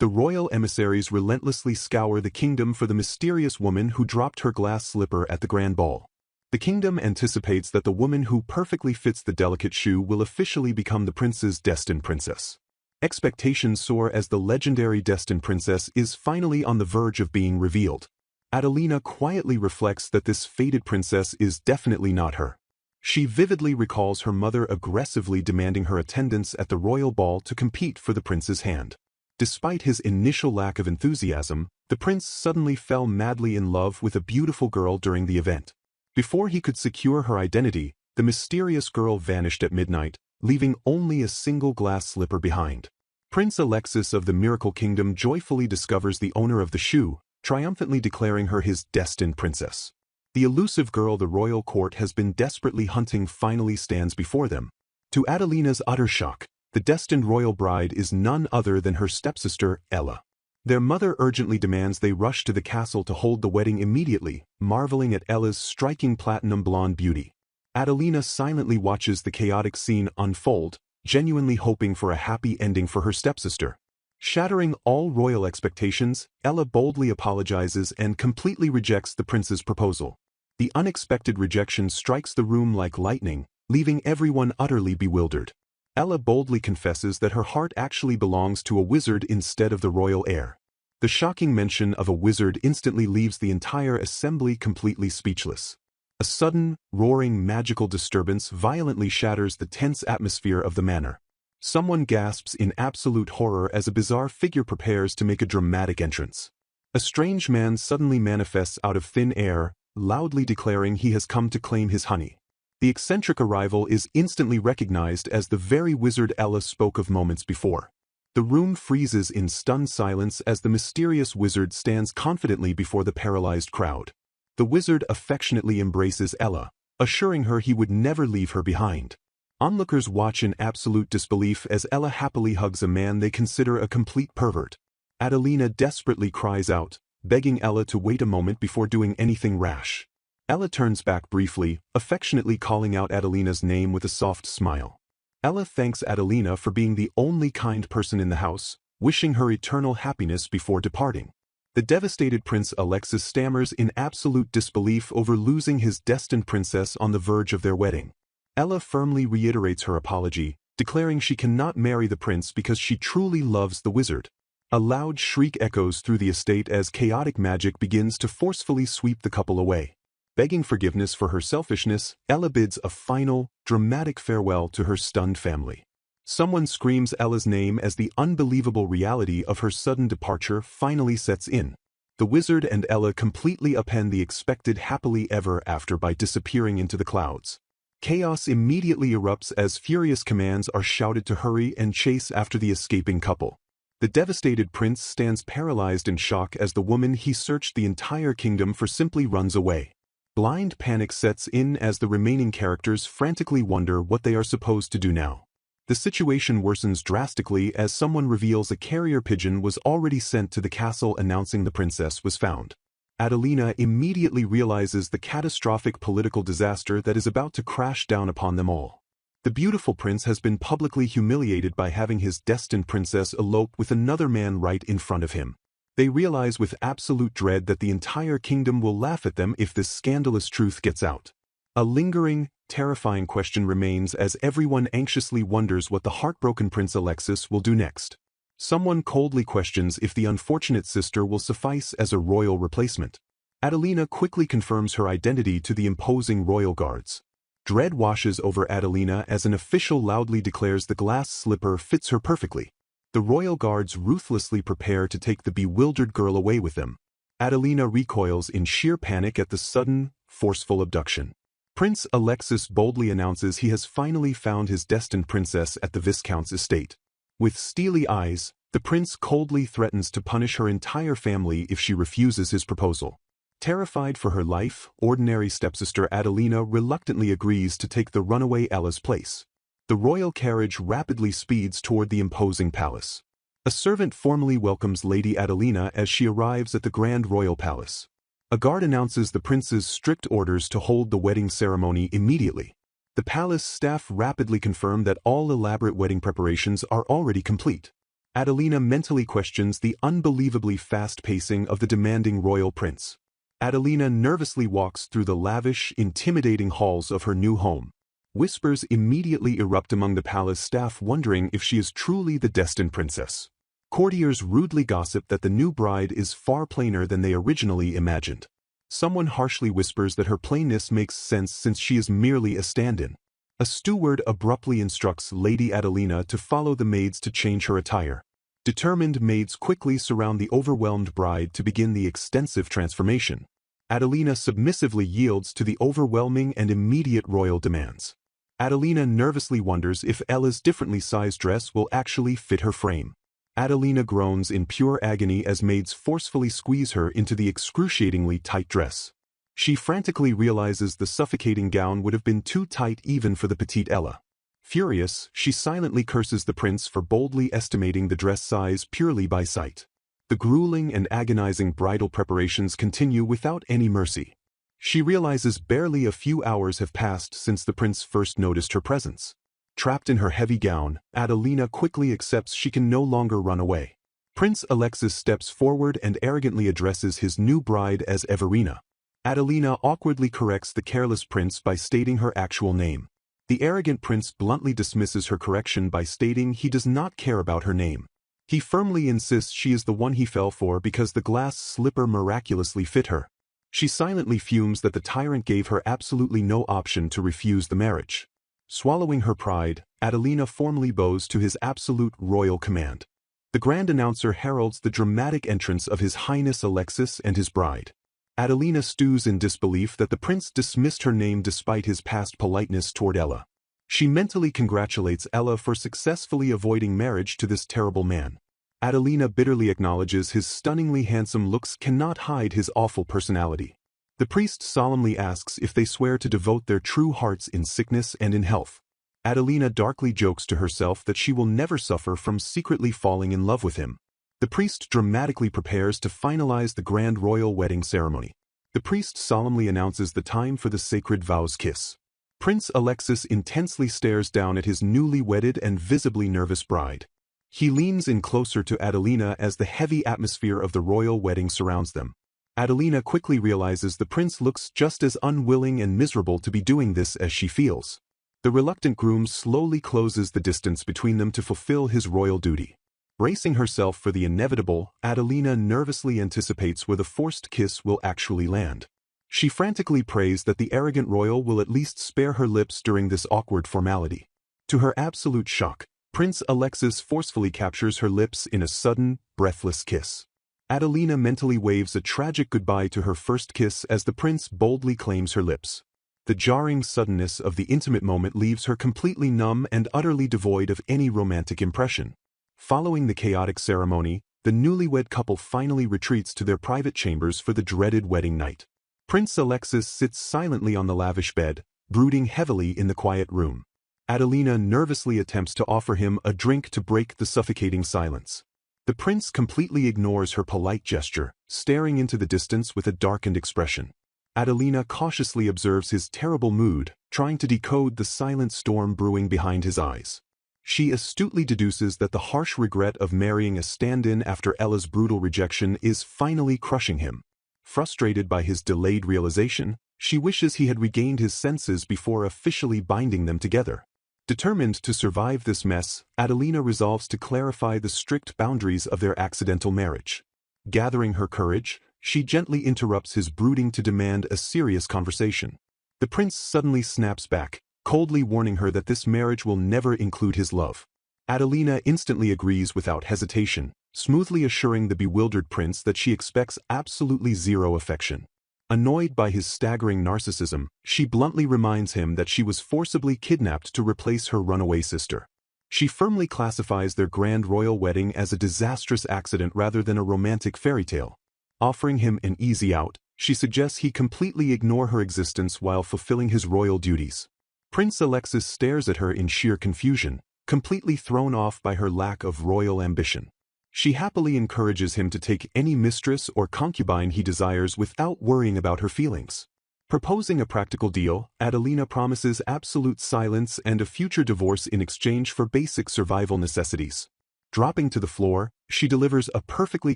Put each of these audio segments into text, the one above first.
The royal emissaries relentlessly scour the kingdom for the mysterious woman who dropped her glass slipper at the grand ball. The kingdom anticipates that the woman who perfectly fits the delicate shoe will officially become the prince's destined princess. Expectations soar as the legendary destined princess is finally on the verge of being revealed. Adelina quietly reflects that this fated princess is definitely not her. She vividly recalls her mother aggressively demanding her attendance at the royal ball to compete for the prince's hand. Despite his initial lack of enthusiasm, the prince suddenly fell madly in love with a beautiful girl during the event. Before he could secure her identity, the mysterious girl vanished at midnight, leaving only a single glass slipper behind. Prince Alexis of the Miracle Kingdom joyfully discovers the owner of the shoe, triumphantly declaring her his destined princess. The elusive girl the royal court has been desperately hunting finally stands before them. To Adelina's utter shock, the destined royal bride is none other than her stepsister, Ella. Their mother urgently demands they rush to the castle to hold the wedding immediately, marveling at Ella's striking platinum blonde beauty. Adelina silently watches the chaotic scene unfold, genuinely hoping for a happy ending for her stepsister. Shattering all royal expectations, Ella boldly apologizes and completely rejects the prince's proposal. The unexpected rejection strikes the room like lightning, leaving everyone utterly bewildered. Ella boldly confesses that her heart actually belongs to a wizard instead of the royal heir. The shocking mention of a wizard instantly leaves the entire assembly completely speechless. A sudden, roaring magical disturbance violently shatters the tense atmosphere of the manor. Someone gasps in absolute horror as a bizarre figure prepares to make a dramatic entrance. A strange man suddenly manifests out of thin air, loudly declaring he has come to claim his honey. The eccentric arrival is instantly recognized as the very wizard Ella spoke of moments before. The room freezes in stunned silence as the mysterious wizard stands confidently before the paralyzed crowd. The wizard affectionately embraces Ella, assuring her he would never leave her behind. Onlookers watch in absolute disbelief as Ella happily hugs a man they consider a complete pervert. Adelina desperately cries out, begging Ella to wait a moment before doing anything rash. Ella turns back briefly, affectionately calling out Adelina's name with a soft smile. Ella thanks Adelina for being the only kind person in the house, wishing her eternal happiness before departing. The devastated Prince Alexis stammers in absolute disbelief over losing his destined princess on the verge of their wedding. Ella firmly reiterates her apology, declaring she cannot marry the prince because she truly loves the wizard. A loud shriek echoes through the estate as chaotic magic begins to forcefully sweep the couple away. Begging forgiveness for her selfishness, Ella bids a final, dramatic farewell to her stunned family. Someone screams Ella's name as the unbelievable reality of her sudden departure finally sets in. The wizard and Ella completely upend the expected happily ever after by disappearing into the clouds. Chaos immediately erupts as furious commands are shouted to hurry and chase after the escaping couple. The devastated prince stands paralyzed in shock as the woman he searched the entire kingdom for simply runs away. Blind panic sets in as the remaining characters frantically wonder what they are supposed to do now. The situation worsens drastically as someone reveals a carrier pigeon was already sent to the castle announcing the princess was found. Adelina immediately realizes the catastrophic political disaster that is about to crash down upon them all. The beautiful prince has been publicly humiliated by having his destined princess elope with another man right in front of him. They realize with absolute dread that the entire kingdom will laugh at them if this scandalous truth gets out. A lingering, terrifying question remains as everyone anxiously wonders what the heartbroken Prince Alexis will do next. Someone coldly questions if the unfortunate sister will suffice as a royal replacement. Adelina quickly confirms her identity to the imposing royal guards. Dread washes over Adelina as an official loudly declares the glass slipper fits her perfectly. The royal guards ruthlessly prepare to take the bewildered girl away with them. Adelina recoils in sheer panic at the sudden, forceful abduction. Prince Alexis boldly announces he has finally found his destined princess at the Viscount's estate. With steely eyes, the prince coldly threatens to punish her entire family if she refuses his proposal. Terrified for her life, ordinary stepsister Adelina reluctantly agrees to take the runaway Ella's place. The royal carriage rapidly speeds toward the imposing palace. A servant formally welcomes Lady Adelina as she arrives at the Grand Royal Palace. A guard announces the prince's strict orders to hold the wedding ceremony immediately. The palace staff rapidly confirm that all elaborate wedding preparations are already complete. Adelina mentally questions the unbelievably fast pacing of the demanding royal prince. Adelina nervously walks through the lavish, intimidating halls of her new home. Whispers immediately erupt among the palace staff, wondering if she is truly the destined princess. Courtiers rudely gossip that the new bride is far plainer than they originally imagined. Someone harshly whispers that her plainness makes sense since she is merely a stand-in. A steward abruptly instructs Lady Adelina to follow the maids to change her attire. Determined maids quickly surround the overwhelmed bride to begin the extensive transformation. Adelina submissively yields to the overwhelming and immediate royal demands. Adelina nervously wonders if Ella's differently sized dress will actually fit her frame. Adelina groans in pure agony as maids forcefully squeeze her into the excruciatingly tight dress. She frantically realizes the suffocating gown would have been too tight even for the petite Ella. Furious, she silently curses the prince for boldly estimating the dress size purely by sight. The grueling and agonizing bridal preparations continue without any mercy. She realizes barely a few hours have passed since the prince first noticed her presence. Trapped in her heavy gown, Adelina quickly accepts she can no longer run away. Prince Alexis steps forward and arrogantly addresses his new bride as Everina. Adelina awkwardly corrects the careless prince by stating her actual name. The arrogant prince bluntly dismisses her correction by stating he does not care about her name. He firmly insists she is the one he fell for because the glass slipper miraculously fit her. She silently fumes that the tyrant gave her absolutely no option to refuse the marriage. Swallowing her pride, Adelina formally bows to his absolute royal command. The grand announcer heralds the dramatic entrance of His Highness Alexis and his bride. Adelina stews in disbelief that the prince dismissed her name despite his past politeness toward Ella. She mentally congratulates Ella for successfully avoiding marriage to this terrible man. Adelina bitterly acknowledges his stunningly handsome looks cannot hide his awful personality. The priest solemnly asks if they swear to devote their true hearts in sickness and in health. Adelina darkly jokes to herself that she will never suffer from secretly falling in love with him. The priest dramatically prepares to finalize the grand royal wedding ceremony. The priest solemnly announces the time for the sacred vows kiss. Prince Alexis intensely stares down at his newly wedded and visibly nervous bride. He leans in closer to Adelina as the heavy atmosphere of the royal wedding surrounds them. Adelina quickly realizes the prince looks just as unwilling and miserable to be doing this as she feels. The reluctant groom slowly closes the distance between them to fulfill his royal duty. Bracing herself for the inevitable, Adelina nervously anticipates where the forced kiss will actually land. She frantically prays that the arrogant royal will at least spare her lips during this awkward formality. To her absolute shock, Prince Alexis forcefully captures her lips in a sudden, breathless kiss. Adelina mentally waves a tragic goodbye to her first kiss as the prince boldly claims her lips. The jarring suddenness of the intimate moment leaves her completely numb and utterly devoid of any romantic impression. Following the chaotic ceremony, the newlywed couple finally retreats to their private chambers for the dreaded wedding night. Prince Alexis sits silently on the lavish bed, brooding heavily in the quiet room. Adelina nervously attempts to offer him a drink to break the suffocating silence. The prince completely ignores her polite gesture, staring into the distance with a darkened expression. Adelina cautiously observes his terrible mood, trying to decode the silent storm brewing behind his eyes. She astutely deduces that the harsh regret of marrying a stand-in after Ella's brutal rejection is finally crushing him. Frustrated by his delayed realization, she wishes he had regained his senses before officially binding them together. Determined to survive this mess, Adelina resolves to clarify the strict boundaries of their accidental marriage. Gathering her courage, she gently interrupts his brooding to demand a serious conversation. The prince suddenly snaps back, coldly warning her that this marriage will never include his love. Adelina instantly agrees without hesitation, smoothly assuring the bewildered prince that she expects absolutely zero affection. Annoyed by his staggering narcissism, she bluntly reminds him that she was forcibly kidnapped to replace her runaway sister. She firmly classifies their grand royal wedding as a disastrous accident rather than a romantic fairy tale. Offering him an easy out, she suggests he completely ignore her existence while fulfilling his royal duties. Prince Alexis stares at her in sheer confusion, completely thrown off by her lack of royal ambition. She happily encourages him to take any mistress or concubine he desires without worrying about her feelings. Proposing a practical deal, Adelina promises absolute silence and a future divorce in exchange for basic survival necessities. Dropping to the floor, she delivers a perfectly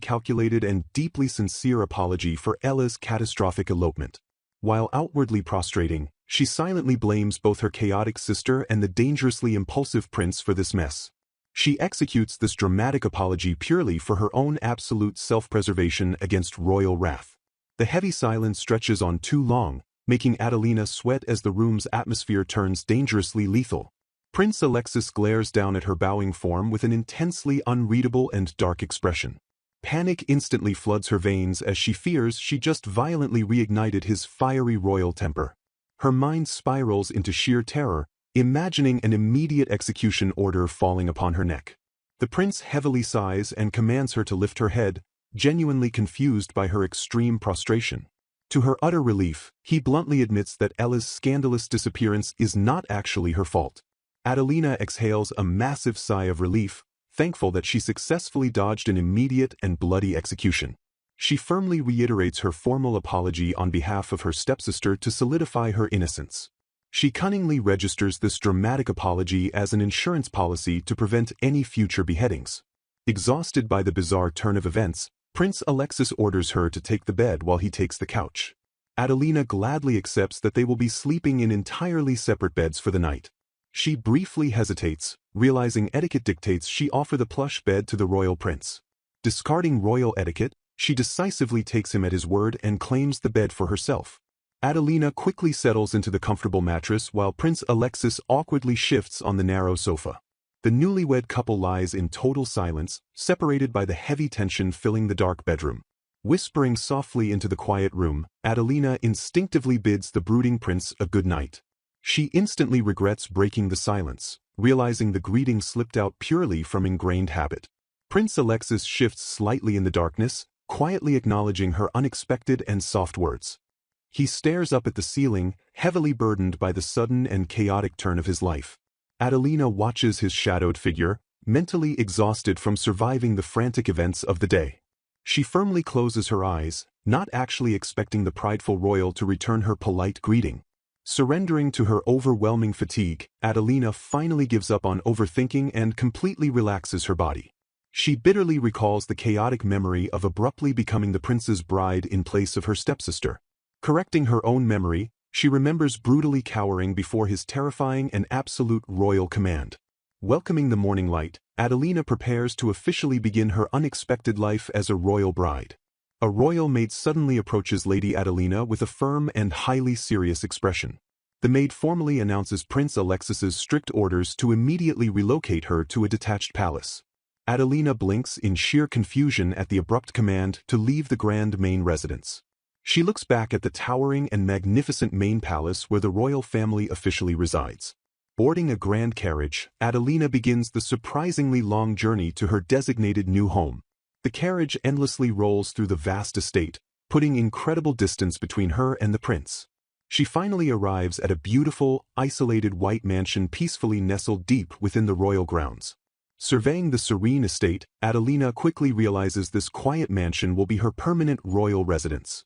calculated and deeply sincere apology for Ella's catastrophic elopement. While outwardly prostrating, she silently blames both her chaotic sister and the dangerously impulsive prince for this mess. She executes this dramatic apology purely for her own absolute self-preservation against royal wrath. The heavy silence stretches on too long, making Adelina sweat as the room's atmosphere turns dangerously lethal. Prince Alexis glares down at her bowing form with an intensely unreadable and dark expression. Panic instantly floods her veins as she fears she just violently reignited his fiery royal temper. Her mind spirals into sheer terror, imagining an immediate execution order falling upon her neck. The prince heavily sighs and commands her to lift her head, genuinely confused by her extreme prostration. To her utter relief, he bluntly admits that Ella's scandalous disappearance is not actually her fault. Adelina exhales a massive sigh of relief, thankful that she successfully dodged an immediate and bloody execution. She firmly reiterates her formal apology on behalf of her stepsister to solidify her innocence. She cunningly registers this dramatic apology as an insurance policy to prevent any future beheadings. Exhausted by the bizarre turn of events, Prince Alexis orders her to take the bed while he takes the couch. Adelina gladly accepts that they will be sleeping in entirely separate beds for the night. She briefly hesitates, realizing etiquette dictates she offer the plush bed to the royal prince. Discarding royal etiquette, she decisively takes him at his word and claims the bed for herself. Adelina quickly settles into the comfortable mattress while Prince Alexis awkwardly shifts on the narrow sofa. The newlywed couple lies in total silence, separated by the heavy tension filling the dark bedroom. Whispering softly into the quiet room, Adelina instinctively bids the brooding prince a good night. She instantly regrets breaking the silence, realizing the greeting slipped out purely from ingrained habit. Prince Alexis shifts slightly in the darkness, quietly acknowledging her unexpected and soft words. He stares up at the ceiling, heavily burdened by the sudden and chaotic turn of his life. Adelina watches his shadowed figure, mentally exhausted from surviving the frantic events of the day. She firmly closes her eyes, not actually expecting the prideful royal to return her polite greeting. Surrendering to her overwhelming fatigue, Adelina finally gives up on overthinking and completely relaxes her body. She bitterly recalls the chaotic memory of abruptly becoming the prince's bride in place of her stepsister. Correcting her own memory, she remembers brutally cowering before his terrifying and absolute royal command. Welcoming the morning light, Adelina prepares to officially begin her unexpected life as a royal bride. A royal maid suddenly approaches Lady Adelina with a firm and highly serious expression. The maid formally announces Prince Alexis's strict orders to immediately relocate her to a detached palace. Adelina blinks in sheer confusion at the abrupt command to leave the grand main residence. She looks back at the towering and magnificent main palace where the royal family officially resides. Boarding a grand carriage, Adelina begins the surprisingly long journey to her designated new home. The carriage endlessly rolls through the vast estate, putting incredible distance between her and the prince. She finally arrives at a beautiful, isolated white mansion peacefully nestled deep within the royal grounds. Surveying the serene estate, Adelina quickly realizes this quiet mansion will be her permanent royal residence.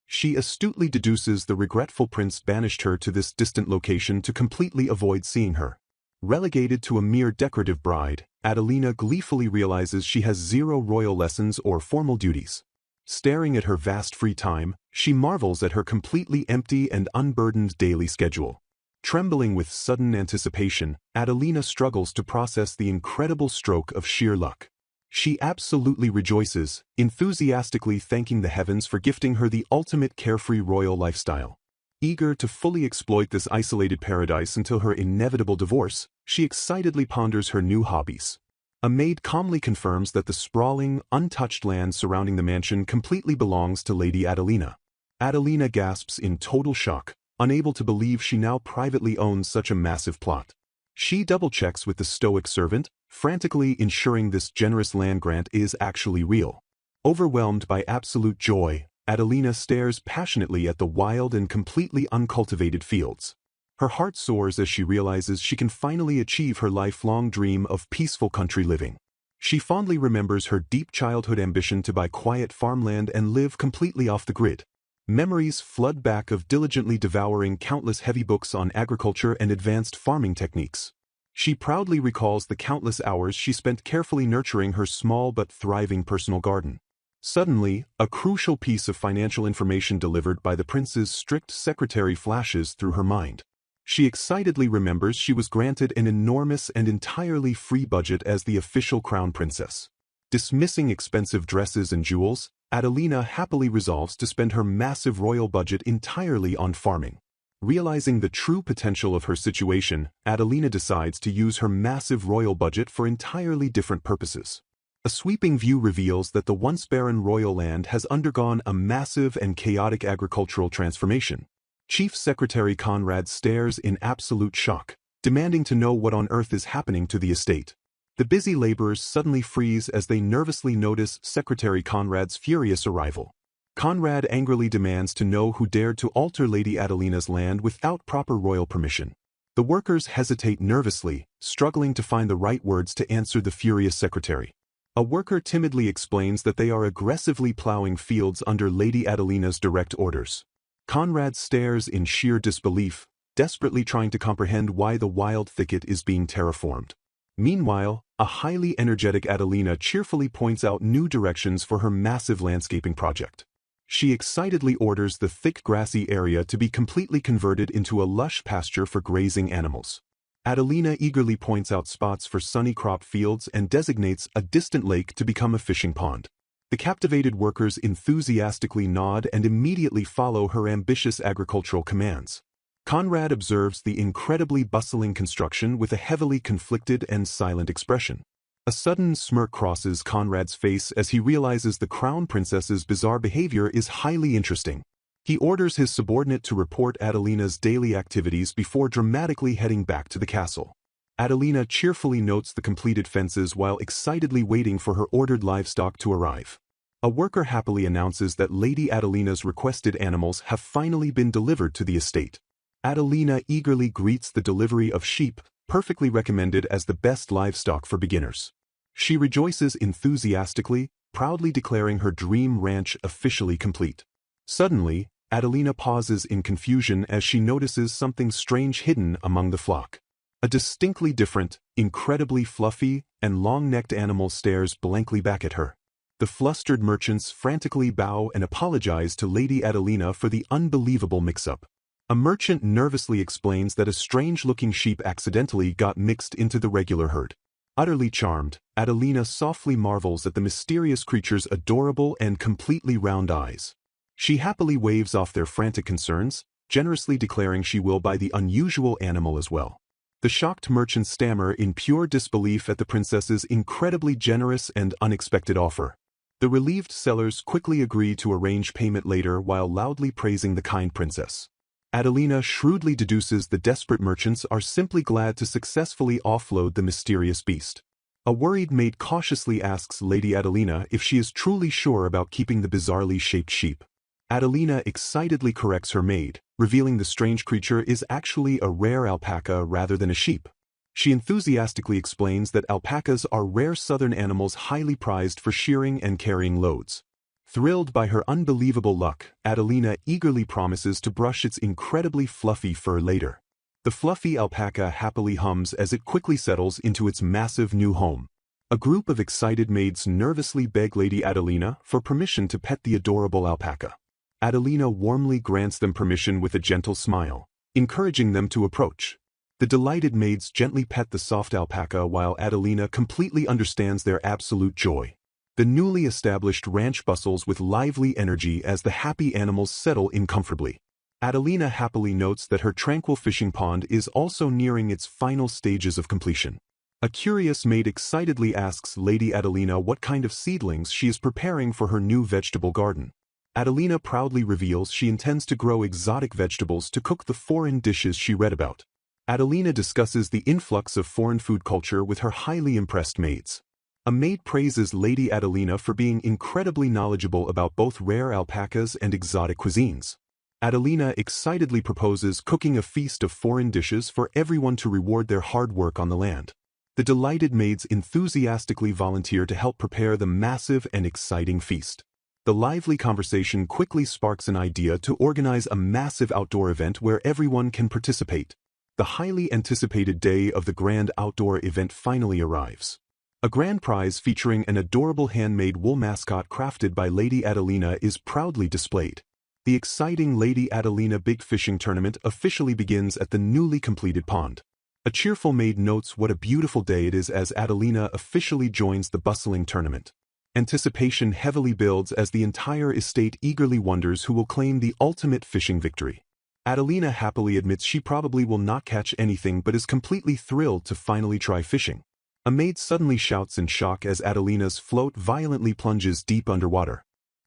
She astutely deduces the regretful prince banished her to this distant location to completely avoid seeing her. Relegated to a mere decorative bride, Adelina gleefully realizes she has zero royal lessons or formal duties. Staring at her vast free time, she marvels at her completely empty and unburdened daily schedule. Trembling with sudden anticipation, Adelina struggles to process the incredible stroke of sheer luck. She absolutely rejoices, enthusiastically thanking the heavens for gifting her the ultimate carefree royal lifestyle. Eager to fully exploit this isolated paradise until her inevitable divorce, she excitedly ponders her new hobbies. A maid calmly confirms that the sprawling, untouched land surrounding the mansion completely belongs to Lady Adelina. Adelina gasps in total shock, unable to believe she now privately owns such a massive plot. She double-checks with the stoic servant, frantically ensuring this generous land grant is actually real. Overwhelmed by absolute joy, Adelina stares passionately at the wild and completely uncultivated fields. Her heart soars as she realizes she can finally achieve her lifelong dream of peaceful country living. She fondly remembers her deep childhood ambition to buy quiet farmland and live completely off the grid. Memories flood back of diligently devouring countless heavy books on agriculture and advanced farming techniques. She proudly recalls the countless hours she spent carefully nurturing her small but thriving personal garden. Suddenly, a crucial piece of financial information delivered by the prince's strict secretary flashes through her mind. She excitedly remembers she was granted an enormous and entirely free budget as the official crown princess. Dismissing expensive dresses and jewels, Adelina happily resolves to spend her massive royal budget entirely on farming. Realizing the true potential of her situation, Adelina decides to use her massive royal budget for entirely different purposes. A sweeping view reveals that the once barren royal land has undergone a massive and chaotic agricultural transformation. Chief Secretary Conrad stares in absolute shock, demanding to know what on earth is happening to the estate. The busy laborers suddenly freeze as they nervously notice Secretary Conrad's furious arrival. Conrad angrily demands to know who dared to alter Lady Adelina's land without proper royal permission. The workers hesitate nervously, struggling to find the right words to answer the furious secretary. A worker timidly explains that they are aggressively plowing fields under Lady Adelina's direct orders. Conrad stares in sheer disbelief, desperately trying to comprehend why the wild thicket is being terraformed. Meanwhile, a highly energetic Adelina cheerfully points out new directions for her massive landscaping project. She excitedly orders the thick grassy area to be completely converted into a lush pasture for grazing animals. Adelina eagerly points out spots for sunny crop fields and designates a distant lake to become a fishing pond. The captivated workers enthusiastically nod and immediately follow her ambitious agricultural commands. Conrad observes the incredibly bustling construction with a heavily conflicted and silent expression. A sudden smirk crosses Conrad's face as he realizes the crown princess's bizarre behavior is highly interesting. He orders his subordinate to report Adelina's daily activities before dramatically heading back to the castle. Adelina cheerfully notes the completed fences while excitedly waiting for her ordered livestock to arrive. A worker happily announces that Lady Adelina's requested animals have finally been delivered to the estate. Adelina eagerly greets the delivery of sheep, perfectly recommended as the best livestock for beginners. She rejoices enthusiastically, proudly declaring her dream ranch officially complete. Suddenly, Adelina pauses in confusion as she notices something strange hidden among the flock. A distinctly different, incredibly fluffy, and long-necked animal stares blankly back at her. The flustered merchants frantically bow and apologize to Lady Adelina for the unbelievable mix-up. A merchant nervously explains that a strange-looking sheep accidentally got mixed into the regular herd. Utterly charmed, Adelina softly marvels at the mysterious creature's adorable and completely round eyes. She happily waves off their frantic concerns, generously declaring she will buy the unusual animal as well. The shocked merchants stammer in pure disbelief at the princess's incredibly generous and unexpected offer. The relieved sellers quickly agree to arrange payment later while loudly praising the kind princess. Adelina shrewdly deduces the desperate merchants are simply glad to successfully offload the mysterious beast. A worried maid cautiously asks Lady Adelina if she is truly sure about keeping the bizarrely shaped sheep. Adelina excitedly corrects her maid, revealing the strange creature is actually a rare alpaca rather than a sheep. She enthusiastically explains that alpacas are rare southern animals highly prized for shearing and carrying loads. Thrilled by her unbelievable luck, Adelina eagerly promises to brush its incredibly fluffy fur later. The fluffy alpaca happily hums as it quickly settles into its massive new home. A group of excited maids nervously beg Lady Adelina for permission to pet the adorable alpaca. Adelina warmly grants them permission with a gentle smile, encouraging them to approach. The delighted maids gently pet the soft alpaca while Adelina completely understands their absolute joy. The newly established ranch bustles with lively energy as the happy animals settle in comfortably. Adelina happily notes that her tranquil fishing pond is also nearing its final stages of completion. A curious maid excitedly asks Lady Adelina what kind of seedlings she is preparing for her new vegetable garden. Adelina proudly reveals she intends to grow exotic vegetables to cook the foreign dishes she read about. Adelina discusses the influx of foreign food culture with her highly impressed maids. A maid praises Lady Adelina for being incredibly knowledgeable about both rare alpacas and exotic cuisines. Adelina excitedly proposes cooking a feast of foreign dishes for everyone to reward their hard work on the land. The delighted maids enthusiastically volunteer to help prepare the massive and exciting feast. The lively conversation quickly sparks an idea to organize a massive outdoor event where everyone can participate. the highly anticipated day of the grand outdoor event finally arrives. A grand prize featuring an adorable handmade wool mascot crafted by Lady Adelina is proudly displayed. The exciting Lady Adelina Big Fishing Tournament officially begins at the newly completed pond. A cheerful maid notes what a beautiful day it is as Adelina officially joins the bustling tournament. Anticipation heavily builds as the entire estate eagerly wonders who will claim the ultimate fishing victory. Adelina happily admits she probably will not catch anything but is completely thrilled to finally try fishing. A maid suddenly shouts in shock as Adelina's float violently plunges deep underwater.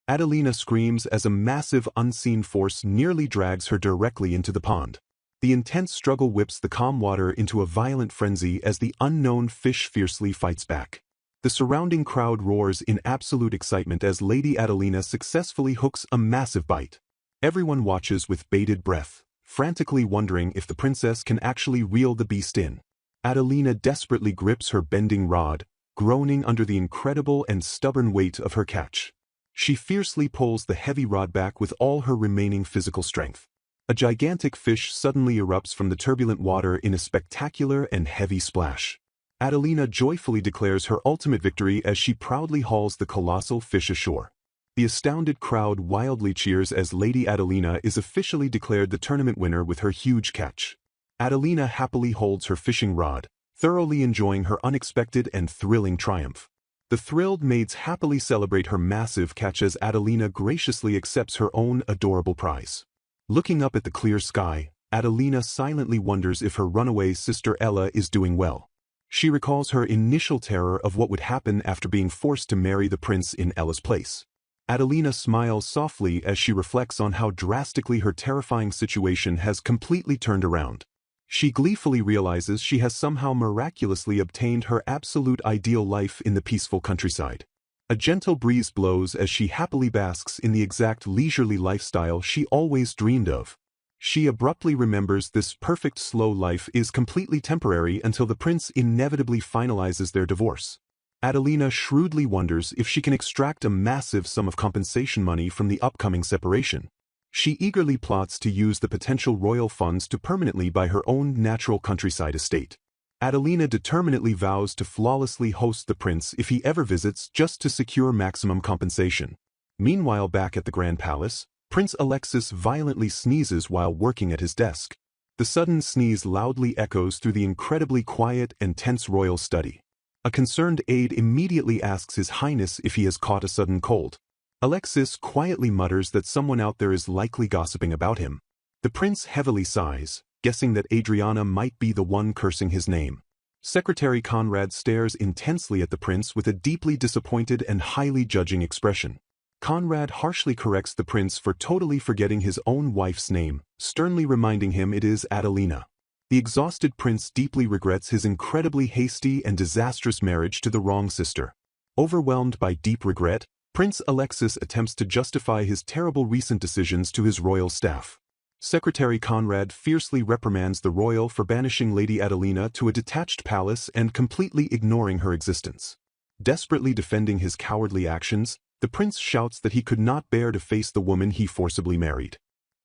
Adelina screams as a massive unseen force nearly drags her directly into the pond. The intense struggle whips the calm water into a violent frenzy as the unknown fish fiercely fights back. The surrounding crowd roars in absolute excitement as Lady Adelina successfully hooks a massive bite. Everyone watches with bated breath, frantically wondering if the princess can actually reel the beast in. Adelina desperately grips her bending rod, groaning under the incredible and stubborn weight of her catch. She fiercely pulls the heavy rod back with all her remaining physical strength. A gigantic fish suddenly erupts from the turbulent water in a spectacular and heavy splash. Adelina joyfully declares her ultimate victory as she proudly hauls the colossal fish ashore. The astounded crowd wildly cheers as Lady Adelina is officially declared the tournament winner with her huge catch. Adelina happily holds her fishing rod, thoroughly enjoying her unexpected and thrilling triumph. The thrilled maids happily celebrate her massive catch as Adelina graciously accepts her own adorable prize. Looking up at the clear sky, Adelina silently wonders if her runaway sister Ella is doing well. She recalls her initial terror of what would happen after being forced to marry the prince in Ella's place. Adelina smiles softly as she reflects on how drastically her terrifying situation has completely turned around. She gleefully realizes she has somehow miraculously obtained her absolute ideal life in the peaceful countryside. A gentle breeze blows as she happily basks in the exact leisurely lifestyle she always dreamed of. She abruptly remembers this perfect slow life is completely temporary until the prince inevitably finalizes their divorce. Adelina shrewdly wonders if she can extract a massive sum of compensation money from the upcoming separation. She eagerly plots to use the potential royal funds to permanently buy her own natural countryside estate. Adelina determinedly vows to flawlessly host the prince if he ever visits just to secure maximum compensation. Meanwhile, back at the Grand Palace, Prince Alexis violently sneezes while working at his desk. The sudden sneeze loudly echoes through the incredibly quiet and tense royal study. A concerned aide immediately asks His Highness if he has caught a sudden cold. Alexis quietly mutters that someone out there is likely gossiping about him. The prince heavily sighs, guessing that Adriana might be the one cursing his name. Secretary Conrad stares intensely at the prince with a deeply disappointed and highly judging expression. Conrad harshly corrects the prince for totally forgetting his own wife's name, sternly reminding him it is Adelina. The exhausted prince deeply regrets his incredibly hasty and disastrous marriage to the wrong sister. Overwhelmed by deep regret, Prince Alexis attempts to justify his terrible recent decisions to his royal staff. Secretary Conrad fiercely reprimands the royal for banishing Lady Adelina to a detached palace and completely ignoring her existence. Desperately defending his cowardly actions, the prince shouts that he could not bear to face the woman he forcibly married.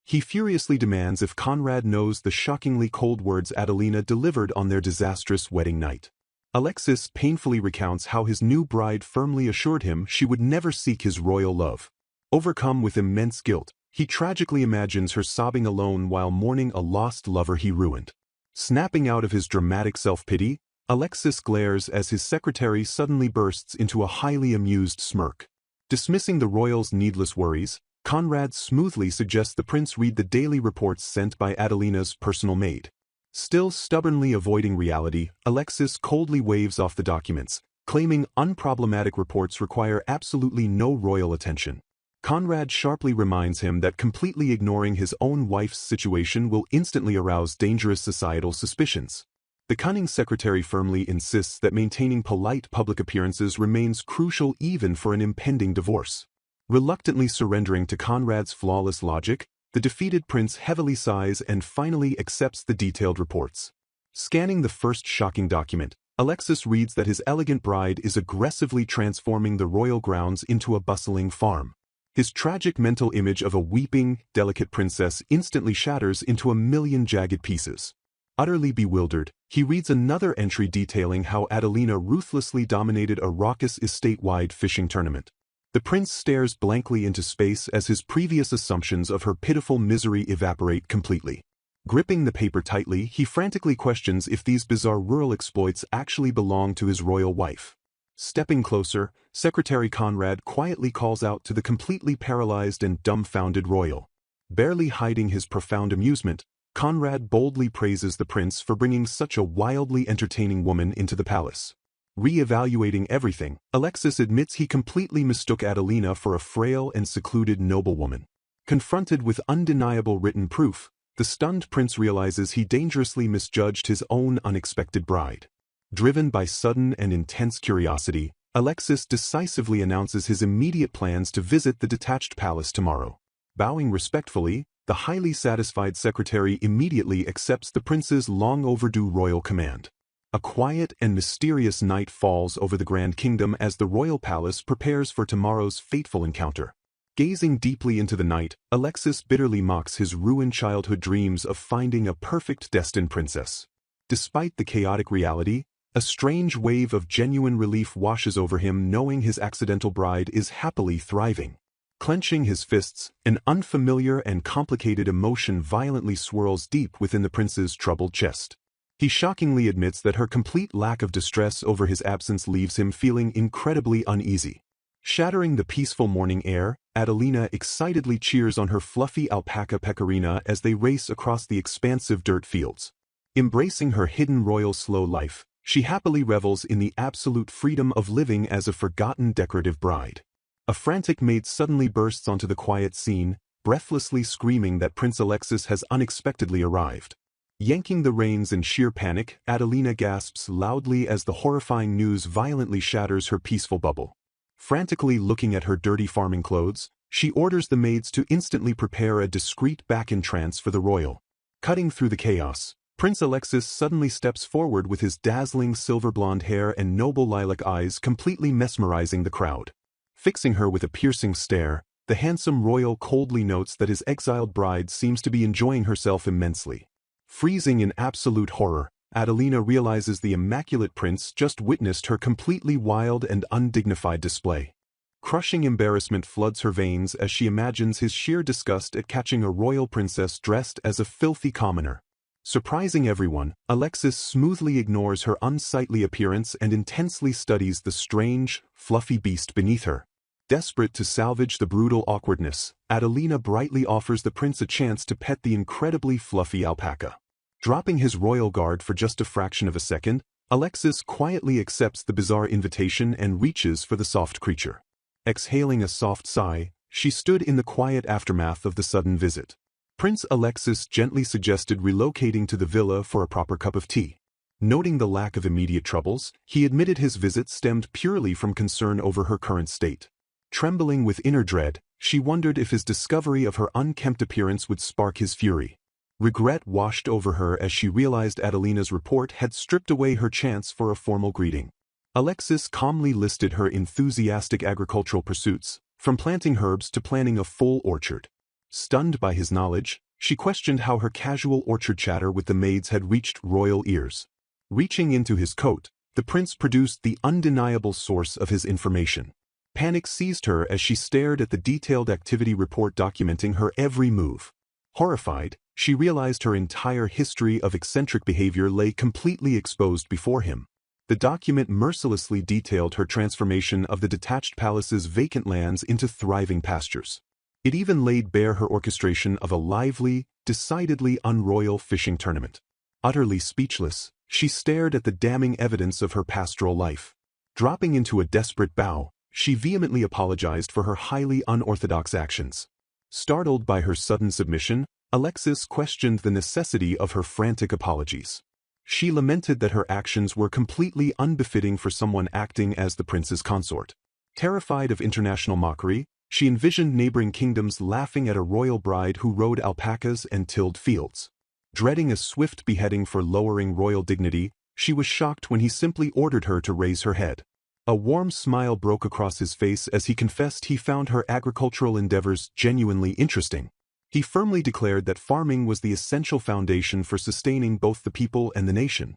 He furiously demands if Conrad knows the shockingly cold words Adelina delivered on their disastrous wedding night. Alexis painfully recounts how his new bride firmly assured him she would never seek his royal love. Overcome with immense guilt, he tragically imagines her sobbing alone while mourning a lost lover he ruined. Snapping out of his dramatic self-pity, Alexis glares as his secretary suddenly bursts into a highly amused smirk. Dismissing the royal's needless worries, Conrad smoothly suggests the prince read the daily reports sent by Adelina's personal maid. Still stubbornly avoiding reality, Alexis coldly waves off the documents, claiming unproblematic reports require absolutely no royal attention. Conrad sharply reminds him that completely ignoring his own wife's situation will instantly arouse dangerous societal suspicions. The cunning secretary firmly insists that maintaining polite public appearances remains crucial even for an impending divorce. Reluctantly surrendering to Conrad's flawless logic, the defeated prince heavily sighs and finally accepts the detailed reports. Scanning the first shocking document, Alexis reads that his elegant bride is aggressively transforming the royal grounds into a bustling farm. His tragic mental image of a weeping, delicate princess instantly shatters into a million jagged pieces. Utterly bewildered, he reads another entry detailing how Adelina ruthlessly dominated a raucous estate-wide fishing tournament. The prince stares blankly into space as his previous assumptions of her pitiful misery evaporate completely. Gripping the paper tightly, he frantically questions if these bizarre rural exploits actually belong to his royal wife. Stepping closer, Secretary Conrad quietly calls out to the completely paralyzed and dumbfounded royal. Barely hiding his profound amusement, Conrad boldly praises the prince for bringing such a wildly entertaining woman into the palace. Re-evaluating everything, Alexis admits he completely mistook Adelina for a frail and secluded noblewoman. Confronted with undeniable written proof, the stunned prince realizes he dangerously misjudged his own unexpected bride. Driven by sudden and intense curiosity, Alexis decisively announces his immediate plans to visit the detached palace tomorrow. Bowing respectfully, the highly satisfied secretary immediately accepts the prince's long-overdue royal command. A quiet and mysterious night falls over the Grand Kingdom as the royal palace prepares for tomorrow's fateful encounter. Gazing deeply into the night, Alexis bitterly mocks his ruined childhood dreams of finding a perfect destined princess. Despite the chaotic reality, a strange wave of genuine relief washes over him knowing his accidental bride is happily thriving. Clenching his fists, an unfamiliar and complicated emotion violently swirls deep within the prince's troubled chest. He shockingly admits that her complete lack of distress over his absence leaves him feeling incredibly uneasy. Shattering the peaceful morning air, Adelina excitedly cheers on her fluffy alpaca pecorina as they race across the expansive dirt fields. Embracing her hidden royal slow life, she happily revels in the absolute freedom of living as a forgotten decorative bride. A frantic maid suddenly bursts onto the quiet scene, breathlessly screaming that Prince Alexis has unexpectedly arrived. Yanking the reins in sheer panic, Adelina gasps loudly as the horrifying news violently shatters her peaceful bubble. Frantically looking at her dirty farming clothes, she orders the maids to instantly prepare a discreet back-in trance for the royal. Cutting through the chaos, Prince Alexis suddenly steps forward with his dazzling silver blonde hair and noble lilac eyes completely mesmerizing the crowd. Fixing her with a piercing stare, the handsome royal coldly notes that his exiled bride seems to be enjoying herself immensely. Freezing in absolute horror, Adelina realizes the immaculate prince just witnessed her completely wild and undignified display. Crushing embarrassment floods her veins as she imagines his sheer disgust at catching a royal princess dressed as a filthy commoner. Surprising everyone, Alexis smoothly ignores her unsightly appearance and intensely studies the strange, fluffy beast beneath her. Desperate to salvage the brutal awkwardness, Adelina brightly offers the prince a chance to pet the incredibly fluffy alpaca. Dropping his royal guard for just a fraction of a second, Alexis quietly accepts the bizarre invitation and reaches for the soft creature. Exhaling a soft sigh, she stood in the quiet aftermath of the sudden visit. Prince Alexis gently suggested relocating to the villa for a proper cup of tea. Noting the lack of immediate troubles, he admitted his visit stemmed purely from concern over her current state. Trembling with inner dread, she wondered if his discovery of her unkempt appearance would spark his fury. Regret washed over her as she realized Adelina's report had stripped away her chance for a formal greeting. Alexis calmly listed her enthusiastic agricultural pursuits, from planting herbs to planning a full orchard. Stunned by his knowledge, she questioned how her casual orchard chatter with the maids had reached royal ears. Reaching into his coat, the prince produced the undeniable source of his information. Panic seized her as she stared at the detailed activity report documenting her every move. Horrified, she realized her entire history of eccentric behavior lay completely exposed before him. The document mercilessly detailed her transformation of the detached palace's vacant lands into thriving pastures. It even laid bare her orchestration of a lively, decidedly unroyal fishing tournament. Utterly speechless, she stared at the damning evidence of her pastoral life. Dropping into a desperate bow, she vehemently apologized for her highly unorthodox actions. Startled by her sudden submission, Alexis questioned the necessity of her frantic apologies. She lamented that her actions were completely unbefitting for someone acting as the prince's consort. Terrified of international mockery, she envisioned neighboring kingdoms laughing at a royal bride who rode alpacas and tilled fields. Dreading a swift beheading for lowering royal dignity, she was shocked when he simply ordered her to raise her head. A warm smile broke across his face as he confessed he found her agricultural endeavors genuinely interesting. He firmly declared that farming was the essential foundation for sustaining both the people and the nation.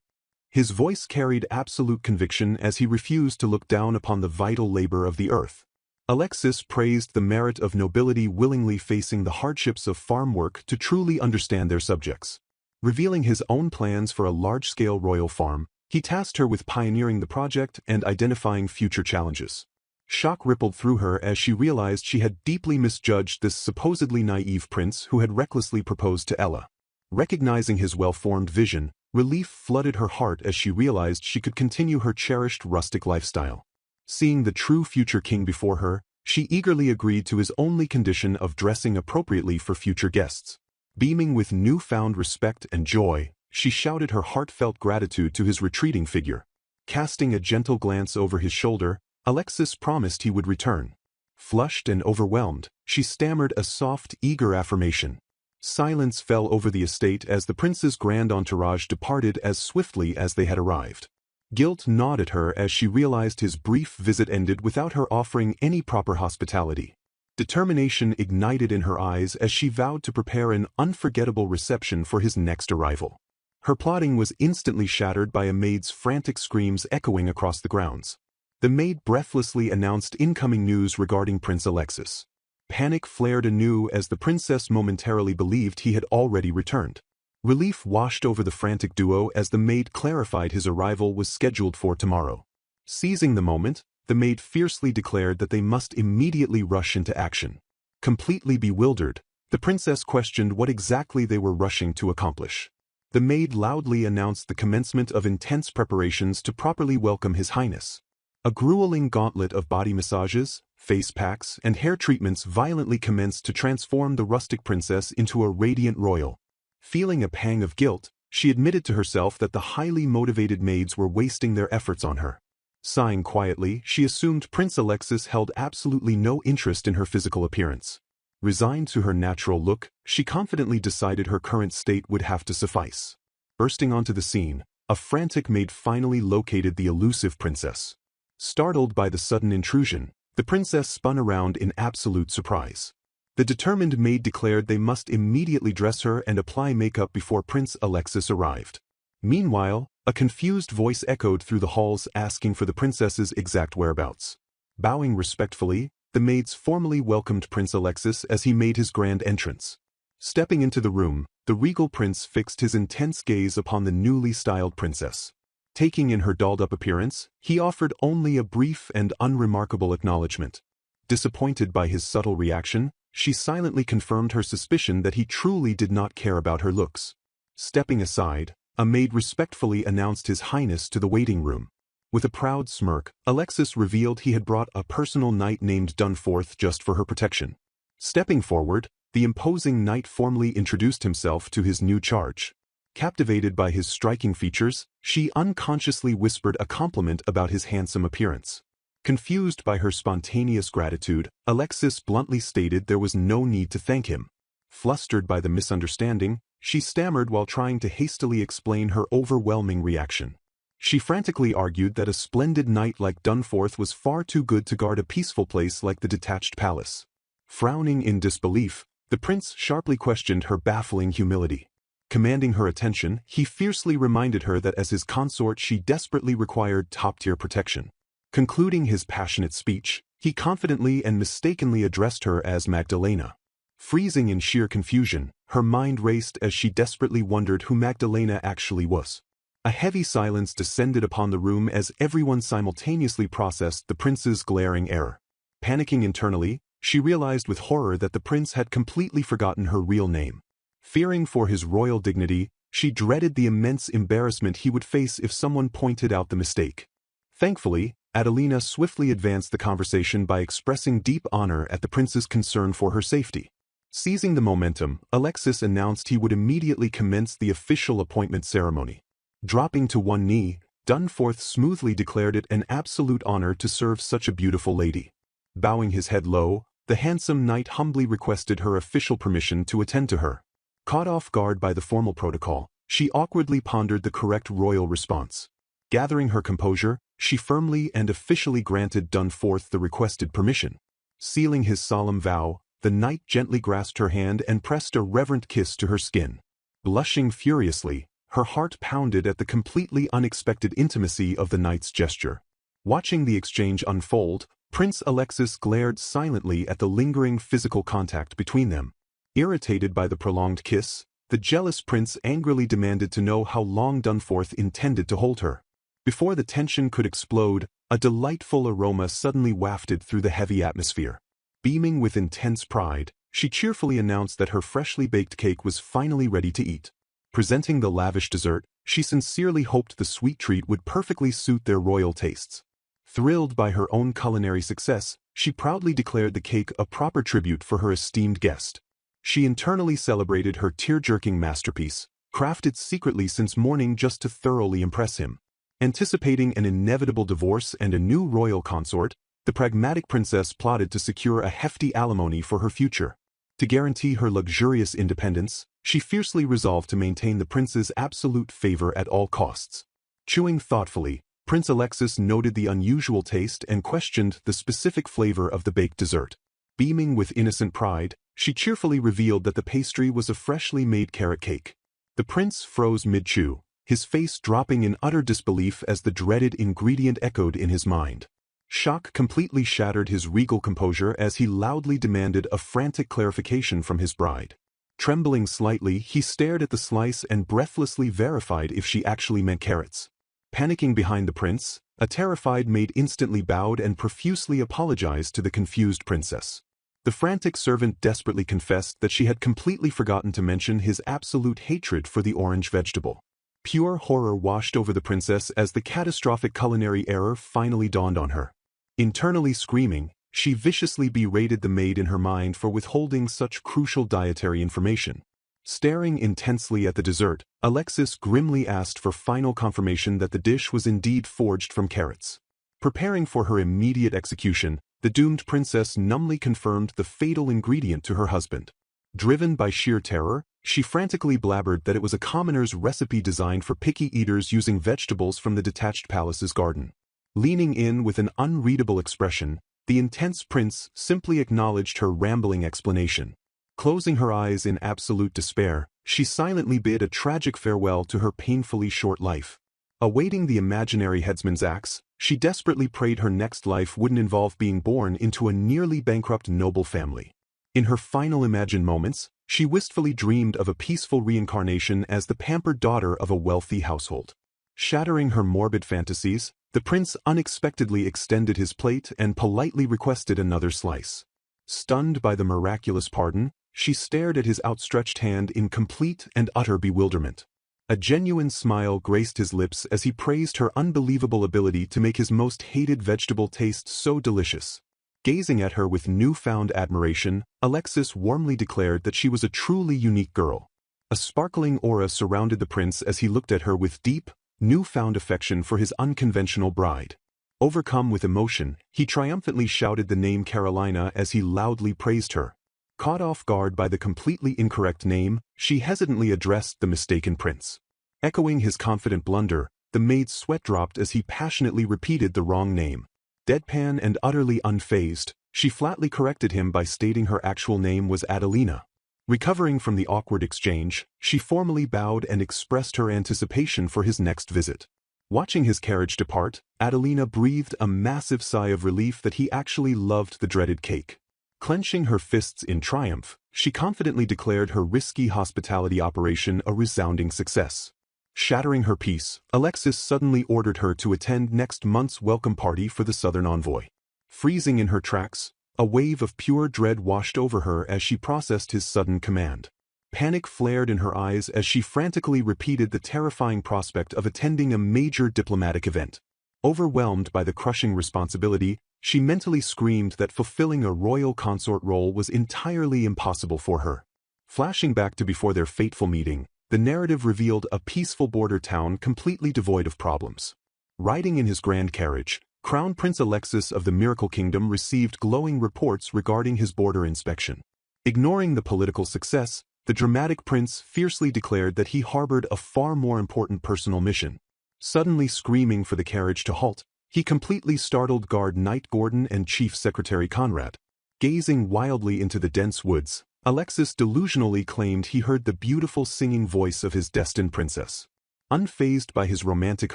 His voice carried absolute conviction as he refused to look down upon the vital labor of the earth. Alexis praised the merit of nobility willingly facing the hardships of farm work to truly understand their subjects. Revealing his own plans for a large-scale royal farm, he tasked her with pioneering the project and identifying future challenges. Shock rippled through her as she realized she had deeply misjudged this supposedly naive prince who had recklessly proposed to Ella. Recognizing his well-formed vision, relief flooded her heart as she realized she could continue her cherished rustic lifestyle. Seeing the true future king before her, she eagerly agreed to his only condition of dressing appropriately for future guests. Beaming with newfound respect and joy, she shouted her heartfelt gratitude to his retreating figure. Casting a gentle glance over his shoulder, Alexis promised he would return. Flushed and overwhelmed, she stammered a soft, eager affirmation. Silence fell over the estate as the prince's grand entourage departed as swiftly as they had arrived. Guilt gnawed at her as she realized his brief visit ended without her offering any proper hospitality. Determination ignited in her eyes as she vowed to prepare an unforgettable reception for his next arrival. Her plotting was instantly shattered by a maid's frantic screams echoing across the grounds. The maid breathlessly announced incoming news regarding Prince Alexis. Panic flared anew as the princess momentarily believed he had already returned. Relief washed over the frantic duo as the maid clarified his arrival was scheduled for tomorrow. Seizing the moment, the maid fiercely declared that they must immediately rush into action. Completely bewildered, the princess questioned what exactly they were rushing to accomplish. The maid loudly announced the commencement of intense preparations to properly welcome His Highness. A grueling gauntlet of body massages, face packs, and hair treatments violently commenced to transform the rustic princess into a radiant royal. Feeling a pang of guilt, she admitted to herself that the highly motivated maids were wasting their efforts on her. Sighing quietly, she assumed Prince Alexis held absolutely no interest in her physical appearance. Resigned to her natural look, she confidently decided her current state would have to suffice. Bursting onto the scene, a frantic maid finally located the elusive princess. Startled by the sudden intrusion, the princess spun around in absolute surprise. The determined maid declared they must immediately dress her and apply makeup before Prince Alexis arrived. Meanwhile, a confused voice echoed through the halls asking for the princess's exact whereabouts. Bowing respectfully, the maids formally welcomed Prince Alexis as he made his grand entrance. Stepping into the room, the regal prince fixed his intense gaze upon the newly styled princess. Taking in her dolled-up appearance, he offered only a brief and unremarkable acknowledgement. Disappointed by his subtle reaction, she silently confirmed her suspicion that he truly did not care about her looks. Stepping aside, a maid respectfully announced His Highness to the waiting room. With a proud smirk, Alexis revealed he had brought a personal knight named Dunforth just for her protection. Stepping forward, the imposing knight formally introduced himself to his new charge. Captivated by his striking features, she unconsciously whispered a compliment about his handsome appearance. Confused by her spontaneous gratitude, Alexis bluntly stated there was no need to thank him. Flustered by the misunderstanding, she stammered while trying to hastily explain her overwhelming reaction. She frantically argued that a splendid knight like Dunforth was far too good to guard a peaceful place like the detached palace. Frowning in disbelief, the prince sharply questioned her baffling humility. Commanding her attention, he fiercely reminded her that as his consort she desperately required top-tier protection. Concluding his passionate speech, he confidently and mistakenly addressed her as Magdalena. Freezing in sheer confusion, her mind raced as she desperately wondered who Magdalena actually was. A heavy silence descended upon the room as everyone simultaneously processed the prince's glaring error. Panicking internally, she realized with horror that the prince had completely forgotten her real name. Fearing for his royal dignity, she dreaded the immense embarrassment he would face if someone pointed out the mistake. Thankfully, Adelina swiftly advanced the conversation by expressing deep honor at the prince's concern for her safety. Seizing the momentum, Alexis announced he would immediately commence the official appointment ceremony. Dropping to one knee, Dunforth smoothly declared it an absolute honor to serve such a beautiful lady. Bowing his head low, the handsome knight humbly requested her official permission to attend to her. Caught off guard by the formal protocol, she awkwardly pondered the correct royal response. Gathering her composure, she firmly and officially granted Dunforth the requested permission. Sealing his solemn vow, the knight gently grasped her hand and pressed a reverent kiss to her skin. Blushing furiously, her heart pounded at the completely unexpected intimacy of the knight's gesture. Watching the exchange unfold, Prince Alexis glared silently at the lingering physical contact between them. Irritated by the prolonged kiss, the jealous prince angrily demanded to know how long Dunforth intended to hold her. Before the tension could explode, a delightful aroma suddenly wafted through the heavy atmosphere. Beaming with intense pride, she cheerfully announced that her freshly baked cake was finally ready to eat. Presenting the lavish dessert, she sincerely hoped the sweet treat would perfectly suit their royal tastes. Thrilled by her own culinary success, she proudly declared the cake a proper tribute for her esteemed guest. She internally celebrated her tear-jerking masterpiece, crafted secretly since morning just to thoroughly impress him. Anticipating an inevitable divorce and a new royal consort, the pragmatic princess plotted to secure a hefty alimony for her future. To guarantee her luxurious independence, she fiercely resolved to maintain the prince's absolute favor at all costs. Chewing thoughtfully, Prince Alexis noted the unusual taste and questioned the specific flavor of the baked dessert. Beaming with innocent pride, she cheerfully revealed that the pastry was a freshly made carrot cake. The prince froze mid-chew, his face dropping in utter disbelief as the dreaded ingredient echoed in his mind. Shock completely shattered his regal composure as he loudly demanded a frantic clarification from his bride. Trembling slightly, he stared at the slice and breathlessly verified if she actually meant carrots. Panicking behind the prince, a terrified maid instantly bowed and profusely apologized to the confused princess. The frantic servant desperately confessed that she had completely forgotten to mention his absolute hatred for the orange vegetable. Pure horror washed over the princess as the catastrophic culinary error finally dawned on her. Internally screaming, she viciously berated the maid in her mind for withholding such crucial dietary information. Staring intensely at the dessert, Alexis grimly asked for final confirmation that the dish was indeed forged from carrots. Preparing for her immediate execution, the doomed princess numbly confirmed the fatal ingredient to her husband. Driven by sheer terror, she frantically blabbered that it was a commoner's recipe designed for picky eaters using vegetables from the detached palace's garden. Leaning in with an unreadable expression, the intense prince simply acknowledged her rambling explanation. Closing her eyes in absolute despair, she silently bid a tragic farewell to her painfully short life. Awaiting the imaginary headsman's axe, she desperately prayed her next life wouldn't involve being born into a nearly bankrupt noble family. In her final imagined moments, she wistfully dreamed of a peaceful reincarnation as the pampered daughter of a wealthy household. Shattering her morbid fantasies, the prince unexpectedly extended his plate and politely requested another slice. Stunned by the miraculous pardon, she stared at his outstretched hand in complete and utter bewilderment. A genuine smile graced his lips as he praised her unbelievable ability to make his most hated vegetable taste so delicious. Gazing at her with newfound admiration, Alexis warmly declared that she was a truly unique girl. A sparkling aura surrounded the prince as he looked at her with deep, newfound affection for his unconventional bride. Overcome with emotion, he triumphantly shouted the name Carolina as he loudly praised her. Caught off guard by the completely incorrect name, she hesitantly addressed the mistaken prince. Echoing his confident blunder, the maid's sweat dropped as he passionately repeated the wrong name. Deadpan and utterly unfazed, she flatly corrected him by stating her actual name was Adelina. Recovering from the awkward exchange, she formally bowed and expressed her anticipation for his next visit. Watching his carriage depart, Adelina breathed a massive sigh of relief that he actually loved the dreaded cake. Clenching her fists in triumph, she confidently declared her risky hospitality operation a resounding success. Shattering her peace, Alexis suddenly ordered her to attend next month's welcome party for the Southern envoy. Freezing in her tracks, a wave of pure dread washed over her as she processed his sudden command. Panic flared in her eyes as she frantically repeated the terrifying prospect of attending a major diplomatic event. Overwhelmed by the crushing responsibility, she mentally screamed that fulfilling a royal consort role was entirely impossible for her. Flashing back to before their fateful meeting, the narrative revealed a peaceful border town completely devoid of problems. Riding in his grand carriage, Crown Prince Alexis of the Miracle Kingdom received glowing reports regarding his border inspection. Ignoring the political success, the dramatic prince fiercely declared that he harbored a far more important personal mission. Suddenly screaming for the carriage to halt, he completely startled Guard Knight Gordon and Chief Secretary Conrad. Gazing wildly into the dense woods, Alexis delusionally claimed he heard the beautiful singing voice of his destined princess. Unfazed by his romantic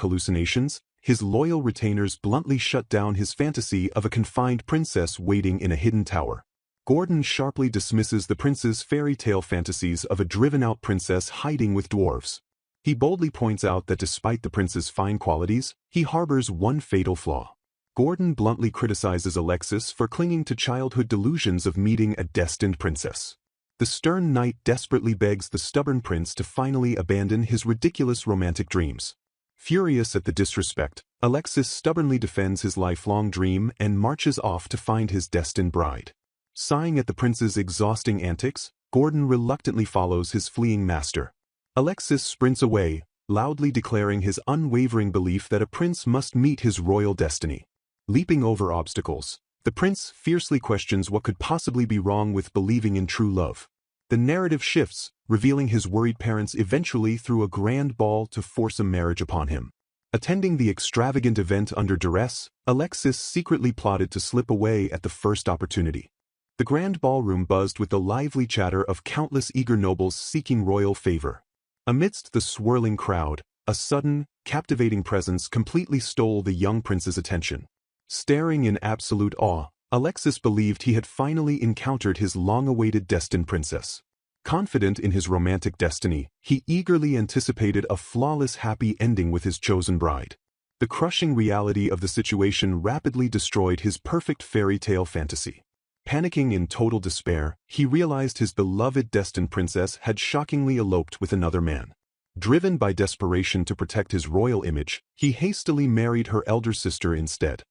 hallucinations, his loyal retainers bluntly shut down his fantasy of a confined princess waiting in a hidden tower. Gordon sharply dismisses the prince's fairy tale fantasies of a driven-out princess hiding with dwarves. He boldly points out that despite the prince's fine qualities, he harbors one fatal flaw. Gordon bluntly criticizes Alexis for clinging to childhood delusions of meeting a destined princess. The stern knight desperately begs the stubborn prince to finally abandon his ridiculous romantic dreams. Furious at the disrespect, Alexis stubbornly defends his lifelong dream and marches off to find his destined bride. Sighing at the prince's exhausting antics, Gordon reluctantly follows his fleeing master. Alexis sprints away, loudly declaring his unwavering belief that a prince must meet his royal destiny. Leaping over obstacles, the prince fiercely questions what could possibly be wrong with believing in true love. The narrative shifts, revealing his worried parents eventually threw a grand ball to force a marriage upon him. Attending the extravagant event under duress, Alexis secretly plotted to slip away at the first opportunity. The grand ballroom buzzed with the lively chatter of countless eager nobles seeking royal favor. Amidst the swirling crowd, a sudden, captivating presence completely stole the young prince's attention. Staring in absolute awe, Alexis believed he had finally encountered his long-awaited destined princess. Confident in his romantic destiny, he eagerly anticipated a flawless happy ending with his chosen bride. The crushing reality of the situation rapidly destroyed his perfect fairy tale fantasy. Panicking in total despair, he realized his beloved destined princess had shockingly eloped with another man. Driven by desperation to protect his royal image, he hastily married her elder sister instead.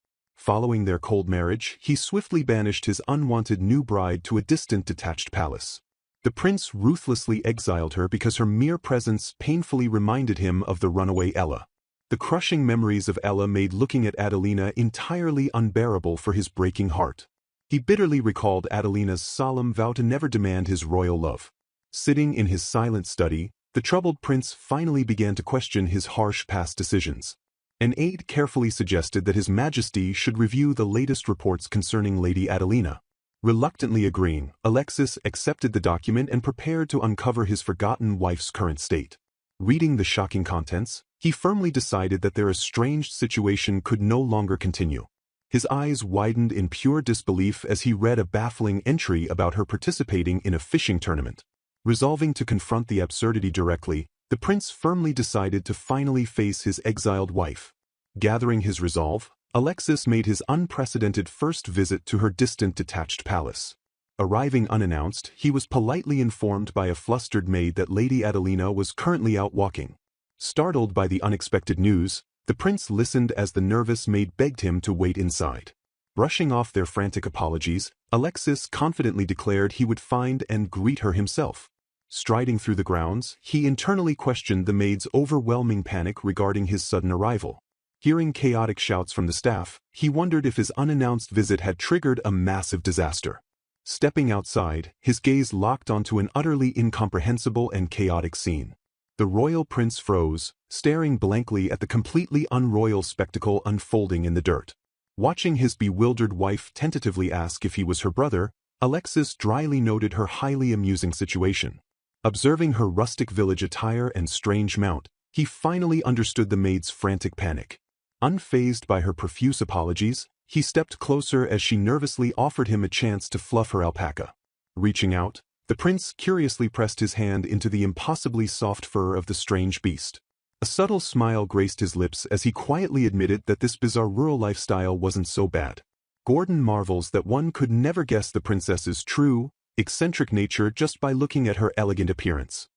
Following their cold marriage, he swiftly banished his unwanted new bride to a distant detached palace. The prince ruthlessly exiled her because her mere presence painfully reminded him of the runaway Ella. The crushing memories of Ella made looking at Adelina entirely unbearable for his breaking heart. He bitterly recalled Adelina's solemn vow to never demand his royal love. Sitting in his silent study, the troubled prince finally began to question his harsh past decisions. An aide carefully suggested that His Majesty should review the latest reports concerning Lady Adelina. Reluctantly agreeing, Alexis accepted the document and prepared to uncover his forgotten wife's current state. Reading the shocking contents, he firmly decided that their estranged situation could no longer continue. His eyes widened in pure disbelief as he read a baffling entry about her participating in a fishing tournament. Resolving to confront the absurdity directly, the prince firmly decided to finally face his exiled wife. Gathering his resolve, Alexis made his unprecedented first visit to her distant detached palace. Arriving unannounced, he was politely informed by a flustered maid that Lady Adelina was currently out walking. Startled by the unexpected news, the prince listened as the nervous maid begged him to wait inside. Brushing off their frantic apologies, Alexis confidently declared he would find and greet her himself. Striding through the grounds, he internally questioned the maid's overwhelming panic regarding his sudden arrival. Hearing chaotic shouts from the staff, he wondered if his unannounced visit had triggered a massive disaster. Stepping outside, his gaze locked onto an utterly incomprehensible and chaotic scene. The royal prince froze, staring blankly at the completely unroyal spectacle unfolding in the dirt. Watching his bewildered wife tentatively ask if he was her brother, Alexis dryly noted her highly amusing situation. Observing her rustic village attire and strange mount, he finally understood the maid's frantic panic. Unfazed by her profuse apologies, he stepped closer as she nervously offered him a chance to fluff her alpaca. Reaching out, the prince curiously pressed his hand into the impossibly soft fur of the strange beast. A subtle smile graced his lips as he quietly admitted that this bizarre rural lifestyle wasn't so bad. Gordon marvels that one could never guess the princess's true, eccentric nature just by looking at her elegant appearance.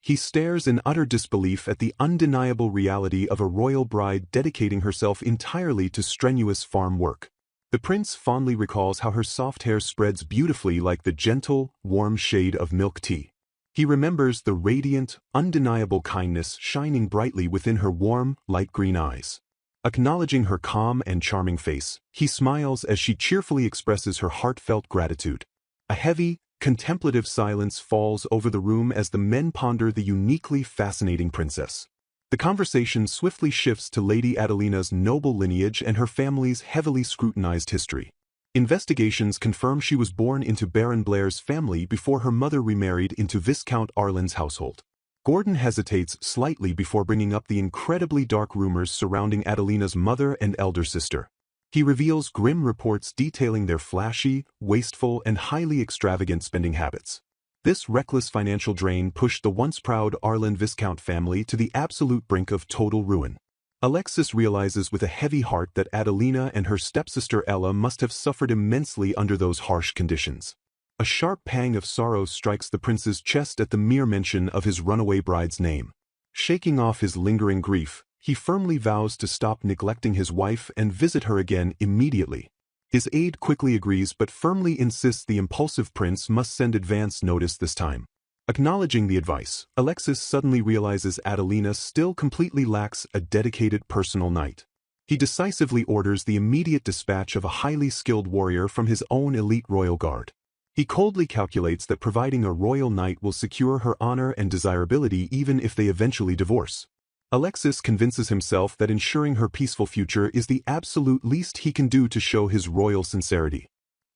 He stares in utter disbelief at the undeniable reality of a royal bride dedicating herself entirely to strenuous farm work. The prince fondly recalls how her soft hair spreads beautifully like the gentle, warm shade of milk tea. He remembers the radiant, undeniable kindness shining brightly within her warm, light green eyes. Acknowledging her calm and charming face, he smiles as she cheerfully expresses her heartfelt gratitude. A heavy, contemplative silence falls over the room as the men ponder the uniquely fascinating princess. The conversation swiftly shifts to Lady Adelina's noble lineage and her family's heavily scrutinized history. Investigations confirm she was born into Baron Blair's family before her mother remarried into Viscount Arlen's household. Gordon hesitates slightly before bringing up the incredibly dark rumors surrounding Adelina's mother and elder sister. He reveals grim reports detailing their flashy, wasteful, and highly extravagant spending habits. This reckless financial drain pushed the once proud Arlen Viscount family to the absolute brink of total ruin. Alexis realizes with a heavy heart that Adelina and her stepsister Ella must have suffered immensely under those harsh conditions. A sharp pang of sorrow strikes the prince's chest at the mere mention of his runaway bride's name. Shaking off his lingering grief, he firmly vows to stop neglecting his wife and visit her again immediately. His aide quickly agrees but firmly insists the impulsive prince must send advance notice this time. Acknowledging the advice, Alexis suddenly realizes Adelina still completely lacks a dedicated personal knight. He decisively orders the immediate dispatch of a highly skilled warrior from his own elite royal guard. He coldly calculates that providing a royal knight will secure her honor and desirability even if they eventually divorce. Alexis convinces himself that ensuring her peaceful future is the absolute least he can do to show his royal sincerity.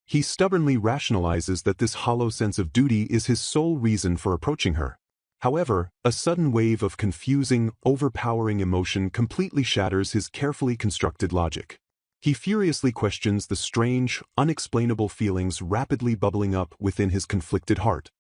He stubbornly rationalizes that this hollow sense of duty is his sole reason for approaching her. However, a sudden wave of confusing, overpowering emotion completely shatters his carefully constructed logic. He furiously questions the strange, unexplainable feelings rapidly bubbling up within his conflicted heart.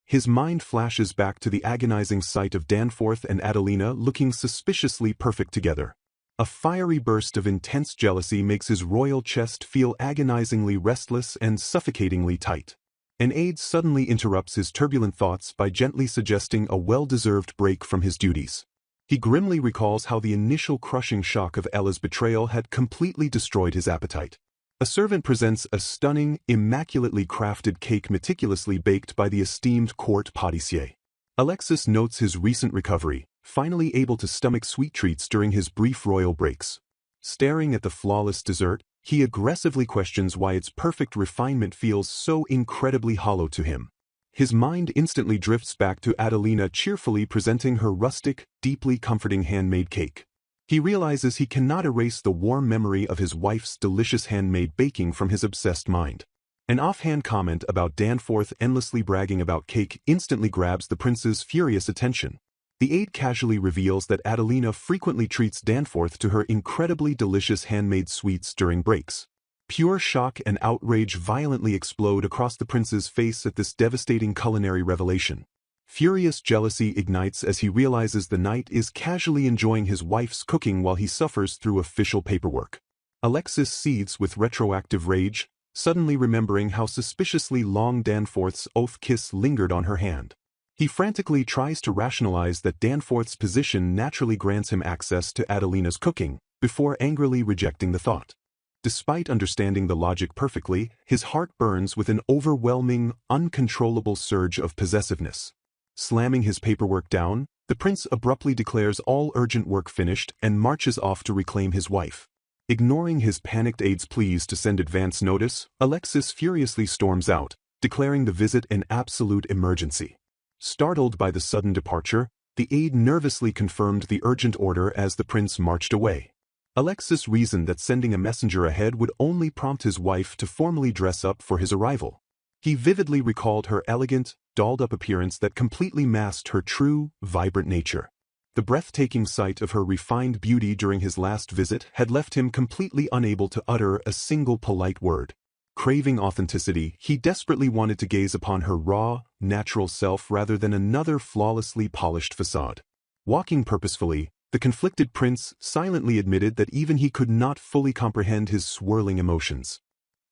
His mind flashes back to the agonizing sight of Danforth and Adelina looking suspiciously perfect together. A fiery burst of intense jealousy makes his royal chest feel agonizingly restless and suffocatingly tight. An aide suddenly interrupts his turbulent thoughts by gently suggesting a well-deserved break from his duties. He grimly recalls how the initial crushing shock of Ella's betrayal had completely destroyed his appetite. A servant presents a stunning, immaculately crafted cake meticulously baked by the esteemed court pâtissier. Alexis notes his recent recovery, finally able to stomach sweet treats during his brief royal breaks. Staring at the flawless dessert, he aggressively questions why its perfect refinement feels so incredibly hollow to him. His mind instantly drifts back to Adelina cheerfully presenting her rustic, deeply comforting handmade cake. He realizes he cannot erase the warm memory of his wife's delicious handmade baking from his obsessed mind. An offhand comment about Danforth endlessly bragging about cake instantly grabs the prince's furious attention. The aide casually reveals that Adelina frequently treats Danforth to her incredibly delicious handmade sweets during breaks. Pure shock and outrage violently explode across the prince's face at this devastating culinary revelation. Furious jealousy ignites as he realizes the knight is casually enjoying his wife's cooking while he suffers through official paperwork. Alexis seethes with retroactive rage, suddenly remembering how suspiciously long Danforth's oath kiss lingered on her hand. He frantically tries to rationalize that Danforth's position naturally grants him access to Adelina's cooking, before angrily rejecting the thought. Despite understanding the logic perfectly, his heart burns with an overwhelming, uncontrollable surge of possessiveness. Slamming his paperwork down, the prince abruptly declares all urgent work finished and marches off to reclaim his wife. Ignoring his panicked aide's pleas to send advance notice, Alexis furiously storms out, declaring the visit an absolute emergency. Startled by the sudden departure, the aide nervously confirmed the urgent order as the prince marched away. Alexis reasoned that sending a messenger ahead would only prompt his wife to formally dress up for his arrival. He vividly recalled her elegant, dolled-up appearance that completely masked her true, vibrant nature. The breathtaking sight of her refined beauty during his last visit had left him completely unable to utter a single polite word. Craving authenticity, he desperately wanted to gaze upon her raw, natural self rather than another flawlessly polished facade. Walking purposefully, the conflicted prince silently admitted that even he could not fully comprehend his swirling emotions.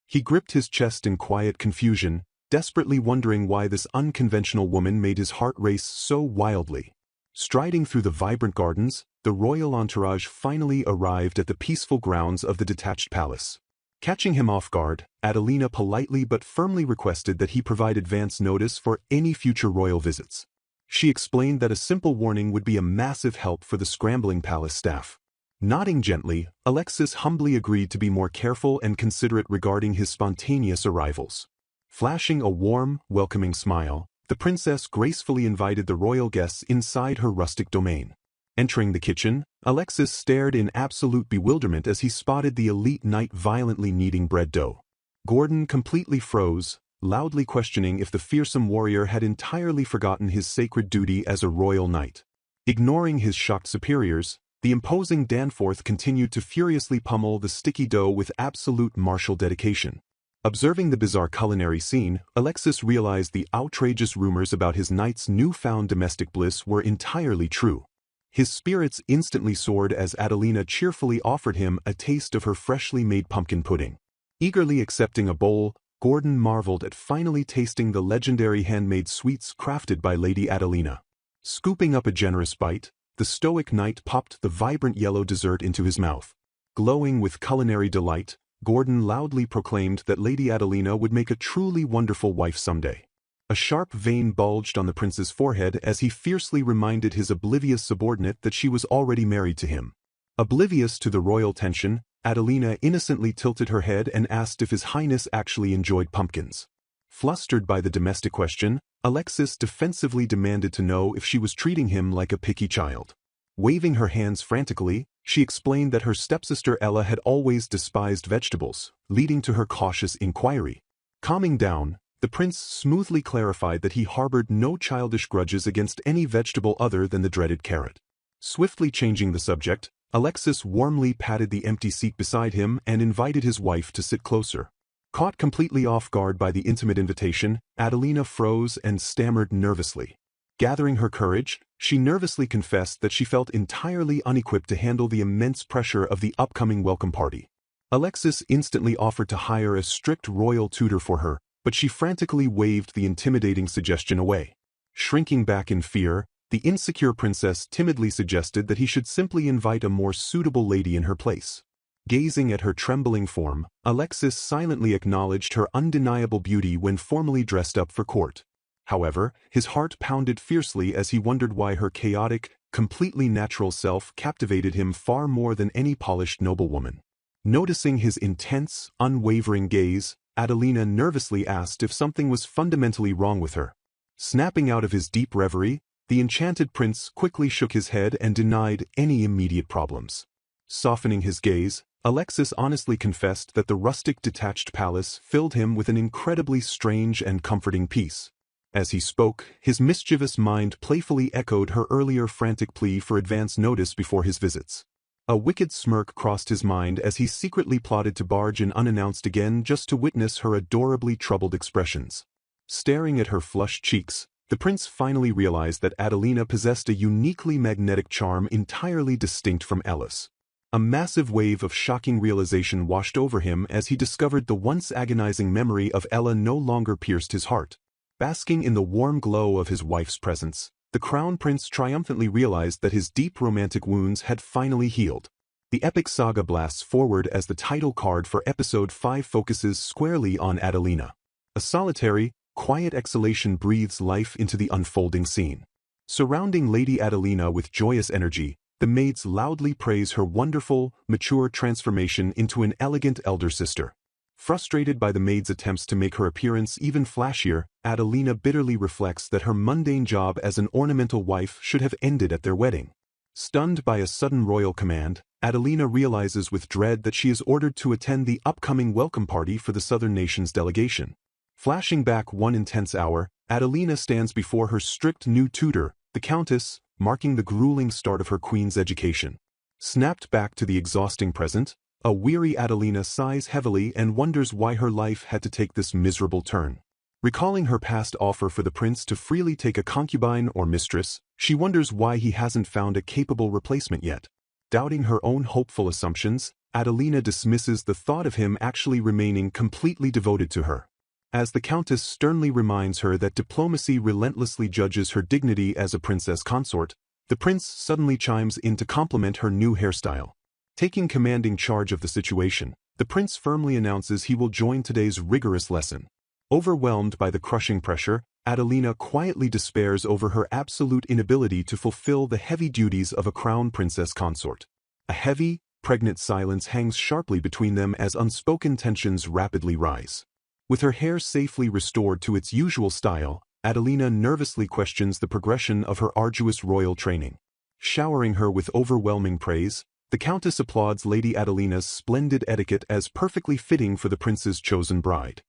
He gripped his chest in quiet confusion, desperately wondering why this unconventional woman made his heart race so wildly. Striding through the vibrant gardens, the royal entourage finally arrived at the peaceful grounds of the detached palace. Catching him off guard, Adelina politely but firmly requested that he provide advance notice for any future royal visits. She explained that a simple warning would be a massive help for the scrambling palace staff. Nodding gently, Alexis humbly agreed to be more careful and considerate regarding his spontaneous arrivals. Flashing a warm, welcoming smile, the princess gracefully invited the royal guests inside her rustic domain. Entering the kitchen, Alexis stared in absolute bewilderment as he spotted the elite knight violently kneading bread dough. Gordon completely froze, loudly questioning if the fearsome warrior had entirely forgotten his sacred duty as a royal knight. Ignoring his shocked superiors, the imposing Danforth continued to furiously pummel the sticky dough with absolute martial dedication. Observing the bizarre culinary scene, Alexis realized the outrageous rumors about his knight's newfound domestic bliss were entirely true. His spirits instantly soared as Adelina cheerfully offered him a taste of her freshly made pumpkin pudding. Eagerly accepting a bowl, Gordon marveled at finally tasting the legendary handmade sweets crafted by Lady Adelina. Scooping up a generous bite, the stoic knight popped the vibrant yellow dessert into his mouth. Glowing with culinary delight, Gordon loudly proclaimed that Lady Adelina would make a truly wonderful wife someday. A sharp vein bulged on the prince's forehead as he fiercely reminded his oblivious subordinate that she was already married to him. Oblivious to the royal tension, Adelina innocently tilted her head and asked if His Highness actually enjoyed pumpkins. Flustered by the domestic question, Alexis defensively demanded to know if she was treating him like a picky child. Waving her hands frantically, she explained that her stepsister Ella had always despised vegetables, leading to her cautious inquiry. Calming down, the prince smoothly clarified that he harbored no childish grudges against any vegetable other than the dreaded carrot. Swiftly changing the subject, Alexis warmly patted the empty seat beside him and invited his wife to sit closer. Caught completely off guard by the intimate invitation, Adelina froze and stammered nervously. Gathering her courage, she nervously confessed that she felt entirely unequipped to handle the immense pressure of the upcoming welcome party. Alexis instantly offered to hire a strict royal tutor for her, but she frantically waved the intimidating suggestion away. Shrinking back in fear, the insecure princess timidly suggested that he should simply invite a more suitable lady in her place. Gazing at her trembling form, Alexis silently acknowledged her undeniable beauty when formally dressed up for court. However, his heart pounded fiercely as he wondered why her chaotic, completely natural self captivated him far more than any polished noblewoman. Noticing his intense, unwavering gaze, Adelina nervously asked if something was fundamentally wrong with her. Snapping out of his deep reverie, the enchanted prince quickly shook his head and denied any immediate problems. Softening his gaze, Alexis honestly confessed that the rustic detached palace filled him with an incredibly strange and comforting peace. As he spoke, his mischievous mind playfully echoed her earlier frantic plea for advance notice before his visits. A wicked smirk crossed his mind as he secretly plotted to barge in unannounced again just to witness her adorably troubled expressions. Staring at her flushed cheeks, the prince finally realized that Adelina possessed a uniquely magnetic charm entirely distinct from Ella's. A massive wave of shocking realization washed over him as he discovered the once agonizing memory of Ella no longer pierced his heart. Basking in the warm glow of his wife's presence, the crown prince triumphantly realized that his deep romantic wounds had finally healed. The epic saga blasts forward as the title card for episode 5 focuses squarely on Adelina. A solitary, quiet exhalation breathes life into the unfolding scene. Surrounding Lady Adelina with joyous energy, the maids loudly praise her wonderful, mature transformation into an elegant elder sister. Frustrated by the maid's attempts to make her appearance even flashier, Adelina bitterly reflects that her mundane job as an ornamental wife should have ended at their wedding. Stunned by a sudden royal command, Adelina realizes with dread that she is ordered to attend the upcoming welcome party for the Southern Nations delegation. Flashing back one intense hour, Adelina stands before her strict new tutor, the Countess, marking the grueling start of her queen's education. Snapped back to the exhausting present, a weary Adelina sighs heavily and wonders why her life had to take this miserable turn. Recalling her past offer for the prince to freely take a concubine or mistress, she wonders why he hasn't found a capable replacement yet. Doubting her own hopeful assumptions, Adelina dismisses the thought of him actually remaining completely devoted to her. As the Countess sternly reminds her that diplomacy relentlessly judges her dignity as a princess consort, the prince suddenly chimes in to compliment her new hairstyle. Taking commanding charge of the situation, the prince firmly announces he will join today's rigorous lesson. Overwhelmed by the crushing pressure, Adelina quietly despairs over her absolute inability to fulfill the heavy duties of a crown princess consort. A heavy, pregnant silence hangs sharply between them as unspoken tensions rapidly rise. With her hair safely restored to its usual style, Adelina nervously questions the progression of her arduous royal training. Showering her with overwhelming praise, The Countess applauds Lady Adelina's splendid etiquette as perfectly fitting for the prince's chosen bride.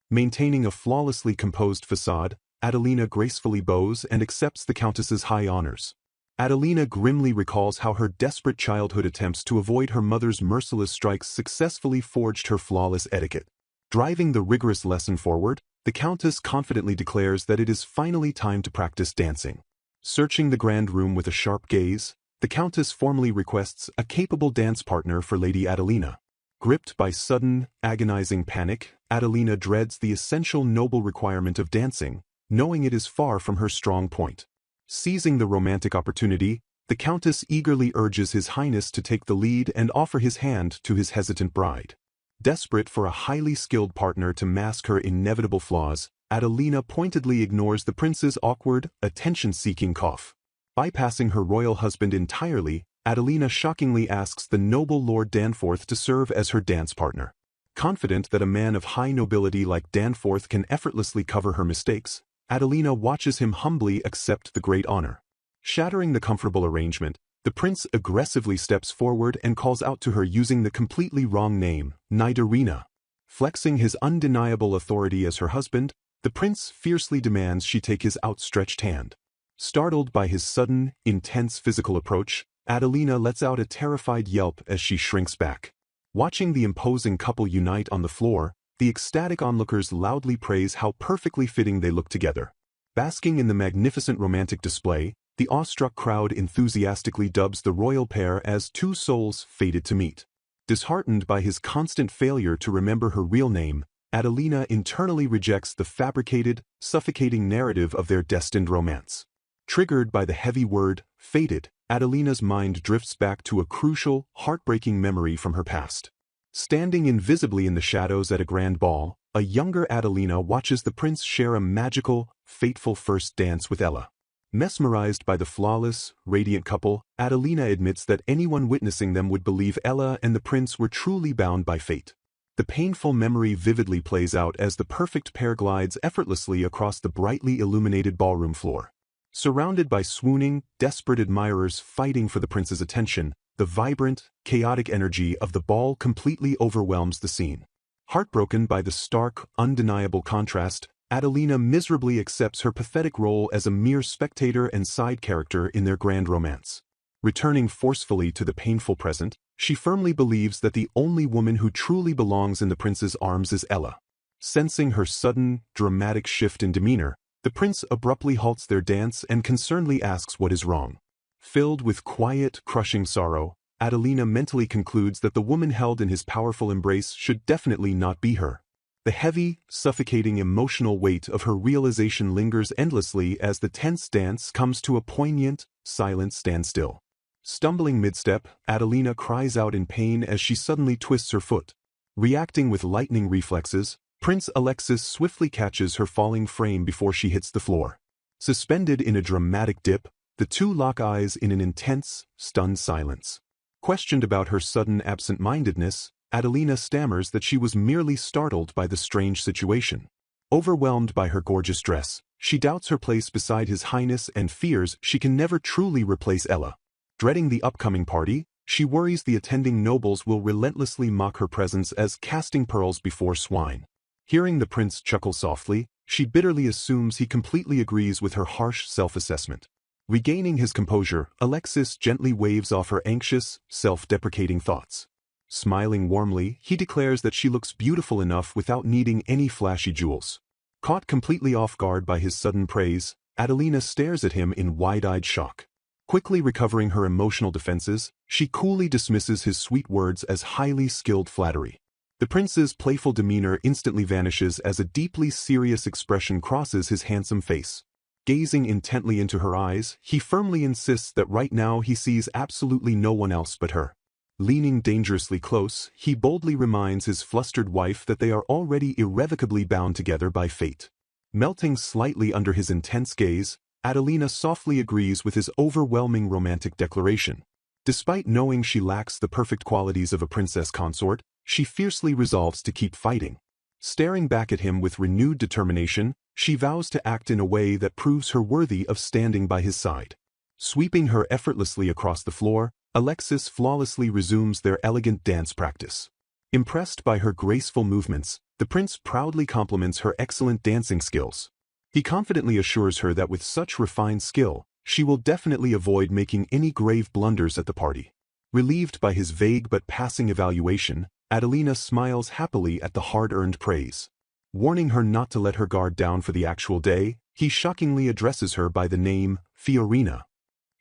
Maintaining a flawlessly composed facade, Adelina gracefully bows and accepts the Countess's high honors. Adelina grimly recalls how her desperate childhood attempts to avoid her mother's merciless strikes successfully forged her flawless etiquette. Driving the rigorous lesson forward, the Countess confidently declares that it is finally time to practice dancing. Searching the grand room with a sharp gaze, the Countess formally requests a capable dance partner for Lady Adelina. Gripped by sudden, agonizing panic, Adelina dreads the essential noble requirement of dancing, knowing it is far from her strong point. Seizing the romantic opportunity, the Countess eagerly urges His Highness to take the lead and offer his hand to his hesitant bride. Desperate for a highly skilled partner to mask her inevitable flaws, Adelina pointedly ignores the prince's awkward, attention-seeking cough. Bypassing her royal husband entirely, Adelina shockingly asks the noble Lord Danforth to serve as her dance partner. Confident that a man of high nobility like Danforth can effortlessly cover her mistakes, Adelina watches him humbly accept the great honor. Shattering the comfortable arrangement, the prince aggressively steps forward and calls out to her using the completely wrong name, Nidarina. Flexing his undeniable authority as her husband, the prince fiercely demands she take his outstretched hand. Startled by his sudden, intense physical approach, Adelina lets out a terrified yelp as she shrinks back. Watching the imposing couple unite on the floor, the ecstatic onlookers loudly praise how perfectly fitting they look together. Basking in the magnificent romantic display, the awestruck crowd enthusiastically dubs the royal pair as two souls fated to meet. Disheartened by his constant failure to remember her real name, Adelina internally rejects the fabricated, suffocating narrative of their destined romance. Triggered by the heavy word, fated, Adelina's mind drifts back to a crucial, heartbreaking memory from her past. Standing invisibly in the shadows at a grand ball, a younger Adelina watches the prince share a magical, fateful first dance with Ella. Mesmerized by the flawless, radiant couple, Adelina admits that anyone witnessing them would believe Ella and the prince were truly bound by fate. The painful memory vividly plays out as the perfect pair glides effortlessly across the brightly illuminated ballroom floor. Surrounded by swooning, desperate admirers fighting for the prince's attention, the vibrant, chaotic energy of the ball completely overwhelms the scene. Heartbroken by the stark, undeniable contrast, Adelina miserably accepts her pathetic role as a mere spectator and side character in their grand romance. Returning forcefully to the painful present, she firmly believes that the only woman who truly belongs in the prince's arms is Ella. Sensing her sudden, dramatic shift in demeanor, the prince abruptly halts their dance and concernedly asks what is wrong. Filled with quiet, crushing sorrow, Adelina mentally concludes that the woman held in his powerful embrace should definitely not be her. The heavy, suffocating emotional weight of her realization lingers endlessly as the tense dance comes to a poignant, silent standstill. Stumbling mid-step, Adelina cries out in pain as she suddenly twists her foot. Reacting with lightning reflexes, Prince Alexis swiftly catches her falling frame before she hits the floor. Suspended in a dramatic dip, the two lock eyes in an intense, stunned silence. Questioned about her sudden absent-mindedness, Adelina stammers that she was merely startled by the strange situation. Overwhelmed by her gorgeous dress, she doubts her place beside His Highness and fears she can never truly replace Ella. Dreading the upcoming party, she worries the attending nobles will relentlessly mock her presence as casting pearls before swine. Hearing the prince chuckle softly, she bitterly assumes he completely agrees with her harsh self-assessment. Regaining his composure, Alexis gently waves off her anxious, self-deprecating thoughts. Smiling warmly, he declares that she looks beautiful enough without needing any flashy jewels. Caught completely off guard by his sudden praise, Adelina stares at him in wide-eyed shock. Quickly recovering her emotional defenses, she coolly dismisses his sweet words as highly skilled flattery. The prince's playful demeanor instantly vanishes as a deeply serious expression crosses his handsome face. Gazing intently into her eyes, he firmly insists that right now he sees absolutely no one else but her. Leaning dangerously close, he boldly reminds his flustered wife that they are already irrevocably bound together by fate. Melting slightly under his intense gaze, Adelina softly agrees with his overwhelming romantic declaration. Despite knowing she lacks the perfect qualities of a princess consort, she fiercely resolves to keep fighting. Staring back at him with renewed determination, she vows to act in a way that proves her worthy of standing by his side. Sweeping her effortlessly across the floor, Alexis flawlessly resumes their elegant dance practice. Impressed by her graceful movements, the prince proudly compliments her excellent dancing skills. He confidently assures her that with such refined skill, she will definitely avoid making any grave blunders at the party. Relieved by his vague but passing evaluation, Adelina smiles happily at the hard-earned praise. Warning her not to let her guard down for the actual day, he shockingly addresses her by the name Fiorina.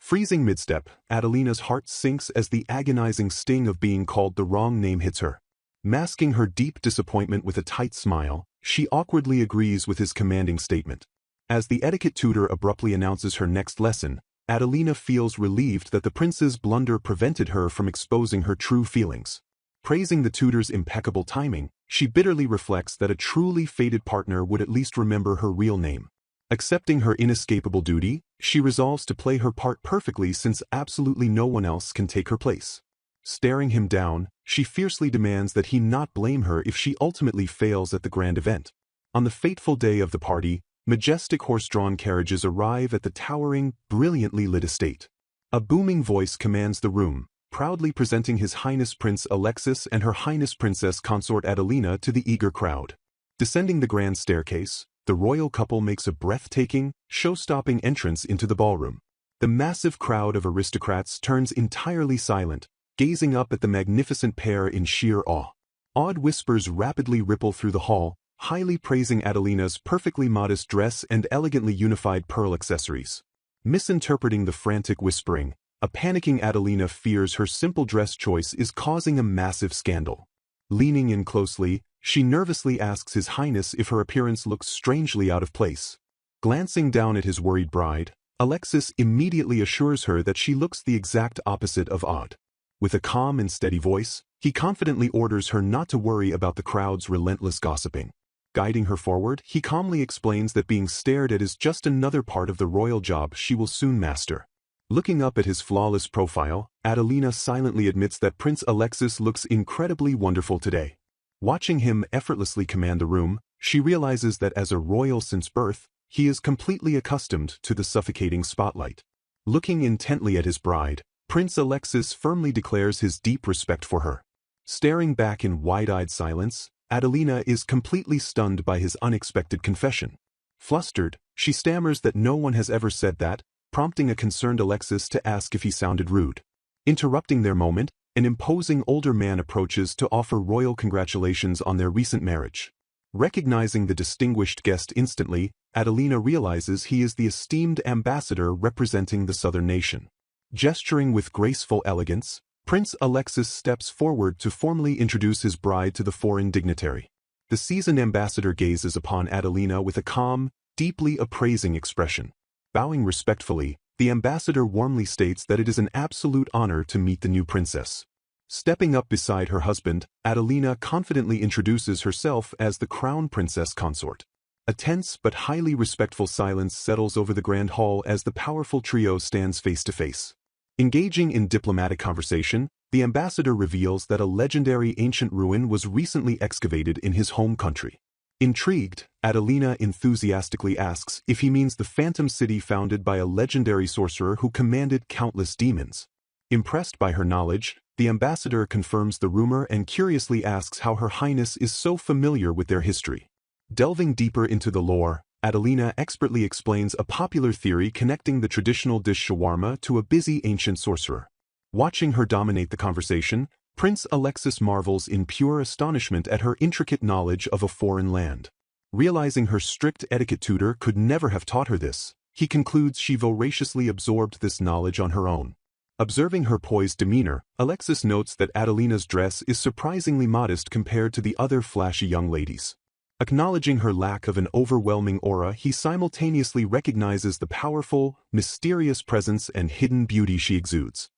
Freezing midstep, Adelina's heart sinks as the agonizing sting of being called the wrong name hits her. Masking her deep disappointment with a tight smile, she awkwardly agrees with his commanding statement. As the etiquette tutor abruptly announces her next lesson, Adelina feels relieved that the prince's blunder prevented her from exposing her true feelings. Praising the tutor's impeccable timing, she bitterly reflects that a truly fated partner would at least remember her real name. Accepting her inescapable duty, she resolves to play her part perfectly since absolutely no one else can take her place. Staring him down, she fiercely demands that he not blame her if she ultimately fails at the grand event. On the fateful day of the party, majestic horse-drawn carriages arrive at the towering, brilliantly lit estate. A booming voice commands the room, proudly presenting His Highness Prince Alexis and Her Highness Princess Consort Adelina to the eager crowd. Descending the grand staircase, the royal couple makes a breathtaking, show-stopping entrance into the ballroom. The massive crowd of aristocrats turns entirely silent, gazing up at the magnificent pair in sheer awe. Awed whispers rapidly ripple through the hall, highly praising Adelina's perfectly modest dress and elegantly unified pearl accessories. Misinterpreting the frantic whispering, a panicking Adelina fears her simple dress choice is causing a massive scandal. Leaning in closely, she nervously asks His Highness if her appearance looks strangely out of place. Glancing down at his worried bride, Alexis immediately assures her that she looks the exact opposite of odd. With a calm and steady voice, he confidently orders her not to worry about the crowd's relentless gossiping. Guiding her forward, he calmly explains that being stared at is just another part of the royal job she will soon master. Looking up at his flawless profile, Adelina silently admits that Prince Alexis looks incredibly wonderful today. Watching him effortlessly command the room, she realizes that as a royal since birth, he is completely accustomed to the suffocating spotlight. Looking intently at his bride, Prince Alexis firmly declares his deep respect for her. Staring back in wide-eyed silence, Adelina is completely stunned by his unexpected confession. Flustered, she stammers that no one has ever said that, prompting a concerned Alexis to ask if he sounded rude. Interrupting their moment, an imposing older man approaches to offer royal congratulations on their recent marriage. Recognizing the distinguished guest instantly, Adelina realizes he is the esteemed ambassador representing the southern nation. Gesturing with graceful elegance, Prince Alexis steps forward to formally introduce his bride to the foreign dignitary. The seasoned ambassador gazes upon Adelina with a calm, deeply appraising expression. Bowing respectfully, the ambassador warmly states that it is an absolute honor to meet the new princess. Stepping up beside her husband, Adelina confidently introduces herself as the crown princess consort. A tense but highly respectful silence settles over the grand hall as the powerful trio stands face to face. Engaging in diplomatic conversation, the ambassador reveals that a legendary ancient ruin was recently excavated in his home country. Intrigued, Adelina enthusiastically asks if he means the Phantom City founded by a legendary sorcerer who commanded countless demons. Impressed by her knowledge, the ambassador confirms the rumor and curiously asks how Her Highness is so familiar with their history. Delving deeper into the lore, Adelina expertly explains a popular theory connecting the traditional dish shawarma to a busy ancient sorcerer. Watching her dominate the conversation, Prince Alexis marvels in pure astonishment at her intricate knowledge of a foreign land. Realizing her strict etiquette tutor could never have taught her this, he concludes she voraciously absorbed this knowledge on her own. Observing her poised demeanor, Alexis notes that Adelina's dress is surprisingly modest compared to the other flashy young ladies. Acknowledging her lack of an overwhelming aura, he simultaneously recognizes the powerful, mysterious presence and hidden beauty she exudes.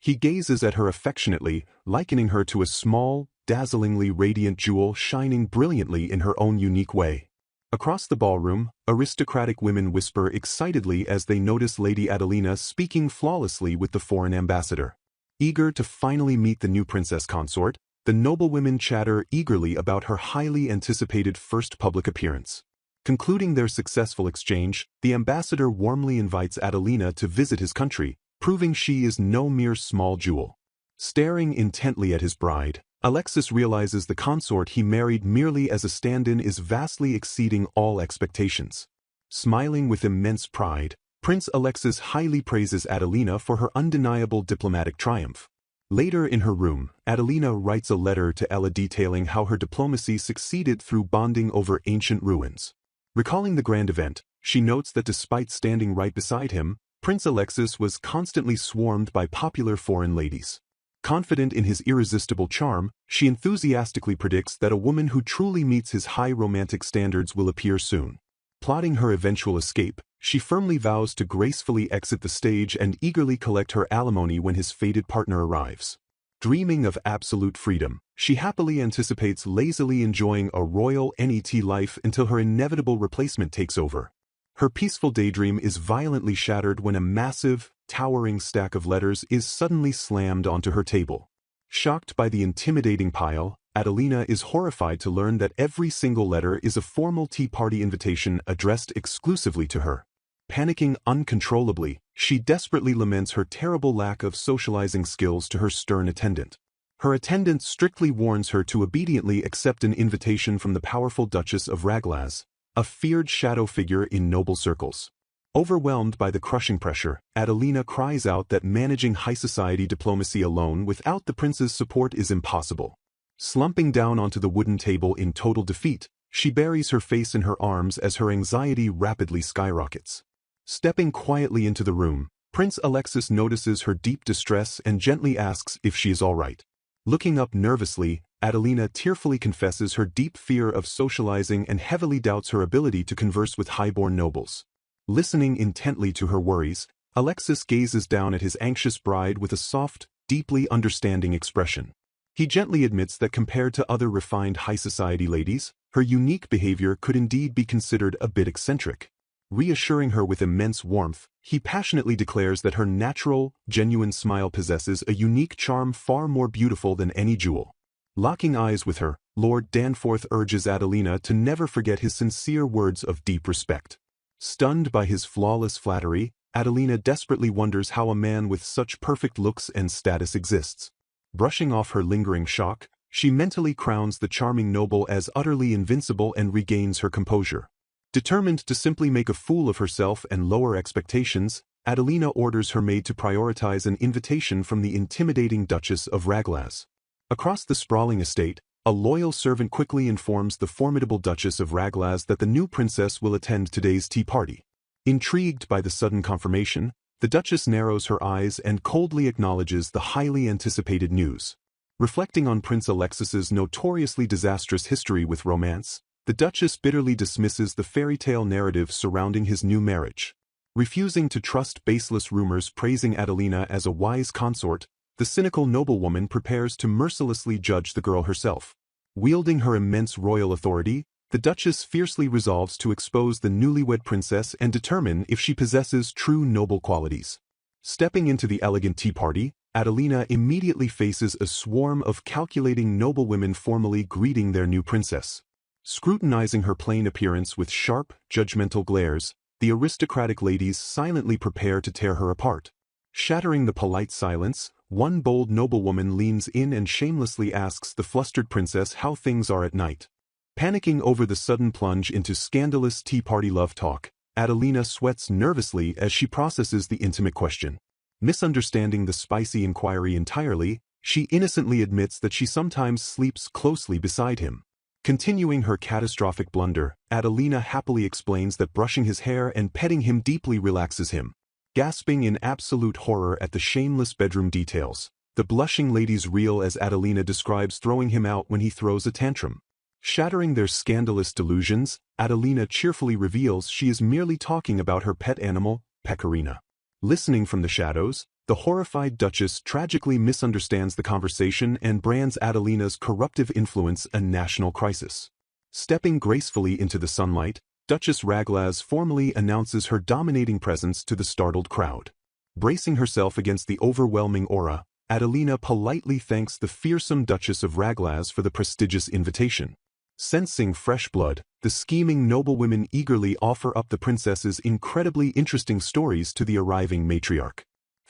He gazes at her affectionately, likening her to a small, dazzlingly radiant jewel shining brilliantly in her own unique way. Across the ballroom, aristocratic women whisper excitedly as they notice Lady Adelina speaking flawlessly with the foreign ambassador. Eager to finally meet the new princess consort, the noblewomen chatter eagerly about her highly anticipated first public appearance. Concluding their successful exchange, the ambassador warmly invites Adelina to visit his country, proving she is no mere small jewel. Staring intently at his bride, Alexis realizes the consort he married merely as a stand-in is vastly exceeding all expectations. Smiling with immense pride, Prince Alexis highly praises Adelina for her undeniable diplomatic triumph. Later in her room, Adelina writes a letter to Ella detailing how her diplomacy succeeded through bonding over ancient ruins. Recalling the grand event, she notes that despite standing right beside him, Prince Alexis was constantly swarmed by popular foreign ladies. Confident in his irresistible charm, she enthusiastically predicts that a woman who truly meets his high romantic standards will appear soon. Plotting her eventual escape, she firmly vows to gracefully exit the stage and eagerly collect her alimony when his fated partner arrives. Dreaming of absolute freedom, she happily anticipates lazily enjoying a royal NEET life until her inevitable replacement takes over. Her peaceful daydream is violently shattered when a massive, towering stack of letters is suddenly slammed onto her table. Shocked by the intimidating pile, Adelina is horrified to learn that every single letter is a formal tea party invitation addressed exclusively to her. Panicking uncontrollably, she desperately laments her terrible lack of socializing skills to her stern attendant. Her attendant strictly warns her to obediently accept an invitation from the powerful Duchess of Raglaz, a feared shadow figure in noble circles. Overwhelmed by the crushing pressure, Adelina cries out that managing high society diplomacy alone without the prince's support is impossible. Slumping down onto the wooden table in total defeat, she buries her face in her arms as her anxiety rapidly skyrockets. Stepping quietly into the room, Prince Alexis notices her deep distress and gently asks if she is all right. Looking up nervously, Adelina tearfully confesses her deep fear of socializing and heavily doubts her ability to converse with highborn nobles. Listening intently to her worries, Alexis gazes down at his anxious bride with a soft, deeply understanding expression. He gently admits that compared to other refined high society ladies, her unique behavior could indeed be considered a bit eccentric. Reassuring her with immense warmth, he passionately declares that her natural, genuine smile possesses a unique charm far more beautiful than any jewel. Locking eyes with her, Lord Danforth urges Adelina to never forget his sincere words of deep respect. Stunned by his flawless flattery, Adelina desperately wonders how a man with such perfect looks and status exists. Brushing off her lingering shock, she mentally crowns the charming noble as utterly invincible and regains her composure. Determined to simply make a fool of herself and lower expectations, Adelina orders her maid to prioritize an invitation from the intimidating Duchess of Raglaz. Across the sprawling estate, a loyal servant quickly informs the formidable Duchess of Raglaz that the new princess will attend today's tea party. Intrigued by the sudden confirmation, the Duchess narrows her eyes and coldly acknowledges the highly anticipated news. Reflecting on Prince Alexis's notoriously disastrous history with romance, the Duchess bitterly dismisses the fairy tale narrative surrounding his new marriage. Refusing to trust baseless rumors praising Adelina as a wise consort, the cynical noblewoman prepares to mercilessly judge the girl herself. Wielding her immense royal authority, the Duchess fiercely resolves to expose the newlywed princess and determine if she possesses true noble qualities. Stepping into the elegant tea party, Adelina immediately faces a swarm of calculating noblewomen formally greeting their new princess. Scrutinizing her plain appearance with sharp, judgmental glares, the aristocratic ladies silently prepare to tear her apart. Shattering the polite silence, one bold noblewoman leans in and shamelessly asks the flustered princess how things are at night. Panicking over the sudden plunge into scandalous tea party love talk, Adelina sweats nervously as she processes the intimate question. Misunderstanding the spicy inquiry entirely, she innocently admits that she sometimes sleeps closely beside him. Continuing her catastrophic blunder, Adelina happily explains that brushing his hair and petting him deeply relaxes him. Gasping in absolute horror at the shameless bedroom details, the blushing ladies reel as Adelina describes throwing him out when he throws a tantrum. Shattering their scandalous delusions, Adelina cheerfully reveals she is merely talking about her pet animal, Pecorina. Listening from the shadows, the horrified Duchess tragically misunderstands the conversation and brands Adelina's corruptive influence a national crisis. Stepping gracefully into the sunlight, Duchess Raglaz formally announces her dominating presence to the startled crowd. Bracing herself against the overwhelming aura, Adelina politely thanks the fearsome Duchess of Raglaz for the prestigious invitation. Sensing fresh blood, the scheming noblewomen eagerly offer up the princess's incredibly interesting stories to the arriving matriarch.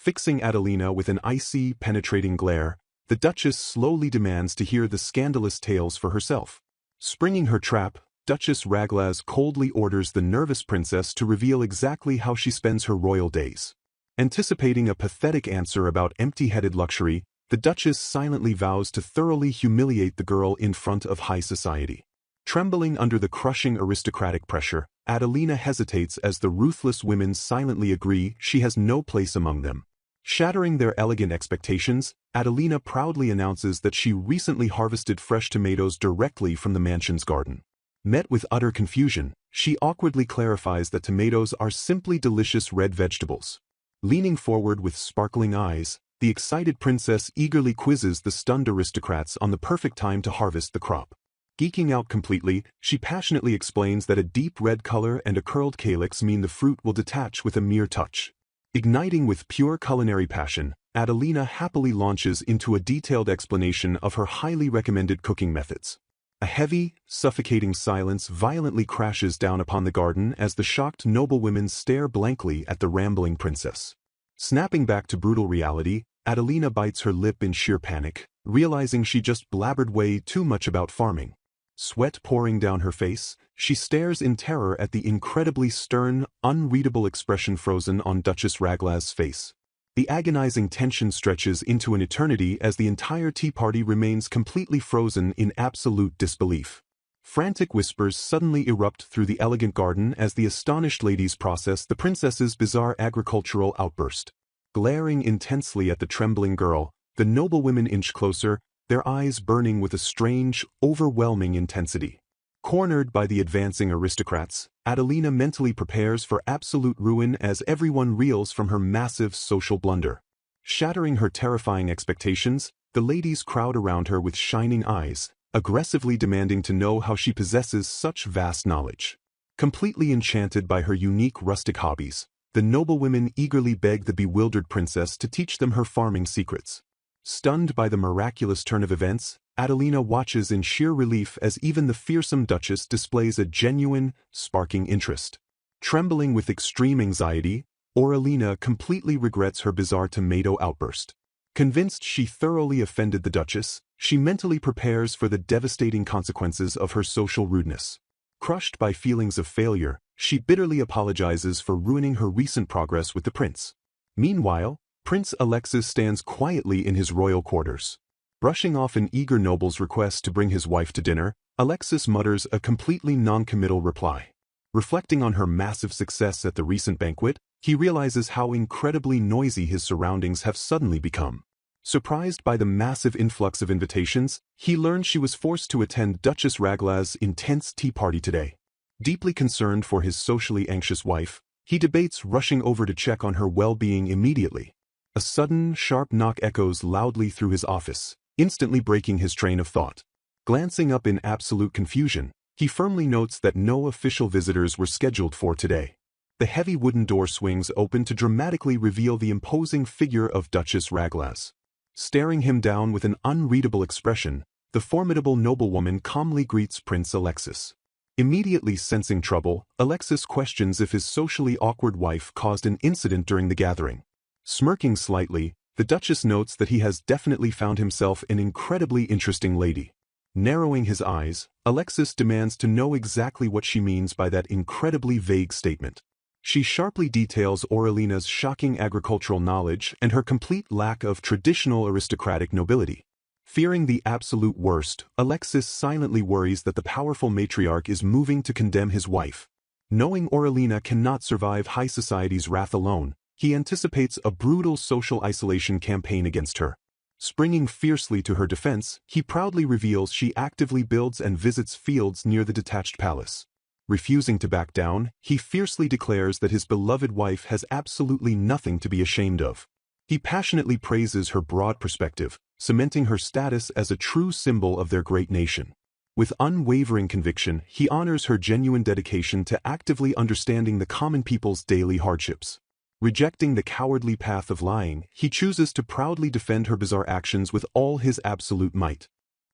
Fixing Adelina with an icy, penetrating glare, the Duchess slowly demands to hear the scandalous tales for herself. Springing her trap, Duchess Raglaz coldly orders the nervous princess to reveal exactly how she spends her royal days. Anticipating a pathetic answer about empty-headed luxury, the Duchess silently vows to thoroughly humiliate the girl in front of high society. Trembling under the crushing aristocratic pressure, Adelina hesitates as the ruthless women silently agree she has no place among them. Shattering their elegant expectations, Adelina proudly announces that she recently harvested fresh tomatoes directly from the mansion's garden. Met with utter confusion, she awkwardly clarifies that tomatoes are simply delicious red vegetables. Leaning forward with sparkling eyes, the excited princess eagerly quizzes the stunned aristocrats on the perfect time to harvest the crop. Geeking out completely, she passionately explains that a deep red color and a curled calyx mean the fruit will detach with a mere touch. Igniting with pure culinary passion, Adelina happily launches into a detailed explanation of her highly recommended cooking methods. A heavy, suffocating silence violently crashes down upon the garden as the shocked noblewomen stare blankly at the rambling princess. Snapping back to brutal reality, Adelina bites her lip in sheer panic, realizing she just blabbered way too much about farming. Sweat pouring down her face, she stares in terror at the incredibly stern, unreadable expression frozen on Duchess Raglaz's face. The agonizing tension stretches into an eternity as the entire tea party remains completely frozen in absolute disbelief. Frantic whispers suddenly erupt through the elegant garden as the astonished ladies process the princess's bizarre agricultural outburst. Glaring intensely at the trembling girl, the noblewomen inch closer, their eyes burning with a strange, overwhelming intensity. Cornered by the advancing aristocrats, Adelina mentally prepares for absolute ruin as everyone reels from her massive social blunder. Shattering her terrifying expectations, the ladies crowd around her with shining eyes, aggressively demanding to know how she possesses such vast knowledge. Completely enchanted by her unique rustic hobbies, the noblewomen eagerly beg the bewildered princess to teach them her farming secrets. Stunned by the miraculous turn of events, Adelina watches in sheer relief as even the fearsome Duchess displays a genuine, sparking interest. Trembling with extreme anxiety, Aurelina completely regrets her bizarre tomato outburst. Convinced she thoroughly offended the Duchess, she mentally prepares for the devastating consequences of her social rudeness. Crushed by feelings of failure, she bitterly apologizes for ruining her recent progress with the prince. Meanwhile, Prince Alexis stands quietly in his royal quarters. Brushing off an eager noble's request to bring his wife to dinner, Alexis mutters a completely non-committal reply. Reflecting on her massive success at the recent banquet, he realizes how incredibly noisy his surroundings have suddenly become. Surprised by the massive influx of invitations, he learns she was forced to attend Duchess Raglaz's intense tea party today. Deeply concerned for his socially anxious wife, he debates rushing over to check on her well-being immediately. A sudden, sharp knock echoes loudly through his office, instantly breaking his train of thought. Glancing up in absolute confusion, he firmly notes that no official visitors were scheduled for today. The heavy wooden door swings open to dramatically reveal the imposing figure of Duchess Raglaz. Staring him down with an unreadable expression, the formidable noblewoman calmly greets Prince Alexis. Immediately sensing trouble, Alexis questions if his socially awkward wife caused an incident during the gathering. Smirking slightly, the Duchess notes that he has definitely found himself an incredibly interesting lady. Narrowing his eyes, Alexis demands to know exactly what she means by that incredibly vague statement. She sharply details Aurelina's shocking agricultural knowledge and her complete lack of traditional aristocratic nobility. Fearing the absolute worst, Alexis silently worries that the powerful matriarch is moving to condemn his wife. Knowing Aurelina cannot survive high society's wrath alone, he anticipates a brutal social isolation campaign against her. Springing fiercely to her defense, he proudly reveals she actively builds and visits fields near the detached palace. Refusing to back down, he fiercely declares that his beloved wife has absolutely nothing to be ashamed of. He passionately praises her broad perspective, cementing her status as a true symbol of their great nation. With unwavering conviction, he honors her genuine dedication to actively understanding the common people's daily hardships. Rejecting the cowardly path of lying, he chooses to proudly defend her bizarre actions with all his absolute might.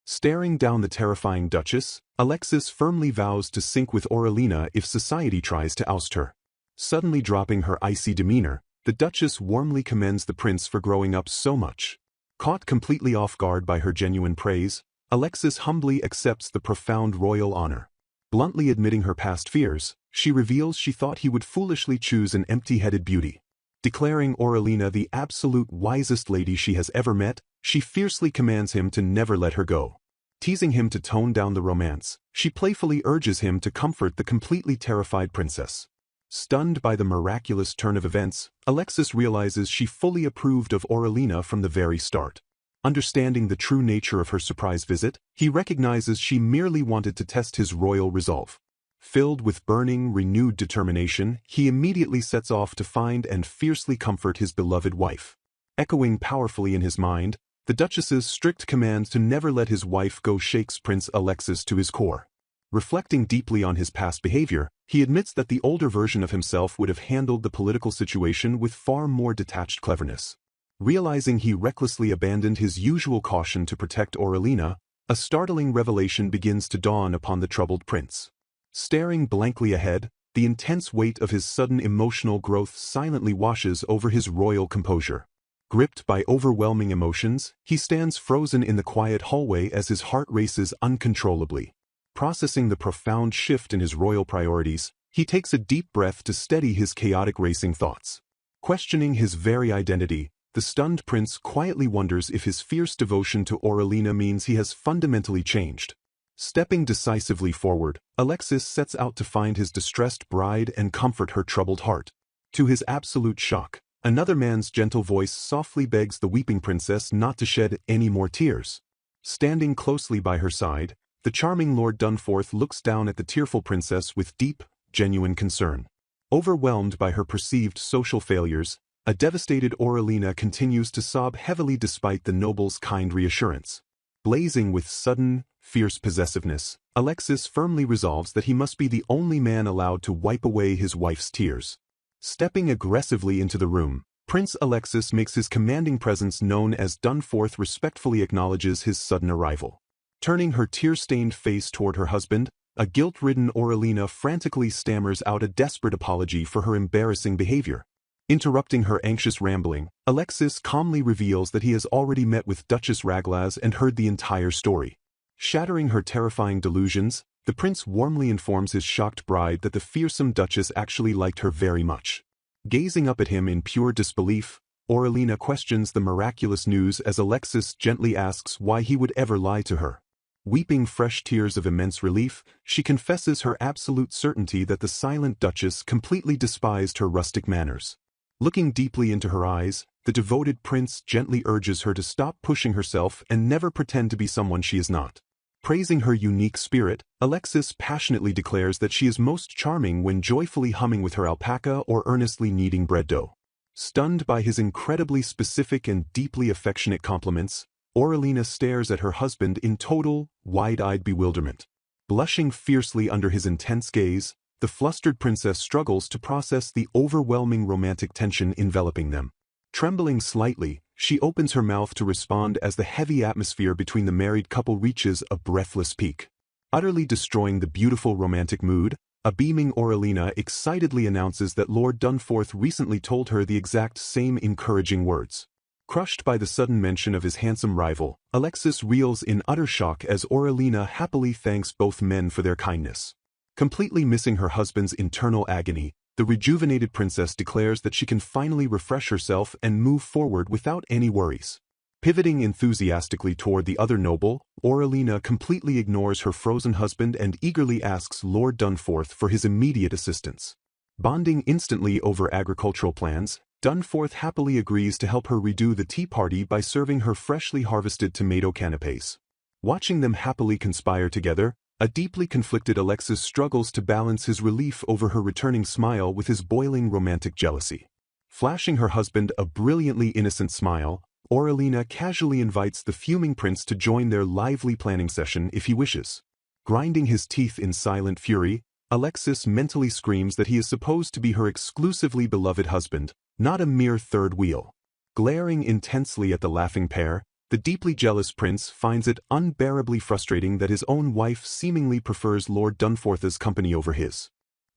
Staring down the terrifying Duchess, Alexis firmly vows to sink with Aurelina if society tries to oust her. Suddenly dropping her icy demeanor, The Duchess warmly commends the prince for growing up so much. Caught completely off guard by her genuine praise, Alexis humbly accepts the profound royal honor. Bluntly admitting her past fears, she reveals she thought he would foolishly choose an empty-headed beauty. Declaring Aurelina the absolute wisest lady she has ever met, she fiercely commands him to never let her go. Teasing him to tone down the romance, she playfully urges him to comfort the completely terrified princess. Stunned by the miraculous turn of events, Alexis realizes she fully approved of Aurelina from the very start. Understanding the true nature of her surprise visit, he recognizes she merely wanted to test his royal resolve. Filled with burning, renewed determination, he immediately sets off to find and fiercely comfort his beloved wife. Echoing powerfully in his mind, the Duchess's strict command to never let his wife go shakes Prince Alexis to his core. Reflecting deeply on his past behavior, he admits that the older version of himself would have handled the political situation with far more detached cleverness. Realizing he recklessly abandoned his usual caution to protect Aurelina, a startling revelation begins to dawn upon the troubled prince. Staring blankly ahead, the intense weight of his sudden emotional growth silently washes over his royal composure. Gripped by overwhelming emotions, he stands frozen in the quiet hallway as his heart races uncontrollably. Processing the profound shift in his royal priorities, he takes a deep breath to steady his chaotic racing thoughts. Questioning his very identity, the stunned prince quietly wonders if his fierce devotion to Aurelina means he has fundamentally changed. Stepping decisively forward, Alexis sets out to find his distressed bride and comfort her troubled heart. To his absolute shock, another man's gentle voice softly begs the weeping princess not to shed any more tears. Standing closely by her side, the charming Lord Dunforth looks down at the tearful princess with deep, genuine concern. Overwhelmed by her perceived social failures, a devastated Aurelina continues to sob heavily despite the noble's kind reassurance. Blazing with sudden, fierce possessiveness, Alexis firmly resolves that he must be the only man allowed to wipe away his wife's tears. Stepping aggressively into the room, Prince Alexis makes his commanding presence known as Dunforth respectfully acknowledges his sudden arrival. Turning her tear-stained face toward her husband, a guilt-ridden Aurelina frantically stammers out a desperate apology for her embarrassing behavior. Interrupting her anxious rambling, Alexis calmly reveals that he has already met with Duchess Raglaz and heard the entire story. Shattering her terrifying delusions, the prince warmly informs his shocked bride that the fearsome Duchess actually liked her very much. Gazing up at him in pure disbelief, Aurelina questions the miraculous news as Alexis gently asks why he would ever lie to her. Weeping fresh tears of immense relief, she confesses her absolute certainty that the silent Duchess completely despised her rustic manners. Looking deeply into her eyes, the devoted prince gently urges her to stop pushing herself and never pretend to be someone she is not. Praising her unique spirit, Alexis passionately declares that she is most charming when joyfully humming with her alpaca or earnestly kneading bread dough. Stunned by his incredibly specific and deeply affectionate compliments, Aurelina stares at her husband in total, wide-eyed bewilderment. Blushing fiercely under his intense gaze, the flustered princess struggles to process the overwhelming romantic tension enveloping them. Trembling slightly, she opens her mouth to respond as the heavy atmosphere between the married couple reaches a breathless peak. Utterly destroying the beautiful romantic mood, a beaming Aurelina excitedly announces that Lord Dunforth recently told her the exact same encouraging words. Crushed by the sudden mention of his handsome rival, Alexis reels in utter shock as Aurelina happily thanks both men for their kindness. Completely missing her husband's internal agony, the rejuvenated princess declares that she can finally refresh herself and move forward without any worries. Pivoting enthusiastically toward the other noble, Aurelina completely ignores her frozen husband and eagerly asks Lord Dunforth for his immediate assistance. Bonding instantly over agricultural plans, Dunforth happily agrees to help her redo the tea party by serving her freshly harvested tomato canapes. Watching them happily conspire together, a deeply conflicted Alexis struggles to balance his relief over her returning smile with his boiling romantic jealousy. Flashing her husband a brilliantly innocent smile, Aurelina casually invites the fuming prince to join their lively planning session if he wishes. Grinding his teeth in silent fury, Alexis mentally screams that he is supposed to be her exclusively beloved husband, not a mere third wheel. Glaring intensely at the laughing pair, the deeply jealous prince finds it unbearably frustrating that his own wife seemingly prefers Lord Dunforth's company over his.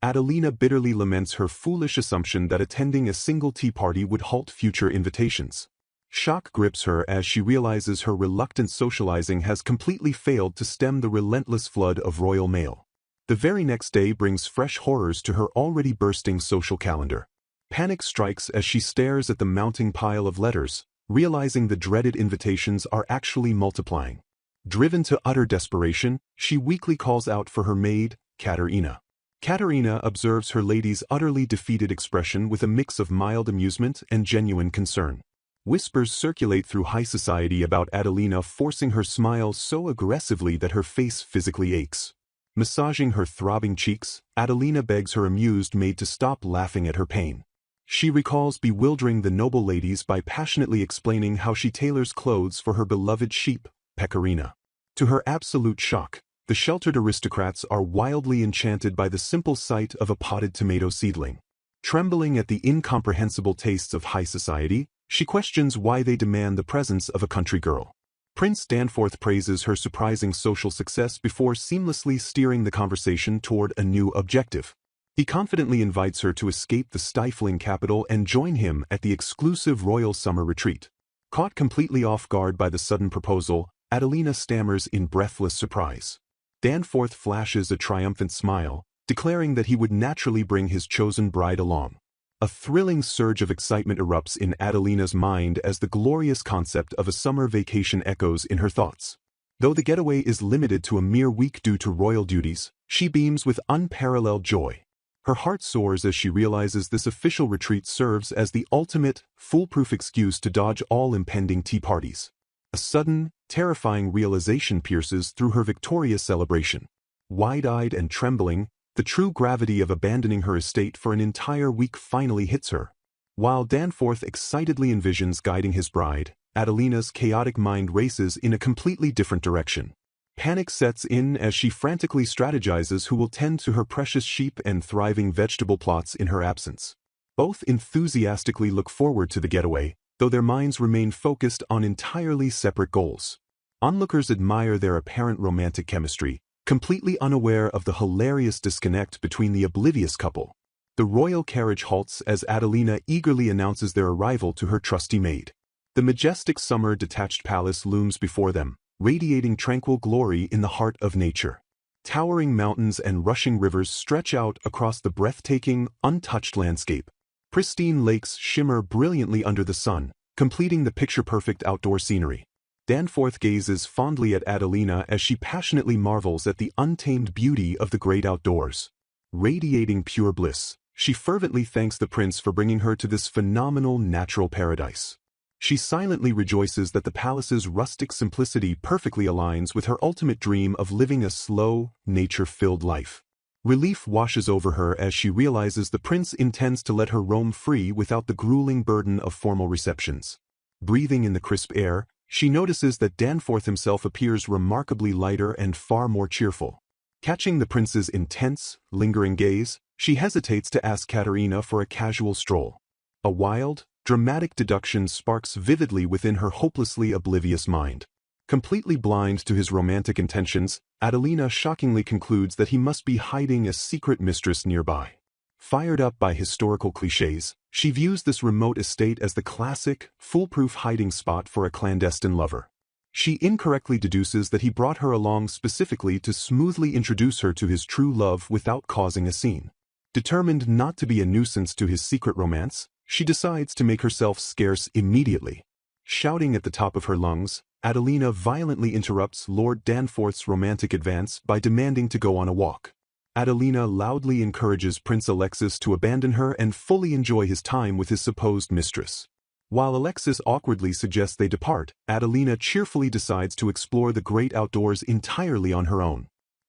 Adelina bitterly laments her foolish assumption that attending a single tea party would halt future invitations. Shock grips her as she realizes her reluctant socializing has completely failed to stem the relentless flood of royal mail. The very next day brings fresh horrors to her already bursting social calendar. Panic strikes as she stares at the mounting pile of letters, realizing the dreaded invitations are actually multiplying. Driven to utter desperation, she weakly calls out for her maid, Katerina. Katerina observes her lady's utterly defeated expression with a mix of mild amusement and genuine concern. Whispers circulate through high society about Adelina forcing her smile so aggressively that her face physically aches. Massaging her throbbing cheeks, Adelina begs her amused maid to stop laughing at her pain. She recalls bewildering the noble ladies by passionately explaining how she tailors clothes for her beloved sheep, Pecorina. To her absolute shock, the sheltered aristocrats are wildly enchanted by the simple sight of a potted tomato seedling. Trembling at the incomprehensible tastes of high society, she questions why they demand the presence of a country girl. Prince Danforth praises her surprising social success before seamlessly steering the conversation toward a new objective. He confidently invites her to escape the stifling capital and join him at the exclusive royal summer retreat. Caught completely off guard by the sudden proposal, Adelina stammers in breathless surprise. Danforth flashes a triumphant smile, declaring that he would naturally bring his chosen bride along. A thrilling surge of excitement erupts in Adelina's mind as the glorious concept of a summer vacation echoes in her thoughts. Though the getaway is limited to a mere week due to royal duties, she beams with unparalleled joy. Her heart soars as she realizes this official retreat serves as the ultimate, foolproof excuse to dodge all impending tea parties. A sudden, terrifying realization pierces through her victorious celebration. Wide-eyed and trembling, the true gravity of abandoning her estate for an entire week finally hits her. While Danforth excitedly envisions guiding his bride, Adelina's chaotic mind races in a completely different direction. Panic sets in as she frantically strategizes who will tend to her precious sheep and thriving vegetable plots in her absence. Both enthusiastically look forward to the getaway, though their minds remain focused on entirely separate goals. Onlookers admire their apparent romantic chemistry, completely unaware of the hilarious disconnect between the oblivious couple. The royal carriage halts as Adelina eagerly announces their arrival to her trusty maid. The majestic summer detached palace looms before them, radiating tranquil glory in the heart of nature. Towering mountains and rushing rivers stretch out across the breathtaking, untouched landscape. Pristine lakes shimmer brilliantly under the sun, completing the picture-perfect outdoor scenery. Danforth gazes fondly at Adelina as she passionately marvels at the untamed beauty of the great outdoors. Radiating pure bliss, she fervently thanks the prince for bringing her to this phenomenal natural paradise. She silently rejoices that the palace's rustic simplicity perfectly aligns with her ultimate dream of living a slow, nature-filled life. Relief washes over her as she realizes the prince intends to let her roam free without the grueling burden of formal receptions. Breathing in the crisp air, she notices that Danforth himself appears remarkably lighter and far more cheerful. Catching the prince's intense, lingering gaze, she hesitates to ask Katerina for a casual stroll. A wild, dramatic deduction sparks vividly within her hopelessly oblivious mind. Completely blind to his romantic intentions, Adelina shockingly concludes that he must be hiding a secret mistress nearby. Fired up by historical clichés, she views this remote estate as the classic, foolproof hiding spot for a clandestine lover. She incorrectly deduces that he brought her along specifically to smoothly introduce her to his true love without causing a scene. Determined not to be a nuisance to his secret romance, she decides to make herself scarce immediately. Shouting at the top of her lungs, Adelina violently interrupts Lord Danforth's romantic advance by demanding to go on a walk. Adelina loudly encourages Prince Alexis to abandon her and fully enjoy his time with his supposed mistress. While Alexis awkwardly suggests they depart, Adelina cheerfully decides to explore the great outdoors entirely on her own.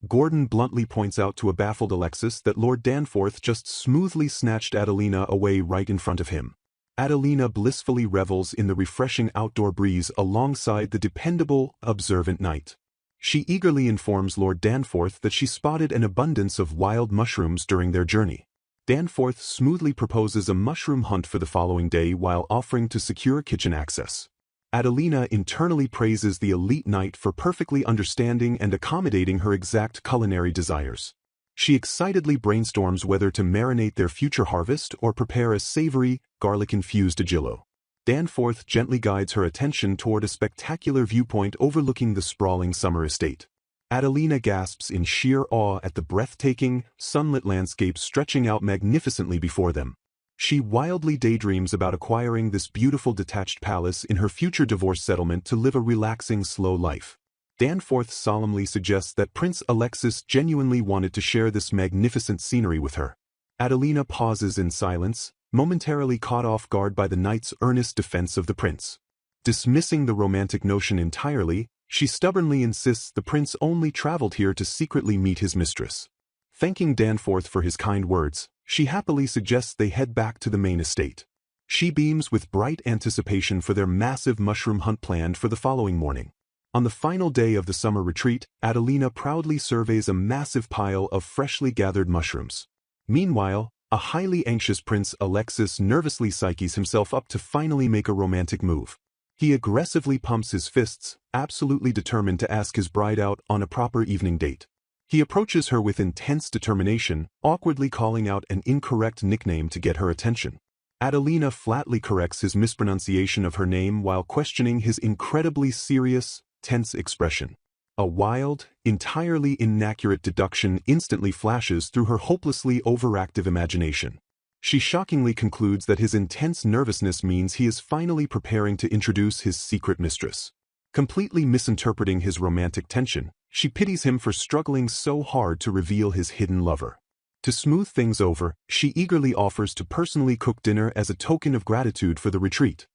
Gordon bluntly points out to a baffled Alexis that Lord Danforth just smoothly snatched Adelina away right in front of him. Adelina blissfully revels in the refreshing outdoor breeze alongside the dependable, observant knight. She eagerly informs Lord Danforth that she spotted an abundance of wild mushrooms during their journey. Danforth smoothly proposes a mushroom hunt for the following day while offering to secure kitchen access. Adelina internally praises the elite knight for perfectly understanding and accommodating her exact culinary desires. She excitedly brainstorms whether to marinate their future harvest or prepare a savory, garlic-infused agillo. Danforth gently guides her attention toward a spectacular viewpoint overlooking the sprawling summer estate. Adelina gasps in sheer awe at the breathtaking, sunlit landscape stretching out magnificently before them. She wildly daydreams about acquiring this beautiful detached palace in her future divorce settlement to live a relaxing, slow life. Danforth solemnly suggests that Prince Alexis genuinely wanted to share this magnificent scenery with her. Adelina pauses in silence, momentarily caught off guard by the knight's earnest defense of the prince. Dismissing the romantic notion entirely, she stubbornly insists the prince only traveled here to secretly meet his mistress. Thanking Danforth for his kind words, she happily suggests they head back to the main estate. She beams with bright anticipation for their massive mushroom hunt planned for the following morning. On the final day of the summer retreat, Adelina proudly surveys a massive pile of freshly gathered mushrooms. Meanwhile, a highly anxious Prince Alexis nervously psyches himself up to finally make a romantic move. He aggressively pumps his fists, absolutely determined to ask his bride out on a proper evening date. He approaches her with intense determination, awkwardly calling out an incorrect nickname to get her attention. Adelina flatly corrects his mispronunciation of her name while questioning his incredibly serious, tense expression. A wild, entirely inaccurate deduction instantly flashes through her hopelessly overactive imagination. She shockingly concludes that his intense nervousness means he is finally preparing to introduce his secret mistress. Completely misinterpreting his romantic tension, she pities him for struggling so hard to reveal his hidden lover. To smooth things over, she eagerly offers to personally cook dinner as a token of gratitude for the retreat.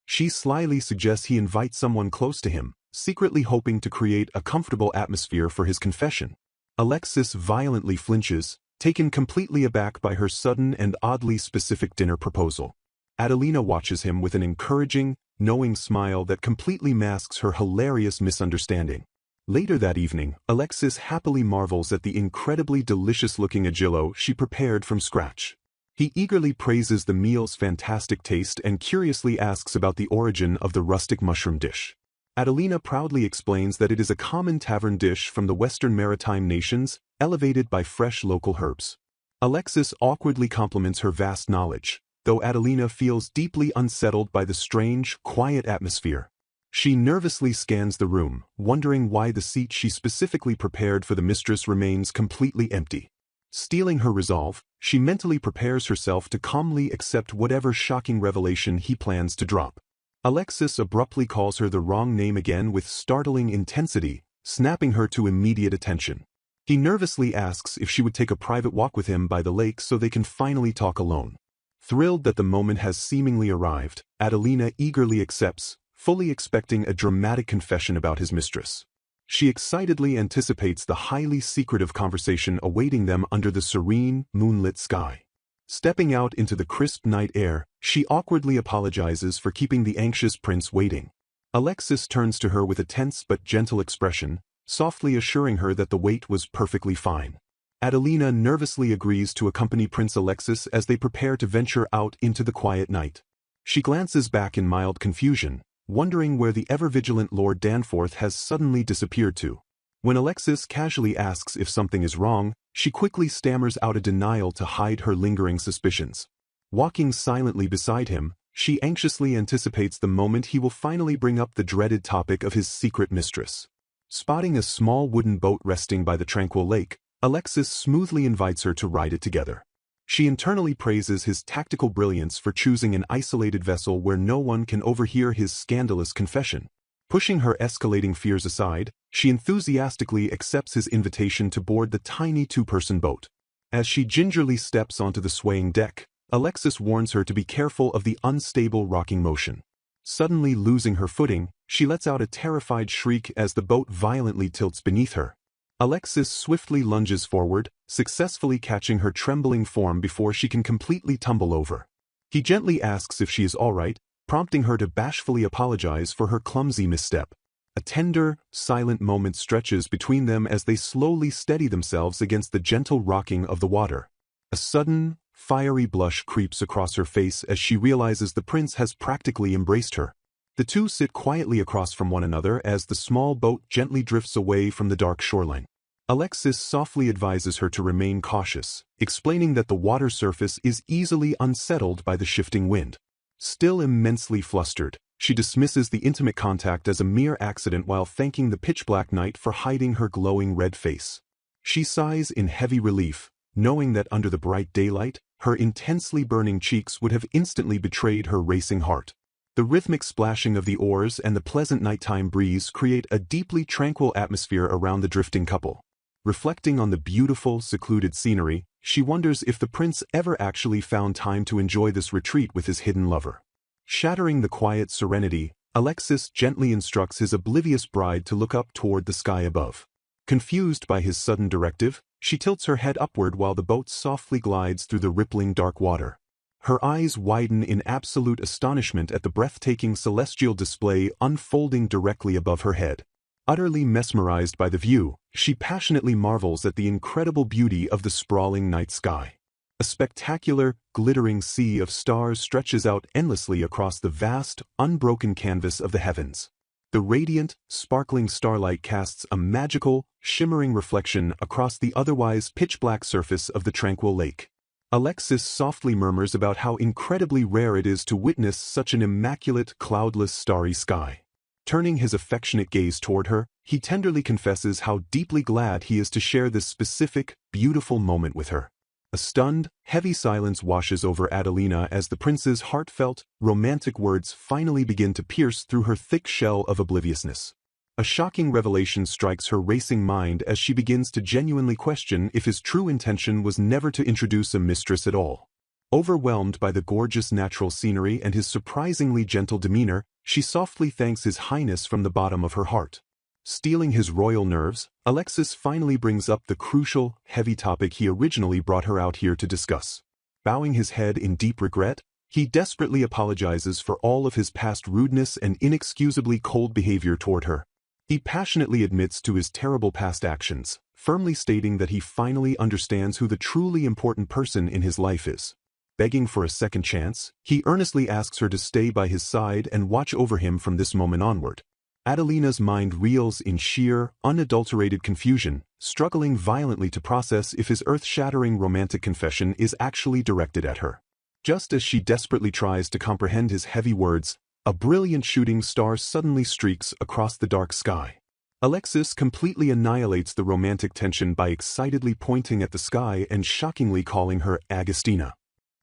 She slyly suggests he invite someone close to him, secretly hoping to create a comfortable atmosphere for his confession. Alexis violently flinches, taken completely aback by her sudden and oddly specific dinner proposal. Adelina watches him with an encouraging, knowing smile that completely masks her hilarious misunderstanding. Later that evening, Alexis happily marvels at the incredibly delicious-looking agillo she prepared from scratch. He eagerly praises the meal's fantastic taste and curiously asks about the origin of the rustic mushroom dish. Adelina proudly explains that it is a common tavern dish from the Western maritime nations, elevated by fresh local herbs. Alexis awkwardly compliments her vast knowledge, though Adelina feels deeply unsettled by the strange, quiet atmosphere. She nervously scans the room, wondering why the seat she specifically prepared for the mistress remains completely empty. Steeling her resolve, she mentally prepares herself to calmly accept whatever shocking revelation he plans to drop. Alexis abruptly calls her the wrong name again with startling intensity, snapping her to immediate attention. He nervously asks if she would take a private walk with him by the lake so they can finally talk alone. Thrilled that the moment has seemingly arrived, Adelina eagerly accepts, fully expecting a dramatic confession about his mistress. She excitedly anticipates the highly secretive conversation awaiting them under the serene, moonlit sky. Stepping out into the crisp night air, she awkwardly apologizes for keeping the anxious prince waiting. Alexis turns to her with a tense but gentle expression, softly assuring her that the wait was perfectly fine. Adelina nervously agrees to accompany Prince Alexis as they prepare to venture out into the quiet night. She glances back in mild confusion, wondering where the ever-vigilant Lord Danforth has suddenly disappeared to. When Alexis casually asks if something is wrong, she quickly stammers out a denial to hide her lingering suspicions. Walking silently beside him, she anxiously anticipates the moment he will finally bring up the dreaded topic of his secret mistress. Spotting a small wooden boat resting by the tranquil lake, Alexis smoothly invites her to ride it together. She internally praises his tactical brilliance for choosing an isolated vessel where no one can overhear his scandalous confession. Pushing her escalating fears aside, she enthusiastically accepts his invitation to board the tiny two-person boat. As she gingerly steps onto the swaying deck, Alexis warns her to be careful of the unstable rocking motion. Suddenly losing her footing, she lets out a terrified shriek as the boat violently tilts beneath her. Alexis swiftly lunges forward, successfully catching her trembling form before she can completely tumble over. He gently asks if she is all right, prompting her to bashfully apologize for her clumsy misstep. A tender, silent moment stretches between them as they slowly steady themselves against the gentle rocking of the water. A sudden, fiery blush creeps across her face as she realizes the prince has practically embraced her. The two sit quietly across from one another as the small boat gently drifts away from the dark shoreline. Alexis softly advises her to remain cautious, explaining that the water surface is easily unsettled by the shifting wind. Still immensely flustered, she dismisses the intimate contact as a mere accident while thanking the pitch-black night for hiding her glowing red face. She sighs in heavy relief, knowing that under the bright daylight, her intensely burning cheeks would have instantly betrayed her racing heart. The rhythmic splashing of the oars and the pleasant nighttime breeze create a deeply tranquil atmosphere around the drifting couple. Reflecting on the beautiful, secluded scenery, she wonders if the prince ever actually found time to enjoy this retreat with his hidden lover. Shattering the quiet serenity, Alexis gently instructs his oblivious bride to look up toward the sky above. Confused by his sudden directive, she tilts her head upward while the boat softly glides through the rippling dark water. Her eyes widen in absolute astonishment at the breathtaking celestial display unfolding directly above her head. Utterly mesmerized by the view, she passionately marvels at the incredible beauty of the sprawling night sky. A spectacular, glittering sea of stars stretches out endlessly across the vast, unbroken canvas of the heavens. The radiant, sparkling starlight casts a magical, shimmering reflection across the otherwise pitch-black surface of the tranquil lake. Alexis softly murmurs about how incredibly rare it is to witness such an immaculate, cloudless, starry sky. Turning his affectionate gaze toward her, he tenderly confesses how deeply glad he is to share this specific, beautiful moment with her. A stunned, heavy silence washes over Adelina as the prince's heartfelt, romantic words finally begin to pierce through her thick shell of obliviousness. A shocking revelation strikes her racing mind as she begins to genuinely question if his true intention was never to introduce a mistress at all. Overwhelmed by the gorgeous natural scenery and his surprisingly gentle demeanor, she softly thanks His Highness from the bottom of her heart. Stealing his royal nerves, Alexis finally brings up the crucial, heavy topic he originally brought her out here to discuss. Bowing his head in deep regret, he desperately apologizes for all of his past rudeness and inexcusably cold behavior toward her. He passionately admits to his terrible past actions, firmly stating that he finally understands who the truly important person in his life is. Begging for a second chance, he earnestly asks her to stay by his side and watch over him from this moment onward. Adelina's mind reels in sheer, unadulterated confusion, struggling violently to process if his earth-shattering romantic confession is actually directed at her. Just as she desperately tries to comprehend his heavy words, a brilliant shooting star suddenly streaks across the dark sky. Alexis completely annihilates the romantic tension by excitedly pointing at the sky and shockingly calling her Agostina.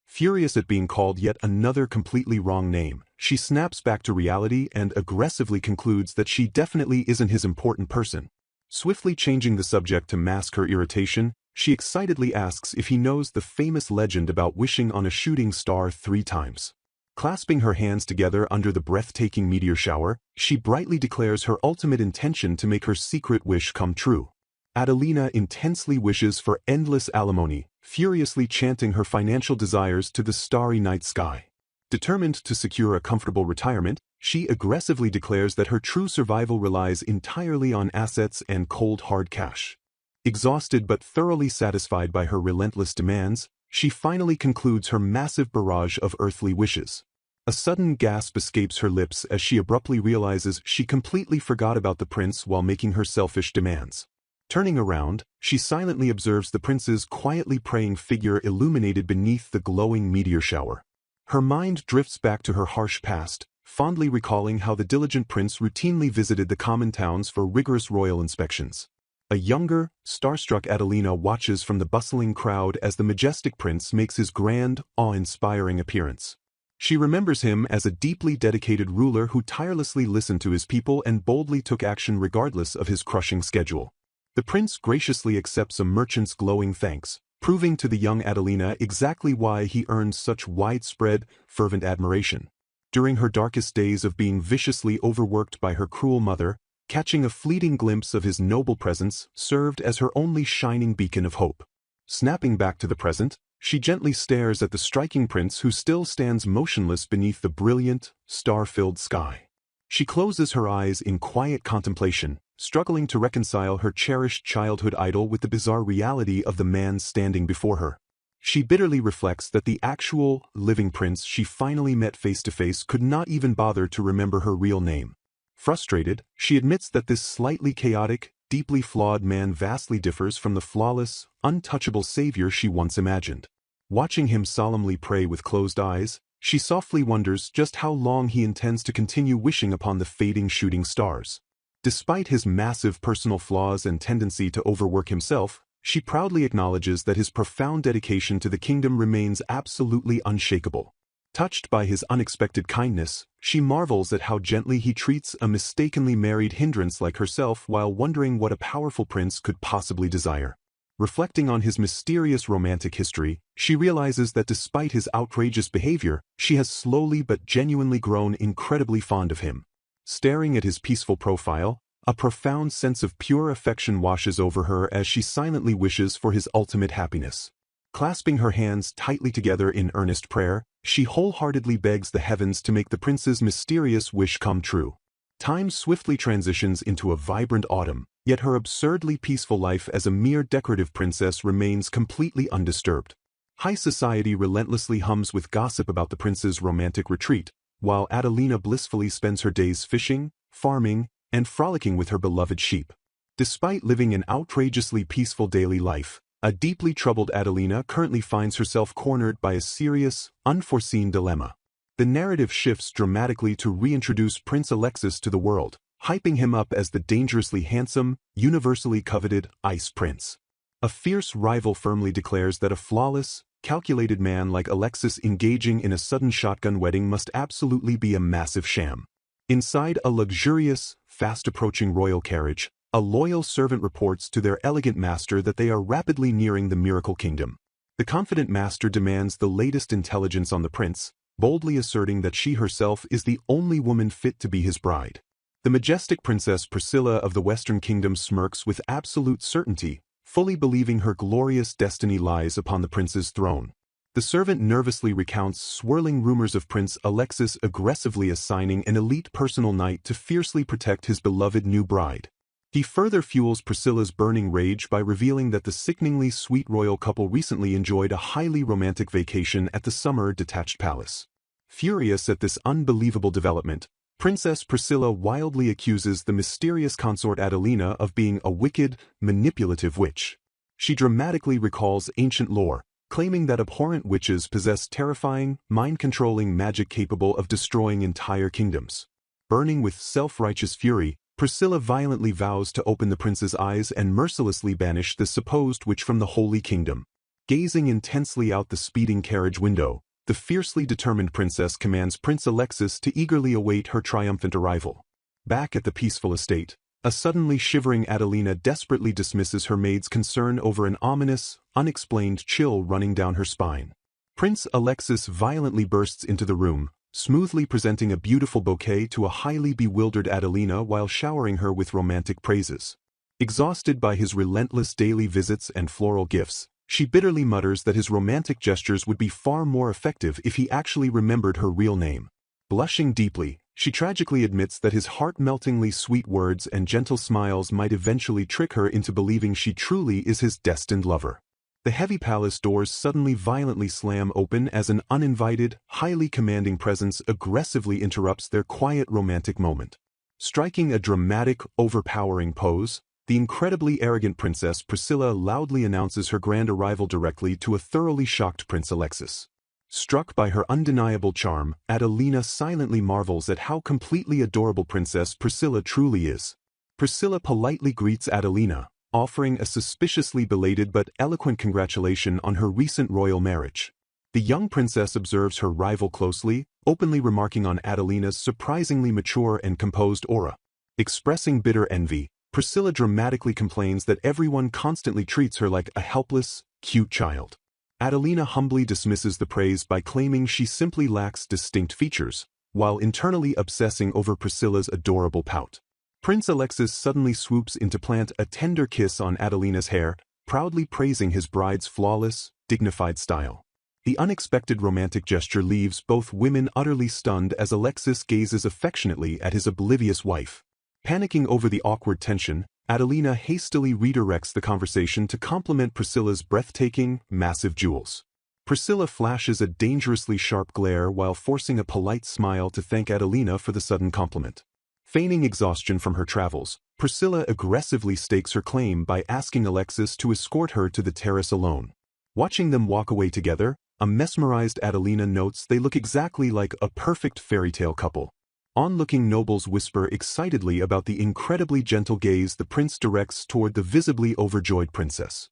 Furious at being called yet another completely wrong name, she snaps back to reality and aggressively concludes that she definitely isn't his important person. Swiftly changing the subject to mask her irritation, she excitedly asks if he knows the famous legend about wishing on a shooting star 3 times. Clasping her hands together under the breathtaking meteor shower, she brightly declares her ultimate intention to make her secret wish come true. Adelina intensely wishes for endless alimony, furiously chanting her financial desires to the starry night sky. Determined to secure a comfortable retirement, she aggressively declares that her true survival relies entirely on assets and cold hard cash. Exhausted but thoroughly satisfied by her relentless demands, she finally concludes her massive barrage of earthly wishes. A sudden gasp escapes her lips as she abruptly realizes she completely forgot about the prince while making her selfish demands. Turning around, she silently observes the prince's quietly praying figure illuminated beneath the glowing meteor shower. Her mind drifts back to her harsh past, fondly recalling how the diligent prince routinely visited the common towns for rigorous royal inspections. A younger, starstruck Adelina watches from the bustling crowd as the majestic prince makes his grand, awe-inspiring appearance. She remembers him as a deeply dedicated ruler who tirelessly listened to his people and boldly took action regardless of his crushing schedule. The prince graciously accepts a merchant's glowing thanks, proving to the young Adelina exactly why he earned such widespread, fervent admiration. During her darkest days of being viciously overworked by her cruel mother, catching a fleeting glimpse of his noble presence served as her only shining beacon of hope. Snapping back to the present, she gently stares at the striking prince who still stands motionless beneath the brilliant, star-filled sky. She closes her eyes in quiet contemplation, struggling to reconcile her cherished childhood idol with the bizarre reality of the man standing before her. She bitterly reflects that the actual, living prince she finally met face to face could not even bother to remember her real name. Frustrated, she admits that this slightly chaotic, deeply flawed man vastly differs from the flawless, untouchable savior she once imagined. Watching him solemnly pray with closed eyes, she softly wonders just how long he intends to continue wishing upon the fading shooting stars. Despite his massive personal flaws and tendency to overwork himself, she proudly acknowledges that his profound dedication to the kingdom remains absolutely unshakable. Touched by his unexpected kindness, she marvels at how gently he treats a mistakenly married hindrance like herself while wondering what a powerful prince could possibly desire. Reflecting on his mysterious romantic history, she realizes that despite his outrageous behavior, she has slowly but genuinely grown incredibly fond of him. Staring at his peaceful profile, a profound sense of pure affection washes over her as she silently wishes for his ultimate happiness. Clasping her hands tightly together in earnest prayer, she wholeheartedly begs the heavens to make the prince's mysterious wish come true. Time swiftly transitions into a vibrant autumn, yet her absurdly peaceful life as a mere decorative princess remains completely undisturbed. High society relentlessly hums with gossip about the prince's romantic retreat, while Adelina blissfully spends her days fishing, farming, and frolicking with her beloved sheep. Despite living an outrageously peaceful daily life, a deeply troubled Adelina currently finds herself cornered by a serious, unforeseen dilemma. The narrative shifts dramatically to reintroduce Prince Alexis to the world, hyping him up as the dangerously handsome, universally coveted Ice Prince. A fierce rival firmly declares that a flawless, calculated man like Alexis engaging in a sudden shotgun wedding must absolutely be a massive sham. Inside a luxurious, fast-approaching royal carriage, a loyal servant reports to their elegant master that they are rapidly nearing the miracle kingdom. The confident master demands the latest intelligence on the prince, boldly asserting that she herself is the only woman fit to be his bride. The majestic Princess Priscilla of the Western Kingdom smirks with absolute certainty, fully believing her glorious destiny lies upon the prince's throne. The servant nervously recounts swirling rumors of Prince Alexis aggressively assigning an elite personal knight to fiercely protect his beloved new bride. He further fuels Priscilla's burning rage by revealing that the sickeningly sweet royal couple recently enjoyed a highly romantic vacation at the summer detached palace. Furious at this unbelievable development, Princess Priscilla wildly accuses the mysterious consort Adelina of being a wicked, manipulative witch. She dramatically recalls ancient lore, claiming that abhorrent witches possess terrifying, mind-controlling magic capable of destroying entire kingdoms. Burning with self-righteous fury, Priscilla violently vows to open the prince's eyes and mercilessly banish the supposed witch from the Holy Kingdom. Gazing intensely out the speeding carriage window, the fiercely determined princess commands Prince Alexis to eagerly await her triumphant arrival. Back at the peaceful estate, a suddenly shivering Adelina desperately dismisses her maid's concern over an ominous, unexplained chill running down her spine. Prince Alexis violently bursts into the room, smoothly presenting a beautiful bouquet to a highly bewildered Adelina while showering her with romantic praises. Exhausted by his relentless daily visits and floral gifts, she bitterly mutters that his romantic gestures would be far more effective if he actually remembered her real name. Blushing deeply, she tragically admits that his heart-meltingly sweet words and gentle smiles might eventually trick her into believing she truly is his destined lover. The heavy palace doors suddenly violently slam open as an uninvited, highly commanding presence aggressively interrupts their quiet romantic moment. Striking a dramatic, overpowering pose, the incredibly arrogant Princess Priscilla loudly announces her grand arrival directly to a thoroughly shocked Prince Alexis. Struck by her undeniable charm, Adelina silently marvels at how completely adorable Princess Priscilla truly is. Priscilla politely greets Adelina, offering a suspiciously belated but eloquent congratulation on her recent royal marriage. The young princess observes her rival closely, openly remarking on Adelina's surprisingly mature and composed aura. Expressing bitter envy, Priscilla dramatically complains that everyone constantly treats her like a helpless, cute child. Adelina humbly dismisses the praise by claiming she simply lacks distinct features, while internally obsessing over Priscilla's adorable pout. Prince Alexis suddenly swoops in to plant a tender kiss on Adelina's hair, proudly praising his bride's flawless, dignified style. The unexpected romantic gesture leaves both women utterly stunned as Alexis gazes affectionately at his oblivious wife. Panicking over the awkward tension, Adelina hastily redirects the conversation to compliment Priscilla's breathtaking, massive jewels. Priscilla flashes a dangerously sharp glare while forcing a polite smile to thank Adelina for the sudden compliment. Feigning exhaustion from her travels, Priscilla aggressively stakes her claim by asking Alexis to escort her to the terrace alone. Watching them walk away together, a mesmerized Adelina notes they look exactly like a perfect fairy tale couple. Onlooking nobles whisper excitedly about the incredibly gentle gaze the prince directs toward the visibly overjoyed princess.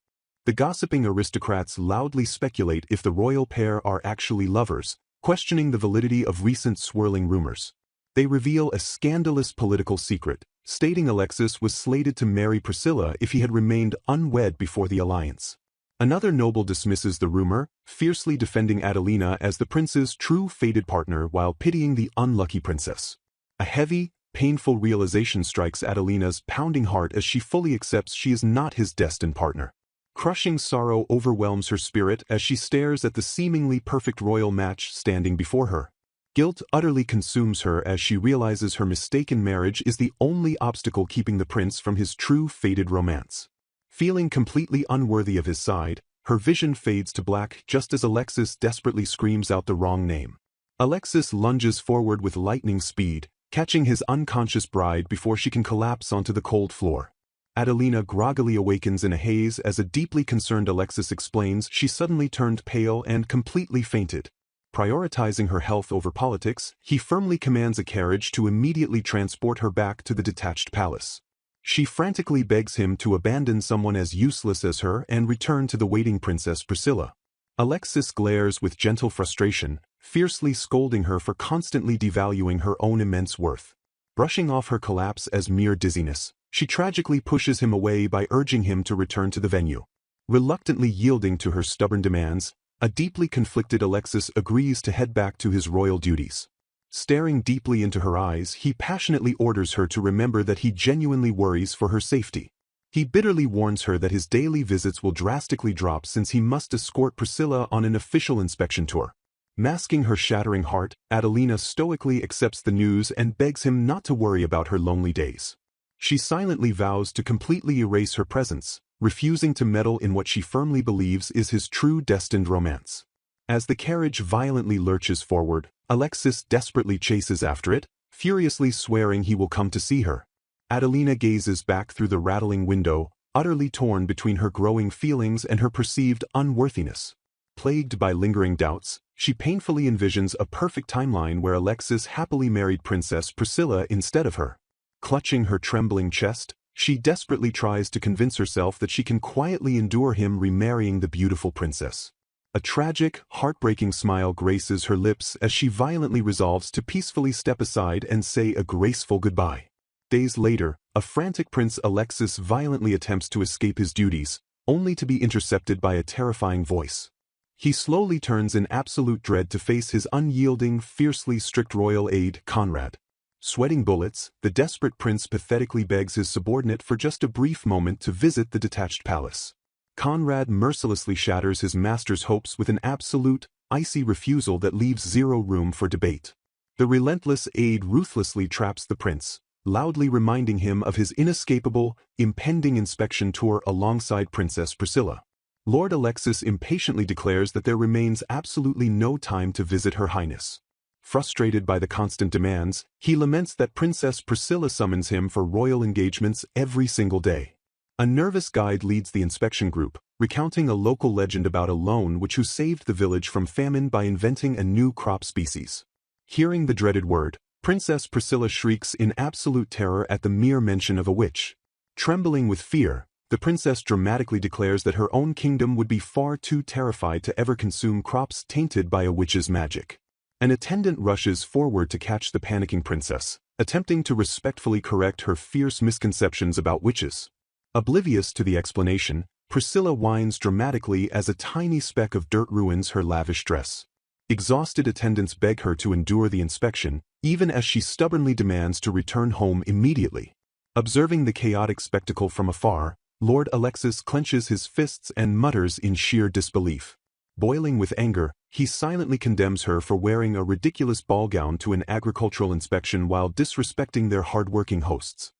The gossiping aristocrats loudly speculate if the royal pair are actually lovers, questioning the validity of recent swirling rumors. They reveal a scandalous political secret, stating Alexis was slated to marry Priscilla if he had remained unwed before the alliance. Another noble dismisses the rumor, fiercely defending Adelina as the prince's true fated partner while pitying the unlucky princess. A heavy, painful realization strikes Adelina's pounding heart as she fully accepts she is not his destined partner. Crushing sorrow overwhelms her spirit as she stares at the seemingly perfect royal match standing before her. Guilt utterly consumes her as she realizes her mistaken marriage is the only obstacle keeping the prince from his true fated romance. Feeling completely unworthy of his side, her vision fades to black just as Alexis desperately screams out the wrong name. Alexis lunges forward with lightning speed, catching his unconscious bride before she can collapse onto the cold floor. Adelina groggily awakens in a haze as a deeply concerned Alexis explains she suddenly turned pale and completely fainted. Prioritizing her health over politics, he firmly commands a carriage to immediately transport her back to the detached palace. She frantically begs him to abandon someone as useless as her and return to the waiting Princess Priscilla. Alexis glares with gentle frustration, fiercely scolding her for constantly devaluing her own immense worth. Brushing off her collapse as mere dizziness, she tragically pushes him away by urging him to return to the venue. Reluctantly yielding to her stubborn demands, a deeply conflicted Alexis agrees to head back to his royal duties. Staring deeply into her eyes, he passionately orders her to remember that he genuinely worries for her safety. He bitterly warns her that his daily visits will drastically drop since he must escort Priscilla on an official inspection tour. Masking her shattering heart, Adelina stoically accepts the news and begs him not to worry about her lonely days. She silently vows to completely erase her presence, refusing to meddle in what she firmly believes is his true destined romance. As the carriage violently lurches forward, Alexis desperately chases after it, furiously swearing he will come to see her. Adelina gazes back through the rattling window, utterly torn between her growing feelings and her perceived unworthiness. Plagued by lingering doubts, she painfully envisions a perfect timeline where Alexis happily married Princess Priscilla instead of her. Clutching her trembling chest, she desperately tries to convince herself that she can quietly endure him remarrying the beautiful princess. A tragic, heartbreaking smile graces her lips as she violently resolves to peacefully step aside and say a graceful goodbye. Days later, a frantic Prince Alexis violently attempts to escape his duties, only to be intercepted by a terrifying voice. He slowly turns in absolute dread to face his unyielding, fiercely strict royal aide, Conrad. Sweating bullets, the desperate prince pathetically begs his subordinate for just a brief moment to visit the detached palace. Conrad mercilessly shatters his master's hopes with an absolute, icy refusal that leaves zero room for debate. The relentless aide ruthlessly traps the prince, loudly reminding him of his inescapable, impending inspection tour alongside Princess Priscilla. Lord Alexis impatiently declares that there remains absolutely no time to visit Her Highness. Frustrated by the constant demands, he laments that Princess Priscilla summons him for royal engagements every single day. A nervous guide leads the inspection group, recounting a local legend about a lone witch who saved the village from famine by inventing a new crop species. Hearing the dreaded word, Princess Priscilla shrieks in absolute terror at the mere mention of a witch. Trembling with fear, the princess dramatically declares that her own kingdom would be far too terrified to ever consume crops tainted by a witch's magic. An attendant rushes forward to catch the panicking princess, attempting to respectfully correct her fierce misconceptions about witches. Oblivious to the explanation, Priscilla whines dramatically as a tiny speck of dirt ruins her lavish dress. Exhausted attendants beg her to endure the inspection, even as she stubbornly demands to return home immediately. Observing the chaotic spectacle from afar, Lord Alexis clenches his fists and mutters in sheer disbelief. Boiling with anger, he silently condemns her for wearing a ridiculous ball gown to an agricultural inspection while disrespecting their hard-working hosts.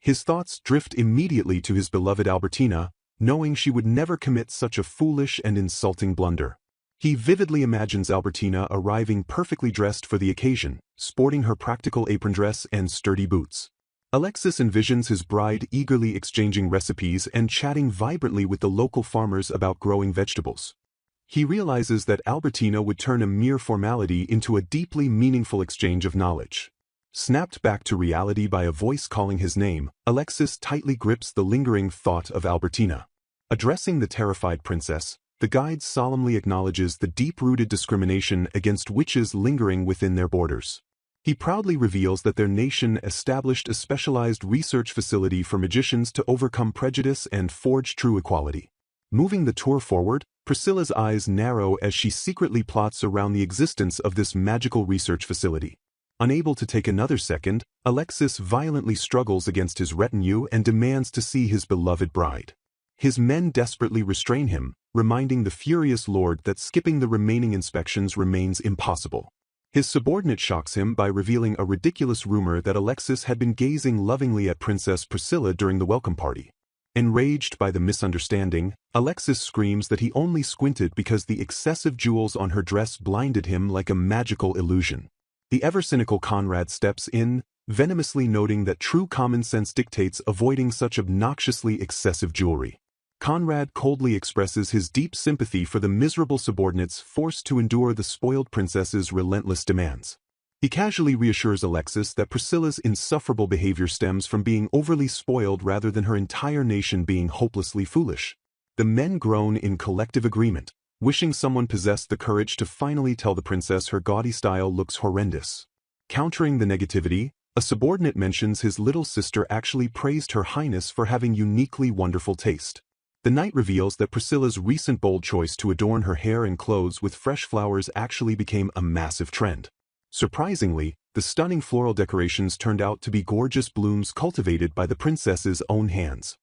His thoughts drift immediately to his beloved Albertina, knowing she would never commit such a foolish and insulting blunder. He vividly imagines Albertina arriving perfectly dressed for the occasion, sporting her practical apron dress and sturdy boots. Alexis envisions his bride eagerly exchanging recipes and chatting vibrantly with the local farmers about growing vegetables. He realizes that Albertina would turn a mere formality into a deeply meaningful exchange of knowledge. Snapped back to reality by a voice calling his name, Alexis tightly grips the lingering thought of Albertina. Addressing the terrified princess, the guide solemnly acknowledges the deep-rooted discrimination against witches lingering within their borders. He proudly reveals that their nation established a specialized research facility for magicians to overcome prejudice and forge true equality. Moving the tour forward, Priscilla's eyes narrow as she secretly plots around the existence of this magical research facility. Unable to take another second, Alexis violently struggles against his retinue and demands to see his beloved bride. His men desperately restrain him, reminding the furious lord that skipping the remaining inspections remains impossible. His subordinate shocks him by revealing a ridiculous rumor that Alexis had been gazing lovingly at Princess Priscilla during the welcome party. Enraged by the misunderstanding, Alexis screams that he only squinted because the excessive jewels on her dress blinded him like a magical illusion. The ever-cynical Conrad steps in, venomously noting that true common sense dictates avoiding such obnoxiously excessive jewelry. Conrad coldly expresses his deep sympathy for the miserable subordinates forced to endure the spoiled princess's relentless demands. He casually reassures Alexis that Priscilla's insufferable behavior stems from being overly spoiled rather than her entire nation being hopelessly foolish. The men groan in collective agreement, wishing someone possessed the courage to finally tell the princess her gaudy style looks horrendous. Countering the negativity, a subordinate mentions his little sister actually praised Her Highness for having uniquely wonderful taste. The knight reveals that Priscilla's recent bold choice to adorn her hair and clothes with fresh flowers actually became a massive trend. Surprisingly, the stunning floral decorations turned out to be gorgeous blooms cultivated by the princess's own hands.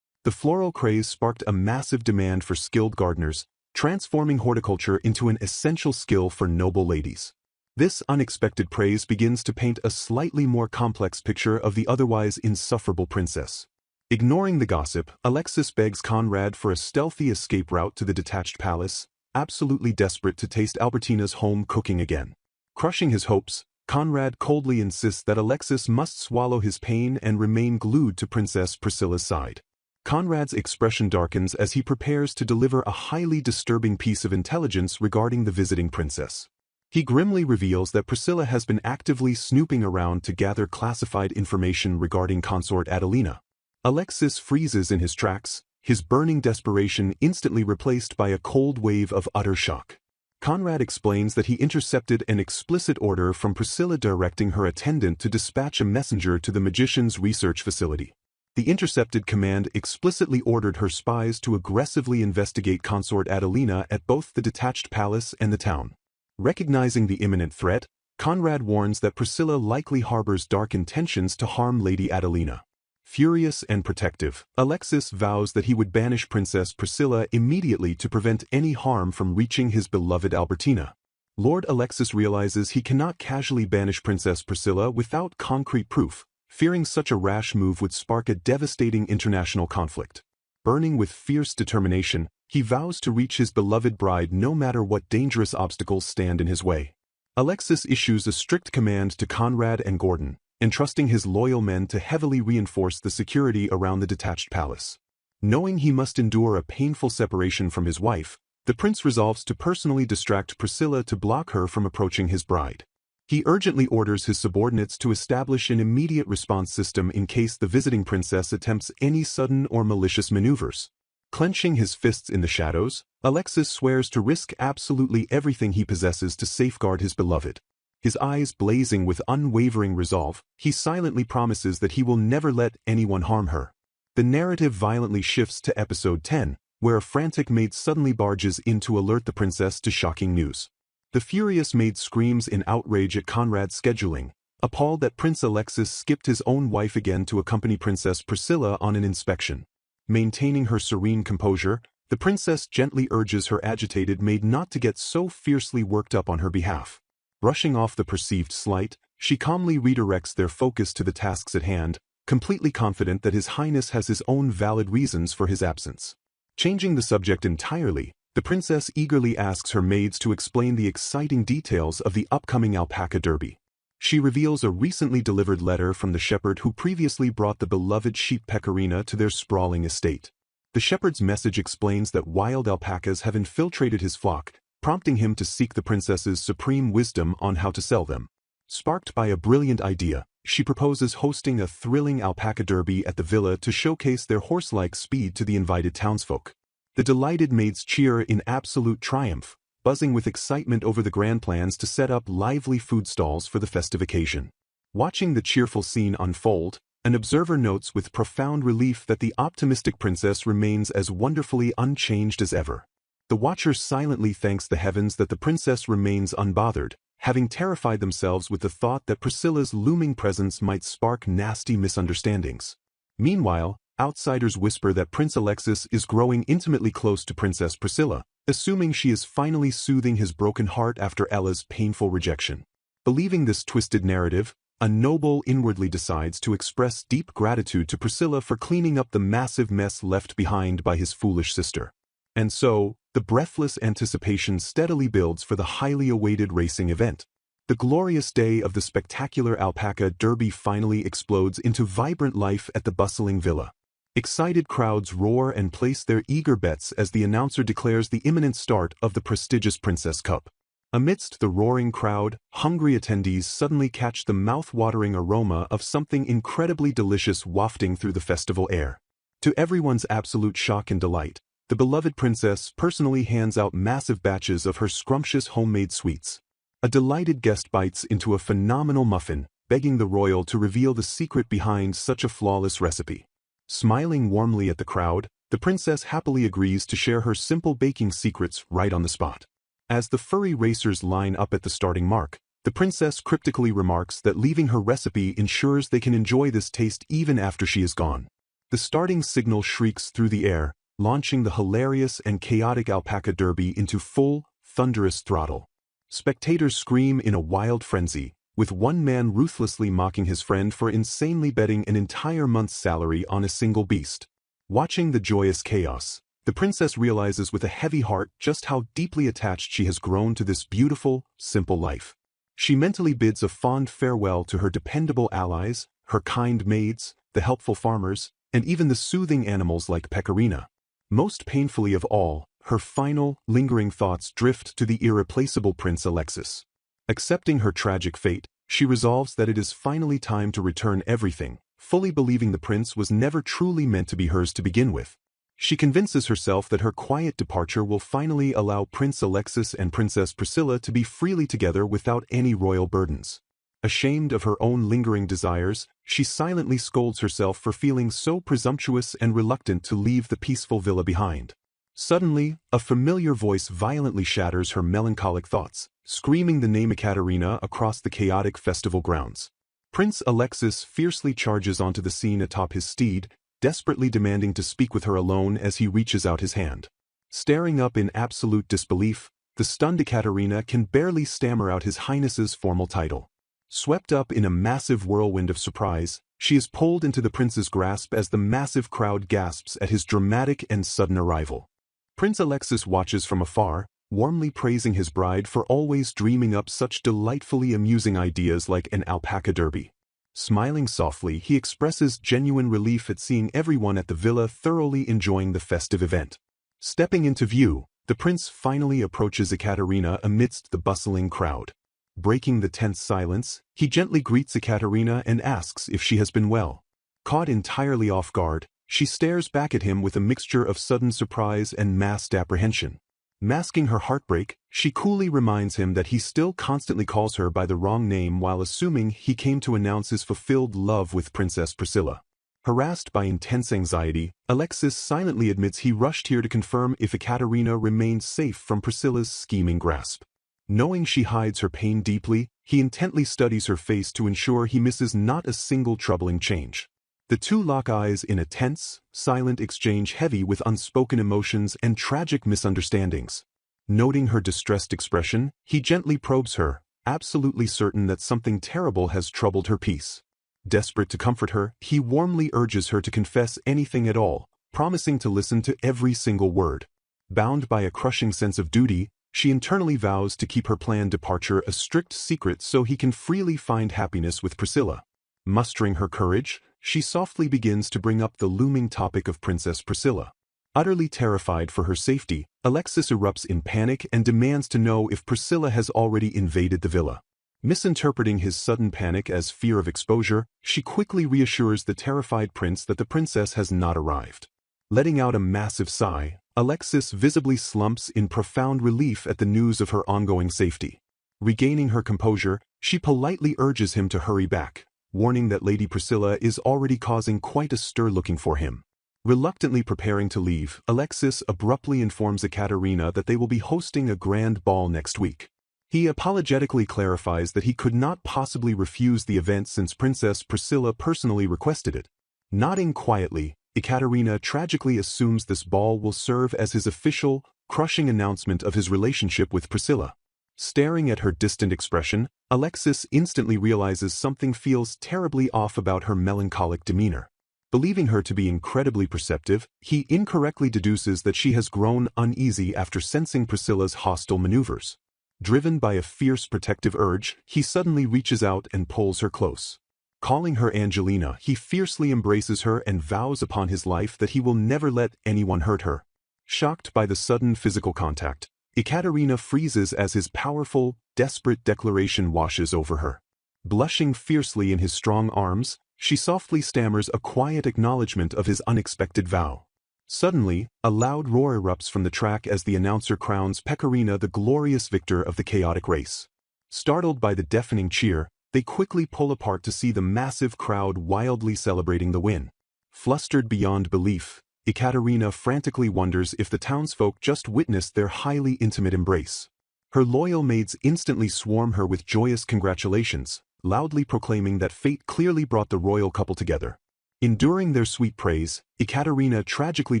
The floral craze sparked a massive demand for skilled gardeners, transforming horticulture into an essential skill for noble ladies. This unexpected praise begins to paint a slightly more complex picture of the otherwise insufferable princess. Ignoring the gossip, Alexis begs Conrad for a stealthy escape route to the detached palace, absolutely desperate to taste Albertina's home cooking again. Crushing his hopes, Conrad coldly insists that Alexis must swallow his pain and remain glued to Princess Priscilla's side. Conrad's expression darkens as he prepares to deliver a highly disturbing piece of intelligence regarding the visiting princess. He grimly reveals that Priscilla has been actively snooping around to gather classified information regarding consort Adelina. Alexis freezes in his tracks, his burning desperation instantly replaced by a cold wave of utter shock. Conrad explains that he intercepted an explicit order from Priscilla directing her attendant to dispatch a messenger to the magician's research facility. The intercepted command explicitly ordered her spies to aggressively investigate consort Adelina at both the detached palace and the town. Recognizing the imminent threat, Conrad warns that Priscilla likely harbors dark intentions to harm Lady Adelina. Furious and protective, Alexis vows that he would banish Princess Priscilla immediately to prevent any harm from reaching his beloved Albertina. Lord Alexis realizes he cannot casually banish Princess Priscilla without concrete proof, fearing such a rash move would spark a devastating international conflict. Burning with fierce determination, he vows to reach his beloved bride no matter what dangerous obstacles stand in his way. Alexis issues a strict command to Conrad and Gordon, entrusting his loyal men to heavily reinforce the security around the detached palace. Knowing he must endure a painful separation from his wife, the prince resolves to personally distract Priscilla to block her from approaching his bride. He urgently orders his subordinates to establish an immediate response system in case the visiting princess attempts any sudden or malicious maneuvers. Clenching his fists in the shadows, Alexis swears to risk absolutely everything he possesses to safeguard his beloved. His eyes blazing with unwavering resolve, he silently promises that he will never let anyone harm her. The narrative violently shifts to episode 10, where a frantic maid suddenly barges in to alert the princess to shocking news. The furious maid screams in outrage at Conrad's scheduling, appalled that Prince Alexis skipped his own wife again to accompany Princess Priscilla on an inspection. Maintaining her serene composure, the princess gently urges her agitated maid not to get so fiercely worked up on her behalf. Brushing off the perceived slight, she calmly redirects their focus to the tasks at hand, completely confident that His Highness has his own valid reasons for his absence. Changing the subject entirely, the princess eagerly asks her maids to explain the exciting details of the upcoming alpaca derby. She reveals a recently delivered letter from the shepherd who previously brought the beloved sheep pecorina to their sprawling estate. The shepherd's message explains that wild alpacas have infiltrated his flock, prompting him to seek the princess's supreme wisdom on how to sell them. Sparked by a brilliant idea, she proposes hosting a thrilling alpaca derby at the villa to showcase their horse-like speed to the invited townsfolk. The delighted maids cheer in absolute triumph, buzzing with excitement over the grand plans to set up lively food stalls for the festive occasion. Watching the cheerful scene unfold, an observer notes with profound relief that the optimistic princess remains as wonderfully unchanged as ever. The watcher silently thanks the heavens that the princess remains unbothered, having terrified themselves with the thought that Priscilla's looming presence might spark nasty misunderstandings. Meanwhile, outsiders whisper that Prince Alexis is growing intimately close to Princess Priscilla, assuming she is finally soothing his broken heart after Ella's painful rejection. Believing this twisted narrative, a noble inwardly decides to express deep gratitude to Priscilla for cleaning up the massive mess left behind by his foolish sister. And so, the breathless anticipation steadily builds for the highly awaited racing event. The glorious day of the spectacular alpaca derby finally explodes into vibrant life at the bustling villa. Excited crowds roar and place their eager bets as the announcer declares the imminent start of the prestigious Princess Cup. Amidst the roaring crowd, hungry attendees suddenly catch the mouth-watering aroma of something incredibly delicious wafting through the festival air. To everyone's absolute shock and delight, the beloved princess personally hands out massive batches of her scrumptious homemade sweets. A delighted guest bites into a phenomenal muffin, begging the royal to reveal the secret behind such a flawless recipe. Smiling warmly at the crowd, the princess happily agrees to share her simple baking secrets right on the spot. As the furry racers line up at the starting mark, the princess cryptically remarks that leaving her recipe ensures they can enjoy this taste even after she is gone. The starting signal shrieks through the air, launching the hilarious and chaotic alpaca derby into full, thunderous throttle. Spectators scream in a wild frenzy, with one man ruthlessly mocking his friend for insanely betting an entire month's salary on a single beast. Watching the joyous chaos, the princess realizes with a heavy heart just how deeply attached she has grown to this beautiful, simple life. She mentally bids a fond farewell to her dependable allies, her kind maids, the helpful farmers, and even the soothing animals like Pecorina. Most painfully of all, her final, lingering thoughts drift to the irreplaceable Prince Alexis. Accepting her tragic fate, she resolves that it is finally time to return everything, fully believing the prince was never truly meant to be hers to begin with. She convinces herself that her quiet departure will finally allow Prince Alexis and Princess Priscilla to be freely together without any royal burdens. Ashamed of her own lingering desires, she silently scolds herself for feeling so presumptuous and reluctant to leave the peaceful villa behind. Suddenly, a familiar voice violently shatters her melancholic thoughts, screaming the name Ekaterina across the chaotic festival grounds. Prince Alexis fiercely charges onto the scene atop his steed, desperately demanding to speak with her alone as he reaches out his hand. Staring up in absolute disbelief, the stunned Ekaterina can barely stammer out His Highness's formal title. Swept up in a massive whirlwind of surprise, she is pulled into the prince's grasp as the massive crowd gasps at his dramatic and sudden arrival. Prince Alexis watches from afar, warmly praising his bride for always dreaming up such delightfully amusing ideas like an alpaca derby. Smiling softly, he expresses genuine relief at seeing everyone at the villa thoroughly enjoying the festive event. Stepping into view, the prince finally approaches Ekaterina amidst the bustling crowd. Breaking the tense silence, he gently greets Ekaterina and asks if she has been well. Caught entirely off guard, she stares back at him with a mixture of sudden surprise and masked apprehension. Masking her heartbreak, she coolly reminds him that he still constantly calls her by the wrong name while assuming he came to announce his fulfilled love with Princess Priscilla. Harassed by intense anxiety, Alexis silently admits he rushed here to confirm if Ekaterina remained safe from Priscilla's scheming grasp. Knowing she hides her pain deeply, he intently studies her face to ensure he misses not a single troubling change. The two lock eyes in a tense, silent exchange heavy with unspoken emotions and tragic misunderstandings. Noting her distressed expression, he gently probes her, absolutely certain that something terrible has troubled her peace. Desperate to comfort her, he warmly urges her to confess anything at all, promising to listen to every single word. Bound by a crushing sense of duty, She internally vows to keep her planned departure a strict secret so he can freely find happiness with Priscilla. Mustering her courage, she softly begins to bring up the looming topic of Princess Priscilla. Utterly terrified for her safety, Alexis erupts in panic and demands to know if Priscilla has already invaded the villa. Misinterpreting his sudden panic as fear of exposure, she quickly reassures the terrified prince that the princess has not arrived. Letting out a massive sigh, Alexis visibly slumps in profound relief at the news of her ongoing safety. Regaining her composure, she politely urges him to hurry back, warning that Lady Priscilla is already causing quite a stir looking for him. Reluctantly preparing to leave, Alexis abruptly informs Ekaterina that they will be hosting a grand ball next week. He apologetically clarifies that he could not possibly refuse the event since Princess Priscilla personally requested it. Nodding quietly, Ekaterina tragically assumes this ball will serve as his official, crushing announcement of his relationship with Priscilla. Staring at her distant expression, Alexis instantly realizes something feels terribly off about her melancholic demeanor. Believing her to be incredibly perceptive, he incorrectly deduces that she has grown uneasy after sensing Priscilla's hostile maneuvers. Driven by a fierce protective urge, he suddenly reaches out and pulls her close. Calling her Angelina, he fiercely embraces her and vows upon his life that he will never let anyone hurt her. Shocked by the sudden physical contact, Ekaterina freezes as his powerful, desperate declaration washes over her. Blushing fiercely in his strong arms, she softly stammers a quiet acknowledgement of his unexpected vow. Suddenly, a loud roar erupts from the track as the announcer crowns Pecorina the glorious victor of the chaotic race. Startled by the deafening cheer, they quickly pull apart to see the massive crowd wildly celebrating the win. Flustered beyond belief, Ekaterina frantically wonders if the townsfolk just witnessed their highly intimate embrace. Her loyal maids instantly swarm her with joyous congratulations, loudly proclaiming that fate clearly brought the royal couple together. Enduring their sweet praise, Ekaterina tragically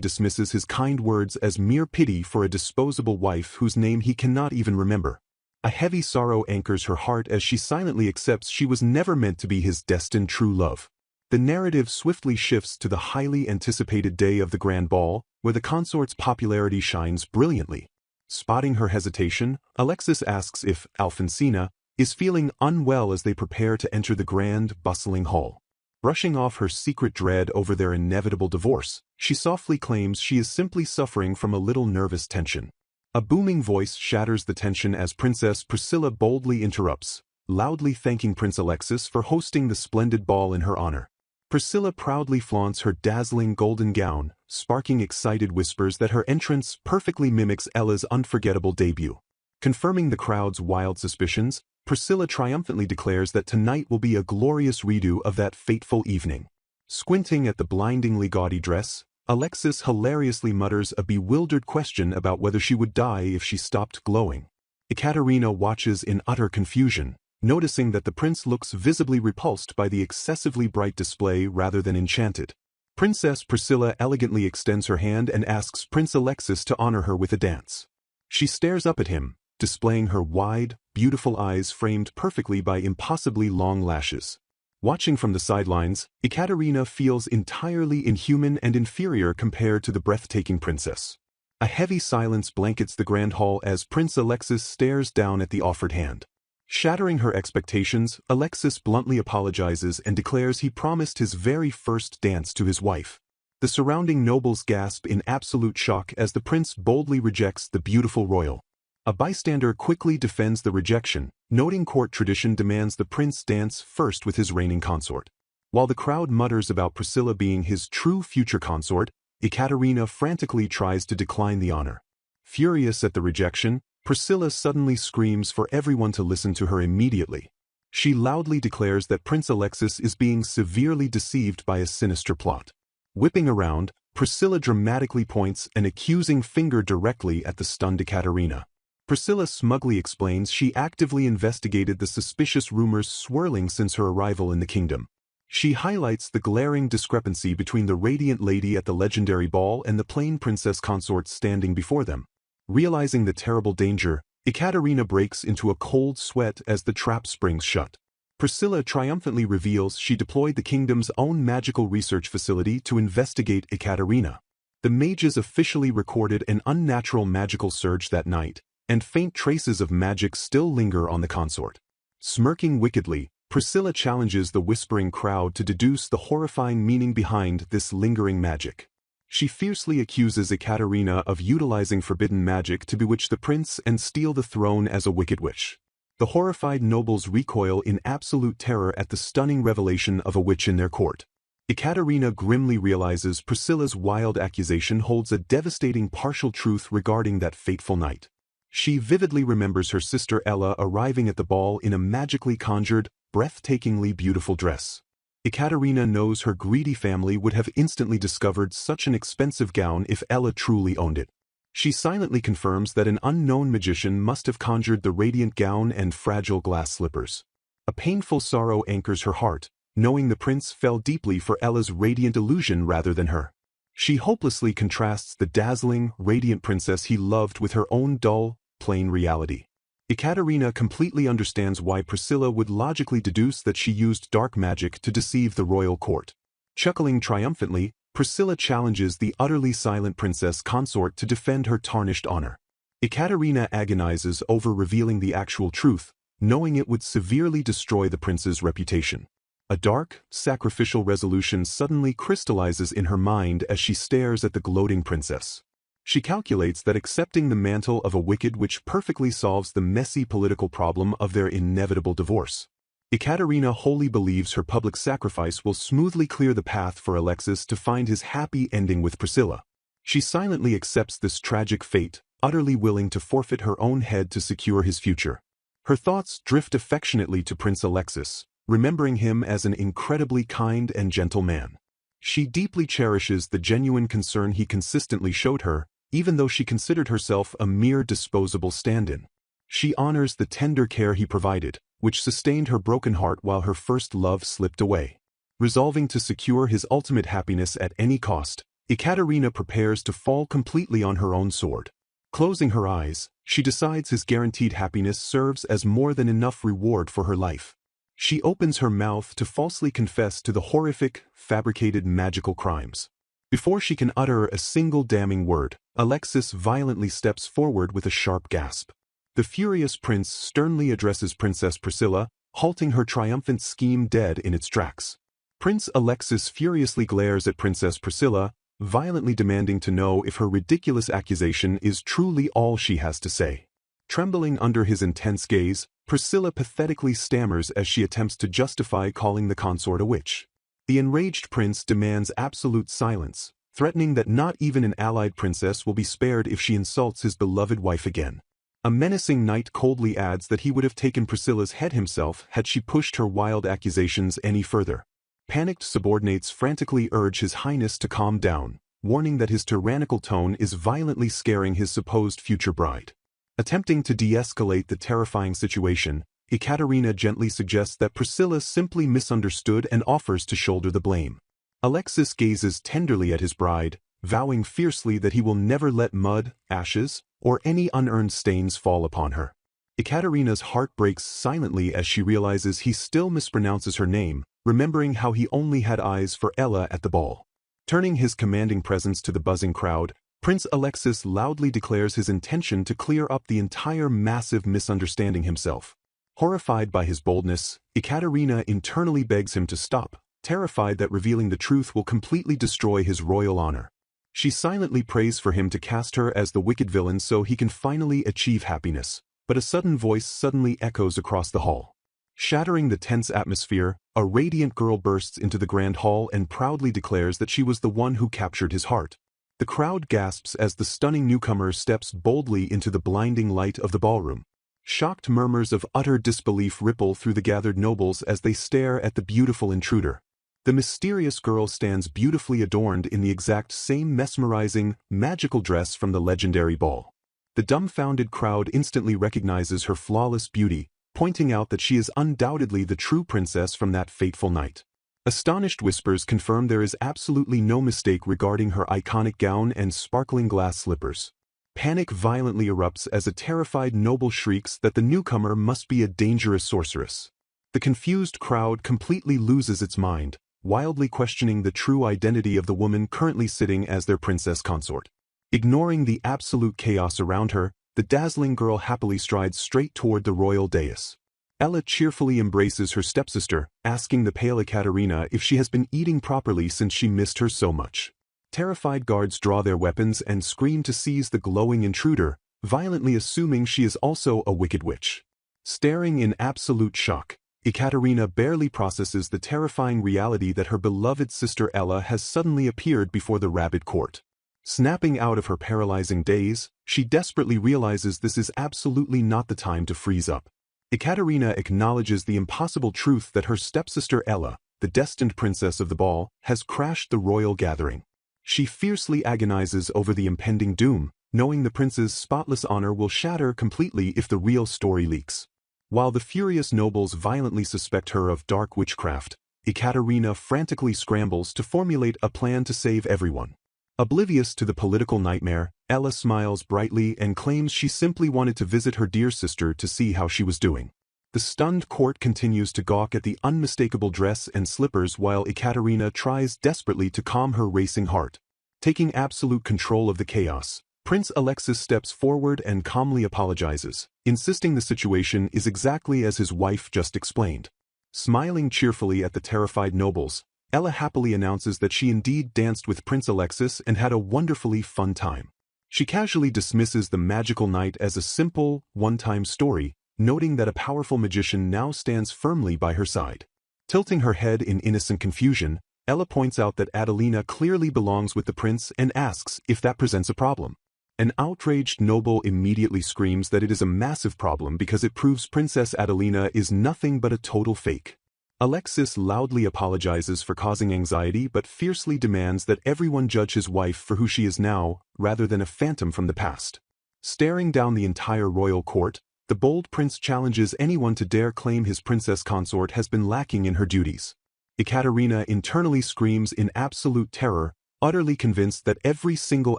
dismisses his kind words as mere pity for a disposable wife whose name he cannot even remember. A heavy sorrow anchors her heart as she silently accepts she was never meant to be his destined true love. The narrative swiftly shifts to the highly anticipated day of the grand ball, where the consort's popularity shines brilliantly. Spotting her hesitation, Alexis asks if Alfonsina is feeling unwell as they prepare to enter the grand, bustling hall. Brushing off her secret dread over their inevitable divorce, she softly claims she is simply suffering from a little nervous tension. A booming voice shatters the tension as Princess Priscilla boldly interrupts, loudly thanking Prince Alexis for hosting the splendid ball in her honor. Priscilla proudly flaunts her dazzling golden gown, sparking excited whispers that her entrance perfectly mimics Ella's unforgettable debut. Confirming the crowd's wild suspicions, Priscilla triumphantly declares that tonight will be a glorious redo of that fateful evening. Squinting at the blindingly gaudy dress, Alexis hilariously mutters a bewildered question about whether she would die if she stopped glowing. Ekaterina watches in utter confusion, noticing that the prince looks visibly repulsed by the excessively bright display rather than enchanted. Princess Priscilla elegantly extends her hand and asks Prince Alexis to honor her with a dance. She stares up at him, displaying her wide, beautiful eyes framed perfectly by impossibly long lashes. Watching from the sidelines, Ekaterina feels entirely inhuman and inferior compared to the breathtaking princess. A heavy silence blankets the grand hall as Prince Alexis stares down at the offered hand. Shattering her expectations, Alexis bluntly apologizes and declares he promised his very first dance to his wife. The surrounding nobles gasp in absolute shock as the prince boldly rejects the beautiful royal. A bystander quickly defends the rejection, noting court tradition demands the prince dance first with his reigning consort. While the crowd mutters about Priscilla being his true future consort, Ekaterina frantically tries to decline the honor. Furious at the rejection, Priscilla suddenly screams for everyone to listen to her immediately. She loudly declares that Prince Alexis is being severely deceived by a sinister plot. Whipping around, Priscilla dramatically points an accusing finger directly at the stunned Ekaterina. Priscilla smugly explains she actively investigated the suspicious rumors swirling since her arrival in the kingdom. She highlights the glaring discrepancy between the radiant lady at the legendary ball and the plain princess consort standing before them. Realizing the terrible danger, Ekaterina breaks into a cold sweat as the trap springs shut. Priscilla triumphantly reveals she deployed the kingdom's own magical research facility to investigate Ekaterina. The mages officially recorded an unnatural magical surge that night, and faint traces of magic still linger on the consort. Smirking wickedly, Priscilla challenges the whispering crowd to deduce the horrifying meaning behind this lingering magic. She fiercely accuses Ekaterina of utilizing forbidden magic to bewitch the prince and steal the throne as a wicked witch. The horrified nobles recoil in absolute terror at the stunning revelation of a witch in their court. Ekaterina grimly realizes Priscilla's wild accusation holds a devastating partial truth regarding that fateful night. She vividly remembers her sister Ella arriving at the ball in a magically conjured, breathtakingly beautiful dress. Ekaterina knows her greedy family would have instantly discovered such an expensive gown if Ella truly owned it. She silently confirms that an unknown magician must have conjured the radiant gown and fragile glass slippers. A painful sorrow anchors her heart, knowing the prince fell deeply for Ella's radiant illusion rather than her. She hopelessly contrasts the dazzling, radiant princess he loved with her own dull, plain reality. Ekaterina completely understands why Priscilla would logically deduce that she used dark magic to deceive the royal court. Chuckling triumphantly, Priscilla challenges the utterly silent princess consort to defend her tarnished honor. Ekaterina agonizes over revealing the actual truth, knowing it would severely destroy the prince's reputation. A dark, sacrificial resolution suddenly crystallizes in her mind as she stares at the gloating princess. She calculates that accepting the mantle of a wicked witch perfectly solves the messy political problem of their inevitable divorce. Ekaterina wholly believes her public sacrifice will smoothly clear the path for Alexis to find his happy ending with Priscilla. She silently accepts this tragic fate, utterly willing to forfeit her own head to secure his future. Her thoughts drift affectionately to Prince Alexis, remembering him as an incredibly kind and gentle man. She deeply cherishes the genuine concern he consistently showed her, even though she considered herself a mere disposable stand-in. She honors the tender care he provided, which sustained her broken heart while her first love slipped away. Resolving to secure his ultimate happiness at any cost, Ekaterina prepares to fall completely on her own sword. Closing her eyes, she decides his guaranteed happiness serves as more than enough reward for her life. She opens her mouth to falsely confess to the horrific, fabricated magical crimes. Before she can utter a single damning word, Alexis violently steps forward with a sharp gasp. The furious prince sternly addresses Princess Priscilla, halting her triumphant scheme dead in its tracks. Prince Alexis furiously glares at Princess Priscilla, violently demanding to know if her ridiculous accusation is truly all she has to say. Trembling under his intense gaze, Priscilla pathetically stammers as she attempts to justify calling the consort a witch. The enraged prince demands absolute silence, threatening that not even an allied princess will be spared if she insults his beloved wife again. A menacing knight coldly adds that he would have taken Priscilla's head himself had she pushed her wild accusations any further. Panicked subordinates frantically urge His Highness to calm down, warning that his tyrannical tone is violently scaring his supposed future bride. Attempting to de-escalate the terrifying situation, Ekaterina gently suggests that Priscilla simply misunderstood and offers to shoulder the blame. Alexis gazes tenderly at his bride, vowing fiercely that he will never let mud, ashes, or any unearned stains fall upon her. Ekaterina's heart breaks silently as she realizes he still mispronounces her name, remembering how he only had eyes for Ella at the ball. Turning his commanding presence to the buzzing crowd, Prince Alexis loudly declares his intention to clear up the entire massive misunderstanding himself. Horrified by his boldness, Ekaterina internally begs him to stop, terrified that revealing the truth will completely destroy his royal honor. She silently prays for him to cast her as the wicked villain so he can finally achieve happiness, but a sudden voice suddenly echoes across the hall. Shattering the tense atmosphere, a radiant girl bursts into the grand hall and proudly declares that she was the one who captured his heart. The crowd gasps as the stunning newcomer steps boldly into the blinding light of the ballroom. Shocked murmurs of utter disbelief ripple through the gathered nobles as they stare at the beautiful intruder. The mysterious girl stands beautifully adorned in the exact same mesmerizing, magical dress from the legendary ball. The dumbfounded crowd instantly recognizes her flawless beauty, pointing out that she is undoubtedly the true princess from that fateful night. Astonished whispers confirm there is absolutely no mistake regarding her iconic gown and sparkling glass slippers. Panic violently erupts as a terrified noble shrieks that the newcomer must be a dangerous sorceress. The confused crowd completely loses its mind, wildly questioning the true identity of the woman currently sitting as their princess consort. Ignoring the absolute chaos around her, the the dazzling girl happily strides straight toward the royal dais. Ella cheerfully embraces her stepsister, asking the pale Ekaterina if she has been eating properly since she missed her so much. Terrified guards draw their weapons and scream to seize the glowing intruder, violently assuming she is also a wicked witch. Staring in absolute shock, Ekaterina barely processes the terrifying reality that her beloved sister Ella has suddenly appeared before the rabid court. Snapping out of her paralyzing daze, she desperately realizes this is absolutely not the time to freeze up. Ekaterina acknowledges the impossible truth that her stepsister Ella, the destined princess of the ball, has crashed the royal gathering. She fiercely agonizes over the impending doom, knowing the prince's spotless honor will shatter completely if the real story leaks. While the furious nobles violently suspect her of dark witchcraft, Ekaterina frantically scrambles to formulate a plan to save everyone. Oblivious to the political nightmare, Ella smiles brightly and claims she simply wanted to visit her dear sister to see how she was doing. The stunned court continues to gawk at the unmistakable dress and slippers while Ekaterina tries desperately to calm her racing heart. Taking absolute control of the chaos, Prince Alexis steps forward and calmly apologizes, insisting the situation is exactly as his wife just explained. Smiling cheerfully at the terrified nobles, Ella happily announces that she indeed danced with Prince Alexis and had a wonderfully fun time. She casually dismisses the magical night as a simple, one-time story, noting that a powerful magician now stands firmly by her side. Tilting her head in innocent confusion, Ella points out that Adelina clearly belongs with the prince and asks if that presents a problem. An outraged noble immediately screams that it is a massive problem because it proves Princess Adelina is nothing but a total fake. Alexis loudly apologizes for causing anxiety but fiercely demands that everyone judge his wife for who she is now, rather than a phantom from the past. Staring down the entire royal court, the bold prince challenges anyone to dare claim his princess consort has been lacking in her duties. Ekaterina internally screams in absolute terror, utterly convinced that every single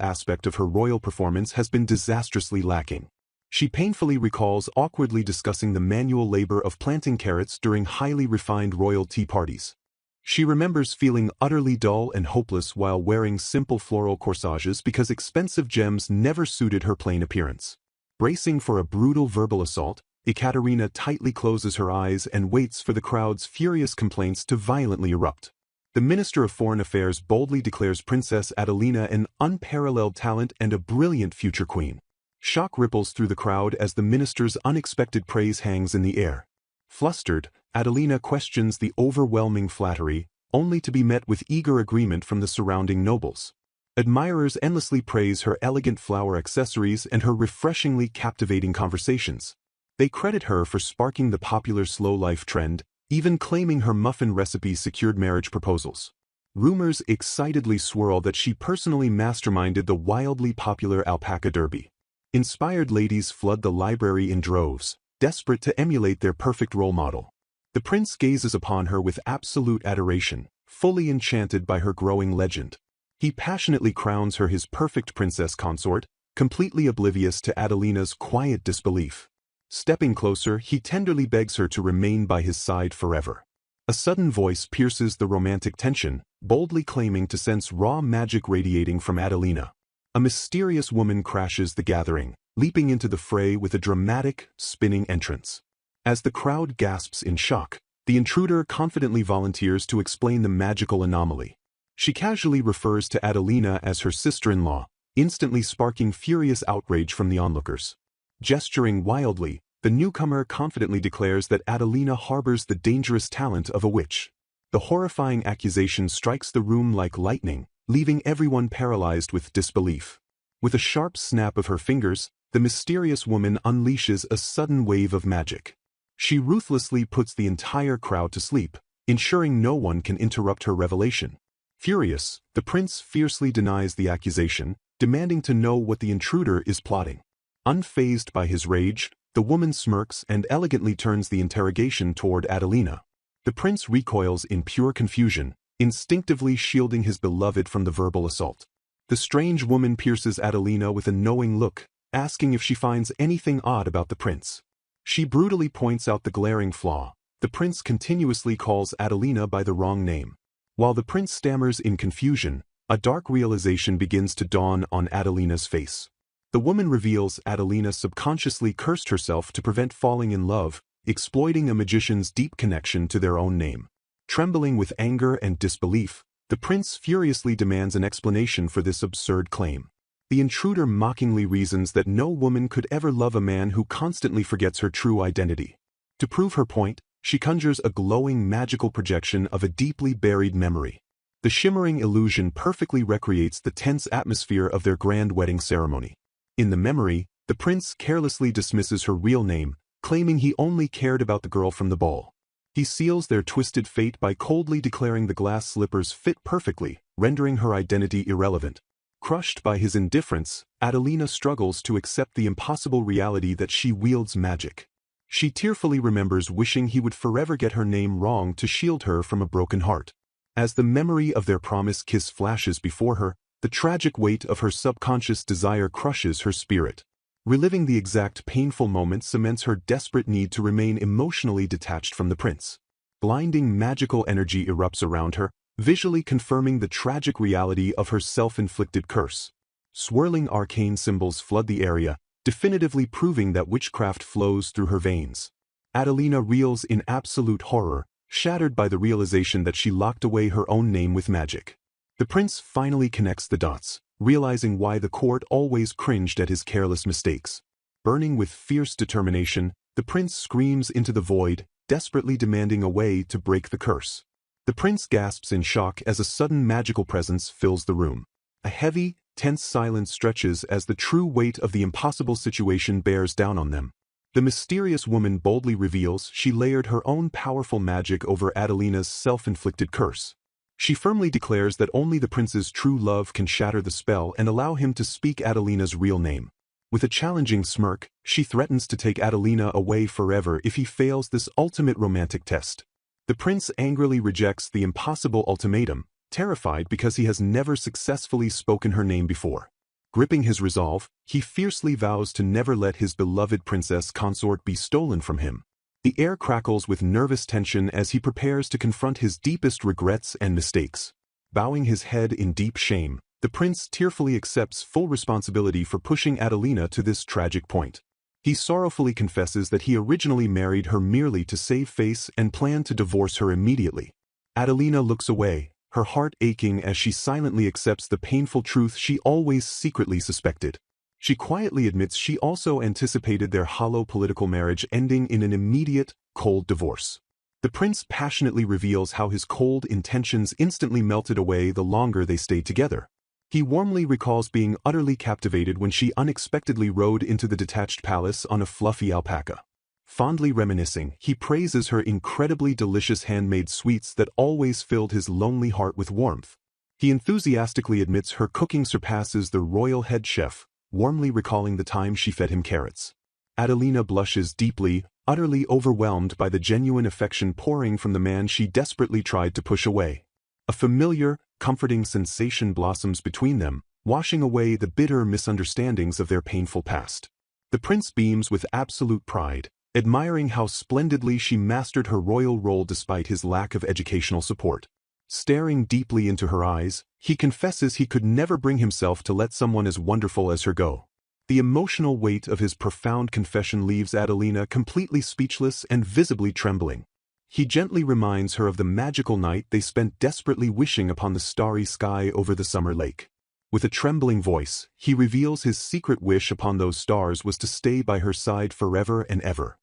aspect of her royal performance has been disastrously lacking. She painfully recalls awkwardly discussing the manual labor of planting carrots during highly refined royal tea parties. She remembers feeling utterly dull and hopeless while wearing simple floral corsages because expensive gems never suited her plain appearance. Bracing for a brutal verbal assault, Ekaterina tightly closes her eyes and waits for the crowd's furious complaints to violently erupt. The Minister of Foreign Affairs boldly declares Princess Adelina an unparalleled talent and a brilliant future queen. Shock ripples through the crowd as the minister's unexpected praise hangs in the air. Flustered, Adelina questions the overwhelming flattery, only to be met with eager agreement from the surrounding nobles. Admirers endlessly praise her elegant flower accessories and her refreshingly captivating conversations. They credit her for sparking the popular slow life trend, even claiming her muffin recipe secured marriage proposals. Rumors excitedly swirl that she personally masterminded the wildly popular alpaca derby. Inspired ladies flood the library in droves, desperate to emulate their perfect role model. The prince gazes upon her with absolute adoration, fully enchanted by her growing legend. He passionately crowns her his perfect princess consort, completely oblivious to Adelina's quiet disbelief. Stepping closer, he tenderly begs her to remain by his side forever. A sudden voice pierces the romantic tension, boldly claiming to sense raw magic radiating from Adelina. A mysterious woman crashes the gathering, leaping into the fray with a dramatic, spinning entrance. As the crowd gasps in shock, the intruder confidently volunteers to explain the magical anomaly. She casually refers to Adelina as her sister-in-law, instantly sparking furious outrage from the onlookers. Gesturing wildly, the newcomer confidently declares that Adelina harbors the dangerous talent of a witch. The horrifying accusation strikes the room like lightning, leaving everyone paralyzed with disbelief. With a sharp snap of her fingers, the mysterious woman unleashes a sudden wave of magic. She ruthlessly puts the entire crowd to sleep, ensuring no one can interrupt her revelation. Furious, the prince fiercely denies the accusation, demanding to know what the intruder is plotting. Unfazed by his rage, the woman smirks and elegantly turns the interrogation toward Adelina. The prince recoils in pure confusion, instinctively shielding his beloved from the verbal assault. The strange woman pierces Adelina with a knowing look, asking if she finds anything odd about the prince. She brutally points out the glaring flaw: the prince continuously calls Adelina by the wrong name. While the prince stammers in confusion, a dark realization begins to dawn on Adelina's face. The woman reveals Adelina subconsciously cursed herself to prevent falling in love, exploiting a magician's deep connection to their own name. Trembling with anger and disbelief, the prince furiously demands an explanation for this absurd claim. The intruder mockingly reasons that no woman could ever love a man who constantly forgets her true identity. To prove her point, she conjures a glowing magical projection of a deeply buried memory. The shimmering illusion perfectly recreates the tense atmosphere of their grand wedding ceremony. In the memory, the prince carelessly dismisses her real name, claiming he only cared about the girl from the ball. He seals their twisted fate by coldly declaring the glass slippers fit perfectly, rendering her identity irrelevant. Crushed by his indifference, Adelina struggles to accept the impossible reality that she wields magic. She tearfully remembers wishing he would forever get her name wrong to shield her from a broken heart. As the memory of their promised kiss flashes before her, the tragic weight of her subconscious desire crushes her spirit. Reliving the exact painful moment cements her desperate need to remain emotionally detached from the prince. Blinding magical energy erupts around her, visually confirming the tragic reality of her self-inflicted curse. Swirling arcane symbols flood the area, definitively proving that witchcraft flows through her veins. Adelina reels in absolute horror, shattered by the realization that she locked away her own name with magic. The prince finally connects the dots, realizing why the court always cringed at his careless mistakes. Burning with fierce determination, the prince screams into the void, desperately demanding a way to break the curse. The prince gasps in shock as a sudden magical presence fills the room. A heavy, tense silence stretches as the true weight of the impossible situation bears down on them. The mysterious woman boldly reveals she layered her own powerful magic over Adelina's self-inflicted curse. She firmly declares that only the prince's true love can shatter the spell and allow him to speak Adelina's real name. With a challenging smirk, she threatens to take Adelina away forever if he fails this ultimate romantic test. The prince angrily rejects the impossible ultimatum, terrified because he has never successfully spoken her name before. Gripping his resolve, he fiercely vows to never let his beloved princess consort be stolen from him. The air crackles with nervous tension as he prepares to confront his deepest regrets and mistakes. Bowing his head in deep shame, the prince tearfully accepts full responsibility for pushing Adelina to this tragic point. He sorrowfully confesses that he originally married her merely to save face and planned to divorce her immediately. Adelina looks away, her heart aching as she silently accepts the painful truth she always secretly suspected. She quietly admits she also anticipated their hollow political marriage ending in an immediate, cold divorce. The prince passionately reveals how his cold intentions instantly melted away the longer they stayed together. He warmly recalls being utterly captivated when she unexpectedly rode into the detached palace on a fluffy alpaca. Fondly reminiscing, he praises her incredibly delicious handmade sweets that always filled his lonely heart with warmth. He enthusiastically admits her cooking surpasses the royal head chef, warmly recalling the time she fed him carrots. Adelina blushes deeply, utterly overwhelmed by the genuine affection pouring from the man she desperately tried to push away. A familiar, comforting sensation blossoms between them, washing away the bitter misunderstandings of their painful past. The prince beams with absolute pride, admiring how splendidly she mastered her royal role despite his lack of educational support. Staring deeply into her eyes, he confesses he could never bring himself to let someone as wonderful as her go. The emotional weight of his profound confession leaves Adelina completely speechless and visibly trembling. He gently reminds her of the magical night they spent desperately wishing upon the starry sky over the summer lake. With a trembling voice, he reveals his secret wish upon those stars was to stay by her side forever and ever.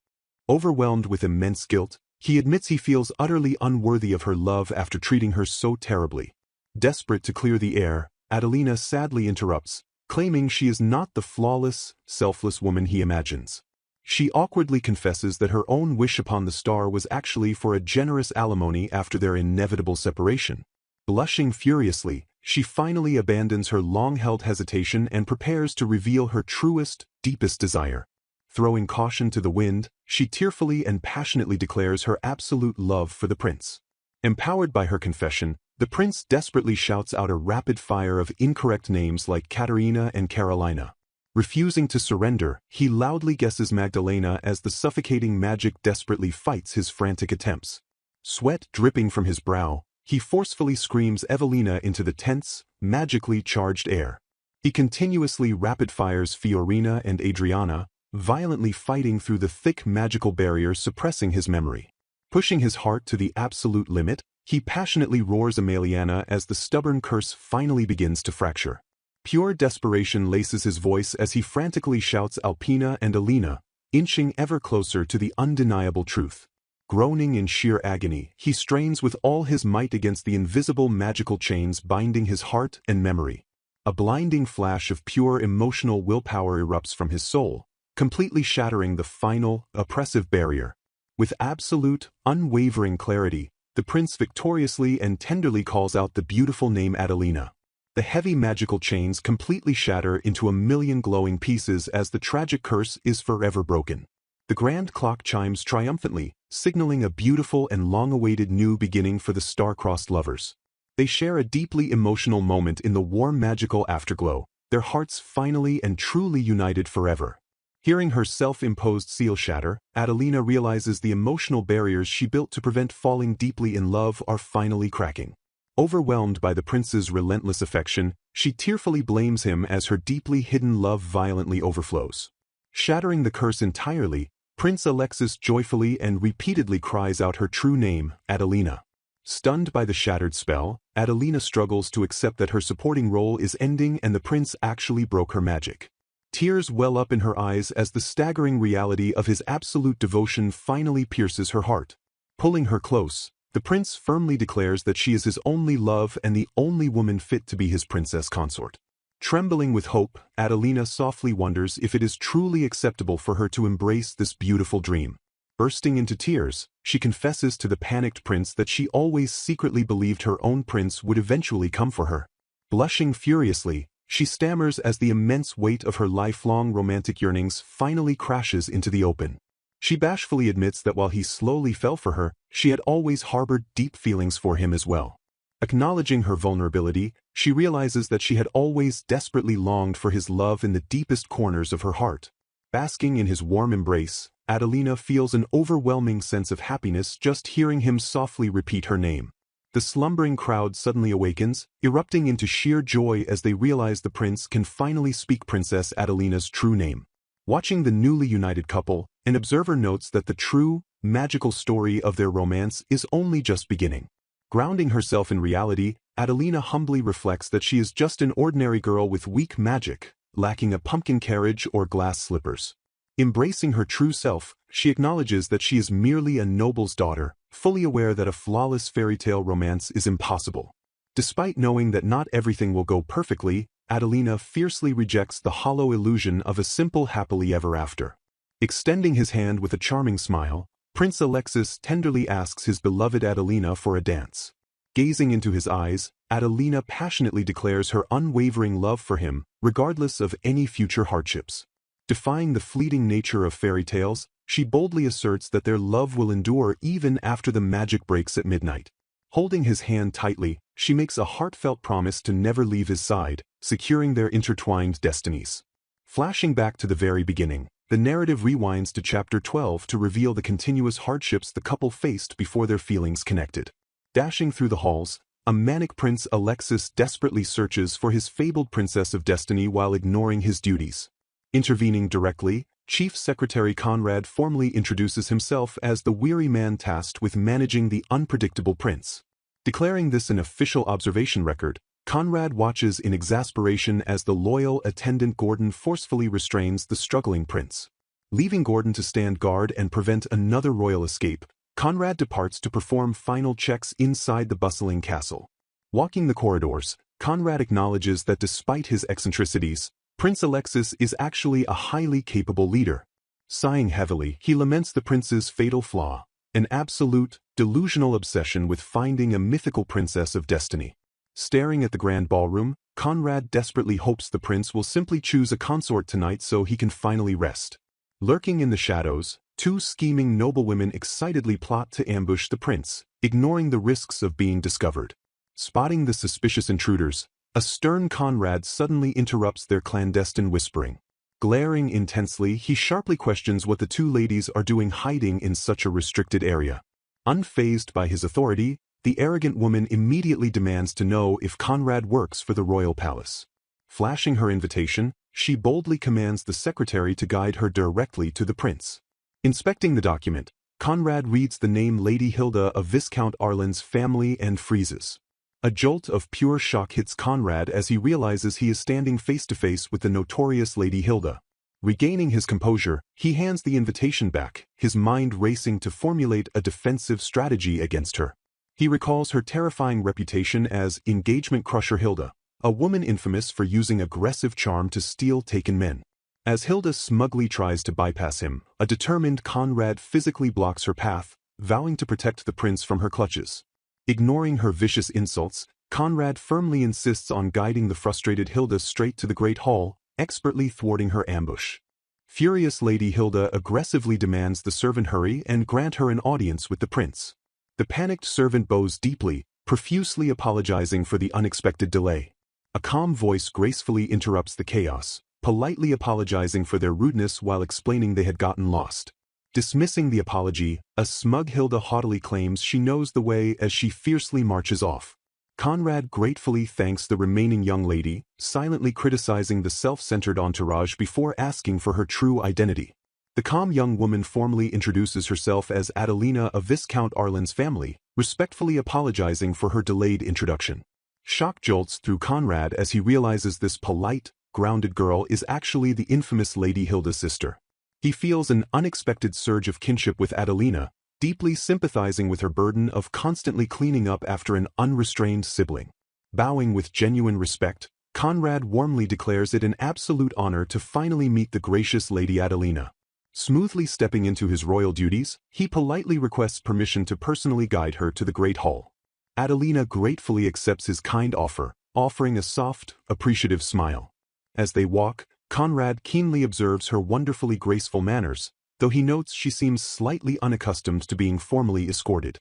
Overwhelmed with immense guilt, he admits he feels utterly unworthy of her love after treating her so terribly. Desperate to clear the air, Adelina sadly interrupts, claiming she is not the flawless, selfless woman he imagines. She awkwardly confesses that her own wish upon the star was actually for a generous alimony after their inevitable separation. Blushing furiously, she finally abandons her long-held hesitation and prepares to reveal her truest, deepest desire. Throwing caution to the wind, she tearfully and passionately declares her absolute love for the prince. Empowered by her confession, the prince desperately shouts out a rapid fire of incorrect names like Katerina and Carolina. Refusing to surrender, he loudly guesses Magdalena as the suffocating magic desperately fights his frantic attempts. Sweat dripping from his brow, he forcefully screams Evelina into the tense, magically charged air. He continuously rapid-fires Fiorina and Adriana, violently fighting through the thick magical barrier suppressing his memory. Pushing his heart to the absolute limit, he passionately roars Ameliana as the stubborn curse finally begins to fracture. Pure desperation laces his voice as he frantically shouts Alpina and Alina, inching ever closer to the undeniable truth. Groaning in sheer agony, he strains with all his might against the invisible magical chains binding his heart and memory. A blinding flash of pure emotional willpower erupts from his soul, completely shattering the final, oppressive barrier. With absolute, unwavering clarity, the prince victoriously and tenderly calls out the beautiful name Adelina. The heavy magical chains completely shatter into a million glowing pieces as the tragic curse is forever broken. The grand clock chimes triumphantly, signaling a beautiful and long-awaited new beginning for the star-crossed lovers. They share a deeply emotional moment in the warm magical afterglow, their hearts finally and truly united forever. Hearing her self-imposed seal shatter, Adelina realizes the emotional barriers she built to prevent falling deeply in love are finally cracking. Overwhelmed by the prince's relentless affection, she tearfully blames him as her deeply hidden love violently overflows. Shattering the curse entirely, Prince Alexis joyfully and repeatedly cries out her true name, Adelina. Stunned by the shattered spell, Adelina struggles to accept that her supporting role is ending and the prince actually broke her magic. Tears well up in her eyes as the staggering reality of his absolute devotion finally pierces her heart. Pulling her close, the prince firmly declares that she is his only love and the only woman fit to be his princess consort. Trembling with hope, Adelina softly wonders if it is truly acceptable for her to embrace this beautiful dream. Bursting into tears, she confesses to the panicked prince that she always secretly believed her own prince would eventually come for her. Blushing furiously, she stammers as the immense weight of her lifelong romantic yearnings finally crashes into the open. She bashfully admits that while he slowly fell for her, she had always harbored deep feelings for him as well. Acknowledging her vulnerability, she realizes that she had always desperately longed for his love in the deepest corners of her heart. Basking in his warm embrace, Adelina feels an overwhelming sense of happiness just hearing him softly repeat her name. The slumbering crowd suddenly awakens, erupting into sheer joy as they realize the prince can finally speak Princess Adelina's true name. Watching the newly united couple, an observer notes that the true, magical story of their romance is only just beginning. Grounding herself in reality, Adelina humbly reflects that she is just an ordinary girl with weak magic, lacking a pumpkin carriage or glass slippers. Embracing her true self, she acknowledges that she is merely a noble's daughter, fully aware that a flawless fairy tale romance is impossible. Despite knowing that not everything will go perfectly, Adelina fiercely rejects the hollow illusion of a simple happily ever after. Extending his hand with a charming smile, Prince Alexis tenderly asks his beloved Adelina for a dance. Gazing into his eyes, Adelina passionately declares her unwavering love for him, regardless of any future hardships. Defying the fleeting nature of fairy tales, she boldly asserts that their love will endure even after the magic breaks at midnight. Holding his hand tightly, she makes a heartfelt promise to never leave his side, securing their intertwined destinies. Flashing back to the very beginning, the narrative rewinds to chapter 12 to reveal the continuous hardships the couple faced before their feelings connected. Dashing through the halls, a manic Prince Alexis desperately searches for his fabled Princess of Destiny while ignoring his duties. Intervening directly, Chief Secretary Conrad formally introduces himself as the weary man tasked with managing the unpredictable prince. Declaring this an official observation record, Conrad watches in exasperation as the loyal attendant Gordon forcefully restrains the struggling prince. Leaving Gordon to stand guard and prevent another royal escape, Conrad departs to perform final checks inside the bustling castle. Walking the corridors, Conrad acknowledges that despite his eccentricities, Prince Alexis is actually a highly capable leader. Sighing heavily, he laments the prince's fatal flaw, an absolute, delusional obsession with finding a mythical princess of destiny. Staring at the grand ballroom, Conrad desperately hopes the prince will simply choose a consort tonight so he can finally rest. Lurking in the shadows, two scheming noblewomen excitedly plot to ambush the prince, ignoring the risks of being discovered. Spotting the suspicious intruders, a stern Conrad suddenly interrupts their clandestine whispering. Glaring intensely, he sharply questions what the two ladies are doing hiding in such a restricted area. Unfazed by his authority, the arrogant woman immediately demands to know if Conrad works for the royal palace. Flashing her invitation, she boldly commands the secretary to guide her directly to the prince. Inspecting the document, Conrad reads the name Lady Hilda of Viscount Arlen's family and freezes. A jolt of pure shock hits Conrad as he realizes he is standing face-to-face with the notorious Lady Hilda. Regaining his composure, he hands the invitation back, his mind racing to formulate a defensive strategy against her. He recalls her terrifying reputation as Engagement Crusher Hilda, a woman infamous for using aggressive charm to steal taken men. As Hilda smugly tries to bypass him, a determined Conrad physically blocks her path, vowing to protect the prince from her clutches. Ignoring her vicious insults, Conrad firmly insists on guiding the frustrated Hilda straight to the Great Hall, expertly thwarting her ambush. Furious Lady Hilda aggressively demands the servant hurry and grant her an audience with the prince. The panicked servant bows deeply, profusely apologizing for the unexpected delay. A calm voice gracefully interrupts the chaos, politely apologizing for their rudeness while explaining they had gotten lost. Dismissing the apology, a smug Hilda haughtily claims she knows the way as she fiercely marches off. Conrad gratefully thanks the remaining young lady, silently criticizing the self-centered entourage before asking for her true identity. The calm young woman formally introduces herself as Adelina of Viscount Arlen's family, respectfully apologizing for her delayed introduction. Shock jolts through Conrad as he realizes this polite, grounded girl is actually the infamous Lady Hilda's sister. He feels an unexpected surge of kinship with Adelina, deeply sympathizing with her burden of constantly cleaning up after an unrestrained sibling. Bowing with genuine respect, Conrad warmly declares it an absolute honor to finally meet the gracious Lady Adelina. Smoothly stepping into his royal duties, he politely requests permission to personally guide her to the Great Hall. Adelina gratefully accepts his kind offer, offering a soft, appreciative smile. As they walk, Conrad keenly observes her wonderfully graceful manners, though he notes she seems slightly unaccustomed to being formally escorted.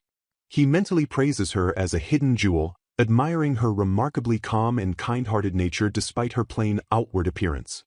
He mentally praises her as a hidden jewel, admiring her remarkably calm and kind-hearted nature despite her plain outward appearance.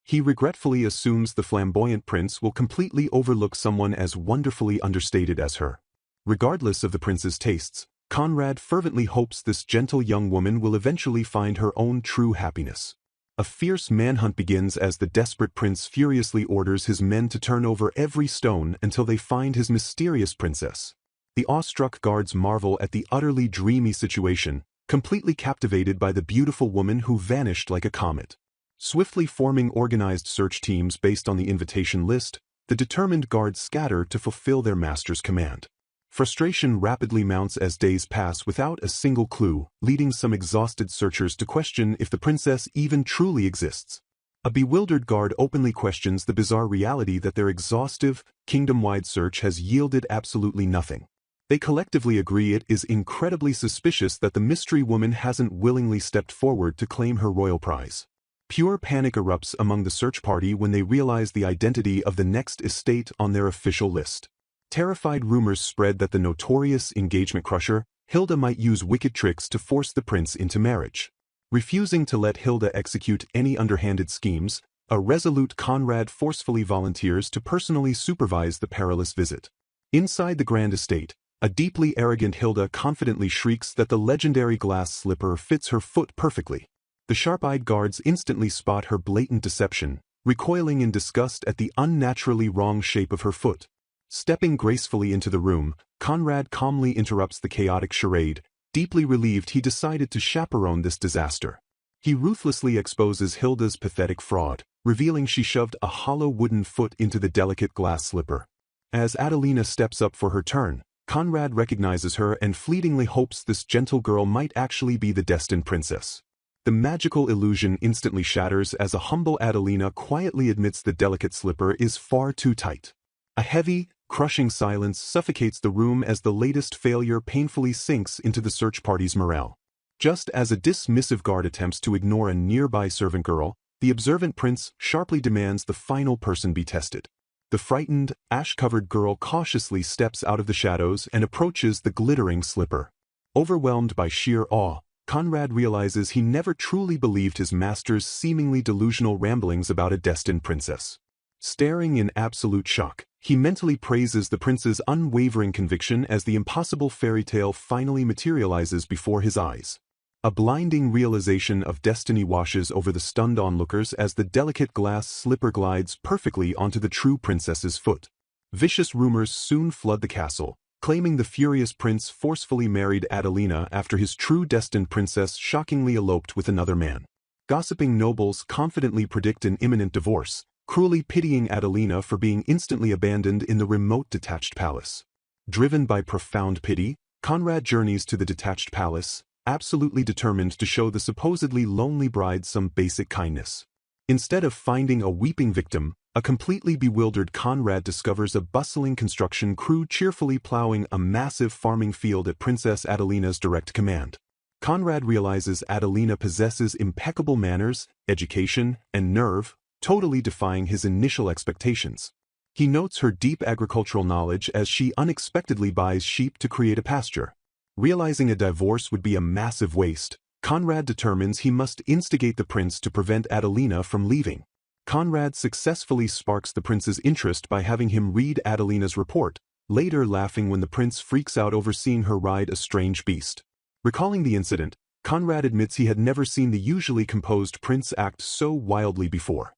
He regretfully assumes the flamboyant prince will completely overlook someone as wonderfully understated as her. Regardless of the prince's tastes, Conrad fervently hopes this gentle young woman will eventually find her own true happiness. A fierce manhunt begins as the desperate prince furiously orders his men to turn over every stone until they find his mysterious princess. The awestruck guards marvel at the utterly dreamy situation, completely captivated by the beautiful woman who vanished like a comet. Swiftly forming organized search teams based on the invitation list, the determined guards scatter to fulfill their master's command. Frustration rapidly mounts as days pass without a single clue, leading some exhausted searchers to question if the princess even truly exists. A bewildered guard openly questions the bizarre reality that their exhaustive, kingdom-wide search has yielded absolutely nothing. They collectively agree it is incredibly suspicious that the mystery woman hasn't willingly stepped forward to claim her royal prize. Pure panic erupts among the search party when they realize the identity of the next estate on their official list. Terrified rumors spread that the notorious Engagement Crusher, Hilda, might use wicked tricks to force the prince into marriage. Refusing to let Hilda execute any underhanded schemes, a resolute Conrad forcefully volunteers to personally supervise the perilous visit. Inside the grand estate, a deeply arrogant Hilda confidently shrieks that the legendary glass slipper fits her foot perfectly. The sharp-eyed guards instantly spot her blatant deception, recoiling in disgust at the unnaturally wrong shape of her foot. Stepping gracefully into the room, Conrad calmly interrupts the chaotic charade, deeply relieved he decided to chaperone this disaster. He ruthlessly exposes Hilda's pathetic fraud, revealing she shoved a hollow wooden foot into the delicate glass slipper. As Adelina steps up for her turn, Conrad recognizes her and fleetingly hopes this gentle girl might actually be the destined princess. The magical illusion instantly shatters as a humble Adelina quietly admits the delicate slipper is far too tight. A heavy, crushing silence suffocates the room as the latest failure painfully sinks into the search party's morale. Just as a dismissive guard attempts to ignore a nearby servant girl, the observant prince sharply demands the final person be tested. The frightened, ash-covered girl cautiously steps out of the shadows and approaches the glittering slipper. Overwhelmed by sheer awe, Conrad realizes he never truly believed his master's seemingly delusional ramblings about a destined princess. Staring in absolute shock, he mentally praises the prince's unwavering conviction as the impossible fairy tale finally materializes before his eyes. A blinding realization of destiny washes over the stunned onlookers as the delicate glass slipper glides perfectly onto the true princess's foot. Vicious rumors soon flood the castle, claiming the furious prince forcefully married Adelina after his true destined princess shockingly eloped with another man. Gossiping nobles confidently predict an imminent divorce, cruelly pitying Adelina for being instantly abandoned in the remote detached palace. Driven by profound pity, Conrad journeys to the detached palace, absolutely determined to show the supposedly lonely bride some basic kindness. Instead of finding a weeping victim, a completely bewildered Conrad discovers a bustling construction crew cheerfully plowing a massive farming field at Princess Adelina's direct command. Conrad realizes Adelina possesses impeccable manners, education, and nerve, totally defying his initial expectations. He notes her deep agricultural knowledge as she unexpectedly buys sheep to create a pasture. Realizing a divorce would be a massive waste, Conrad determines he must instigate the prince to prevent Adelina from leaving. Conrad successfully sparks the prince's interest by having him read Adelina's report, later laughing when the prince freaks out over seeing her ride a strange beast. Recalling the incident, Conrad admits he had never seen the usually composed prince act so wildly before.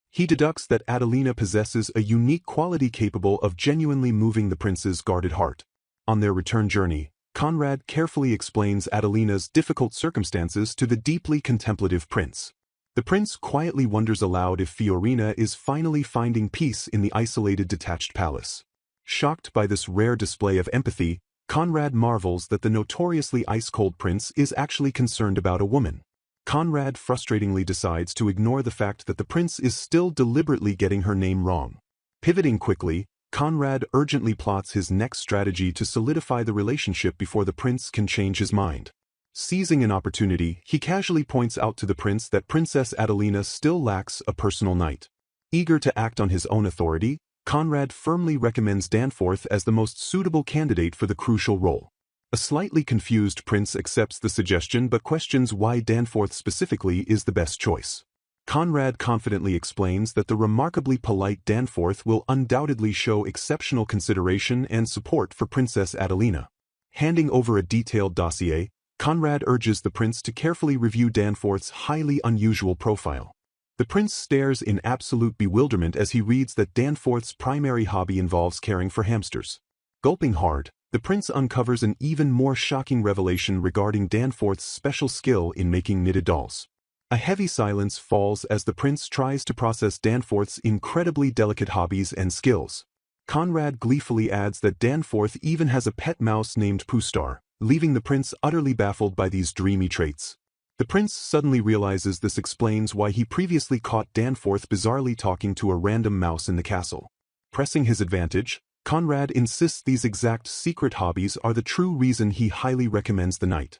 He deducts that Adelina possesses a unique quality capable of genuinely moving the prince's guarded heart. On their return journey, Conrad carefully explains Adelina's difficult circumstances to the deeply contemplative prince. The prince quietly wonders aloud if Fiorina is finally finding peace in the isolated detached palace. Shocked by this rare display of empathy, Conrad marvels that the notoriously ice-cold prince is actually concerned about a woman. Conrad frustratingly decides to ignore the fact that the prince is still deliberately getting her name wrong. Pivoting quickly, Conrad urgently plots his next strategy to solidify the relationship before the prince can change his mind. Seizing an opportunity, he casually points out to the prince that Princess Adelina still lacks a personal knight. Eager to act on his own authority, Conrad firmly recommends Danforth as the most suitable candidate for the crucial role. A slightly confused prince accepts the suggestion but questions why Danforth specifically is the best choice. Conrad confidently explains that the remarkably polite Danforth will undoubtedly show exceptional consideration and support for Princess Adelina. Handing over a detailed dossier, Conrad urges the prince to carefully review Danforth's highly unusual profile. The prince stares in absolute bewilderment as he reads that Danforth's primary hobby involves caring for hamsters. Gulping hard, the prince uncovers an even more shocking revelation regarding Danforth's special skill in making knitted dolls. A heavy silence falls as the prince tries to process Danforth's incredibly delicate hobbies and skills. Conrad gleefully adds that Danforth even has a pet mouse named Pustar, leaving the prince utterly baffled by these dreamy traits. The prince suddenly realizes this explains why he previously caught Danforth bizarrely talking to a random mouse in the castle. Pressing his advantage, Conrad insists these exact secret hobbies are the true reason he highly recommends the knight.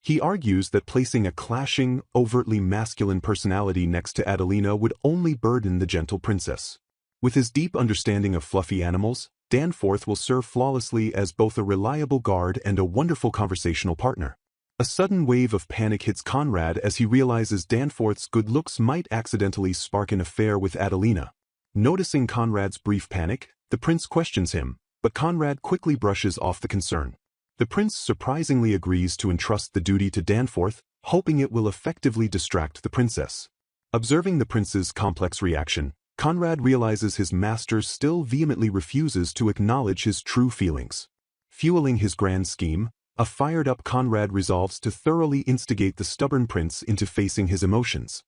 He argues that placing a clashing, overtly masculine personality next to Adelina would only burden the gentle princess. With his deep understanding of fluffy animals, Danforth will serve flawlessly as both a reliable guard and a wonderful conversational partner. A sudden wave of panic hits Conrad as he realizes Danforth's good looks might accidentally spark an affair with Adelina. Noticing Conrad's brief panic, the prince questions him, but Conrad quickly brushes off the concern. The prince surprisingly agrees to entrust the duty to Danforth, hoping it will effectively distract the princess. Observing the prince's complex reaction, Conrad realizes his master still vehemently refuses to acknowledge his true feelings. Fueling his grand scheme, a fired-up Conrad resolves to thoroughly instigate the stubborn prince into facing his emotions.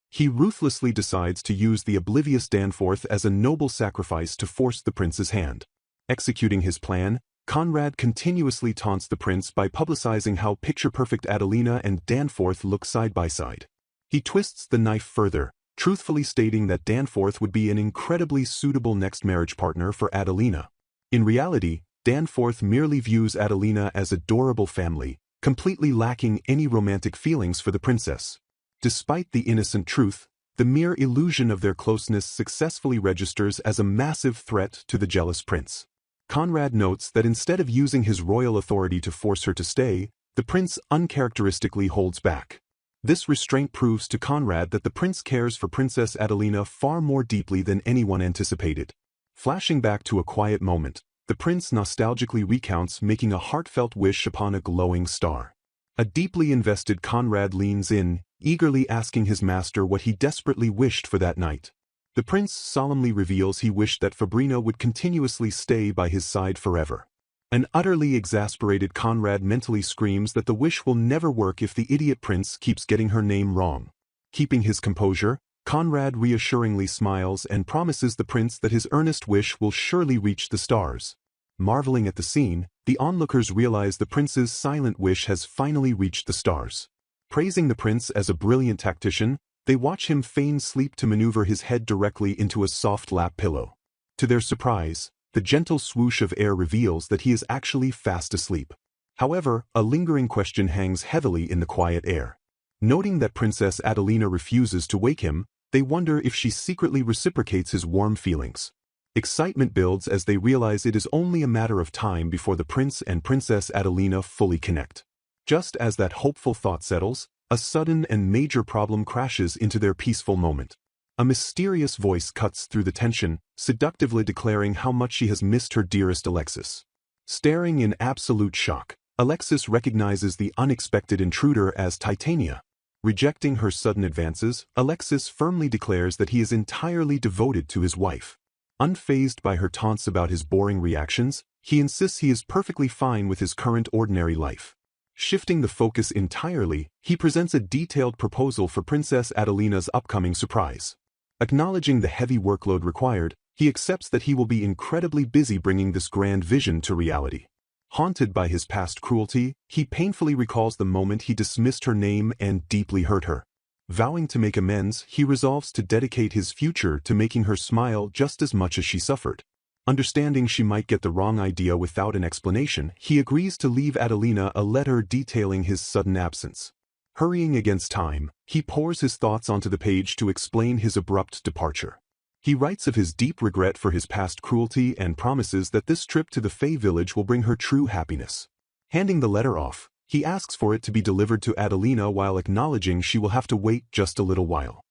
He ruthlessly decides to use the oblivious Danforth as a noble sacrifice to force the prince's hand. Executing his plan, Conrad continuously taunts the prince by publicizing how picture-perfect Adelina and Danforth look side by side. He twists the knife further, truthfully stating that Danforth would be an incredibly suitable next marriage partner for Adelina. In reality, Danforth merely views Adelina as adorable family, completely lacking any romantic feelings for the princess. Despite the innocent truth, the mere illusion of their closeness successfully registers as a massive threat to the jealous prince. Conrad notes that instead of using his royal authority to force her to stay, the prince uncharacteristically holds back. This restraint proves to Conrad that the prince cares for Princess Adelina far more deeply than anyone anticipated. Flashing back to a quiet moment, the prince nostalgically recounts making a heartfelt wish upon a glowing star. A deeply invested Conrad leans in, eagerly asking his master what he desperately wished for that night. The prince solemnly reveals he wished that Fabrina would continuously stay by his side forever. An utterly exasperated Conrad mentally screams that the wish will never work if the idiot prince keeps getting her name wrong. Keeping his composure, Conrad reassuringly smiles and promises the prince that his earnest wish will surely reach the stars. Marveling at the scene, the onlookers realize the prince's silent wish has finally reached the stars. Praising the prince as a brilliant tactician, they watch him feign sleep to maneuver his head directly into a soft lap pillow. To their surprise, the gentle swoosh of air reveals that he is actually fast asleep. However, a lingering question hangs heavily in the quiet air. Noting that Princess Adelina refuses to wake him, they wonder if she secretly reciprocates his warm feelings. Excitement builds as they realize it is only a matter of time before the prince and Princess Adelina fully connect. Just as that hopeful thought settles, a sudden and major problem crashes into their peaceful moment. A mysterious voice cuts through the tension, seductively declaring how much she has missed her dearest Alexis. Staring in absolute shock, Alexis recognizes the unexpected intruder as Titania. Rejecting her sudden advances, Alexis firmly declares that he is entirely devoted to his wife. Unfazed by her taunts about his boring reactions, he insists he is perfectly fine with his current ordinary life. Shifting the focus entirely, he presents a detailed proposal for Princess Adelina's upcoming surprise. Acknowledging the heavy workload required, he accepts that he will be incredibly busy bringing this grand vision to reality. Haunted by his past cruelty, he painfully recalls the moment he dismissed her name and deeply hurt her. Vowing to make amends, he resolves to dedicate his future to making her smile just as much as she suffered. Understanding she might get the wrong idea without an explanation, he agrees to leave Adelina a letter detailing his sudden absence. Hurrying against time, he pours his thoughts onto the page to explain his abrupt departure. He writes of his deep regret for his past cruelty and promises that this trip to the Fey village will bring her true happiness. Handing the letter off, he asks for it to be delivered to Adelina while acknowledging she will have to wait just a little while.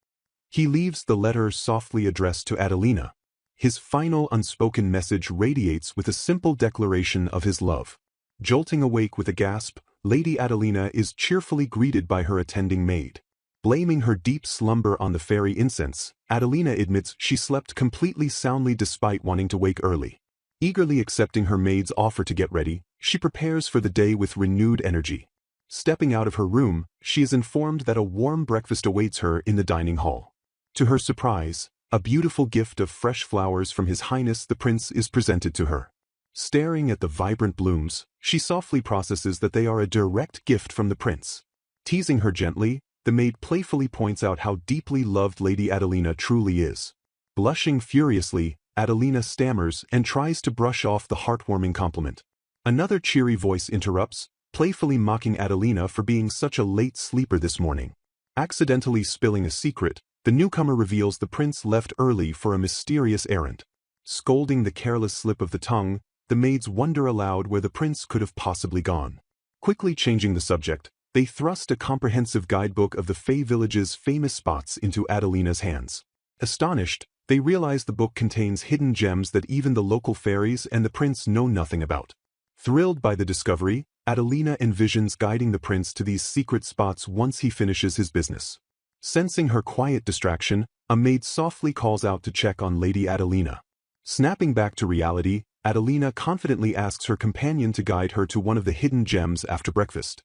He leaves the letter softly addressed to Adelina. His final unspoken message radiates with a simple declaration of his love. Jolting awake with a gasp, Lady Adelina is cheerfully greeted by her attending maid. Blaming her deep slumber on the fairy incense, Adelina admits she slept completely soundly despite wanting to wake early. Eagerly accepting her maid's offer to get ready, she prepares for the day with renewed energy. Stepping out of her room, she is informed that a warm breakfast awaits her in the dining hall. To her surprise, a beautiful gift of fresh flowers from His Highness the Prince is presented to her. Staring at the vibrant blooms, she softly processes that they are a direct gift from the prince. Teasing her gently, the maid playfully points out how deeply loved Lady Adelina truly is. Blushing furiously, Adelina stammers and tries to brush off the heartwarming compliment. Another cheery voice interrupts, playfully mocking Adelina for being such a late sleeper this morning. Accidentally spilling a secret, the newcomer reveals the prince left early for a mysterious errand. Scolding the careless slip of the tongue, the maids wonder aloud where the prince could have possibly gone. Quickly changing the subject, they thrust a comprehensive guidebook of the Fey village's famous spots into Adelina's hands. Astonished, they realize the book contains hidden gems that even the local fairies and the prince know nothing about. Thrilled by the discovery, Adelina envisions guiding the prince to these secret spots once he finishes his business. Sensing her quiet distraction, a maid softly calls out to check on Lady Adelina. Snapping back to reality, Adelina confidently asks her companion to guide her to one of the hidden gems after breakfast.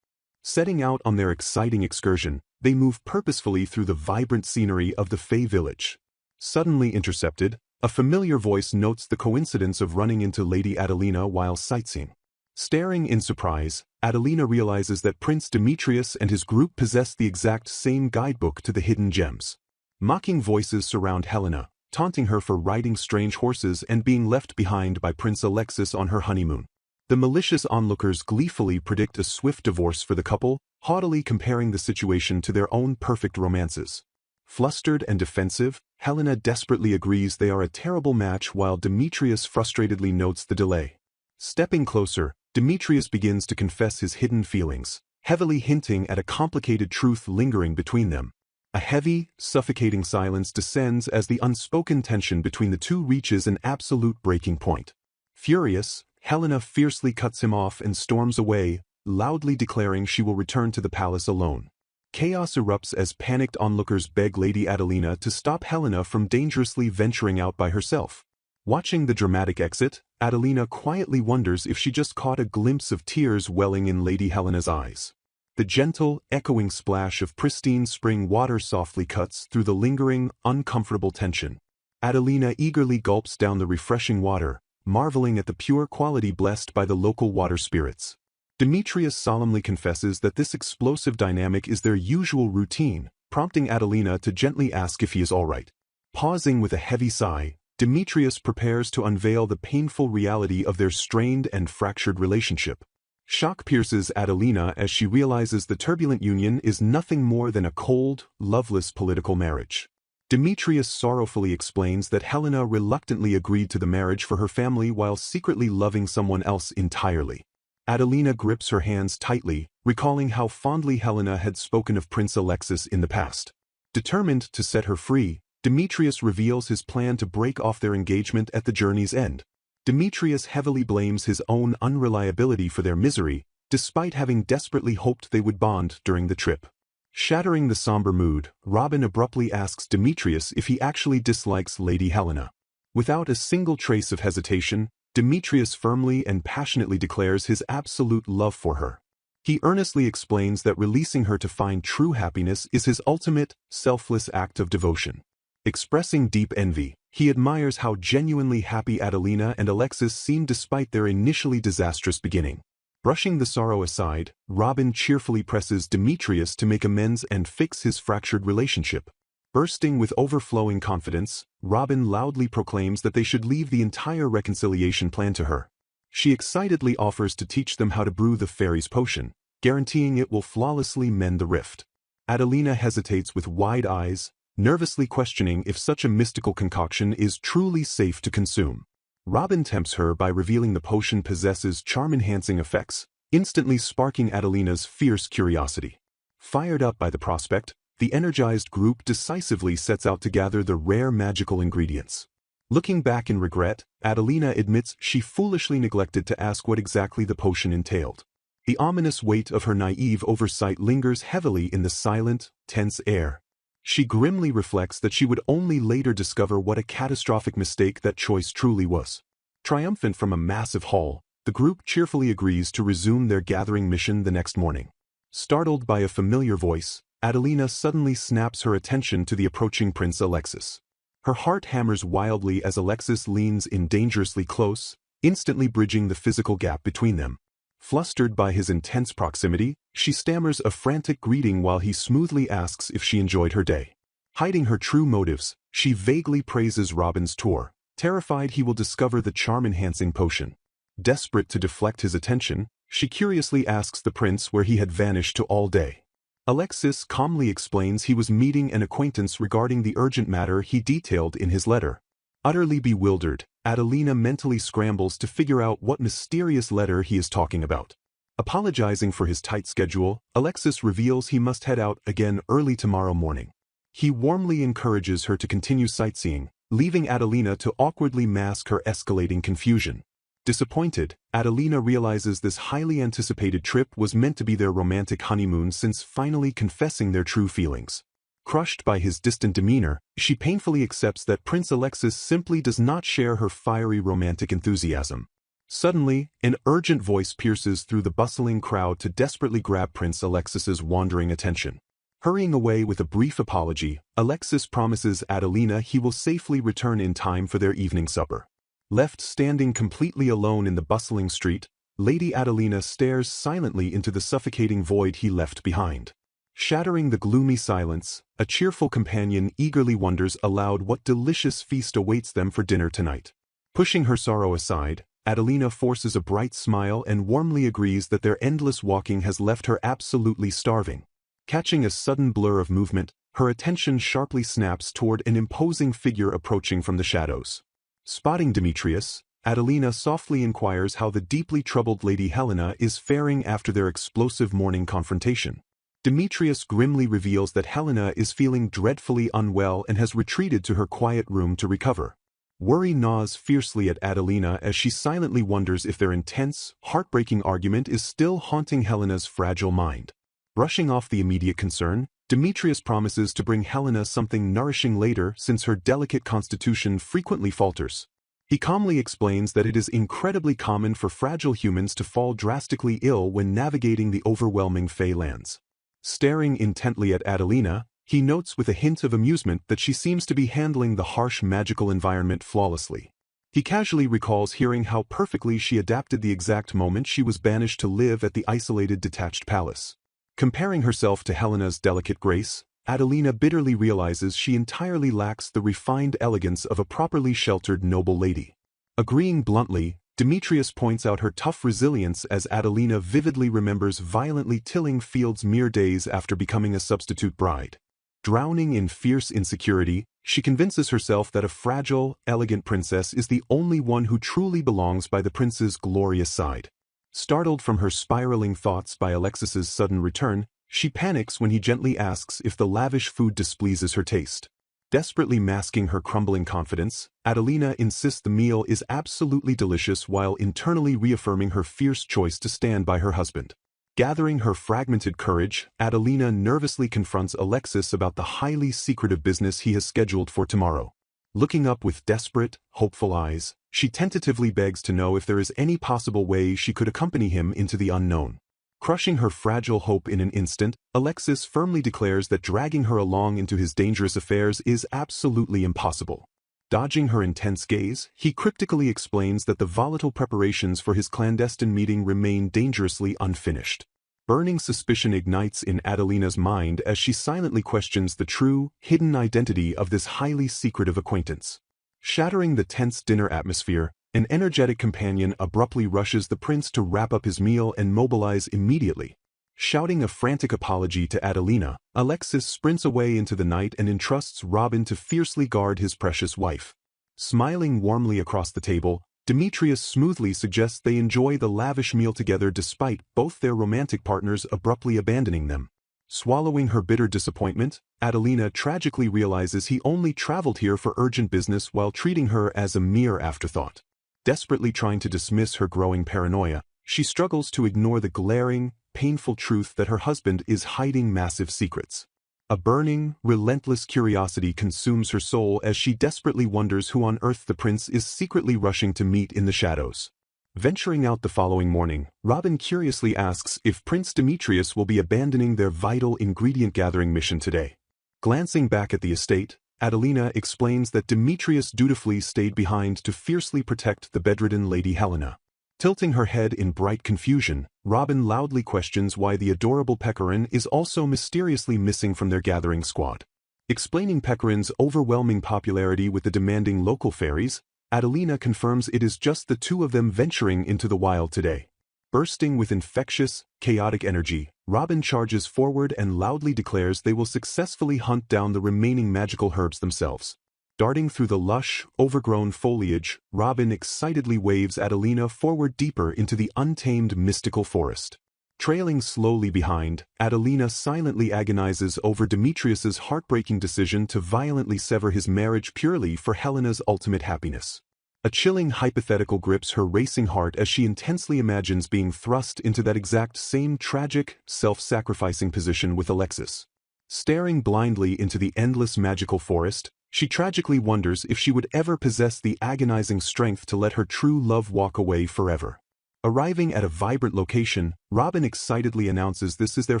Setting out on their exciting excursion, they move purposefully through the vibrant scenery of the Fey village. Suddenly intercepted, a familiar voice notes the coincidence of running into Lady Adelina while sightseeing. Staring in surprise, Adelina realizes that Prince Demetrius and his group possess the exact same guidebook to the hidden gems. Mocking voices surround Helena, taunting her for riding strange horses and being left behind by Prince Alexis on her honeymoon. The malicious onlookers gleefully predict a swift divorce for the couple, haughtily comparing the situation to their own perfect romances. Flustered and defensive, Helena desperately agrees they are a terrible match while Demetrius frustratedly notes the delay. Stepping closer, Demetrius begins to confess his hidden feelings, heavily hinting at a complicated truth lingering between them. A heavy, suffocating silence descends as the unspoken tension between the two reaches an absolute breaking point. Furious, Helena fiercely cuts him off and storms away, loudly declaring she will return to the palace alone. Chaos erupts as panicked onlookers beg Lady Adelina to stop Helena from dangerously venturing out by herself. Watching the dramatic exit, Adelina quietly wonders if she just caught a glimpse of tears welling in Lady Helena's eyes. The gentle, echoing splash of pristine spring water softly cuts through the lingering, uncomfortable tension. Adelina eagerly gulps down the refreshing water, marveling at the pure quality blessed by the local water spirits. Demetrius solemnly confesses that this explosive dynamic is their usual routine, prompting Adelina to gently ask if he is all right. Pausing with a heavy sigh, Demetrius prepares to unveil the painful reality of their strained and fractured relationship. Shock pierces Adelina as she realizes the turbulent union is nothing more than a cold, loveless political marriage. Demetrius sorrowfully explains that Helena reluctantly agreed to the marriage for her family while secretly loving someone else entirely. Adelina grips her hands tightly, recalling how fondly Helena had spoken of Prince Alexis in the past. Determined to set her free, Demetrius reveals his plan to break off their engagement at the journey's end. Demetrius heavily blames his own unreliability for their misery, despite having desperately hoped they would bond during the trip. Shattering the somber mood, Robin abruptly asks Demetrius if he actually dislikes Lady Helena. Without a single trace of hesitation, Demetrius firmly and passionately declares his absolute love for her. He earnestly explains that releasing her to find true happiness is his ultimate, selfless act of devotion. Expressing deep envy, he admires how genuinely happy Adelina and Alexis seem despite their initially disastrous beginning. Brushing the sorrow aside, Robin cheerfully presses Demetrius to make amends and fix his fractured relationship. Bursting with overflowing confidence, Robin loudly proclaims that they should leave the entire reconciliation plan to her. She excitedly offers to teach them how to brew the fairy's potion, guaranteeing it will flawlessly mend the rift. Adelina hesitates with wide eyes, nervously questioning if such a mystical concoction is truly safe to consume. Robin tempts her by revealing the potion possesses charm-enhancing effects, instantly sparking Adelina's fierce curiosity. Fired up by the prospect, the energized group decisively sets out to gather the rare magical ingredients. Looking back in regret, Adelina admits she foolishly neglected to ask what exactly the potion entailed. The ominous weight of her naive oversight lingers heavily in the silent, tense air. She grimly reflects that she would only later discover what a catastrophic mistake that choice truly was. Triumphant from a massive haul, the group cheerfully agrees to resume their gathering mission the next morning. Startled by a familiar voice, Adelina suddenly snaps her attention to the approaching Prince Alexis. Her heart hammers wildly as Alexis leans in dangerously close, instantly bridging the physical gap between them. Flustered by his intense proximity, she stammers a frantic greeting while he smoothly asks if she enjoyed her day. Hiding her true motives, she vaguely praises Robin's tour, terrified he will discover the charm-enhancing potion. Desperate to deflect his attention, she curiously asks the prince where he had vanished to all day. Alexis calmly explains he was meeting an acquaintance regarding the urgent matter he detailed in his letter. Utterly bewildered, Adelina mentally scrambles to figure out what mysterious letter he is talking about. Apologizing for his tight schedule, Alexis reveals he must head out again early tomorrow morning. He warmly encourages her to continue sightseeing, leaving Adelina to awkwardly mask her escalating confusion. Disappointed, Adelina realizes this highly anticipated trip was meant to be their romantic honeymoon since finally confessing their true feelings. Crushed by his distant demeanor, she painfully accepts that Prince Alexis simply does not share her fiery romantic enthusiasm. Suddenly, an urgent voice pierces through the bustling crowd to desperately grab Prince Alexis's wandering attention. Hurrying away with a brief apology, Alexis promises Adelina he will safely return in time for their evening supper. Left standing completely alone in the bustling street, Lady Adelina stares silently into the suffocating void he left behind. Shattering the gloomy silence, a cheerful companion eagerly wonders aloud what delicious feast awaits them for dinner tonight. Pushing her sorrow aside, Adelina forces a bright smile and warmly agrees that their endless walking has left her absolutely starving. Catching a sudden blur of movement, her attention sharply snaps toward an imposing figure approaching from the shadows. Spotting Demetrius, Adelina softly inquires how the deeply troubled Lady Helena is faring after their explosive morning confrontation. Demetrius grimly reveals that Helena is feeling dreadfully unwell and has retreated to her quiet room to recover. Worry gnaws fiercely at Adelina as she silently wonders if their intense, heartbreaking argument is still haunting Helena's fragile mind. Brushing off the immediate concern, Demetrius promises to bring Helena something nourishing later since her delicate constitution frequently falters. He calmly explains that it is incredibly common for fragile humans to fall drastically ill when navigating the overwhelming Fey lands. Staring intently at Adelina, he notes with a hint of amusement that she seems to be handling the harsh magical environment flawlessly. He casually recalls hearing how perfectly she adapted the exact moment she was banished to live at the isolated detached palace. Comparing herself to Helena's delicate grace, Adelina bitterly realizes she entirely lacks the refined elegance of a properly sheltered noble lady. Agreeing bluntly, Demetrius points out her tough resilience as Adelina vividly remembers violently tilling fields mere days after becoming a substitute bride. Drowning in fierce insecurity, she convinces herself that a fragile, elegant princess is the only one who truly belongs by the prince's glorious side. Startled from her spiraling thoughts by Alexis's sudden return, she panics when he gently asks if the lavish food displeases her taste. Desperately masking her crumbling confidence, Adelina insists the meal is absolutely delicious while internally reaffirming her fierce choice to stand by her husband. Gathering her fragmented courage, Adelina nervously confronts Alexis about the highly secretive business he has scheduled for tomorrow. Looking up with desperate, hopeful eyes, she tentatively begs to know if there is any possible way she could accompany him into the unknown. Crushing her fragile hope in an instant, Alexis firmly declares that dragging her along into his dangerous affairs is absolutely impossible. Dodging her intense gaze, he cryptically explains that the volatile preparations for his clandestine meeting remain dangerously unfinished. Burning suspicion ignites in Adelina's mind as she silently questions the true, hidden identity of this highly secretive acquaintance. Shattering the tense dinner atmosphere, an energetic companion abruptly rushes the prince to wrap up his meal and mobilize immediately. Shouting a frantic apology to Adelina, Alexis sprints away into the night and entrusts Robin to fiercely guard his precious wife. Smiling warmly across the table, Demetrius smoothly suggests they enjoy the lavish meal together despite both their romantic partners abruptly abandoning them. Swallowing her bitter disappointment, Adelina tragically realizes he only traveled here for urgent business while treating her as a mere afterthought. Desperately trying to dismiss her growing paranoia, she struggles to ignore the glaring, painful truth that her husband is hiding massive secrets. A burning, relentless curiosity consumes her soul as she desperately wonders who on earth the prince is secretly rushing to meet in the shadows. Venturing out the following morning, Robin curiously asks if Prince Demetrius will be abandoning their vital ingredient-gathering mission today. Glancing back at the estate, Adelina explains that Demetrius dutifully stayed behind to fiercely protect the bedridden Lady Helena. Tilting her head in bright confusion, Robin loudly questions why the adorable Pecorin is also mysteriously missing from their gathering squad. Explaining Pecorin's overwhelming popularity with the demanding local fairies, Adelina confirms it is just the two of them venturing into the wild today. Bursting with infectious, chaotic energy, Robin charges forward and loudly declares they will successfully hunt down the remaining magical herbs themselves. Darting through the lush, overgrown foliage, Robin excitedly waves Adelina forward deeper into the untamed mystical forest. Trailing slowly behind, Adelina silently agonizes over Demetrius's heartbreaking decision to violently sever his marriage purely for Helena's ultimate happiness. A chilling hypothetical grips her racing heart as she intensely imagines being thrust into that exact same tragic, self-sacrificing position with Alexis. Staring blindly into the endless magical forest, she tragically wonders if she would ever possess the agonizing strength to let her true love walk away forever. Arriving at a vibrant location, Robin excitedly announces this is their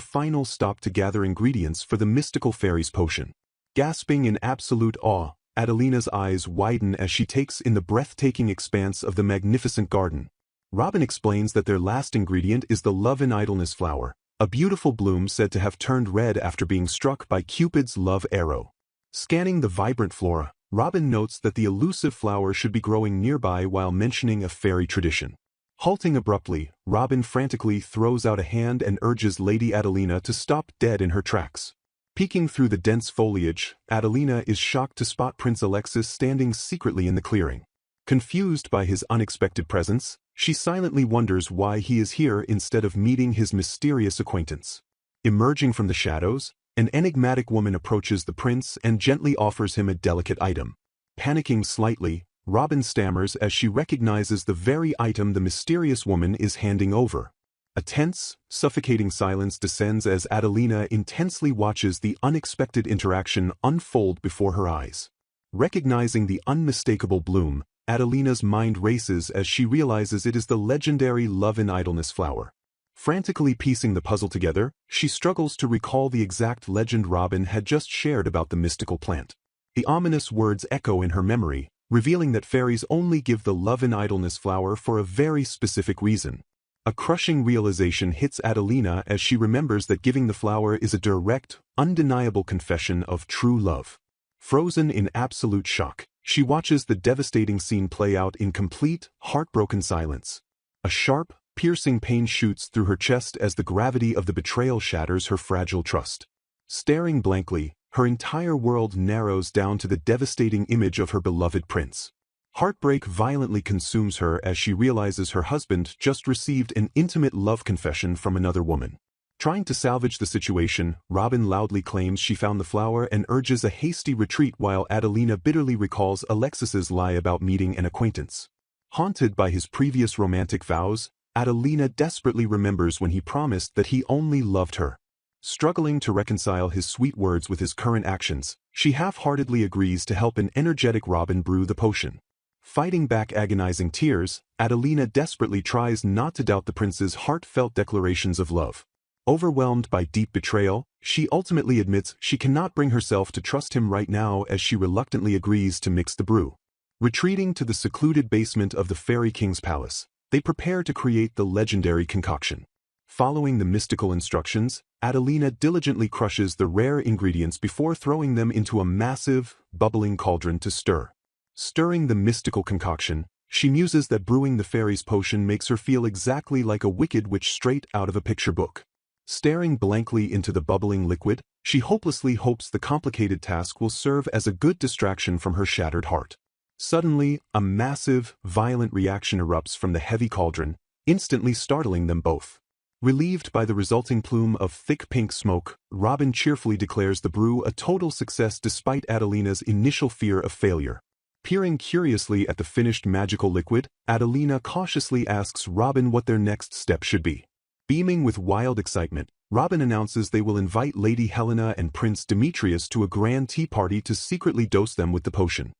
final stop to gather ingredients for the mystical fairy's potion. Gasping in absolute awe, Adelina's eyes widen as she takes in the breathtaking expanse of the magnificent garden. Robin explains that their last ingredient is the love and idleness flower, a beautiful bloom said to have turned red after being struck by Cupid's love arrow. Scanning the vibrant flora, Robin notes that the elusive flower should be growing nearby while mentioning a fairy tradition. Halting abruptly, Robin frantically throws out a hand and urges Lady Adelina to stop dead in her tracks. Peeking through the dense foliage, Adelina is shocked to spot Prince Alexis standing secretly in the clearing. Confused by his unexpected presence, she silently wonders why he is here instead of meeting his mysterious acquaintance. Emerging from the shadows, an enigmatic woman approaches the prince and gently offers him a delicate item. Panicking slightly, Robin stammers as she recognizes the very item the mysterious woman is handing over. A tense, suffocating silence descends as Adelina intensely watches the unexpected interaction unfold before her eyes. Recognizing the unmistakable bloom, Adelina's mind races as she realizes it is the legendary love and idleness flower. Frantically piecing the puzzle together, she struggles to recall the exact legend Robin had just shared about the mystical plant. The ominous words echo in her memory, revealing that fairies only give the love and idleness flower for a very specific reason. A crushing realization hits Adelina as she remembers that giving the flower is a direct, undeniable confession of true love. Frozen in absolute shock, she watches the devastating scene play out in complete, heartbroken silence. A sharp, piercing pain shoots through her chest as the gravity of the betrayal shatters her fragile trust. Staring blankly, her entire world narrows down to the devastating image of her beloved prince. Heartbreak violently consumes her as she realizes her husband just received an intimate love confession from another woman. Trying to salvage the situation, Robin loudly claims she found the flower and urges a hasty retreat while Adelina bitterly recalls Alexis's lie about meeting an acquaintance. Haunted by his previous romantic vows, Adelina desperately remembers when he promised that he only loved her. Struggling to reconcile his sweet words with his current actions, she half-heartedly agrees to help an energetic Robin brew the potion. Fighting back agonizing tears, Adelina desperately tries not to doubt the prince's heartfelt declarations of love. Overwhelmed by deep betrayal, she ultimately admits she cannot bring herself to trust him right now as she reluctantly agrees to mix the brew. Retreating to the secluded basement of the Fairy King's palace, they prepare to create the legendary concoction. Following the mystical instructions, Adelina diligently crushes the rare ingredients before throwing them into a massive, bubbling cauldron to stir. Stirring the mystical concoction, she muses that brewing the fairy's potion makes her feel exactly like a wicked witch straight out of a picture book. Staring blankly into the bubbling liquid, she hopelessly hopes the complicated task will serve as a good distraction from her shattered heart. Suddenly, a massive, violent reaction erupts from the heavy cauldron, instantly startling them both. Relieved by the resulting plume of thick pink smoke, Robin cheerfully declares the brew a total success despite Adelina's initial fear of failure. Peering curiously at the finished magical liquid, Adelina cautiously asks Robin what their next step should be. Beaming with wild excitement, Robin announces they will invite Lady Helena and Prince Demetrius to a grand tea party to secretly dose them with the potion.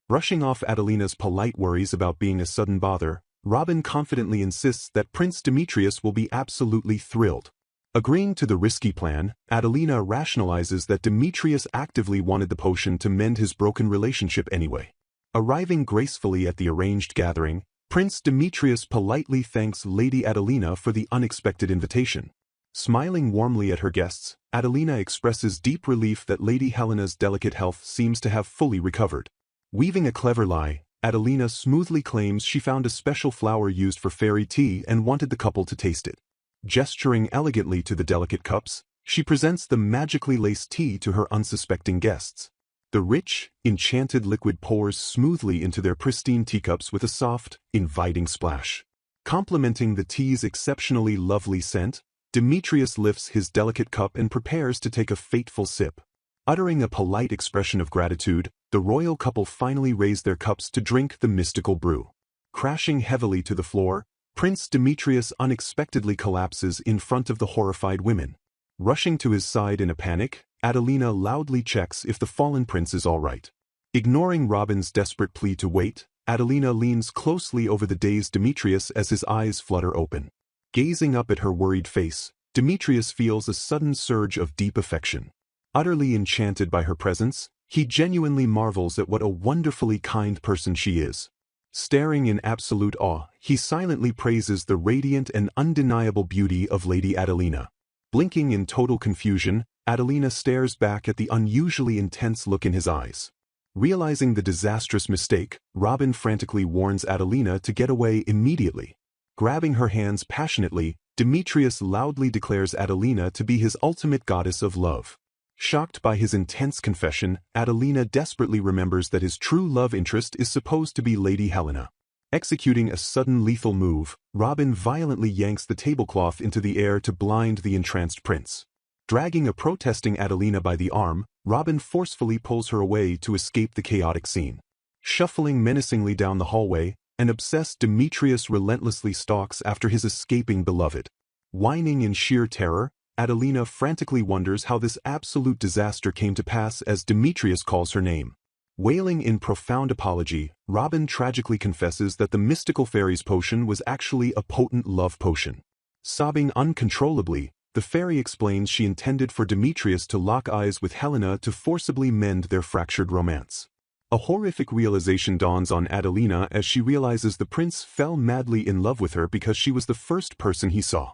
Brushing off Adelina's polite worries about being a sudden bother, Robin confidently insists that Prince Demetrius will be absolutely thrilled. Agreeing to the risky plan, Adelina rationalizes that Demetrius actively wanted the potion to mend his broken relationship anyway. Arriving gracefully at the arranged gathering, Prince Demetrius politely thanks Lady Adelina for the unexpected invitation. Smiling warmly at her guests, Adelina expresses deep relief that Lady Helena's delicate health seems to have fully recovered. Weaving a clever lie, Adelina smoothly claims she found a special flower used for fairy tea and wanted the couple to taste it. Gesturing elegantly to the delicate cups, she presents the magically laced tea to her unsuspecting guests. The rich, enchanted liquid pours smoothly into their pristine teacups with a soft, inviting splash. Complementing the tea's exceptionally lovely scent, Demetrius lifts his delicate cup and prepares to take a fateful sip. Uttering a polite expression of gratitude, the royal couple finally raise their cups to drink the mystical brew. Crashing heavily to the floor, Prince Demetrius unexpectedly collapses in front of the horrified women. Rushing to his side in a panic, Adelina loudly checks if the fallen prince is all right. Ignoring Robin's desperate plea to wait, Adelina leans closely over the dazed Demetrius as his eyes flutter open. Gazing up at her worried face, Demetrius feels a sudden surge of deep affection. Utterly enchanted by her presence, he genuinely marvels at what a wonderfully kind person she is. Staring in absolute awe, he silently praises the radiant and undeniable beauty of Lady Adelina. Blinking in total confusion, Adelina stares back at the unusually intense look in his eyes. Realizing the disastrous mistake, Robin frantically warns Adelina to get away immediately. Grabbing her hands passionately, Demetrius loudly declares Adelina to be his ultimate goddess of love. Shocked by his intense confession, Adelina desperately remembers that his true love interest is supposed to be Lady Helena. Executing a sudden lethal move, Robin violently yanks the tablecloth into the air to blind the entranced prince. Dragging a protesting Adelina by the arm, Robin forcefully pulls her away to escape the chaotic scene. Shuffling menacingly down the hallway, an obsessed Demetrius relentlessly stalks after his escaping beloved. Whining in sheer terror, Adelina frantically wonders how this absolute disaster came to pass as Demetrius calls her name. Wailing in profound apology, Robin tragically confesses that the mystical fairy's potion was actually a potent love potion. Sobbing uncontrollably, the fairy explains she intended for Demetrius to lock eyes with Helena to forcibly mend their fractured romance. A horrific realization dawns on Adelina as she realizes the prince fell madly in love with her because she was the first person he saw.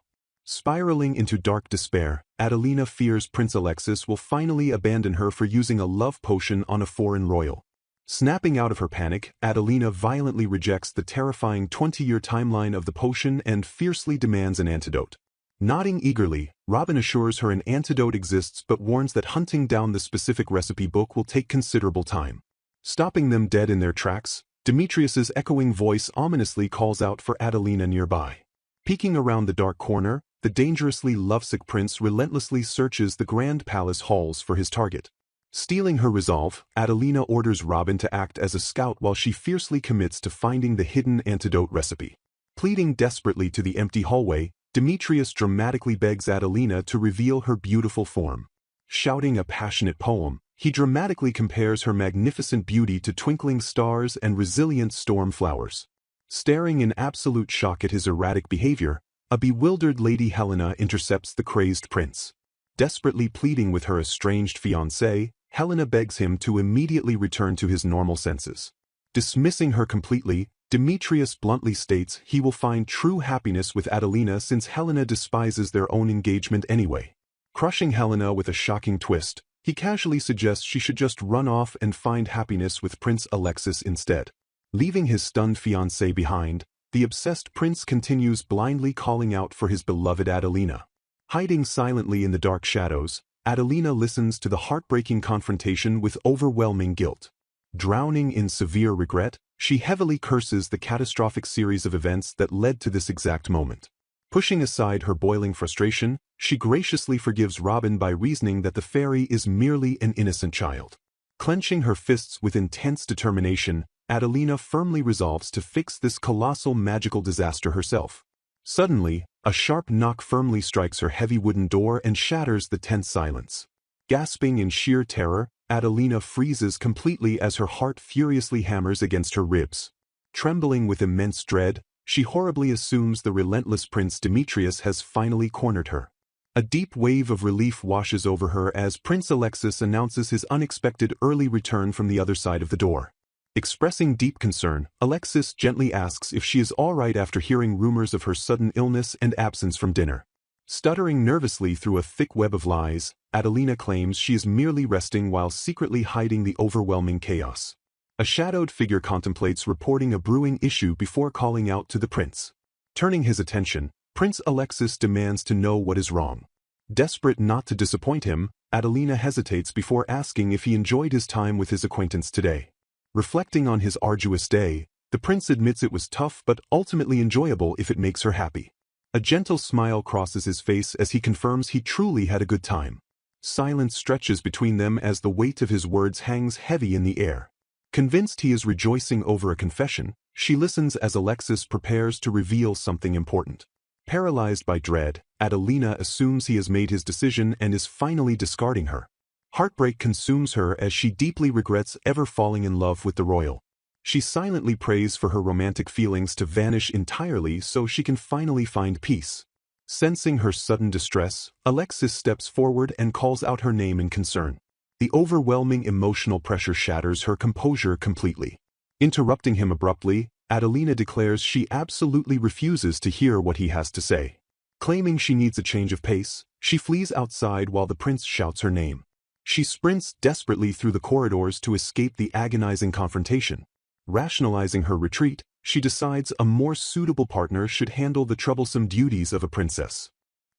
Spiraling into dark despair, Adelina fears Prince Alexis will finally abandon her for using a love potion on a foreign royal. Snapping out of her panic, Adelina violently rejects the terrifying 20-year timeline of the potion and fiercely demands an antidote. Nodding eagerly, Robin assures her an antidote exists but warns that hunting down the specific recipe book will take considerable time. Stopping them dead in their tracks, Demetrius's echoing voice ominously calls out for Adelina nearby. Peeking around the dark corner, the dangerously lovesick prince relentlessly searches the grand palace halls for his target. Stealing her resolve, Adelina orders Robin to act as a scout while she fiercely commits to finding the hidden antidote recipe. Pleading desperately to the empty hallway, Demetrius dramatically begs Adelina to reveal her beautiful form. Shouting a passionate poem, he dramatically compares her magnificent beauty to twinkling stars and resilient storm flowers. Staring in absolute shock at his erratic behavior, a bewildered Lady Helena intercepts the crazed prince. Desperately pleading with her estranged fiancé, Helena begs him to immediately return to his normal senses. Dismissing her completely, Demetrius bluntly states he will find true happiness with Adelina since Helena despises their own engagement anyway. Crushing Helena with a shocking twist, he casually suggests she should just run off and find happiness with Prince Alexis instead. Leaving his stunned fiancée behind, the obsessed prince continues blindly calling out for his beloved Adelina. Hiding silently in the dark shadows, Adelina listens to the heartbreaking confrontation with overwhelming guilt. Drowning in severe regret, she heavily curses the catastrophic series of events that led to this exact moment. Pushing aside her boiling frustration, she graciously forgives Robin by reasoning that the fairy is merely an innocent child. Clenching her fists with intense determination, Adelina firmly resolves to fix this colossal magical disaster herself. Suddenly, a sharp knock firmly strikes her heavy wooden door and shatters the tense silence. Gasping in sheer terror, Adelina freezes completely as her heart furiously hammers against her ribs. Trembling with immense dread, she horribly assumes the relentless Prince Demetrius has finally cornered her. A deep wave of relief washes over her as Prince Alexis announces his unexpected early return from the other side of the door. Expressing deep concern, Alexis gently asks if she is all right after hearing rumors of her sudden illness and absence from dinner. Stuttering nervously through a thick web of lies, Adelina claims she is merely resting while secretly hiding the overwhelming chaos. A shadowed figure contemplates reporting a brewing issue before calling out to the prince. Turning his attention, Prince Alexis demands to know what is wrong. Desperate not to disappoint him, Adelina hesitates before asking if he enjoyed his time with his acquaintance today. Reflecting on his arduous day, the prince admits it was tough but ultimately enjoyable if it makes her happy. A gentle smile crosses his face as he confirms he truly had a good time. Silence stretches between them as the weight of his words hangs heavy in the air. Convinced he is rejoicing over a confession, she listens as Alexis prepares to reveal something important. Paralyzed by dread, Adelina assumes he has made his decision and is finally discarding her. Heartbreak consumes her as she deeply regrets ever falling in love with the royal. She silently prays for her romantic feelings to vanish entirely so she can finally find peace. Sensing her sudden distress, Alexis steps forward and calls out her name in concern. The overwhelming emotional pressure shatters her composure completely. Interrupting him abruptly, Adelina declares she absolutely refuses to hear what he has to say. Claiming she needs a change of pace, she flees outside while the prince shouts her name. She sprints desperately through the corridors to escape the agonizing confrontation. Rationalizing her retreat, she decides a more suitable partner should handle the troublesome duties of a princess.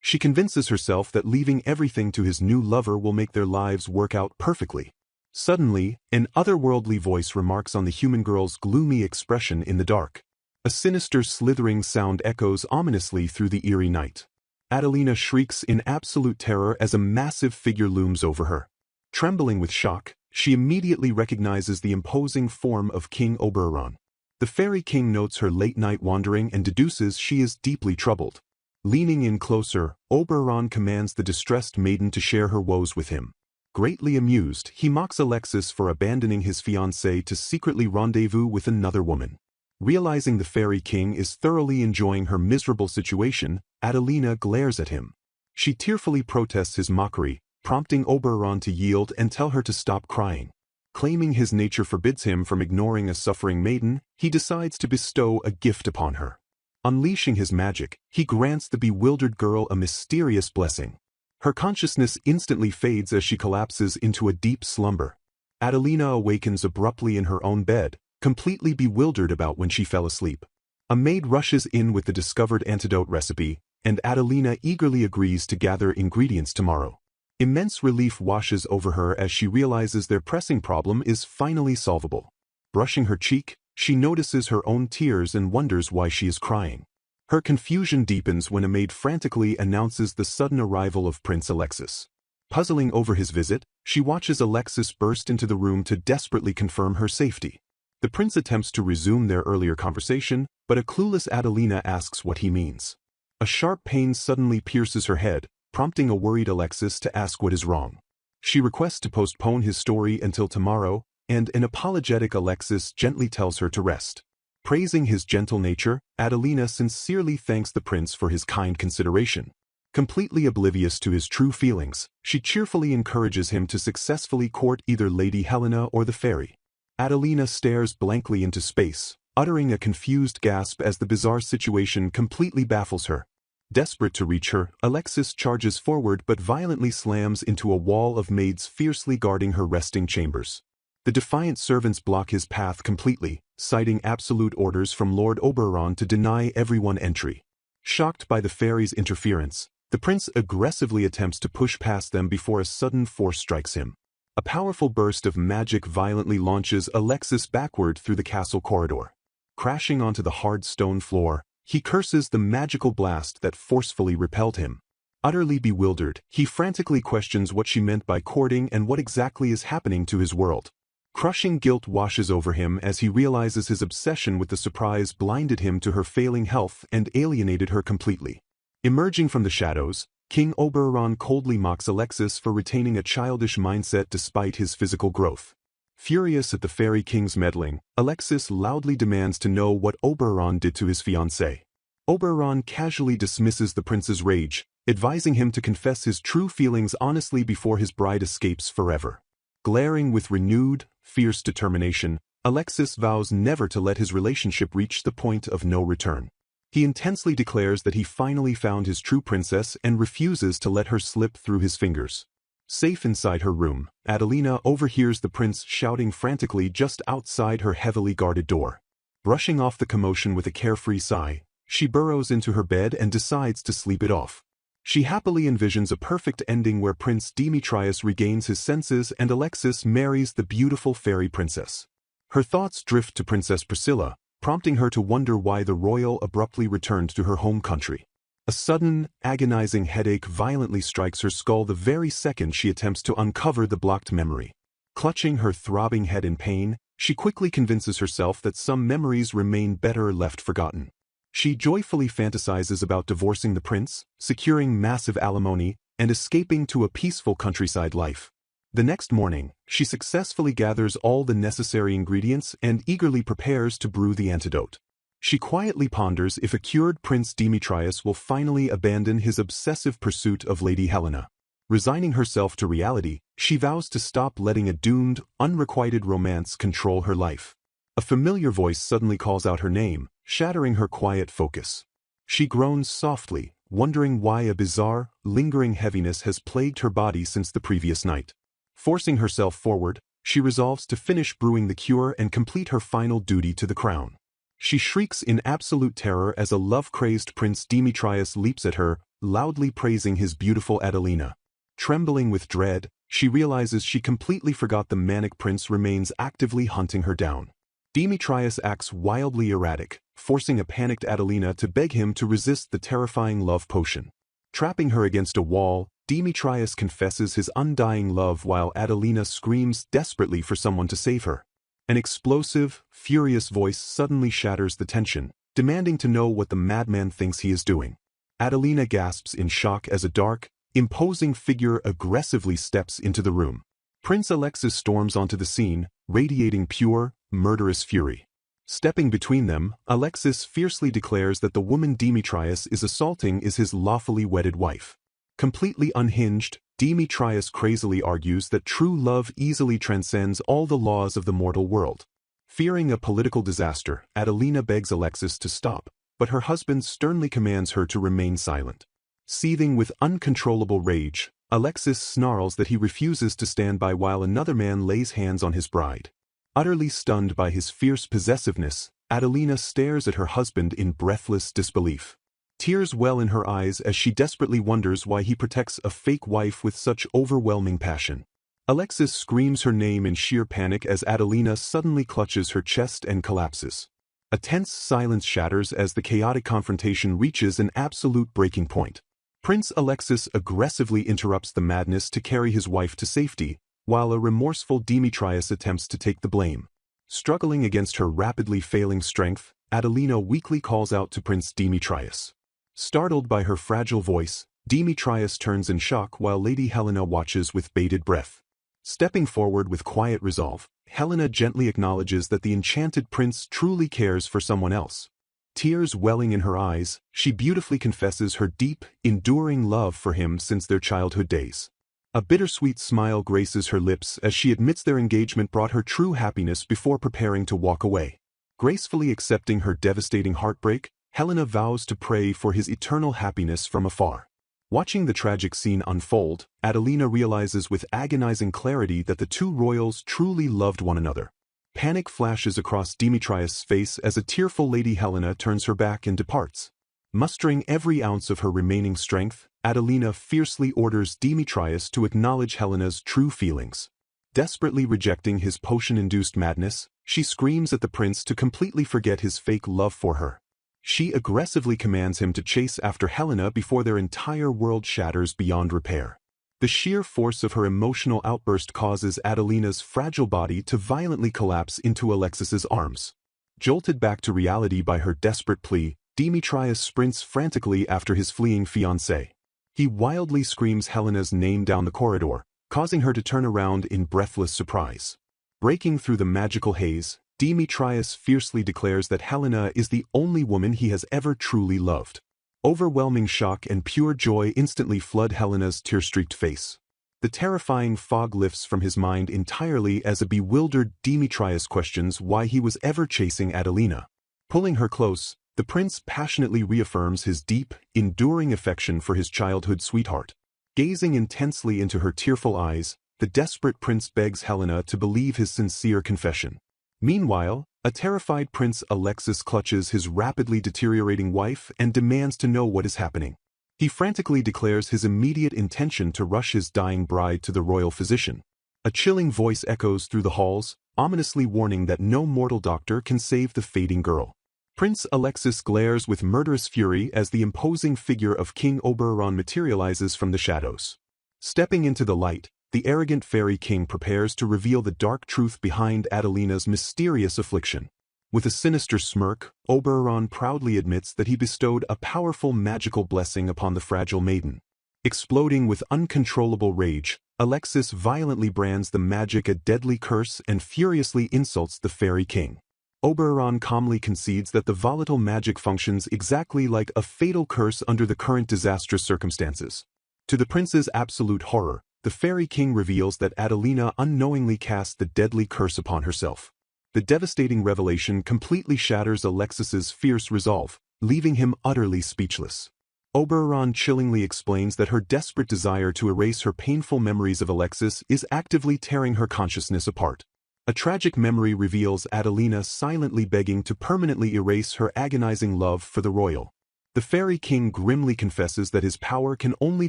She convinces herself that leaving everything to his new lover will make their lives work out perfectly. Suddenly, an otherworldly voice remarks on the human girl's gloomy expression in the dark. A sinister slithering sound echoes ominously through the eerie night. Adelina shrieks in absolute terror as a massive figure looms over her. Trembling with shock, She immediately recognizes the imposing form of King Oberon. The fairy king notes her late-night wandering and deduces she is deeply troubled. Leaning in closer, Oberon commands the distressed maiden to share her woes with him. Greatly amused, he mocks Alexis for abandoning his fiancée to secretly rendezvous with another woman. Realizing the fairy king is thoroughly enjoying her miserable situation, Adelina glares at him. She tearfully protests his mockery, prompting Oberon to yield and tell her to stop crying. Claiming his nature forbids him from ignoring a suffering maiden, he decides to bestow a gift upon her. Unleashing his magic, he grants the bewildered girl a mysterious blessing. Her consciousness instantly fades as she collapses into a deep slumber. Adelina awakens abruptly in her own bed, completely bewildered about when she fell asleep. A maid rushes in with the discovered antidote recipe, and Adelina eagerly agrees to gather ingredients tomorrow. Immense relief washes over her as she realizes their pressing problem is finally solvable. Brushing her cheek, she notices her own tears and wonders why she is crying. Her confusion deepens when a maid frantically announces the sudden arrival of Prince Alexis. Puzzling over his visit, she watches Alexis burst into the room to desperately confirm her safety. The prince attempts to resume their earlier conversation, but a clueless Adelina asks what he means. A sharp pain suddenly pierces her head, prompting a worried Alexis to ask what is wrong. She requests to postpone his story until tomorrow, and an apologetic Alexis gently tells her to rest. Praising his gentle nature, Adelina sincerely thanks the prince for his kind consideration. Completely oblivious to his true feelings, she cheerfully encourages him to successfully court either Lady Helena or the fairy. Adelina stares blankly into space, uttering a confused gasp as the bizarre situation completely baffles her. Desperate to reach her, Alexis charges forward but violently slams into a wall of maids fiercely guarding her resting chambers. The defiant servants block his path completely, citing absolute orders from Lord Oberon to deny everyone entry. Shocked by the fairy's interference, the prince aggressively attempts to push past them before a sudden force strikes him. A powerful burst of magic violently launches Alexis backward through the castle corridor. Crashing onto the hard stone floor, he curses the magical blast that forcefully repelled him. Utterly bewildered, he frantically questions what she meant by courting and what exactly is happening to his world. Crushing guilt washes over him as he realizes his obsession with the surprise blinded him to her failing health and alienated her completely. Emerging from the shadows, King Oberon coldly mocks Alexis for retaining a childish mindset despite his physical growth. Furious at the fairy king's meddling, Alexis loudly demands to know what Oberon did to his fiancée. Oberon casually dismisses the prince's rage, advising him to confess his true feelings honestly before his bride escapes forever. Glaring with renewed, fierce determination, Alexis vows never to let his relationship reach the point of no return. He intensely declares that he finally found his true princess and refuses to let her slip through his fingers. Safe inside her room, Adelina overhears the prince shouting frantically just outside her heavily guarded door. Brushing off the commotion with a carefree sigh, she burrows into her bed and decides to sleep it off. She happily envisions a perfect ending where Prince Demetrius regains his senses and Alexis marries the beautiful fairy princess. Her thoughts drift to Princess Priscilla, prompting her to wonder why the royal abruptly returned to her home country. A sudden, agonizing headache violently strikes her skull the very second she attempts to uncover the blocked memory. Clutching her throbbing head in pain, she quickly convinces herself that some memories remain better left forgotten. She joyfully fantasizes about divorcing the prince, securing massive alimony, and escaping to a peaceful countryside life. The next morning, she successfully gathers all the necessary ingredients and eagerly prepares to brew the antidote. She quietly ponders if a cured Prince Demetrius will finally abandon his obsessive pursuit of Lady Helena. Resigning herself to reality, she vows to stop letting a doomed, unrequited romance control her life. A familiar voice suddenly calls out her name, shattering her quiet focus. She groans softly, wondering why a bizarre, lingering heaviness has plagued her body since the previous night. Forcing herself forward, she resolves to finish brewing the cure and complete her final duty to the crown. She shrieks in absolute terror as a love-crazed Prince Demetrius leaps at her, loudly praising his beautiful Adelina. Trembling with dread, she realizes she completely forgot the manic prince remains actively hunting her down. Demetrius acts wildly erratic, forcing a panicked Adelina to beg him to resist the terrifying love potion. Trapping her against a wall, Demetrius confesses his undying love while Adelina screams desperately for someone to save her. An explosive, furious voice suddenly shatters the tension, demanding to know what the madman thinks he is doing. Adelina gasps in shock as a dark, imposing figure aggressively steps into the room. Prince Alexis storms onto the scene, radiating pure, murderous fury. Stepping between them, Alexis fiercely declares that the woman Demetrius is assaulting is his lawfully wedded wife. Completely unhinged, Demetrius crazily argues that true love easily transcends all the laws of the mortal world. Fearing a political disaster, Adelina begs Alexis to stop, but her husband sternly commands her to remain silent. Seething with uncontrollable rage, Alexis snarls that he refuses to stand by while another man lays hands on his bride. Utterly stunned by his fierce possessiveness, Adelina stares at her husband in breathless disbelief. Tears well in her eyes as she desperately wonders why he protects a fake wife with such overwhelming passion. Alexis screams her name in sheer panic as Adelina suddenly clutches her chest and collapses. A tense silence shatters as the chaotic confrontation reaches an absolute breaking point. Prince Alexis aggressively interrupts the madness to carry his wife to safety, while a remorseful Demetrius attempts to take the blame. Struggling against her rapidly failing strength, Adelina weakly calls out to Prince Demetrius. Startled by her fragile voice, Demetrius turns in shock while Lady Helena watches with bated breath. Stepping forward with quiet resolve, Helena gently acknowledges that the enchanted prince truly cares for someone else. Tears welling in her eyes, she beautifully confesses her deep, enduring love for him since their childhood days. A bittersweet smile graces her lips as she admits their engagement brought her true happiness before preparing to walk away. Gracefully accepting her devastating heartbreak, Helena vows to pray for his eternal happiness from afar. Watching the tragic scene unfold, Adelina realizes with agonizing clarity that the two royals truly loved one another. Panic flashes across Demetrius' face as a tearful Lady Helena turns her back and departs. Mustering every ounce of her remaining strength, Adelina fiercely orders Demetrius to acknowledge Helena's true feelings. Desperately rejecting his potion-induced madness, she screams at the prince to completely forget his fake love for her. She aggressively commands him to chase after Helena before their entire world shatters beyond repair. The sheer force of her emotional outburst causes Adelina's fragile body to violently collapse into Alexis's arms. Jolted back to reality by her desperate plea, Demetrius sprints frantically after his fleeing fiancée. He wildly screams Helena's name down the corridor, causing her to turn around in breathless surprise. Breaking through the magical haze, Demetrius fiercely declares that Helena is the only woman he has ever truly loved. Overwhelming shock and pure joy instantly flood Helena's tear-streaked face. The terrifying fog lifts from his mind entirely as a bewildered Demetrius questions why he was ever chasing Adelina. Pulling her close, the prince passionately reaffirms his deep, enduring affection for his childhood sweetheart. Gazing intensely into her tearful eyes, the desperate prince begs Helena to believe his sincere confession. Meanwhile, a terrified Prince Alexis clutches his rapidly deteriorating wife and demands to know what is happening. He frantically declares his immediate intention to rush his dying bride to the royal physician. A chilling voice echoes through the halls, ominously warning that no mortal doctor can save the fading girl. Prince Alexis glares with murderous fury as the imposing figure of King Oberon materializes from the shadows. Stepping into the light, the arrogant fairy king prepares to reveal the dark truth behind Adelina's mysterious affliction. With a sinister smirk, Oberon proudly admits that he bestowed a powerful magical blessing upon the fragile maiden. Exploding with uncontrollable rage, Alexis violently brands the magic a deadly curse and furiously insults the fairy king. Oberon calmly concedes that the volatile magic functions exactly like a fatal curse under the current disastrous circumstances. To the prince's absolute horror, the fairy king reveals that Adelina unknowingly cast the deadly curse upon herself. The devastating revelation completely shatters Alexis's fierce resolve, leaving him utterly speechless. Oberon chillingly explains that her desperate desire to erase her painful memories of Alexis is actively tearing her consciousness apart. A tragic memory reveals Adelina silently begging to permanently erase her agonizing love for the royal. The fairy king grimly confesses that his power can only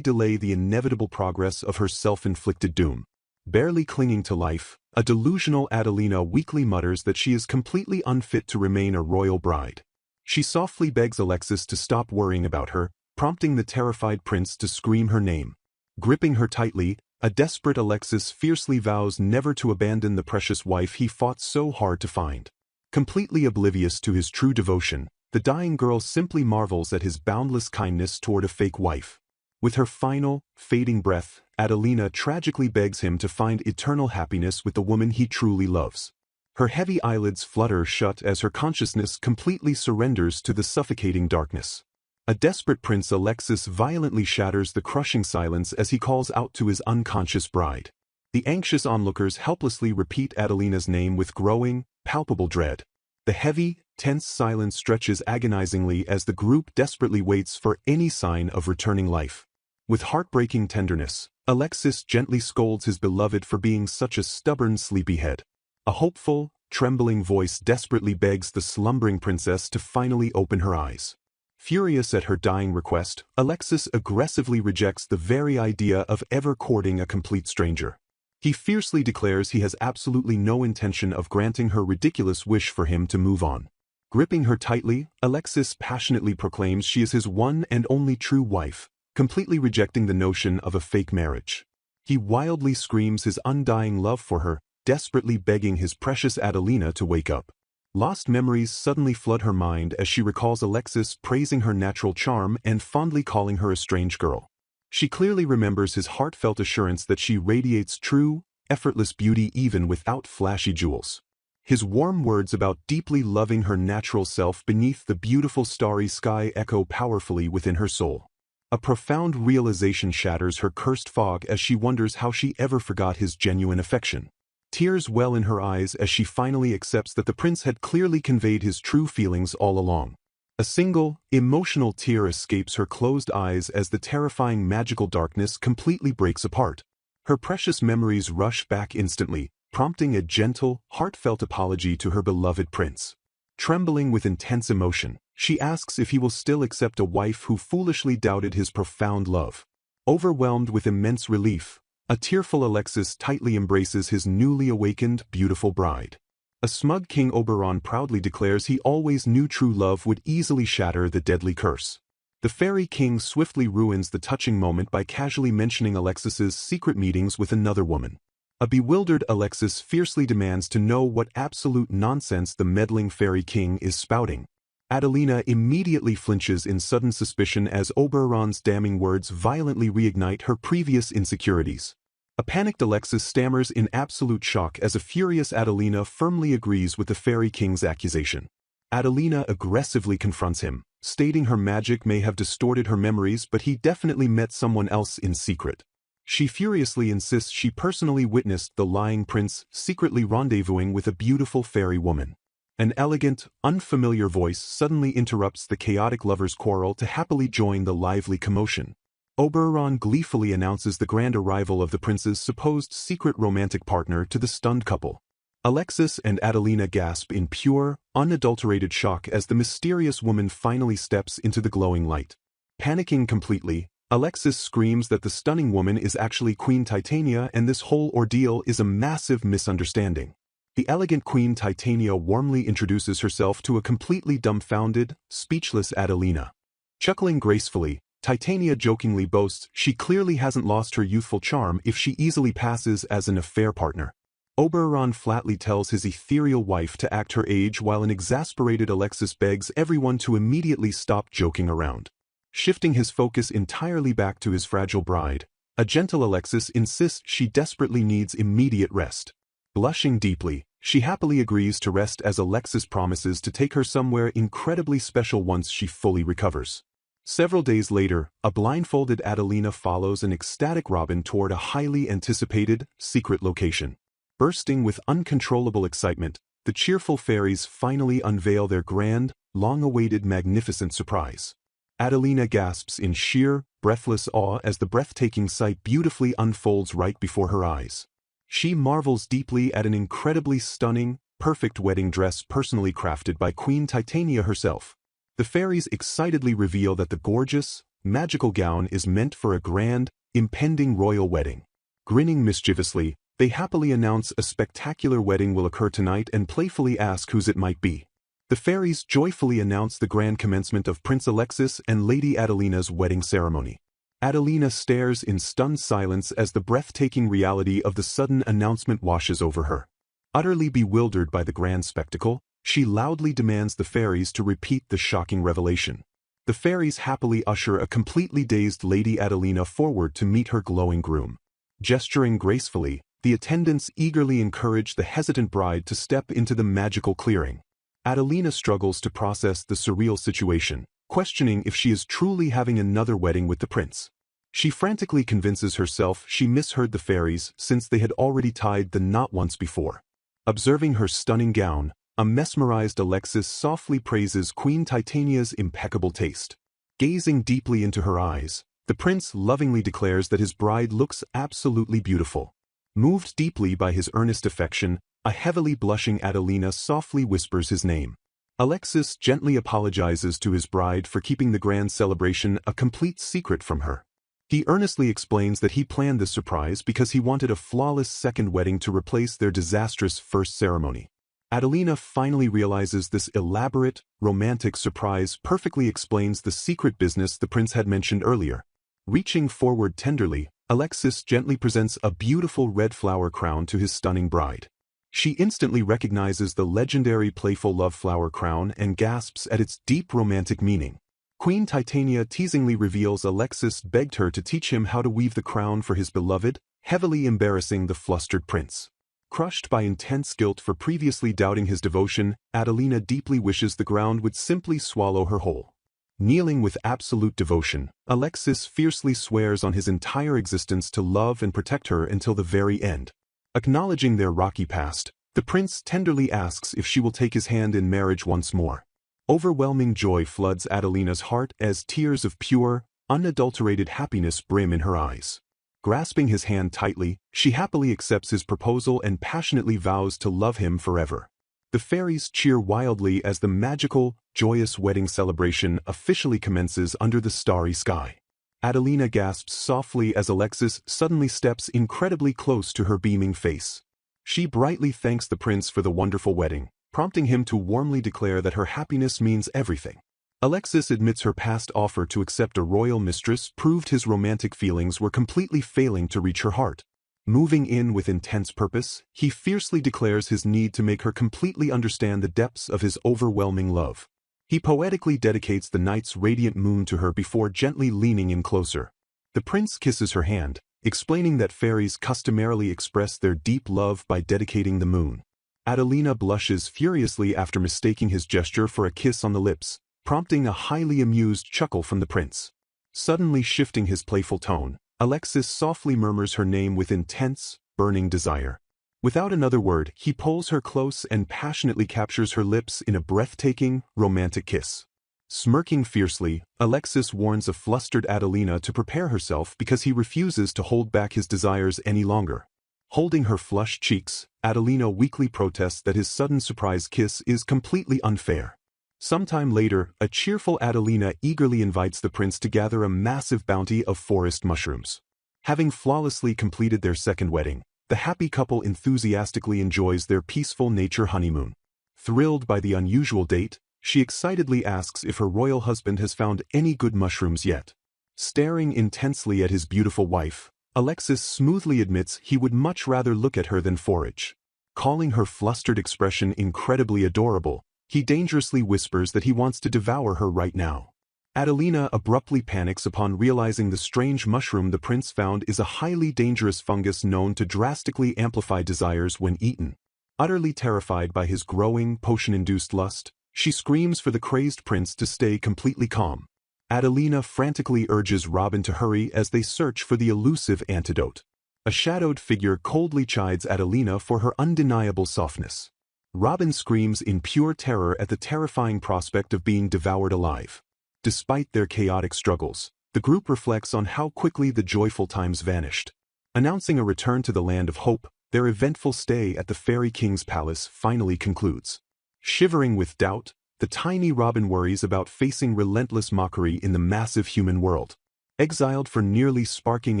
delay the inevitable progress of her self-inflicted doom. Barely clinging to life, a delusional Adelina weakly mutters that she is completely unfit to remain a royal bride. She softly begs Alexis to stop worrying about her, prompting the terrified prince to scream her name. Gripping her tightly, a desperate Alexis fiercely vows never to abandon the precious wife he fought so hard to find. Completely oblivious to his true devotion, the dying girl simply marvels at his boundless kindness toward a fake wife. With her final, fading breath, Adelina tragically begs him to find eternal happiness with the woman he truly loves. Her heavy eyelids flutter shut as her consciousness completely surrenders to the suffocating darkness. A desperate Prince Alexis violently shatters the crushing silence as he calls out to his unconscious bride. The anxious onlookers helplessly repeat Adelina's name with growing, palpable dread. The heavy, tense silence stretches agonizingly as the group desperately waits for any sign of returning life. With heartbreaking tenderness, Alexis gently scolds his beloved for being such a stubborn sleepyhead. A hopeful, trembling voice desperately begs the slumbering princess to finally open her eyes. Furious at her dying request, Alexis aggressively rejects the very idea of ever courting a complete stranger. He fiercely declares he has absolutely no intention of granting her ridiculous wish for him to move on. Gripping her tightly, Alexis passionately proclaims she is his one and only true wife, completely rejecting the notion of a fake marriage. He wildly screams his undying love for her, desperately begging his precious Adelina to wake up. Lost memories suddenly flood her mind as she recalls Alexis praising her natural charm and fondly calling her a strange girl. She clearly remembers his heartfelt assurance that she radiates true, effortless beauty even without flashy jewels. His warm words about deeply loving her natural self beneath the beautiful starry sky echo powerfully within her soul. A profound realization shatters her cursed fog as she wonders how she ever forgot his genuine affection. Tears well in her eyes as she finally accepts that the prince had clearly conveyed his true feelings all along. A single, emotional tear escapes her closed eyes as the terrifying magical darkness completely breaks apart. Her precious memories rush back instantly, prompting a gentle, heartfelt apology to her beloved prince. Trembling with intense emotion, she asks if he will still accept a wife who foolishly doubted his profound love. Overwhelmed with immense relief, a tearful Alexis tightly embraces his newly awakened, beautiful bride. A smug King Oberon proudly declares he always knew true love would easily shatter the deadly curse. The fairy king swiftly ruins the touching moment by casually mentioning Alexis's secret meetings with another woman. A bewildered Alexis fiercely demands to know what absolute nonsense the meddling fairy king is spouting. Adelina immediately flinches in sudden suspicion as Oberon's damning words violently reignite her previous insecurities. A panicked Alexis stammers in absolute shock as a furious Adelina firmly agrees with the fairy king's accusation. Adelina aggressively confronts him, stating her magic may have distorted her memories but he definitely met someone else in secret. She furiously insists she personally witnessed the lying prince secretly rendezvousing with a beautiful fairy woman. An elegant, unfamiliar voice suddenly interrupts the chaotic lovers' quarrel to happily join the lively commotion. Oberon gleefully announces the grand arrival of the prince's supposed secret romantic partner to the stunned couple. Alexis and Adelina gasp in pure, unadulterated shock as the mysterious woman finally steps into the glowing light. Panicking completely, Alexis screams that the stunning woman is actually Queen Titania and this whole ordeal is a massive misunderstanding. The elegant Queen Titania warmly introduces herself to a completely dumbfounded, speechless Adelina. Chuckling gracefully, Titania jokingly boasts she clearly hasn't lost her youthful charm if she easily passes as an affair partner. Oberon flatly tells his ethereal wife to act her age while an exasperated Alexis begs everyone to immediately stop joking around. Shifting his focus entirely back to his fragile bride, a gentle Alexis insists she desperately needs immediate rest. Blushing deeply, she happily agrees to rest as Alexis promises to take her somewhere incredibly special once she fully recovers. Several days later, a blindfolded Adelina follows an ecstatic Robin toward a highly anticipated, secret location. Bursting with uncontrollable excitement, the cheerful fairies finally unveil their grand, long-awaited magnificent surprise. Adelina gasps in sheer, breathless awe as the breathtaking sight beautifully unfolds right before her eyes. She marvels deeply at an incredibly stunning, perfect wedding dress personally crafted by Queen Titania herself. The fairies excitedly reveal that the gorgeous, magical gown is meant for a grand, impending royal wedding. Grinning mischievously, they happily announce a spectacular wedding will occur tonight and playfully ask whose it might be. The fairies joyfully announce the grand commencement of Prince Alexis and Lady Adelina's wedding ceremony. Adelina stares in stunned silence as the breathtaking reality of the sudden announcement washes over her. Utterly bewildered by the grand spectacle, she loudly demands the fairies to repeat the shocking revelation. The fairies happily usher a completely dazed Lady Adelina forward to meet her glowing groom. Gesturing gracefully, the attendants eagerly encourage the hesitant bride to step into the magical clearing. Adelina struggles to process the surreal situation, questioning if she is truly having another wedding with the prince. She frantically convinces herself she misheard the fairies since they had already tied the knot once before. Observing her stunning gown, a mesmerized Alexis softly praises Queen Titania's impeccable taste. Gazing deeply into her eyes, the prince lovingly declares that his bride looks absolutely beautiful. Moved deeply by his earnest affection, a heavily blushing Adelina softly whispers his name. Alexis gently apologizes to his bride for keeping the grand celebration a complete secret from her. He earnestly explains that he planned this surprise because he wanted a flawless second wedding to replace their disastrous first ceremony. Adelina finally realizes this elaborate, romantic surprise perfectly explains the secret business the prince had mentioned earlier. Reaching forward tenderly, Alexis gently presents a beautiful red flower crown to his stunning bride. She instantly recognizes the legendary playful love flower crown and gasps at its deep romantic meaning. Queen Titania teasingly reveals Alexis begged her to teach him how to weave the crown for his beloved, heavily embarrassing the flustered prince. Crushed by intense guilt for previously doubting his devotion, Adelina deeply wishes the ground would simply swallow her whole. Kneeling with absolute devotion, Alexis fiercely swears on his entire existence to love and protect her until the very end. Acknowledging their rocky past, the prince tenderly asks if she will take his hand in marriage once more. Overwhelming joy floods Adelina's heart as tears of pure, unadulterated happiness brim in her eyes. Grasping his hand tightly, she happily accepts his proposal and passionately vows to love him forever. The fairies cheer wildly as the magical, joyous wedding celebration officially commences under the starry sky. Adelina gasps softly as Alexis suddenly steps incredibly close to her beaming face. She brightly thanks the prince for the wonderful wedding, prompting him to warmly declare that her happiness means everything. Alexis admits her past offer to accept a royal mistress proved his romantic feelings were completely failing to reach her heart. Moving in with intense purpose, he fiercely declares his need to make her completely understand the depths of his overwhelming love. He poetically dedicates the night's radiant moon to her before gently leaning in closer. The prince kisses her hand, explaining that fairies customarily express their deep love by dedicating the moon. Adelina blushes furiously after mistaking his gesture for a kiss on the lips, prompting a highly amused chuckle from the prince. Suddenly shifting his playful tone, Alexis softly murmurs her name with intense, burning desire. Without another word, he pulls her close and passionately captures her lips in a breathtaking, romantic kiss. Smirking fiercely, Alexis warns a flustered Adelina to prepare herself because he refuses to hold back his desires any longer. Holding her flushed cheeks, Adelina weakly protests that his sudden surprise kiss is completely unfair. Sometime later, a cheerful Adelina eagerly invites the prince to gather a massive bounty of forest mushrooms. Having flawlessly completed their second wedding, the happy couple enthusiastically enjoys their peaceful nature honeymoon. Thrilled by the unusual date, she excitedly asks if her royal husband has found any good mushrooms yet. Staring intensely at his beautiful wife, Alexis smoothly admits he would much rather look at her than forage. Calling her flustered expression incredibly adorable, he dangerously whispers that he wants to devour her right now. Adelina abruptly panics upon realizing the strange mushroom the prince found is a highly dangerous fungus known to drastically amplify desires when eaten. Utterly terrified by his growing, potion-induced lust, she screams for the crazed prince to stay completely calm. Adelina frantically urges Robin to hurry as they search for the elusive antidote. A shadowed figure coldly chides Adelina for her undeniable softness. Robin screams in pure terror at the terrifying prospect of being devoured alive. Despite their chaotic struggles, the group reflects on how quickly the joyful times vanished. Announcing a return to the land of hope, their eventful stay at the Fairy King's palace finally concludes. Shivering with doubt, the tiny Robin worries about facing relentless mockery in the massive human world. Exiled for nearly sparking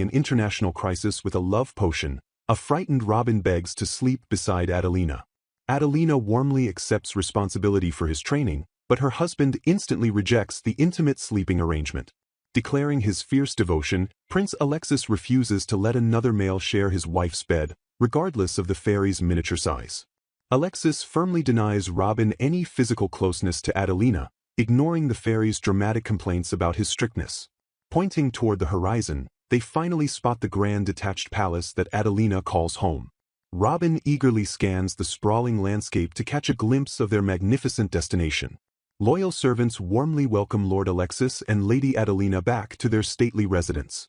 an international crisis with a love potion, a frightened Robin begs to sleep beside Adelina. Adelina warmly accepts responsibility for his training, but her husband instantly rejects the intimate sleeping arrangement. Declaring his fierce devotion, Prince Alexis refuses to let another male share his wife's bed, regardless of the fairy's miniature size. Alexis firmly denies Robin any physical closeness to Adelina, ignoring the fairy's dramatic complaints about his strictness. Pointing toward the horizon, they finally spot the grand detached palace that Adelina calls home. Robin eagerly scans the sprawling landscape to catch a glimpse of their magnificent destination. Loyal servants warmly welcome Lord Alexis and Lady Adelina back to their stately residence.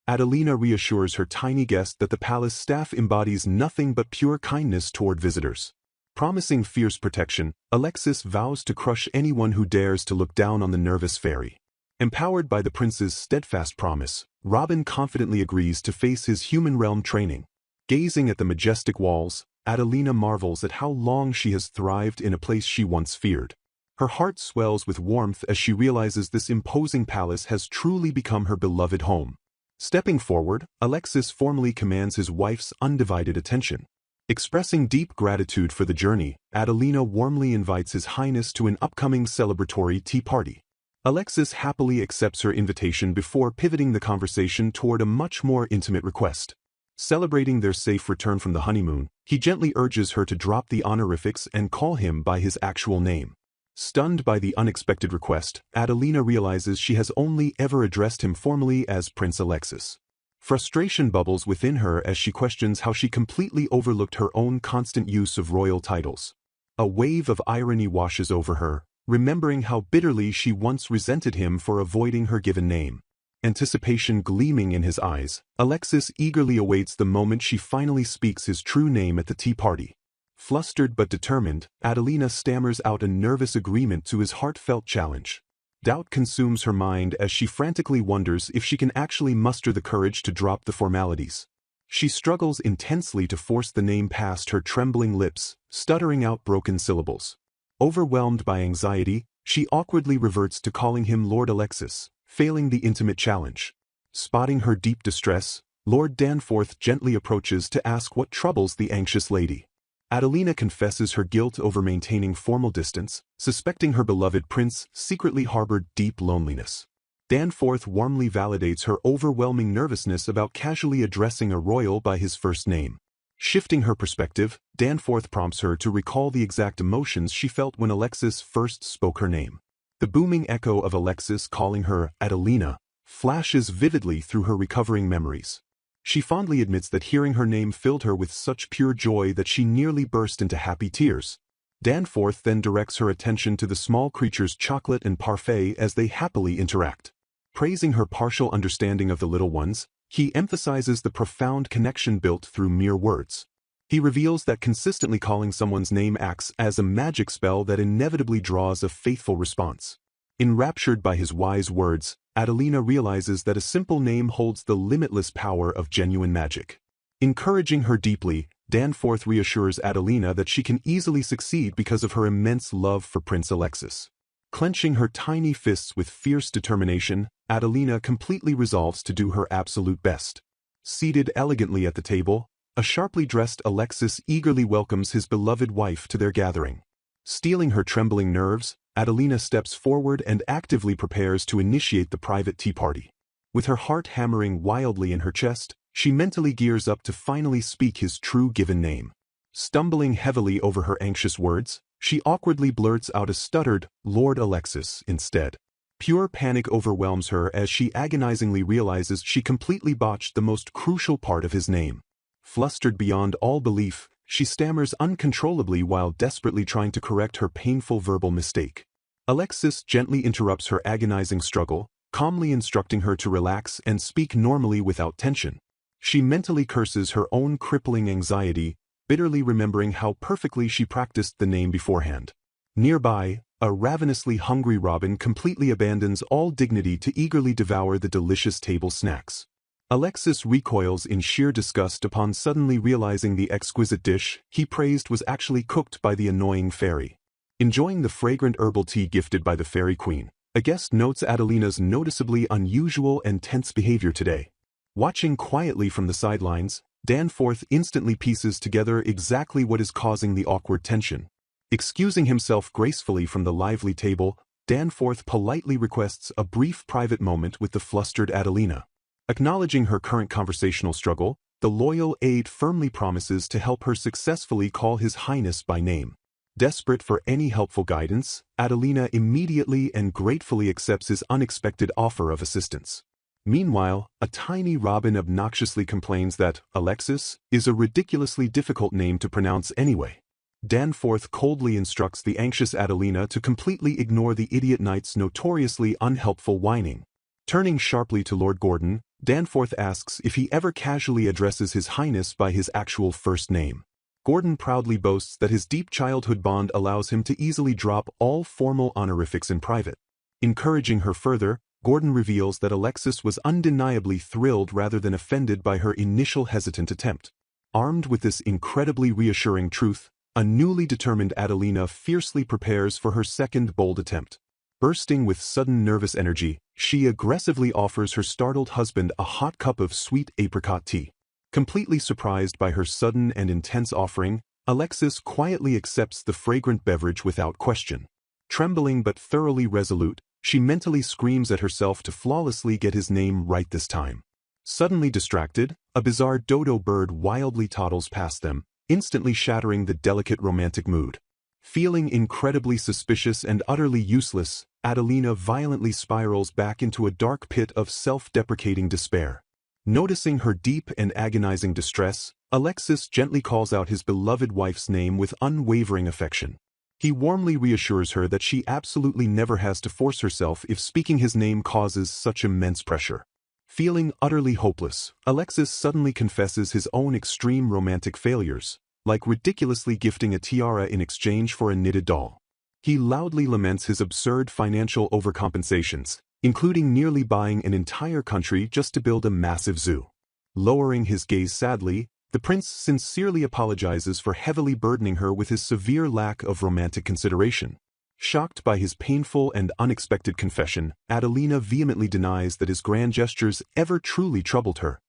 Adelina reassures her tiny guest that the palace staff embodies nothing but pure kindness toward visitors. Promising fierce protection, Alexis vows to crush anyone who dares to look down on the nervous fairy. Empowered by the prince's steadfast promise, Robin confidently agrees to face his human realm training. Gazing at the majestic walls, Adelina marvels at how long she has thrived in a place she once feared. Her heart swells with warmth as she realizes this imposing palace has truly become her beloved home. Stepping forward, Alexis formally commands his wife's undivided attention. Expressing deep gratitude for the journey, Adelina warmly invites His Highness to an upcoming celebratory tea party. Alexis happily accepts her invitation before pivoting the conversation toward a much more intimate request. Celebrating their safe return from the honeymoon, he gently urges her to drop the honorifics and call him by his actual name. Stunned by the unexpected request, Adelina realizes she has only ever addressed him formally as Prince Alexis. Frustration bubbles within her as she questions how she completely overlooked her own constant use of royal titles. A wave of irony washes over her, remembering how bitterly she once resented him for avoiding her given name. Anticipation gleaming in his eyes, Alexis eagerly awaits the moment she finally speaks his true name at the tea party. Flustered but determined, Adelina stammers out a nervous agreement to his heartfelt challenge. Doubt consumes her mind as she frantically wonders if she can actually muster the courage to drop the formalities. She struggles intensely to force the name past her trembling lips, stuttering out broken syllables. Overwhelmed by anxiety, she awkwardly reverts to calling him Lord Alexis, failing the intimate challenge. Spotting her deep distress, Lord Danforth gently approaches to ask what troubles the anxious lady. Adelina confesses her guilt over maintaining formal distance, suspecting her beloved prince secretly harbored deep loneliness. Danforth warmly validates her overwhelming nervousness about casually addressing a royal by his first name. Shifting her perspective, Danforth prompts her to recall the exact emotions she felt when Alexis first spoke her name. The booming echo of Alexis calling her Adelina flashes vividly through her recovering memories. She fondly admits that hearing her name filled her with such pure joy that she nearly burst into happy tears. Danforth then directs her attention to the small creature's chocolate and parfait as they happily interact. Praising her partial understanding of the little ones, he emphasizes the profound connection built through mere words. He reveals that consistently calling someone's name acts as a magic spell that inevitably draws a faithful response. Enraptured by his wise words, Adelina realizes that a simple name holds the limitless power of genuine magic. Encouraging her deeply, Danforth reassures Adelina that she can easily succeed because of her immense love for Prince Alexis. Clenching her tiny fists with fierce determination, Adelina completely resolves to do her absolute best. Seated elegantly at the table, a sharply dressed Alexis eagerly welcomes his beloved wife to their gathering. Steeling her trembling nerves, Adelina steps forward and actively prepares to initiate the private tea party. With her heart hammering wildly in her chest, she mentally gears up to finally speak his true given name. Stumbling heavily over her anxious words, she awkwardly blurts out a stuttered, Lord Alexis, instead. Pure panic overwhelms her as she agonizingly realizes she completely botched the most crucial part of his name. Flustered beyond all belief, she stammers uncontrollably while desperately trying to correct her painful verbal mistake. Alexis gently interrupts her agonizing struggle, calmly instructing her to relax and speak normally without tension. She mentally curses her own crippling anxiety, bitterly remembering how perfectly she practiced the name beforehand. Nearby, a ravenously hungry Robin completely abandons all dignity to eagerly devour the delicious table snacks. Alexis recoils in sheer disgust upon suddenly realizing the exquisite dish he praised was actually cooked by the annoying fairy. Enjoying the fragrant herbal tea gifted by the fairy queen, a guest notes Adelina's noticeably unusual and tense behavior today. Watching quietly from the sidelines, Danforth instantly pieces together exactly what is causing the awkward tension. Excusing himself gracefully from the lively table, Danforth politely requests a brief private moment with the flustered Adelina. Acknowledging her current conversational struggle, the loyal aide firmly promises to help her successfully call His Highness by name. Desperate for any helpful guidance, Adelina immediately and gratefully accepts his unexpected offer of assistance. Meanwhile, a tiny robin obnoxiously complains that Alexis is a ridiculously difficult name to pronounce anyway. Danforth coldly instructs the anxious Adelina to completely ignore the idiot knight's notoriously unhelpful whining. Turning sharply to Lord Gordon, Danforth asks if he ever casually addresses His Highness by his actual first name. Gordon proudly boasts that his deep childhood bond allows him to easily drop all formal honorifics in private. Encouraging her further, Gordon reveals that Alexis was undeniably thrilled rather than offended by her initial hesitant attempt. Armed with this incredibly reassuring truth, a newly determined Adelina fiercely prepares for her second bold attempt. Bursting with sudden nervous energy, she aggressively offers her startled husband a hot cup of sweet apricot tea. Completely surprised by her sudden and intense offering, Alexis quietly accepts the fragrant beverage without question. Trembling but thoroughly resolute, she mentally screams at herself to flawlessly get his name right this time. Suddenly distracted, a bizarre dodo bird wildly toddles past them, instantly shattering the delicate romantic mood. Feeling incredibly suspicious and utterly useless, Adelina violently spirals back into a dark pit of self-deprecating despair. Noticing her deep and agonizing distress, Alexis gently calls out his beloved wife's name with unwavering affection. He warmly reassures her that she absolutely never has to force herself if speaking his name causes such immense pressure. Feeling utterly hopeless, Alexis suddenly confesses his own extreme romantic failures, like ridiculously gifting a tiara in exchange for a knitted doll. He loudly laments his absurd financial overcompensations, including nearly buying an entire country just to build a massive zoo. Lowering his gaze sadly, the prince sincerely apologizes for heavily burdening her with his severe lack of romantic consideration. Shocked by his painful and unexpected confession, Adelina vehemently denies that his grand gestures ever truly troubled her.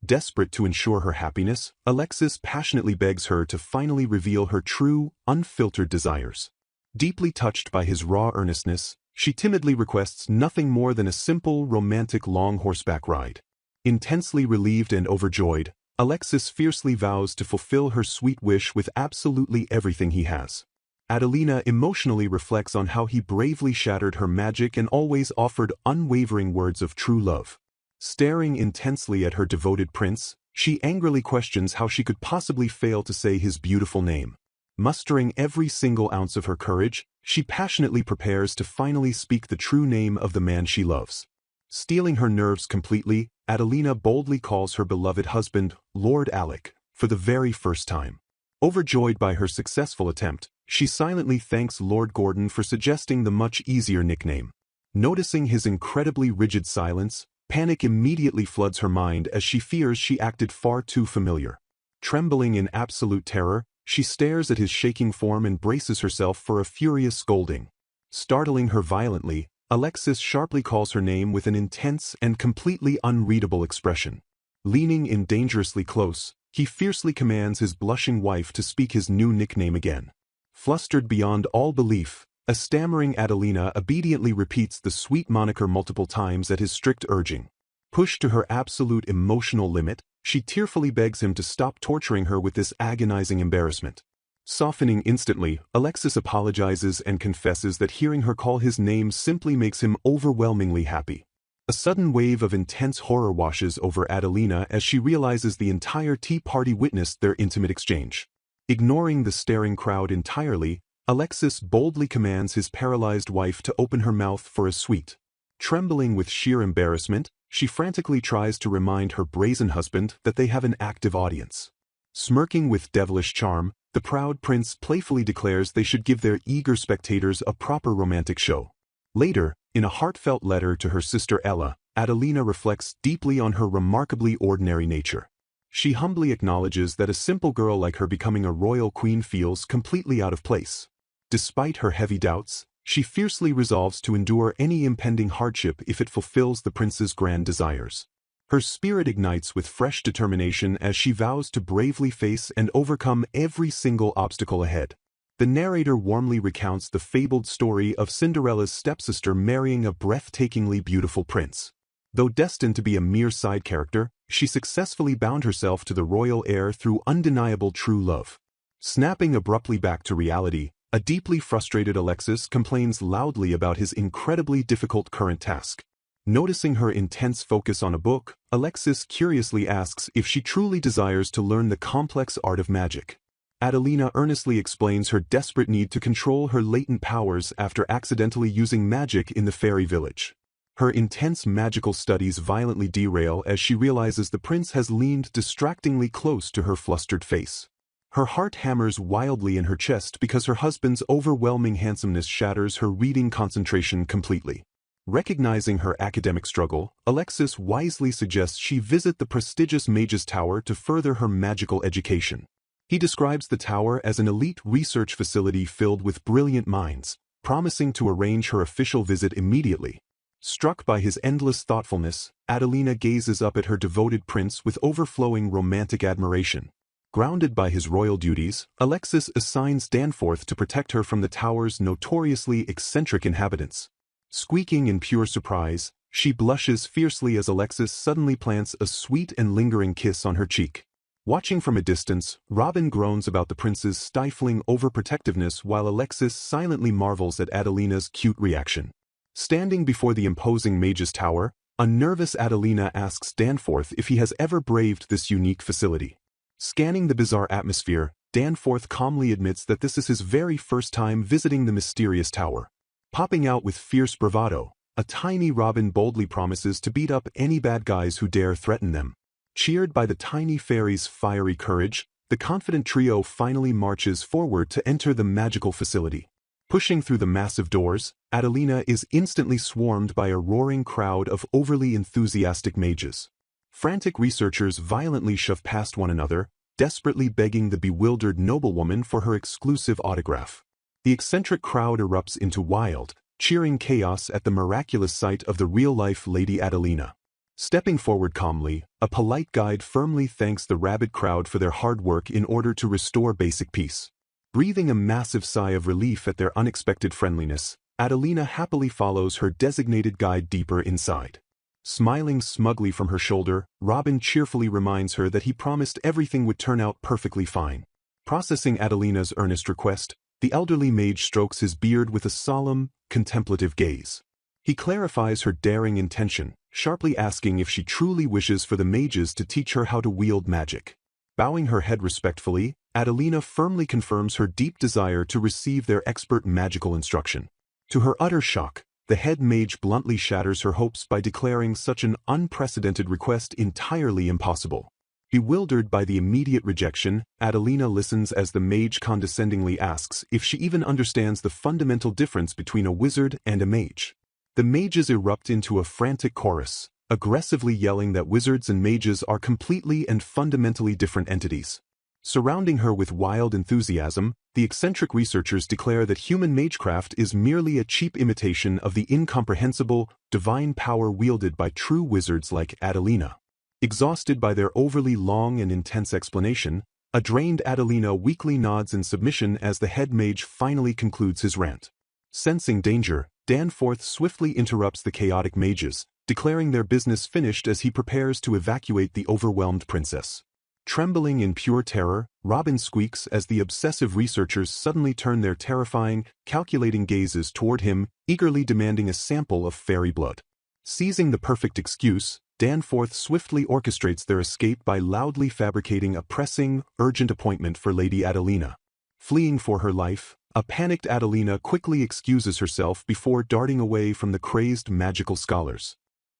Desperate to ensure her happiness, Alexis passionately begs her to finally reveal her true, unfiltered desires. Deeply touched by his raw earnestness, she timidly requests nothing more than a simple, romantic long horseback ride. Intensely relieved and overjoyed, Alexis fiercely vows to fulfill her sweet wish with absolutely everything he has. Adelina emotionally reflects on how he bravely shattered her magic and always offered unwavering words of true love. Staring intensely at her devoted prince, she angrily questions how she could possibly fail to say his beautiful name. Mustering every single ounce of her courage, she passionately prepares to finally speak the true name of the man she loves. Steeling her nerves completely, Adelina boldly calls her beloved husband, Lord Alec, for the very first time. Overjoyed by her successful attempt, she silently thanks Lord Gordon for suggesting the much easier nickname. Noticing his incredibly rigid silence, panic immediately floods her mind as she fears she acted far too familiar. Trembling in absolute terror, she stares at his shaking form and braces herself for a furious scolding. Startling her violently, Alexis sharply calls her name with an intense and completely unreadable expression. Leaning in dangerously close, he fiercely commands his blushing wife to speak his new nickname again. Flustered beyond all belief, a stammering Adelina obediently repeats the sweet moniker multiple times at his strict urging. Pushed to her absolute emotional limit, she tearfully begs him to stop torturing her with this agonizing embarrassment. Softening instantly, Alexis apologizes and confesses that hearing her call his name simply makes him overwhelmingly happy. A sudden wave of intense horror washes over Adelina as she realizes the entire tea party witnessed their intimate exchange. Ignoring the staring crowd entirely, Alexis boldly commands his paralyzed wife to open her mouth for a sweet. Trembling with sheer embarrassment, she frantically tries to remind her brazen husband that they have an active audience. Smirking with devilish charm, the proud prince playfully declares they should give their eager spectators a proper romantic show. Later, in a heartfelt letter to her sister Ella, Adelina reflects deeply on her remarkably ordinary nature. She humbly acknowledges that a simple girl like her becoming a royal queen feels completely out of place. Despite her heavy doubts, she fiercely resolves to endure any impending hardship if it fulfills the prince's grand desires. Her spirit ignites with fresh determination as she vows to bravely face and overcome every single obstacle ahead. The narrator warmly recounts the fabled story of Cinderella's stepsister marrying a breathtakingly beautiful prince. Though destined to be a mere side character, she successfully bound herself to the royal heir through undeniable true love. Snapping abruptly back to reality, a deeply frustrated Alexis complains loudly about his incredibly difficult current task. Noticing her intense focus on a book, Alexis curiously asks if she truly desires to learn the complex art of magic. Adelina earnestly explains her desperate need to control her latent powers after accidentally using magic in the fairy village. Her intense magical studies violently derail as she realizes the prince has leaned distractingly close to her flustered face. Her heart hammers wildly in her chest because her husband's overwhelming handsomeness shatters her reading concentration completely. Recognizing her academic struggle, Alexis wisely suggests she visit the prestigious Mage's Tower to further her magical education. He describes the tower as an elite research facility filled with brilliant minds, promising to arrange her official visit immediately. Struck by his endless thoughtfulness, Adelina gazes up at her devoted prince with overflowing romantic admiration. Grounded by his royal duties, Alexis assigns Danforth to protect her from the tower's notoriously eccentric inhabitants. Squeaking in pure surprise, she blushes fiercely as Alexis suddenly plants a sweet and lingering kiss on her cheek. Watching from a distance, Robin groans about the prince's stifling overprotectiveness while Alexis silently marvels at Adelina's cute reaction. Standing before the imposing Mage's Tower, a nervous Adelina asks Danforth if he has ever braved this unique facility. Scanning the bizarre atmosphere, Danforth calmly admits that this is his very first time visiting the mysterious tower. Popping out with fierce bravado, a tiny Robin boldly promises to beat up any bad guys who dare threaten them. Cheered by the tiny fairy's fiery courage, the confident trio finally marches forward to enter the magical facility. Pushing through the massive doors, Adelina is instantly swarmed by a roaring crowd of overly enthusiastic mages. Frantic researchers violently shove past one another, desperately begging the bewildered noblewoman for her exclusive autograph. The eccentric crowd erupts into wild, cheering chaos at the miraculous sight of the real-life Lady Adelina. Stepping forward calmly, a polite guide firmly thanks the rabid crowd for their hard work in order to restore basic peace. Breathing a massive sigh of relief at their unexpected friendliness, Adelina happily follows her designated guide deeper inside. Smiling smugly from her shoulder, Robin cheerfully reminds her that he promised everything would turn out perfectly fine. Processing Adelina's earnest request, the elderly mage strokes his beard with a solemn, contemplative gaze. He clarifies her daring intention, sharply asking if she truly wishes for the mages to teach her how to wield magic. Bowing her head respectfully, Adelina firmly confirms her deep desire to receive their expert magical instruction. To her utter shock, the head mage bluntly shatters her hopes by declaring such an unprecedented request entirely impossible. Bewildered by the immediate rejection, Adelina listens as the mage condescendingly asks if she even understands the fundamental difference between a wizard and a mage. The mages erupt into a frantic chorus, aggressively yelling that wizards and mages are completely and fundamentally different entities. Surrounding her with wild enthusiasm, the eccentric researchers declare that human magecraft is merely a cheap imitation of the incomprehensible, divine power wielded by true wizards like Adelina. Exhausted by their overly long and intense explanation, a drained Adelina weakly nods in submission as the head mage finally concludes his rant. Sensing danger, Danforth swiftly interrupts the chaotic mages, declaring their business finished as he prepares to evacuate the overwhelmed princess. Trembling in pure terror, Robin squeaks as the obsessive researchers suddenly turn their terrifying, calculating gazes toward him, eagerly demanding a sample of fairy blood. Seizing the perfect excuse, Danforth swiftly orchestrates their escape by loudly fabricating a pressing, urgent appointment for Lady Adelina. Fleeing for her life, a panicked Adelina quickly excuses herself before darting away from the crazed magical scholars.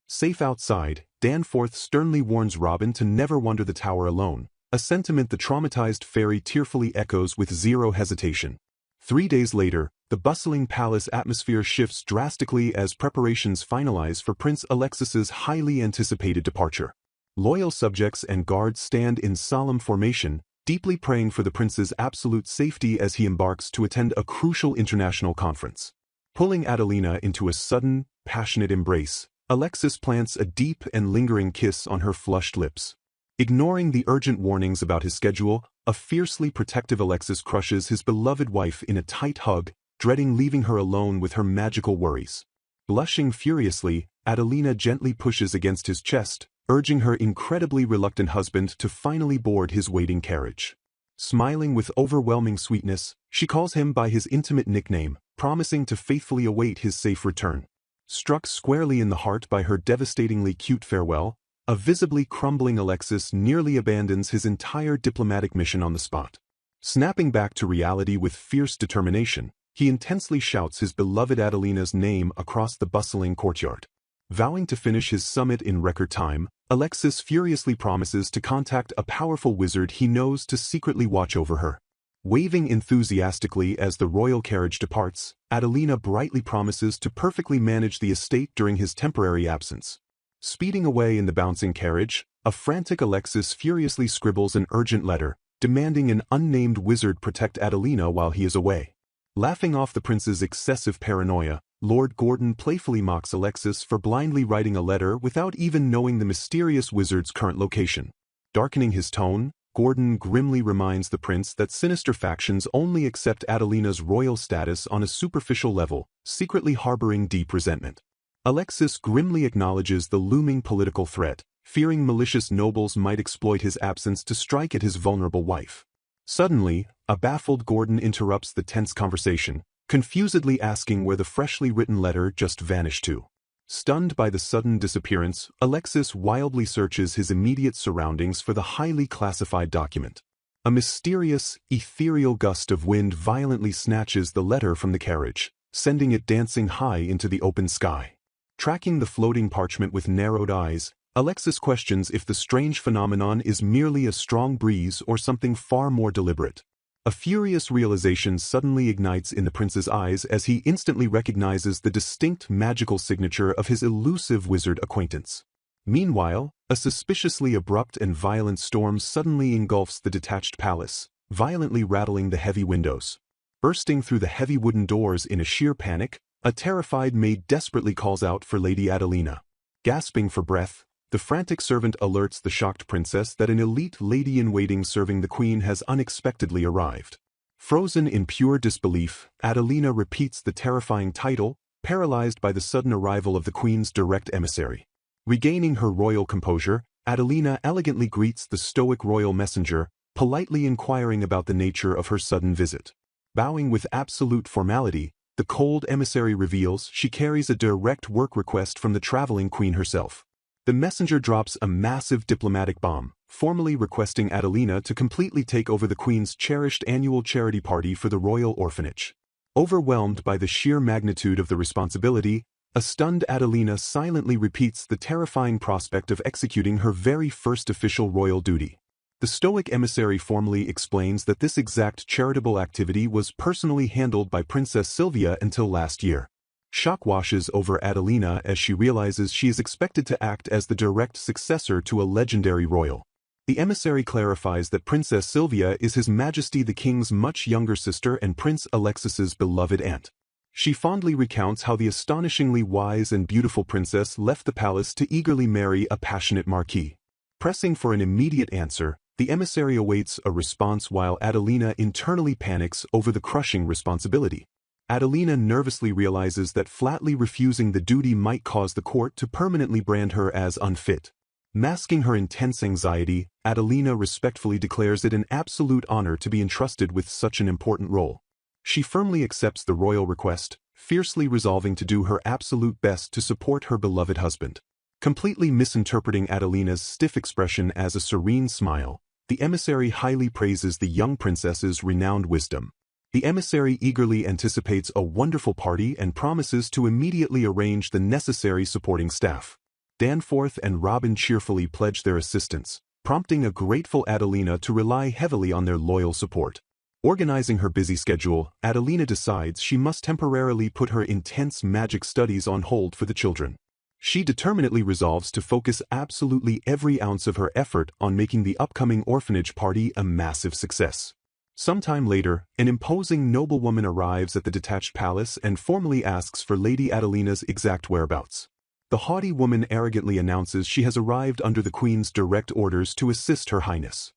Safe outside, Danforth sternly warns Robin to never wander the tower alone, a sentiment the traumatized fairy tearfully echoes with zero hesitation. 3 days later, the bustling palace atmosphere shifts drastically as preparations finalize for Prince Alexis's highly anticipated departure. Loyal subjects and guards stand in solemn formation, deeply praying for the prince's absolute safety as he embarks to attend a crucial international conference. Pulling Adelina into a sudden, passionate embrace, Alexis plants a deep and lingering kiss on her flushed lips. Ignoring the urgent warnings about his schedule, A fiercely protective Alexis crushes his beloved wife in a tight hug, dreading leaving her alone with her magical worries. Blushing furiously, Adelina gently pushes against his chest, urging her incredibly reluctant husband to finally board his waiting carriage. Smiling with overwhelming sweetness, she calls him by his intimate nickname, promising to faithfully await his safe return. Struck squarely in the heart by her devastatingly cute farewell, a visibly crumbling Alexis nearly abandons his entire diplomatic mission on the spot. Snapping back to reality with fierce determination, he intensely shouts his beloved Adelina's name across the bustling courtyard. Vowing to finish his summit in record time, Alexis furiously promises to contact a powerful wizard he knows to secretly watch over her. Waving enthusiastically as the royal carriage departs, Adelina brightly promises to perfectly manage the estate during his temporary absence. Speeding away in the bouncing carriage, a frantic Alexis furiously scribbles an urgent letter, demanding an unnamed wizard protect Adelina while he is away. Laughing off the prince's excessive paranoia, Lord Gordon playfully mocks Alexis for blindly writing a letter without even knowing the mysterious wizard's current location. Darkening his tone, Gordon grimly reminds the prince that sinister factions only accept Adelina's royal status on a superficial level, secretly harboring deep resentment. Alexis grimly acknowledges the looming political threat, fearing malicious nobles might exploit his absence to strike at his vulnerable wife. Suddenly, a baffled Gordon interrupts the tense conversation, confusedly asking where the freshly written letter just vanished to. Stunned by the sudden disappearance, Alexis wildly searches his immediate surroundings for the highly classified document. A mysterious, ethereal gust of wind violently snatches the letter from the carriage, sending it dancing high into the open sky. Tracking the floating parchment with narrowed eyes, Alexis questions if the strange phenomenon is merely a strong breeze or something far more deliberate. A furious realization suddenly ignites in the prince's eyes as he instantly recognizes the distinct magical signature of his elusive wizard acquaintance. Meanwhile, a suspiciously abrupt and violent storm suddenly engulfs the detached palace, violently rattling the heavy windows. Bursting through the heavy wooden doors in a sheer panic, a terrified maid desperately calls out for Lady Adelina. Gasping for breath, the frantic servant alerts the shocked princess that an elite lady-in-waiting serving the queen has unexpectedly arrived. Frozen in pure disbelief, Adelina repeats the terrifying title, paralyzed by the sudden arrival of the queen's direct emissary. Regaining her royal composure, Adelina elegantly greets the stoic royal messenger, politely inquiring about the nature of her sudden visit. Bowing with absolute formality, the cold emissary reveals she carries a direct work request from the traveling queen herself. The messenger drops a massive diplomatic bomb, formally requesting Adelina to completely take over the queen's cherished annual charity party for the royal orphanage. Overwhelmed by the sheer magnitude of the responsibility, a stunned Adelina silently repeats the terrifying prospect of executing her very first official royal duty. The stoic emissary formally explains that this exact charitable activity was personally handled by Princess Sylvia until last year. Shock washes over Adelina as she realizes she is expected to act as the direct successor to a legendary royal. The emissary clarifies that Princess Sylvia is His Majesty the King's much younger sister and Prince Alexis's beloved aunt. She fondly recounts how the astonishingly wise and beautiful princess left the palace to eagerly marry a passionate marquis. Pressing for an immediate answer, the emissary awaits a response while Adelina internally panics over the crushing responsibility. Adelina nervously realizes that flatly refusing the duty might cause the court to permanently brand her as unfit. Masking her intense anxiety, Adelina respectfully declares it an absolute honor to be entrusted with such an important role. She firmly accepts the royal request, fiercely resolving to do her absolute best to support her beloved husband. Completely misinterpreting Adelina's stiff expression as a serene smile, the emissary highly praises the young princess's renowned wisdom. The emissary eagerly anticipates a wonderful party and promises to immediately arrange the necessary supporting staff. Danforth and Robin cheerfully pledge their assistance, prompting a grateful Adelina to rely heavily on their loyal support. Organizing her busy schedule, Adelina decides she must temporarily put her intense magic studies on hold for the children. She determinedly resolves to focus absolutely every ounce of her effort on making the upcoming orphanage party a massive success. Sometime later, an imposing noblewoman arrives at the detached palace and formally asks for Lady Adelina's exact whereabouts. The haughty woman arrogantly announces she has arrived under the Queen's direct orders to assist Her Highness.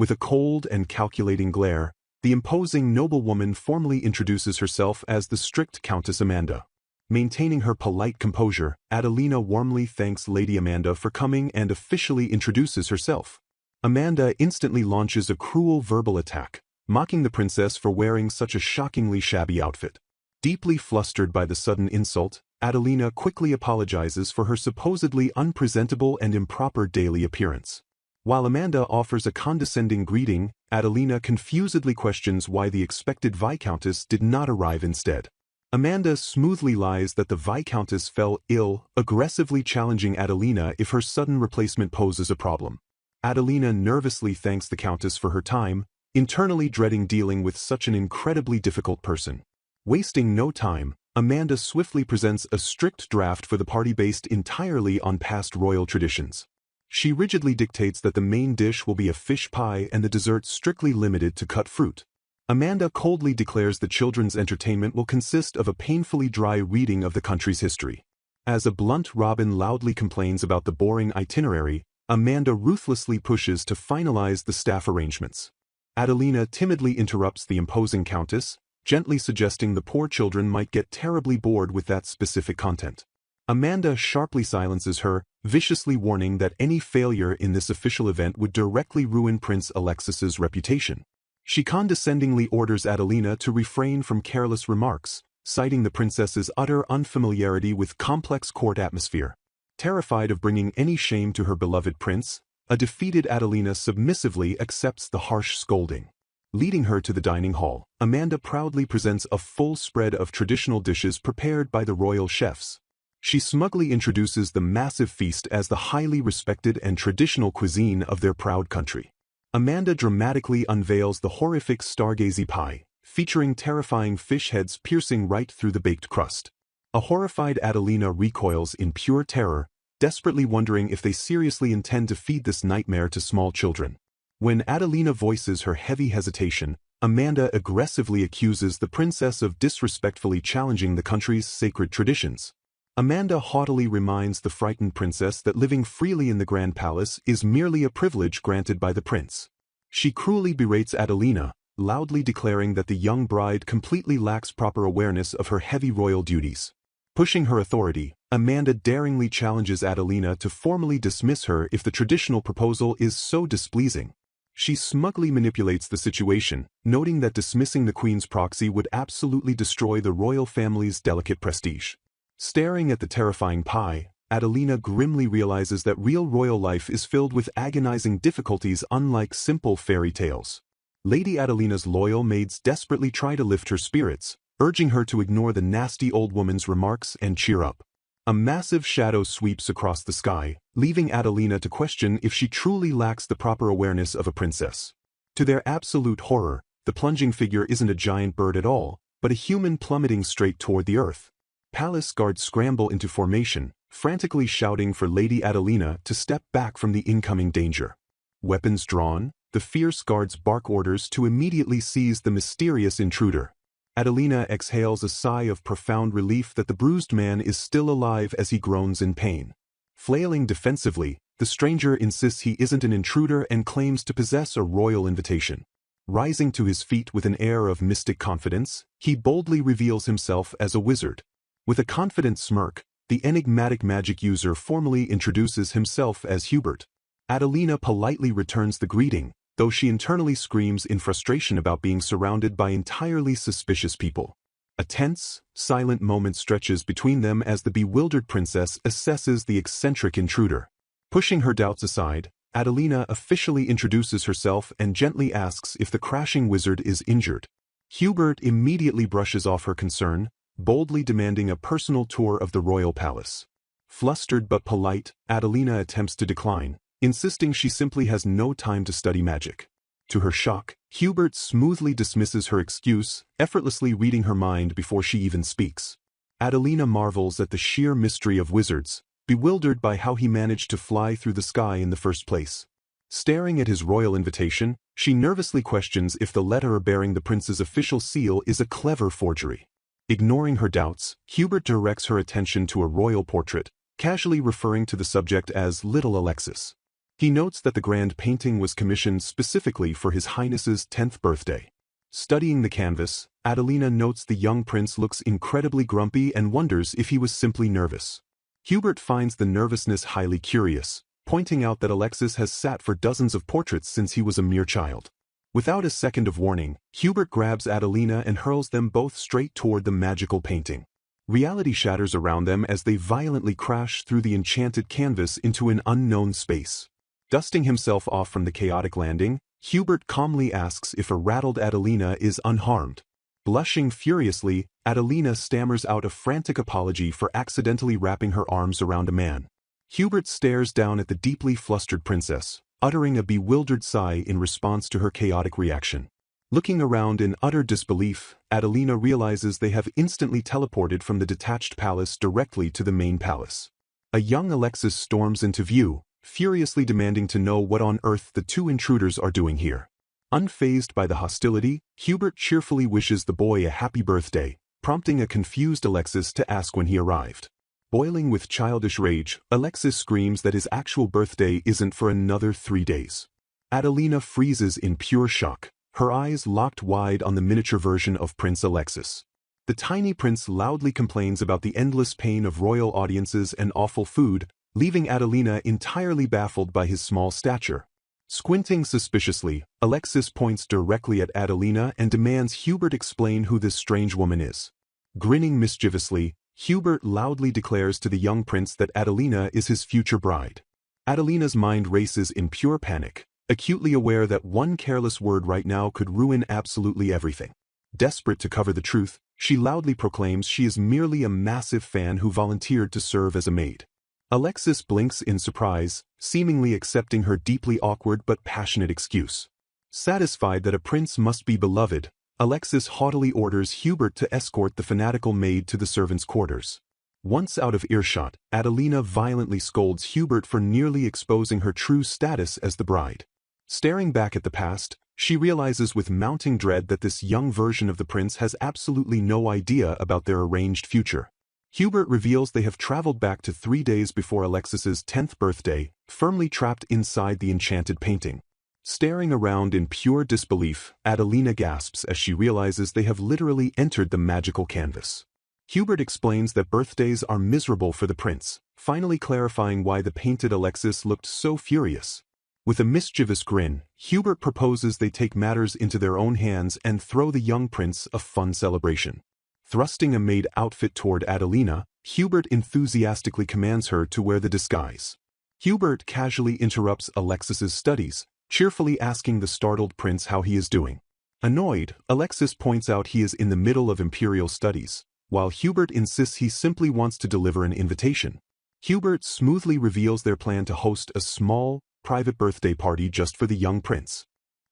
With a cold and calculating glare, the imposing noblewoman formally introduces herself as the strict Countess Amanda. Maintaining her polite composure, Adelina warmly thanks Lady Amanda for coming and officially introduces herself. Amanda instantly launches a cruel verbal attack, mocking the princess for wearing such a shockingly shabby outfit. Deeply flustered by the sudden insult, Adelina quickly apologizes for her supposedly unpresentable and improper daily appearance. While Amanda offers a condescending greeting, Adelina confusedly questions why the expected Viscountess did not arrive instead. Amanda smoothly lies that the Viscountess fell ill, aggressively challenging Adelina if her sudden replacement poses a problem. Adelina nervously thanks the Countess for her time, internally dreading dealing with such an incredibly difficult person. Wasting no time, Amanda swiftly presents a strict draft for the party based entirely on past royal traditions. She rigidly dictates that the main dish will be a fish pie and the dessert strictly limited to cut fruit. Amanda coldly declares the children's entertainment will consist of a painfully dry reading of the country's history. As a blunt Robin loudly complains about the boring itinerary, Amanda ruthlessly pushes to finalize the staff arrangements. Adelina timidly interrupts the imposing countess, gently suggesting the poor children might get terribly bored with that specific content. Amanda sharply silences her, viciously warning that any failure in this official event would directly ruin Prince Alexis's reputation. She condescendingly orders Adelina to refrain from careless remarks, citing the princess's utter unfamiliarity with complex court atmosphere. Terrified of bringing any shame to her beloved prince, a defeated Adelina submissively accepts the harsh scolding. Leading her to the dining hall, Amanda proudly presents a full spread of traditional dishes prepared by the royal chefs. She smugly introduces the massive feast as the highly respected and traditional cuisine of their proud country. Amanda dramatically unveils the horrific stargazy pie, featuring terrifying fish heads piercing right through the baked crust. A horrified Adelina recoils in pure terror, desperately wondering if they seriously intend to feed this nightmare to small children. When Adelina voices her heavy hesitation, Amanda aggressively accuses the princess of disrespectfully challenging the country's sacred traditions. Amanda haughtily reminds the frightened princess that living freely in the Grand Palace is merely a privilege granted by the prince. She cruelly berates Adelina, loudly declaring that the young bride completely lacks proper awareness of her heavy royal duties. Pushing her authority, Amanda daringly challenges Adelina to formally dismiss her if the traditional proposal is so displeasing. She smugly manipulates the situation, noting that dismissing the queen's proxy would absolutely destroy the royal family's delicate prestige. Staring at the terrifying pie, Adelina grimly realizes that real royal life is filled with agonizing difficulties unlike simple fairy tales. Lady Adelina's loyal maids desperately try to lift her spirits, urging her to ignore the nasty old woman's remarks and cheer up. A massive shadow sweeps across the sky, leaving Adelina to question if she truly lacks the proper awareness of a princess. To their absolute horror, the plunging figure isn't a giant bird at all, but a human plummeting straight toward the earth. Palace guards scramble into formation, frantically shouting for Lady Adelina to step back from the incoming danger. Weapons drawn, the fierce guards bark orders to immediately seize the mysterious intruder. Adelina exhales a sigh of profound relief that the bruised man is still alive as he groans in pain. Flailing defensively, the stranger insists he isn't an intruder and claims to possess a royal invitation. Rising to his feet with an air of mystic confidence, he boldly reveals himself as a wizard. With a confident smirk, the enigmatic magic user formally introduces himself as Hubert. Adelina politely returns the greeting, though she internally screams in frustration about being surrounded by entirely suspicious people. A tense, silent moment stretches between them as the bewildered princess assesses the eccentric intruder. Pushing her doubts aside, Adelina officially introduces herself and gently asks if the crashing wizard is injured. Hubert immediately brushes off her concern, boldly demanding a personal tour of the royal palace. Flustered but polite, Adelina attempts to decline, insisting she simply has no time to study magic. To her shock, Hubert smoothly dismisses her excuse, effortlessly reading her mind before she even speaks. Adelina marvels at the sheer mystery of wizards, bewildered by how he managed to fly through the sky in the first place. Staring at his royal invitation, she nervously questions if the letter bearing the prince's official seal is a clever forgery. Ignoring her doubts, Hubert directs her attention to a royal portrait, casually referring to the subject as Little Alexis. He notes that the grand painting was commissioned specifically for His Highness's 10th birthday. Studying the canvas, Adelina notes the young prince looks incredibly grumpy and wonders if he was simply nervous. Hubert finds the nervousness highly curious, pointing out that Alexis has sat for dozens of portraits since he was a mere child. Without a second of warning, Hubert grabs Adelina and hurls them both straight toward the magical painting. Reality shatters around them as they violently crash through the enchanted canvas into an unknown space. Dusting himself off from the chaotic landing, Hubert calmly asks if a rattled Adelina is unharmed. Blushing furiously, Adelina stammers out a frantic apology for accidentally wrapping her arms around a man. Hubert stares down at the deeply flustered princess, uttering a bewildered sigh in response to her chaotic reaction. Looking around in utter disbelief, Adelina realizes they have instantly teleported from the detached palace directly to the main palace. A young Alexis storms into view, furiously demanding to know what on earth the two intruders are doing here. Unfazed by the hostility, Hubert cheerfully wishes the boy a happy birthday, prompting a confused Alexis to ask when he arrived. Boiling with childish rage, Alexis screams that his actual birthday isn't for another 3 days. Adelina freezes in pure shock, her eyes locked wide on the miniature version of Prince Alexis. The tiny prince loudly complains about the endless pain of royal audiences and awful food, leaving Adelina entirely baffled by his small stature. Squinting suspiciously, Alexis points directly at Adelina and demands Hubert explain who this strange woman is. Grinning mischievously, Hubert loudly declares to the young prince that Adelina is his future bride. Adelina's mind races in pure panic, acutely aware that one careless word right now could ruin absolutely everything. Desperate to cover the truth, she loudly proclaims she is merely a massive fan who volunteered to serve as a maid. Alexis blinks in surprise, seemingly accepting her deeply awkward but passionate excuse. Satisfied that a prince must be beloved, Alexis haughtily orders Hubert to escort the fanatical maid to the servants' quarters. Once out of earshot, Adelina violently scolds Hubert for nearly exposing her true status as the bride. Staring back at the past, she realizes with mounting dread that this young version of the prince has absolutely no idea about their arranged future. Hubert reveals they have traveled back to 3 days before Alexis's 10th birthday, firmly trapped inside the enchanted painting. Staring around in pure disbelief, Adelina gasps as she realizes they have literally entered the magical canvas. Hubert explains that birthdays are miserable for the prince, finally clarifying why the painted Alexis looked so furious. With a mischievous grin, Hubert proposes they take matters into their own hands and throw the young prince a fun celebration. Thrusting a maid outfit toward Adelina, Hubert enthusiastically commands her to wear the disguise. Hubert casually interrupts Alexis's studies, cheerfully asking the startled prince how he is doing. Annoyed, Alexis points out he is in the middle of imperial studies, while Hubert insists he simply wants to deliver an invitation. Hubert smoothly reveals their plan to host a small, private birthday party just for the young prince.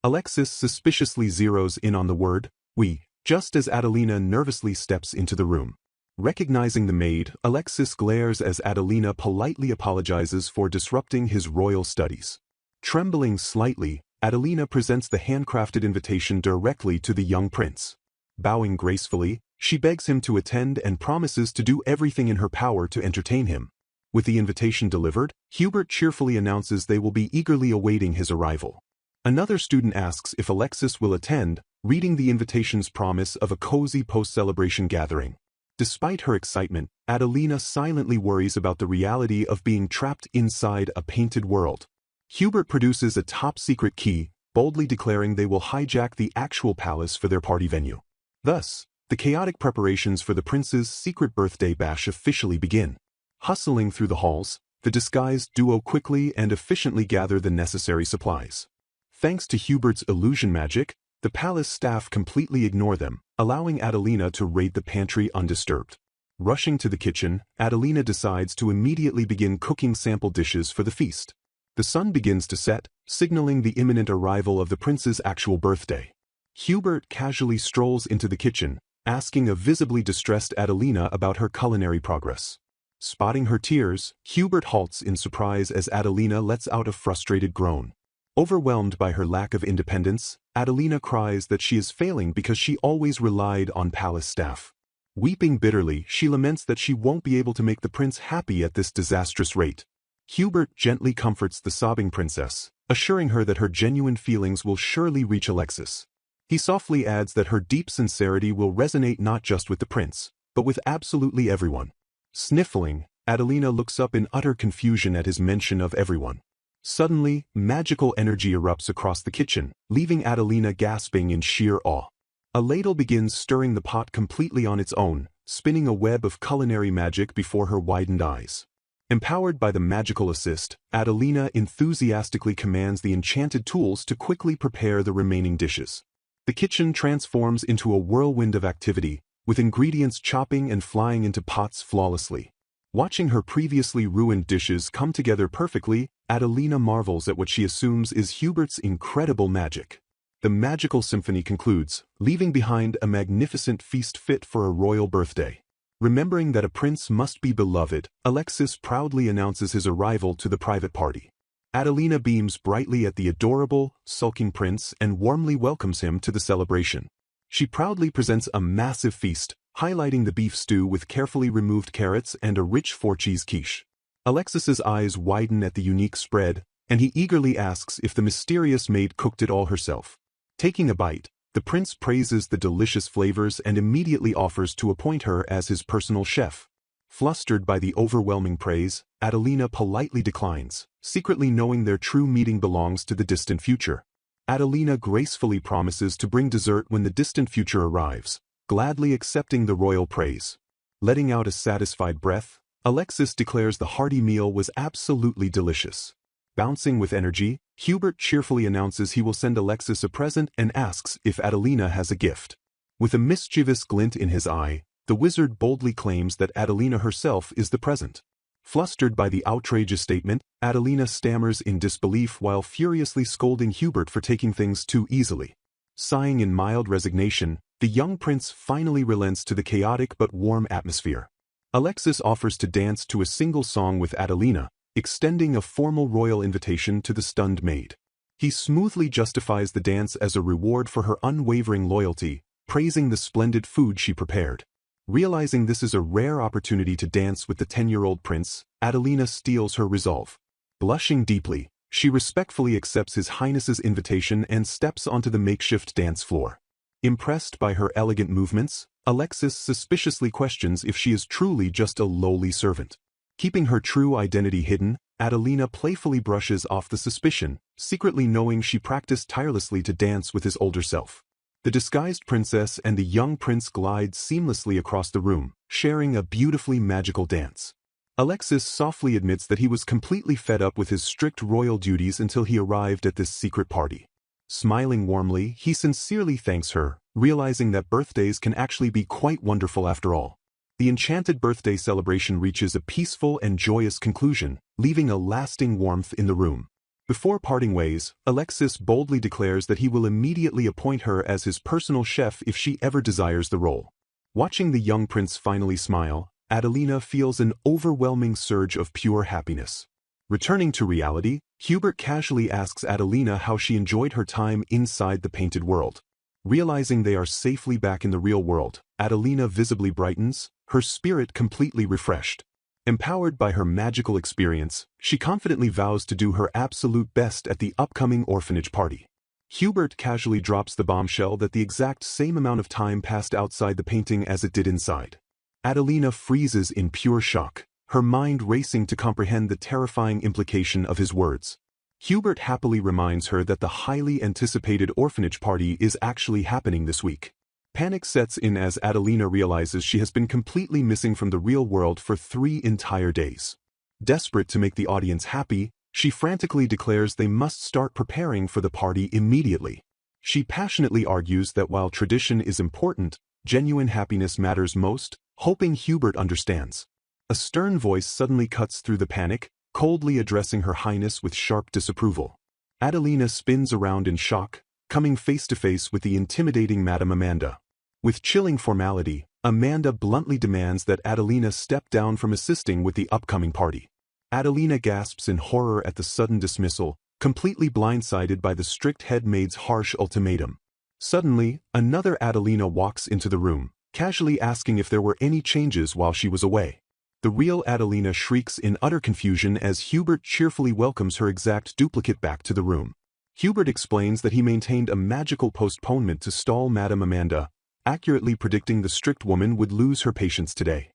Alexis suspiciously zeroes in on the word, "we," just as Adelina nervously steps into the room. Recognizing the maid, Alexis glares as Adelina politely apologizes for disrupting his royal studies. Trembling slightly, Adelina presents the handcrafted invitation directly to the young prince. Bowing gracefully, she begs him to attend and promises to do everything in her power to entertain him. With the invitation delivered, Hubert cheerfully announces they will be eagerly awaiting his arrival. Another student asks if Alexis will attend, reading the invitation's promise of a cozy post-celebration gathering. Despite her excitement, Adelina silently worries about the reality of being trapped inside a painted world. Hubert produces a top-secret key, boldly declaring they will hijack the actual palace for their party venue. Thus, the chaotic preparations for the prince's secret birthday bash officially begin. Hustling through the halls, the disguised duo quickly and efficiently gather the necessary supplies. Thanks to Hubert's illusion magic, the palace staff completely ignore them, allowing Adelina to raid the pantry undisturbed. Rushing to the kitchen, Adelina decides to immediately begin cooking sample dishes for the feast. The sun begins to set, signaling the imminent arrival of the prince's actual birthday. Hubert casually strolls into the kitchen, asking a visibly distressed Adelina about her culinary progress. Spotting her tears, Hubert halts in surprise as Adelina lets out a frustrated groan. Overwhelmed by her lack of independence, Adelina cries that she is failing because she always relied on palace staff. Weeping bitterly, she laments that she won't be able to make the prince happy at this disastrous rate. Hubert gently comforts the sobbing princess, assuring her that her genuine feelings will surely reach Alexis. He softly adds that her deep sincerity will resonate not just with the prince, but with absolutely everyone. Sniffling, Adelina looks up in utter confusion at his mention of everyone. Suddenly, magical energy erupts across the kitchen, leaving Adelina gasping in sheer awe. A ladle begins stirring the pot completely on its own, spinning a web of culinary magic before her widened eyes. Empowered by the magical assist, Adelina enthusiastically commands the enchanted tools to quickly prepare the remaining dishes. The kitchen transforms into a whirlwind of activity, with ingredients chopping and flying into pots flawlessly. Watching her previously ruined dishes come together perfectly, Adelina marvels at what she assumes is Hubert's incredible magic. The magical symphony concludes, leaving behind a magnificent feast fit for a royal birthday. Remembering that a prince must be beloved, Alexis proudly announces his arrival to the private party. Adelina beams brightly at the adorable, sulking prince and warmly welcomes him to the celebration. She proudly presents a massive feast, highlighting the beef stew with carefully removed carrots and a rich four-cheese quiche. Alexis's eyes widen at the unique spread, and he eagerly asks if the mysterious maid cooked it all herself. Taking a bite, the prince praises the delicious flavors and immediately offers to appoint her as his personal chef. Flustered by the overwhelming praise, Adelina politely declines, secretly knowing their true meeting belongs to the distant future. Adelina gracefully promises to bring dessert when the distant future arrives, gladly accepting the royal praise. Letting out a satisfied breath, Alexis declares the hearty meal was absolutely delicious. Bouncing with energy, Hubert cheerfully announces he will send Alexis a present and asks if Adelina has a gift. With a mischievous glint in his eye, the wizard boldly claims that Adelina herself is the present. Flustered by the outrageous statement, Adelina stammers in disbelief while furiously scolding Hubert for taking things too easily. Sighing in mild resignation, the young prince finally relents to the chaotic but warm atmosphere. Alexis offers to dance to a single song with Adelina, extending a formal royal invitation to the stunned maid. He smoothly justifies the dance as a reward for her unwavering loyalty, praising the splendid food she prepared. Realizing this is a rare opportunity to dance with the 10-year-old prince, Adelina steels her resolve. Blushing deeply, she respectfully accepts His Highness's invitation and steps onto the makeshift dance floor. Impressed by her elegant movements, Alexis suspiciously questions if she is truly just a lowly servant. Keeping her true identity hidden, Adelina playfully brushes off the suspicion, secretly knowing she practiced tirelessly to dance with his older self. The disguised princess and the young prince glide seamlessly across the room, sharing a beautifully magical dance. Alexis softly admits that he was completely fed up with his strict royal duties until he arrived at this secret party. Smiling warmly, he sincerely thanks her, realizing that birthdays can actually be quite wonderful after all. The enchanted birthday celebration reaches a peaceful and joyous conclusion, leaving a lasting warmth in the room. Before parting ways, Alexis boldly declares that he will immediately appoint her as his personal chef if she ever desires the role. Watching the young prince finally smile, Adelina feels an overwhelming surge of pure happiness. Returning to reality, Hubert casually asks Adelina how she enjoyed her time inside the painted world. Realizing they are safely back in the real world, Adelina visibly brightens, her spirit completely refreshed. Empowered by her magical experience, she confidently vows to do her absolute best at the upcoming orphanage party. Hubert casually drops the bombshell that the exact same amount of time passed outside the painting as it did inside. Adelina freezes in pure shock, her mind racing to comprehend the terrifying implication of his words. Hubert happily reminds her that the highly anticipated orphanage party is actually happening this week. Panic sets in as Adelina realizes she has been completely missing from the real world for 3 entire days. Desperate to make the audience happy, she frantically declares they must start preparing for the party immediately. She passionately argues that while tradition is important, genuine happiness matters most, hoping Hubert understands. A stern voice suddenly cuts through the panic, coldly addressing Her Highness with sharp disapproval. Adelina spins around in shock, coming face to face with the intimidating Madame Amanda. With chilling formality, Amanda bluntly demands that Adelina step down from assisting with the upcoming party. Adelina gasps in horror at the sudden dismissal, completely blindsided by the strict head maid's harsh ultimatum. Suddenly, another Adelina walks into the room, casually asking if there were any changes while she was away. The real Adelina shrieks in utter confusion as Hubert cheerfully welcomes her exact duplicate back to the room. Hubert explains that he maintained a magical postponement to stall Madame Amanda, accurately predicting the strict woman would lose her patience today.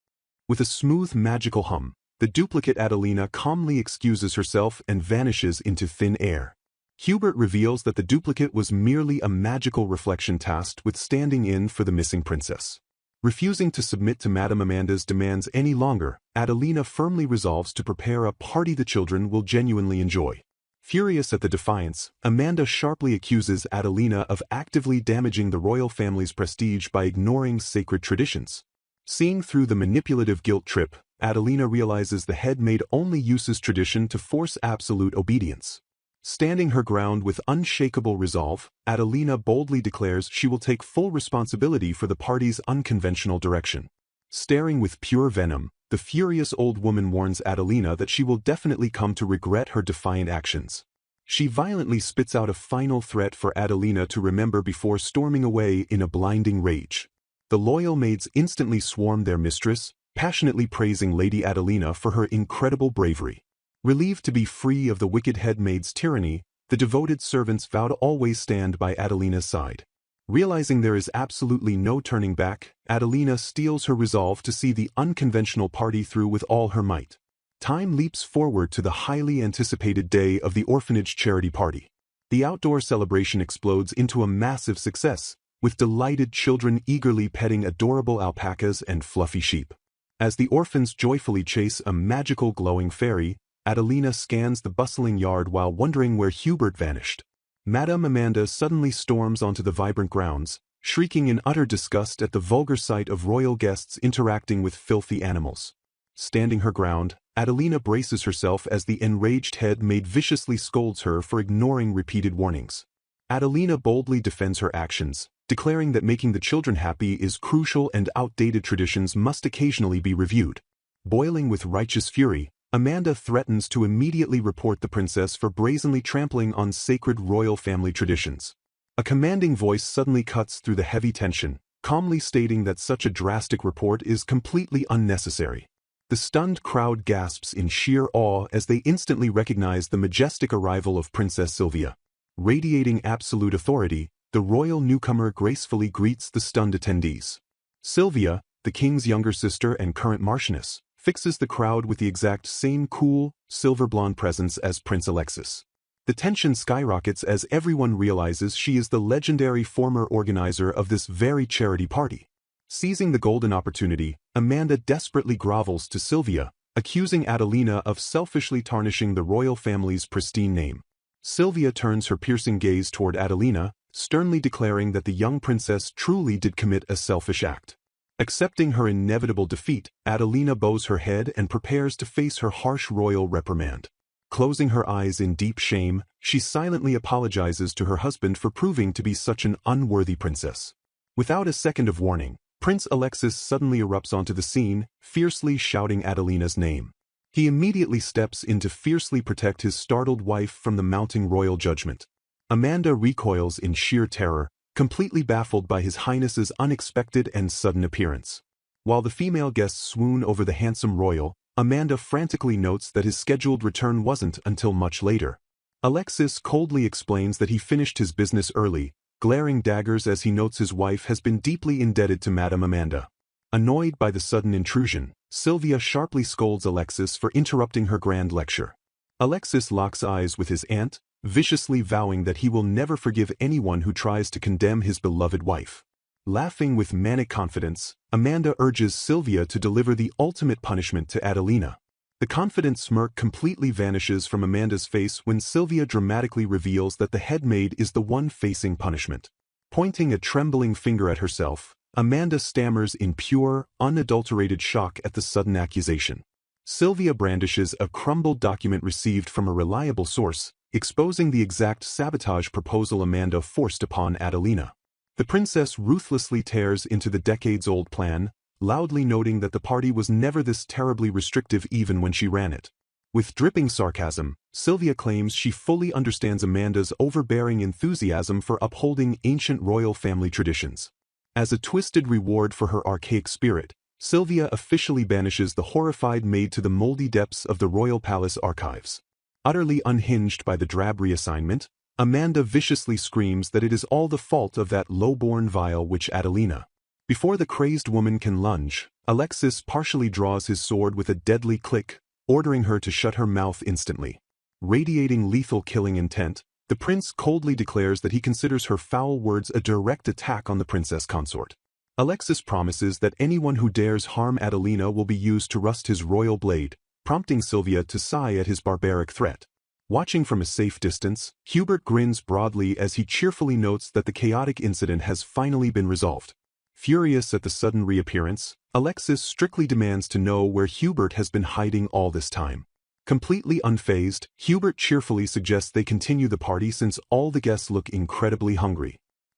With a smooth magical hum, the duplicate Adelina calmly excuses herself and vanishes into thin air. Hubert reveals that the duplicate was merely a magical reflection tasked with standing in for the missing princess. Refusing to submit to Madame Amanda's demands any longer, Adelina firmly resolves to prepare a party the children will genuinely enjoy. Furious at the defiance, Amanda sharply accuses Adelina of actively damaging the royal family's prestige by ignoring sacred traditions. Seeing through the manipulative guilt trip, Adelina realizes the head maid only uses tradition to force absolute obedience. Standing her ground with unshakable resolve, Adelina boldly declares she will take full responsibility for the party's unconventional direction. Staring with pure venom, the furious old woman warns Adelina that she will definitely come to regret her defiant actions. She violently spits out a final threat for Adelina to remember before storming away in a blinding rage. The loyal maids instantly swarm their mistress, passionately praising Lady Adelina for her incredible bravery. Relieved to be free of the wicked head maid's tyranny, the devoted servants vow to always stand by Adelina's side. Realizing there is absolutely no turning back, Adelina steels her resolve to see the unconventional party through with all her might. Time leaps forward to the highly anticipated day of the orphanage charity party. The outdoor celebration explodes into a massive success, with delighted children eagerly petting adorable alpacas and fluffy sheep. As the orphans joyfully chase a magical glowing fairy, Adelina scans the bustling yard while wondering where Hubert vanished. Madame Amanda suddenly storms onto the vibrant grounds, shrieking in utter disgust at the vulgar sight of royal guests interacting with filthy animals. Standing her ground, Adelina braces herself as the enraged head maid viciously scolds her for ignoring repeated warnings. Adelina boldly defends her actions, declaring that making the children happy is crucial and outdated traditions must occasionally be reviewed. Boiling with righteous fury, Amanda threatens to immediately report the princess for brazenly trampling on sacred royal family traditions. A commanding voice suddenly cuts through the heavy tension, calmly stating that such a drastic report is completely unnecessary. The stunned crowd gasps in sheer awe as they instantly recognize the majestic arrival of Princess Sylvia. Radiating absolute authority, the royal newcomer gracefully greets the stunned attendees. Sylvia, the king's younger sister and current marchioness, fixes the crowd with the exact same cool, silver-blonde presence as Prince Alexis. The tension skyrockets as everyone realizes she is the legendary former organizer of this very charity party. Seizing the golden opportunity, Amanda desperately grovels to Sylvia, accusing Adelina of selfishly tarnishing the royal family's pristine name. Sylvia turns her piercing gaze toward Adelina, sternly declaring that the young princess truly did commit a selfish act. Accepting her inevitable defeat, Adelina bows her head and prepares to face her harsh royal reprimand. Closing her eyes in deep shame, she silently apologizes to her husband for proving to be such an unworthy princess. Without a second of warning, Prince Alexis suddenly erupts onto the scene, fiercely shouting Adelina's name. He immediately steps in to fiercely protect his startled wife from the mounting royal judgment. Amanda recoils in sheer terror, completely baffled by His Highness's unexpected and sudden appearance. While the female guests swoon over the handsome royal, Amanda frantically notes that his scheduled return wasn't until much later. Alexis coldly explains that he finished his business early, glaring daggers as he notes his wife has been deeply indebted to Madame Amanda. Annoyed by the sudden intrusion, Sylvia sharply scolds Alexis for interrupting her grand lecture. Alexis locks eyes with his aunt, viciously vowing that he will never forgive anyone who tries to condemn his beloved wife. Laughing with manic confidence, Amanda urges Sylvia to deliver the ultimate punishment to Adelina. The confident smirk completely vanishes from Amanda's face when Sylvia dramatically reveals that the head maid is the one facing punishment. Pointing a trembling finger at herself, Amanda stammers in pure, unadulterated shock at the sudden accusation. Sylvia brandishes a crumbled document received from a reliable source, exposing the exact sabotage proposal Amanda forced upon Adelina. The princess ruthlessly tears into the decades-old plan, loudly noting that the party was never this terribly restrictive even when she ran it. With dripping sarcasm, Sylvia claims she fully understands Amanda's overbearing enthusiasm for upholding ancient royal family traditions. As a twisted reward for her archaic spirit, Sylvia officially banishes the horrified maid to the moldy depths of the royal palace archives. Utterly unhinged by the drab reassignment, Amanda viciously screams that it is all the fault of that low-born vile witch Adelina. Before the crazed woman can lunge, Alexis partially draws his sword with a deadly click, ordering her to shut her mouth instantly. Radiating lethal killing intent, the prince coldly declares that he considers her foul words a direct attack on the princess consort. Alexis promises that anyone who dares harm Adelina will be used to rust his royal blade, prompting Sylvia to sigh at his barbaric threat. Watching from a safe distance, Hubert grins broadly as he cheerfully notes that the chaotic incident has finally been resolved. Furious at the sudden reappearance, Alexis strictly demands to know where Hubert has been hiding all this time. Completely unfazed, Hubert cheerfully suggests they continue the party since all the guests look incredibly hungry.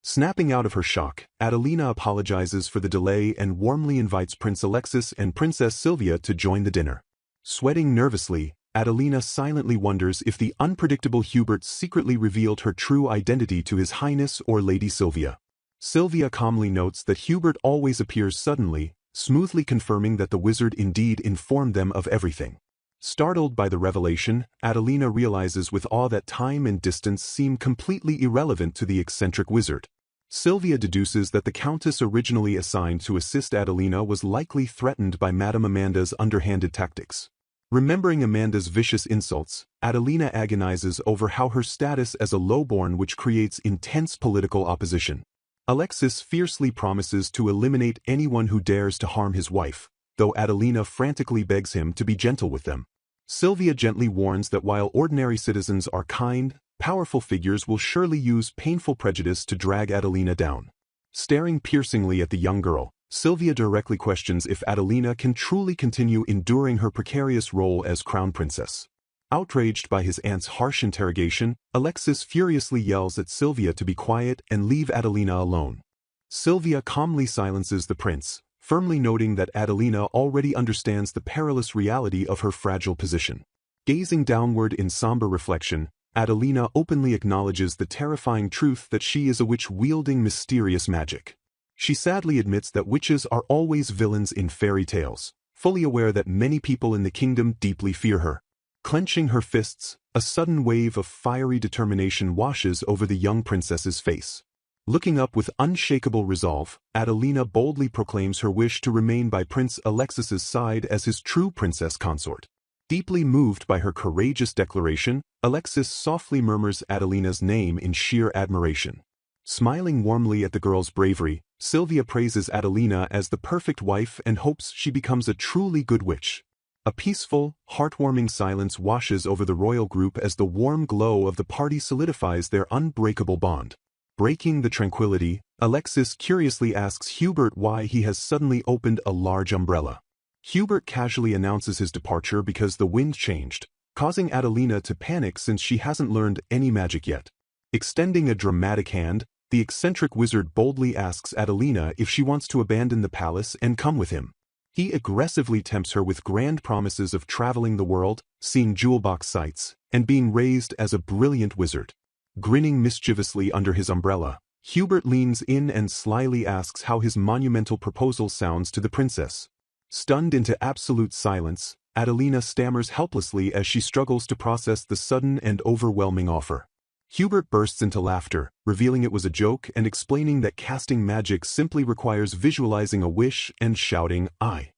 Snapping out of her shock, Adelina apologizes for the delay and warmly invites Prince Alexis and Princess Sylvia to join the dinner. Sweating nervously, Adelina silently wonders if the unpredictable Hubert secretly revealed her true identity to His Highness or Lady Sylvia. Sylvia calmly notes that Hubert always appears suddenly, smoothly confirming that the wizard indeed informed them of everything. Startled by the revelation, Adelina realizes with awe that time and distance seem completely irrelevant to the eccentric wizard. Sylvia deduces that the Countess originally assigned to assist Adelina was likely threatened by Madame Amanda's underhanded tactics. Remembering Amanda's vicious insults, Adelina agonizes over how her status as a lowborn which creates intense political opposition. Alexis fiercely promises to eliminate anyone who dares to harm his wife, though Adelina frantically begs him to be gentle with them. Sylvia gently warns that while ordinary citizens are kind, powerful figures will surely use painful prejudice to drag Adelina down. Staring piercingly at the young girl, Sylvia directly questions if Adelina can truly continue enduring her precarious role as crown princess. Outraged by his aunt's harsh interrogation, Alexis furiously yells at Sylvia to be quiet and leave Adelina alone. Sylvia calmly silences the prince, firmly noting that Adelina already understands the perilous reality of her fragile position. Gazing downward in somber reflection, Adelina openly acknowledges the terrifying truth that she is a witch wielding mysterious magic. She sadly admits that witches are always villains in fairy tales, fully aware that many people in the kingdom deeply fear her. Clenching her fists, a sudden wave of fiery determination washes over the young princess's face. Looking up with unshakable resolve, Adelina boldly proclaims her wish to remain by Prince Alexis's side as his true princess consort. Deeply moved by her courageous declaration, Alexis softly murmurs Adelina's name in sheer admiration. Smiling warmly at the girl's bravery, Sylvia praises Adelina as the perfect wife and hopes she becomes a truly good witch. A peaceful, heartwarming silence washes over the royal group as the warm glow of the party solidifies their unbreakable bond. Breaking the tranquility, Alexis curiously asks Hubert why he has suddenly opened a large umbrella. Hubert casually announces his departure because the wind changed, causing Adelina to panic since she hasn't learned any magic yet. Extending a dramatic hand, the eccentric wizard boldly asks Adelina if she wants to abandon the palace and come with him. He aggressively tempts her with grand promises of traveling the world, seeing jewel-box sights, and being raised as a brilliant wizard. Grinning mischievously under his umbrella, Hubert leans in and slyly asks how his monumental proposal sounds to the princess. Stunned into absolute silence, Adelina stammers helplessly as she struggles to process the sudden and overwhelming offer. Hubert bursts into laughter, revealing it was a joke and explaining that casting magic simply requires visualizing a wish and shouting, "I."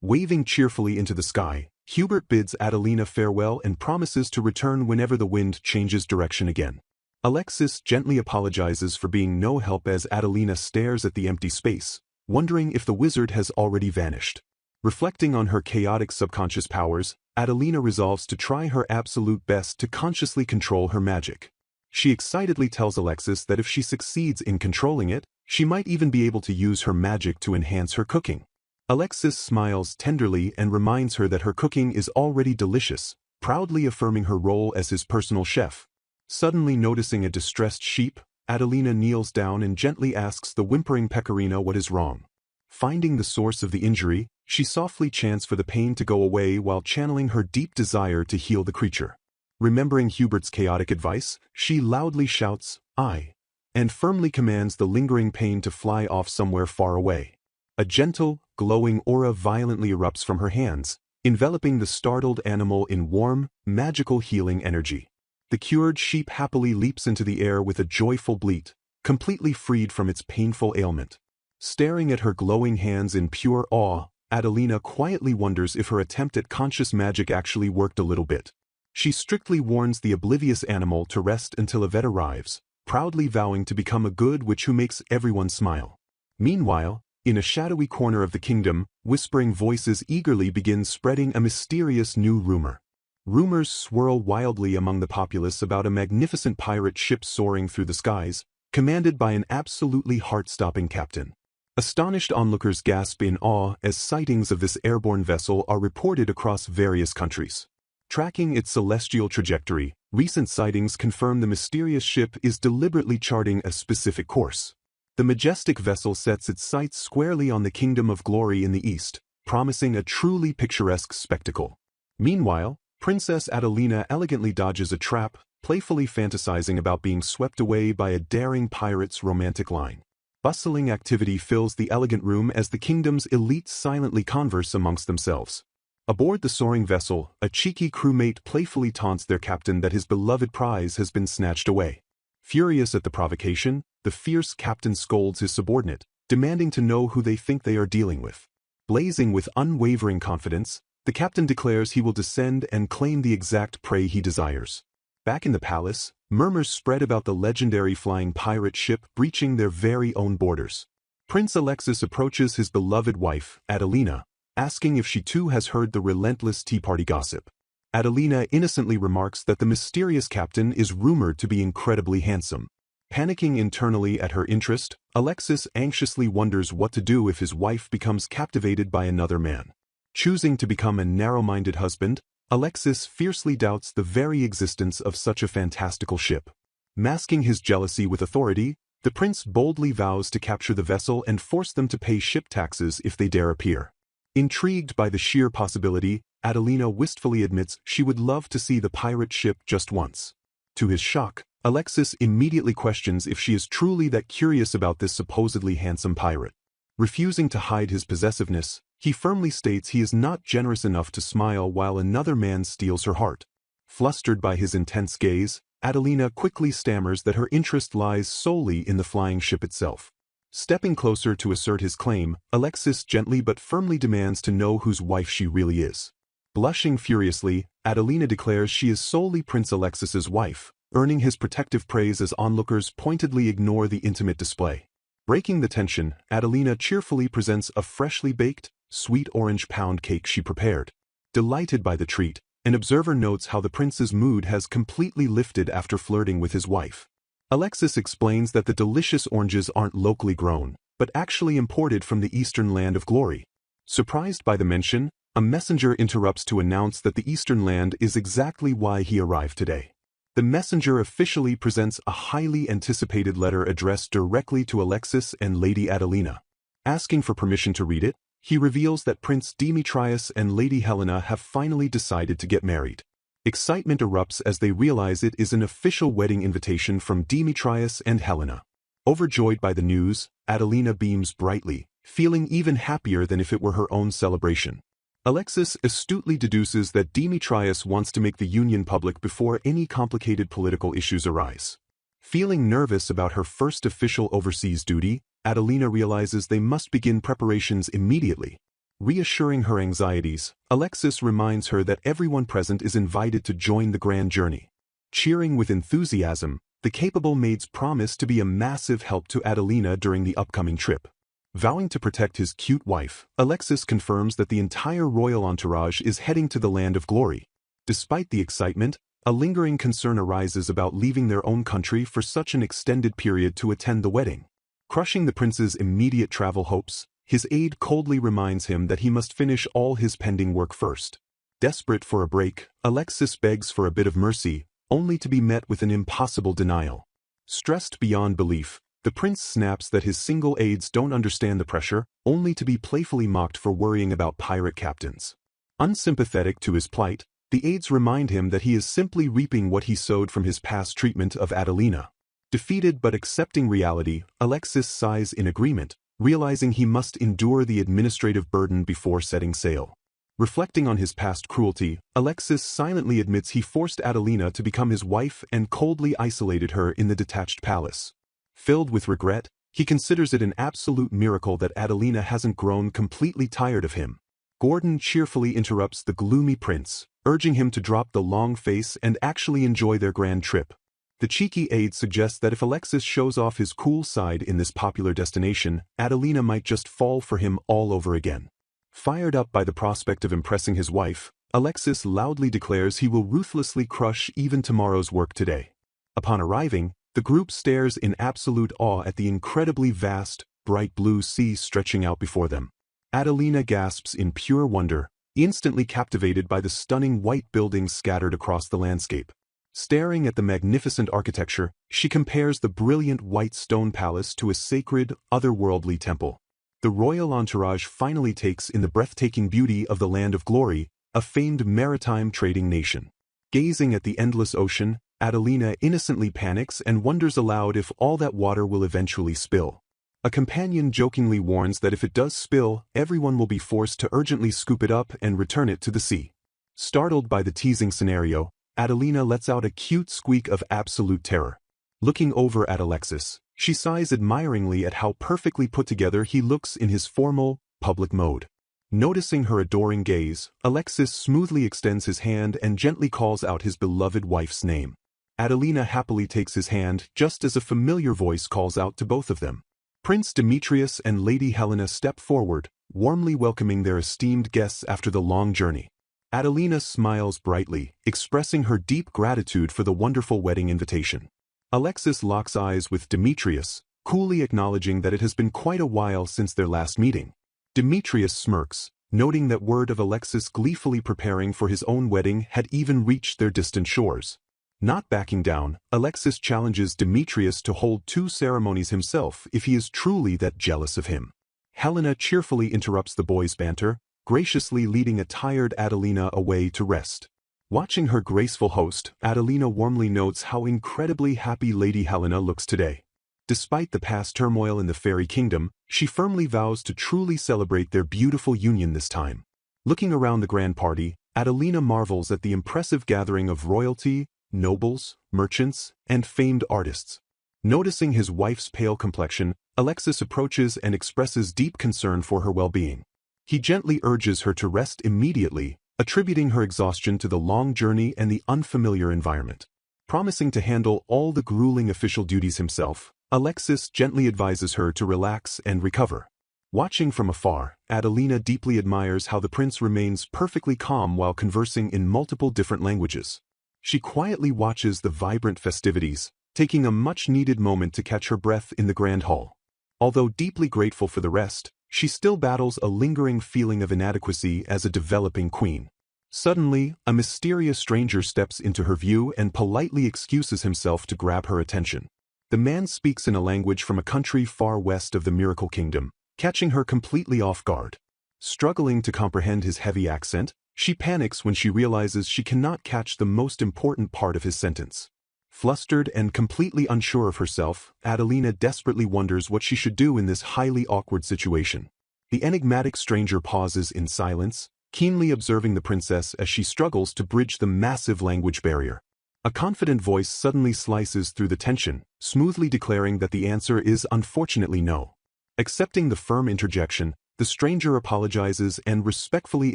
Waving cheerfully into the sky, Hubert bids Adelina farewell and promises to return whenever the wind changes direction again. Alexis gently apologizes for being no help as Adelina stares at the empty space, wondering if the wizard has already vanished. Reflecting on her chaotic subconscious powers, Adelina resolves to try her absolute best to consciously control her magic. She excitedly tells Alexis that if she succeeds in controlling it, she might even be able to use her magic to enhance her cooking. Alexis smiles tenderly and reminds her that her cooking is already delicious, proudly affirming her role as his personal chef. Suddenly noticing a distressed sheep, Adelina kneels down and gently asks the whimpering pecorino what is wrong. Finding the source of the injury, she softly chants for the pain to go away while channeling her deep desire to heal the creature. Remembering Hubert's chaotic advice, she loudly shouts, "I," and firmly commands the lingering pain to fly off somewhere far away. A gentle, glowing aura violently erupts from her hands, enveloping the startled animal in warm, magical healing energy. The cured sheep happily leaps into the air with a joyful bleat, completely freed from its painful ailment. Staring at her glowing hands in pure awe, Adelina quietly wonders if her attempt at conscious magic actually worked a little bit. She strictly warns the oblivious animal to rest until a vet arrives, proudly vowing to become a good witch who makes everyone smile. Meanwhile, in a shadowy corner of the kingdom, whispering voices eagerly begin spreading a mysterious new rumor. Rumors swirl wildly among the populace about a magnificent pirate ship soaring through the skies, commanded by an absolutely heart-stopping captain. Astonished onlookers gasp in awe as sightings of this airborne vessel are reported across various countries. Tracking its celestial trajectory, recent sightings confirm the mysterious ship is deliberately charting a specific course. The majestic vessel sets its sights squarely on the Kingdom of Glory in the east, promising a truly picturesque spectacle. Meanwhile, Princess Adelina elegantly dodges a trap, playfully fantasizing about being swept away by a daring pirate's romantic line. Bustling activity fills the elegant room as the kingdom's elites silently converse amongst themselves. Aboard the soaring vessel, a cheeky crewmate playfully taunts their captain that his beloved prize has been snatched away. Furious at the provocation, the fierce captain scolds his subordinate, demanding to know who they think they are dealing with. Blazing with unwavering confidence, the captain declares he will descend and claim the exact prey he desires. Back in the palace, murmurs spread about the legendary flying pirate ship breaching their very own borders. Prince Alexis approaches his beloved wife, Adelina, asking if she too has heard the relentless tea party gossip. Adelina innocently remarks that the mysterious captain is rumored to be incredibly handsome. Panicking internally at her interest, Alexis anxiously wonders what to do if his wife becomes captivated by another man. Choosing to become a narrow-minded husband, Alexis fiercely doubts the very existence of such a fantastical ship. Masking his jealousy with authority, the prince boldly vows to capture the vessel and force them to pay ship taxes if they dare appear. Intrigued by the sheer possibility, Adelina wistfully admits she would love to see the pirate ship just once. To his shock, Alexis immediately questions if she is truly that curious about this supposedly handsome pirate. Refusing to hide his possessiveness, he firmly states he is not generous enough to smile while another man steals her heart. Flustered by his intense gaze, Adelina quickly stammers that her interest lies solely in the flying ship itself. Stepping closer to assert his claim, Alexis gently but firmly demands to know whose wife she really is. Blushing furiously, Adelina declares she is solely Prince Alexis's wife, earning his protective praise as onlookers pointedly ignore the intimate display. Breaking the tension, Adelina cheerfully presents a freshly baked, sweet orange pound cake she prepared. Delighted by the treat, an observer notes how the prince's mood has completely lifted after flirting with his wife. Alexis explains that the delicious oranges aren't locally grown, but actually imported from the eastern land of glory. Surprised by the mention, a messenger interrupts to announce that the eastern land is exactly why he arrived today. The messenger officially presents a highly anticipated letter addressed directly to Alexis and Lady Adelina. Asking for permission to read it, he reveals that Prince Demetrius and Lady Helena have finally decided to get married. Excitement erupts as they realize it is an official wedding invitation from Demetrius and Helena. Overjoyed by the news, Adelina beams brightly, feeling even happier than if it were her own celebration. Alexis astutely deduces that Demetrius wants to make the union public before any complicated political issues arise. Feeling nervous about her first official overseas duty, Adelina realizes they must begin preparations immediately. Reassuring her anxieties, Alexis reminds her that everyone present is invited to join the grand journey. Cheering with enthusiasm, the capable maids promise to be a massive help to Adelina during the upcoming trip. Vowing to protect his cute wife, Alexis confirms that the entire royal entourage is heading to the land of glory. Despite the excitement, a lingering concern arises about leaving their own country for such an extended period to attend the wedding. Crushing the prince's immediate travel hopes, his aide coldly reminds him that he must finish all his pending work first. Desperate for a break, Alexis begs for a bit of mercy, only to be met with an impossible denial. Stressed beyond belief, the prince snaps that his single aides don't understand the pressure, only to be playfully mocked for worrying about pirate captains. Unsympathetic to his plight, the aides remind him that he is simply reaping what he sowed from his past treatment of Adelina. Defeated but accepting reality, Alexis sighs in agreement, realizing he must endure the administrative burden before setting sail. Reflecting on his past cruelty, Alexis silently admits he forced Adelina to become his wife and coldly isolated her in the detached palace. Filled with regret, he considers it an absolute miracle that Adelina hasn't grown completely tired of him. Gordon cheerfully interrupts the gloomy prince, urging him to drop the long face and actually enjoy their grand trip. The cheeky aide suggests that if Alexis shows off his cool side in this popular destination, Adelina might just fall for him all over again. Fired up by the prospect of impressing his wife, Alexis loudly declares he will ruthlessly crush even tomorrow's work today. Upon arriving, the group stares in absolute awe at the incredibly vast, bright blue sea stretching out before them. Adelina gasps in pure wonder, instantly captivated by the stunning white buildings scattered across the landscape. Staring at the magnificent architecture, she compares the brilliant white stone palace to a sacred, otherworldly temple. The royal entourage finally takes in the breathtaking beauty of the land of glory, a famed maritime trading nation. Gazing at the endless ocean, Adelina innocently panics and wonders aloud if all that water will eventually spill. A companion jokingly warns that if it does spill, everyone will be forced to urgently scoop it up and return it to the sea. Startled by the teasing scenario, Adelina lets out a cute squeak of absolute terror. Looking over at Alexis, she sighs admiringly at how perfectly put together he looks in his formal, public mode. Noticing her adoring gaze, Alexis smoothly extends his hand and gently calls out his beloved wife's name. Adelina happily takes his hand just as a familiar voice calls out to both of them. Prince Demetrius and Lady Helena step forward, warmly welcoming their esteemed guests after the long journey. Adelina smiles brightly, expressing her deep gratitude for the wonderful wedding invitation. Alexis locks eyes with Demetrius, coolly acknowledging that it has been quite a while since their last meeting. Demetrius smirks, noting that word of Alexis gleefully preparing for his own wedding had even reached their distant shores. Not backing down, Alexis challenges Demetrius to hold 2 ceremonies himself if he is truly that jealous of him. Helena cheerfully interrupts the boys' banter, graciously leading a tired Adelina away to rest. Watching her graceful host, Adelina warmly notes how incredibly happy Lady Helena looks today. Despite the past turmoil in the fairy kingdom, she firmly vows to truly celebrate their beautiful union this time. Looking around the grand party, Adelina marvels at the impressive gathering of royalty, nobles, merchants, and famed artists. Noticing his wife's pale complexion, Alexis approaches and expresses deep concern for her well-being. He gently urges her to rest immediately, attributing her exhaustion to the long journey and the unfamiliar environment. Promising to handle all the grueling official duties himself, Alexis gently advises her to relax and recover. Watching from afar, Adelina deeply admires how the prince remains perfectly calm while conversing in multiple different languages. She quietly watches the vibrant festivities, taking a much-needed moment to catch her breath in the grand hall. Although deeply grateful for the rest, she still battles a lingering feeling of inadequacy as a developing queen. Suddenly, a mysterious stranger steps into her view and politely excuses himself to grab her attention. The man speaks in a language from a country far west of the Miracle Kingdom, catching her completely off guard. Struggling to comprehend his heavy accent, she panics when she realizes she cannot catch the most important part of his sentence. Flustered and completely unsure of herself, Adelina desperately wonders what she should do in this highly awkward situation. The enigmatic stranger pauses in silence, keenly observing the princess as she struggles to bridge the massive language barrier. A confident voice suddenly slices through the tension, smoothly declaring that the answer is unfortunately no. Accepting the firm interjection, the stranger apologizes and respectfully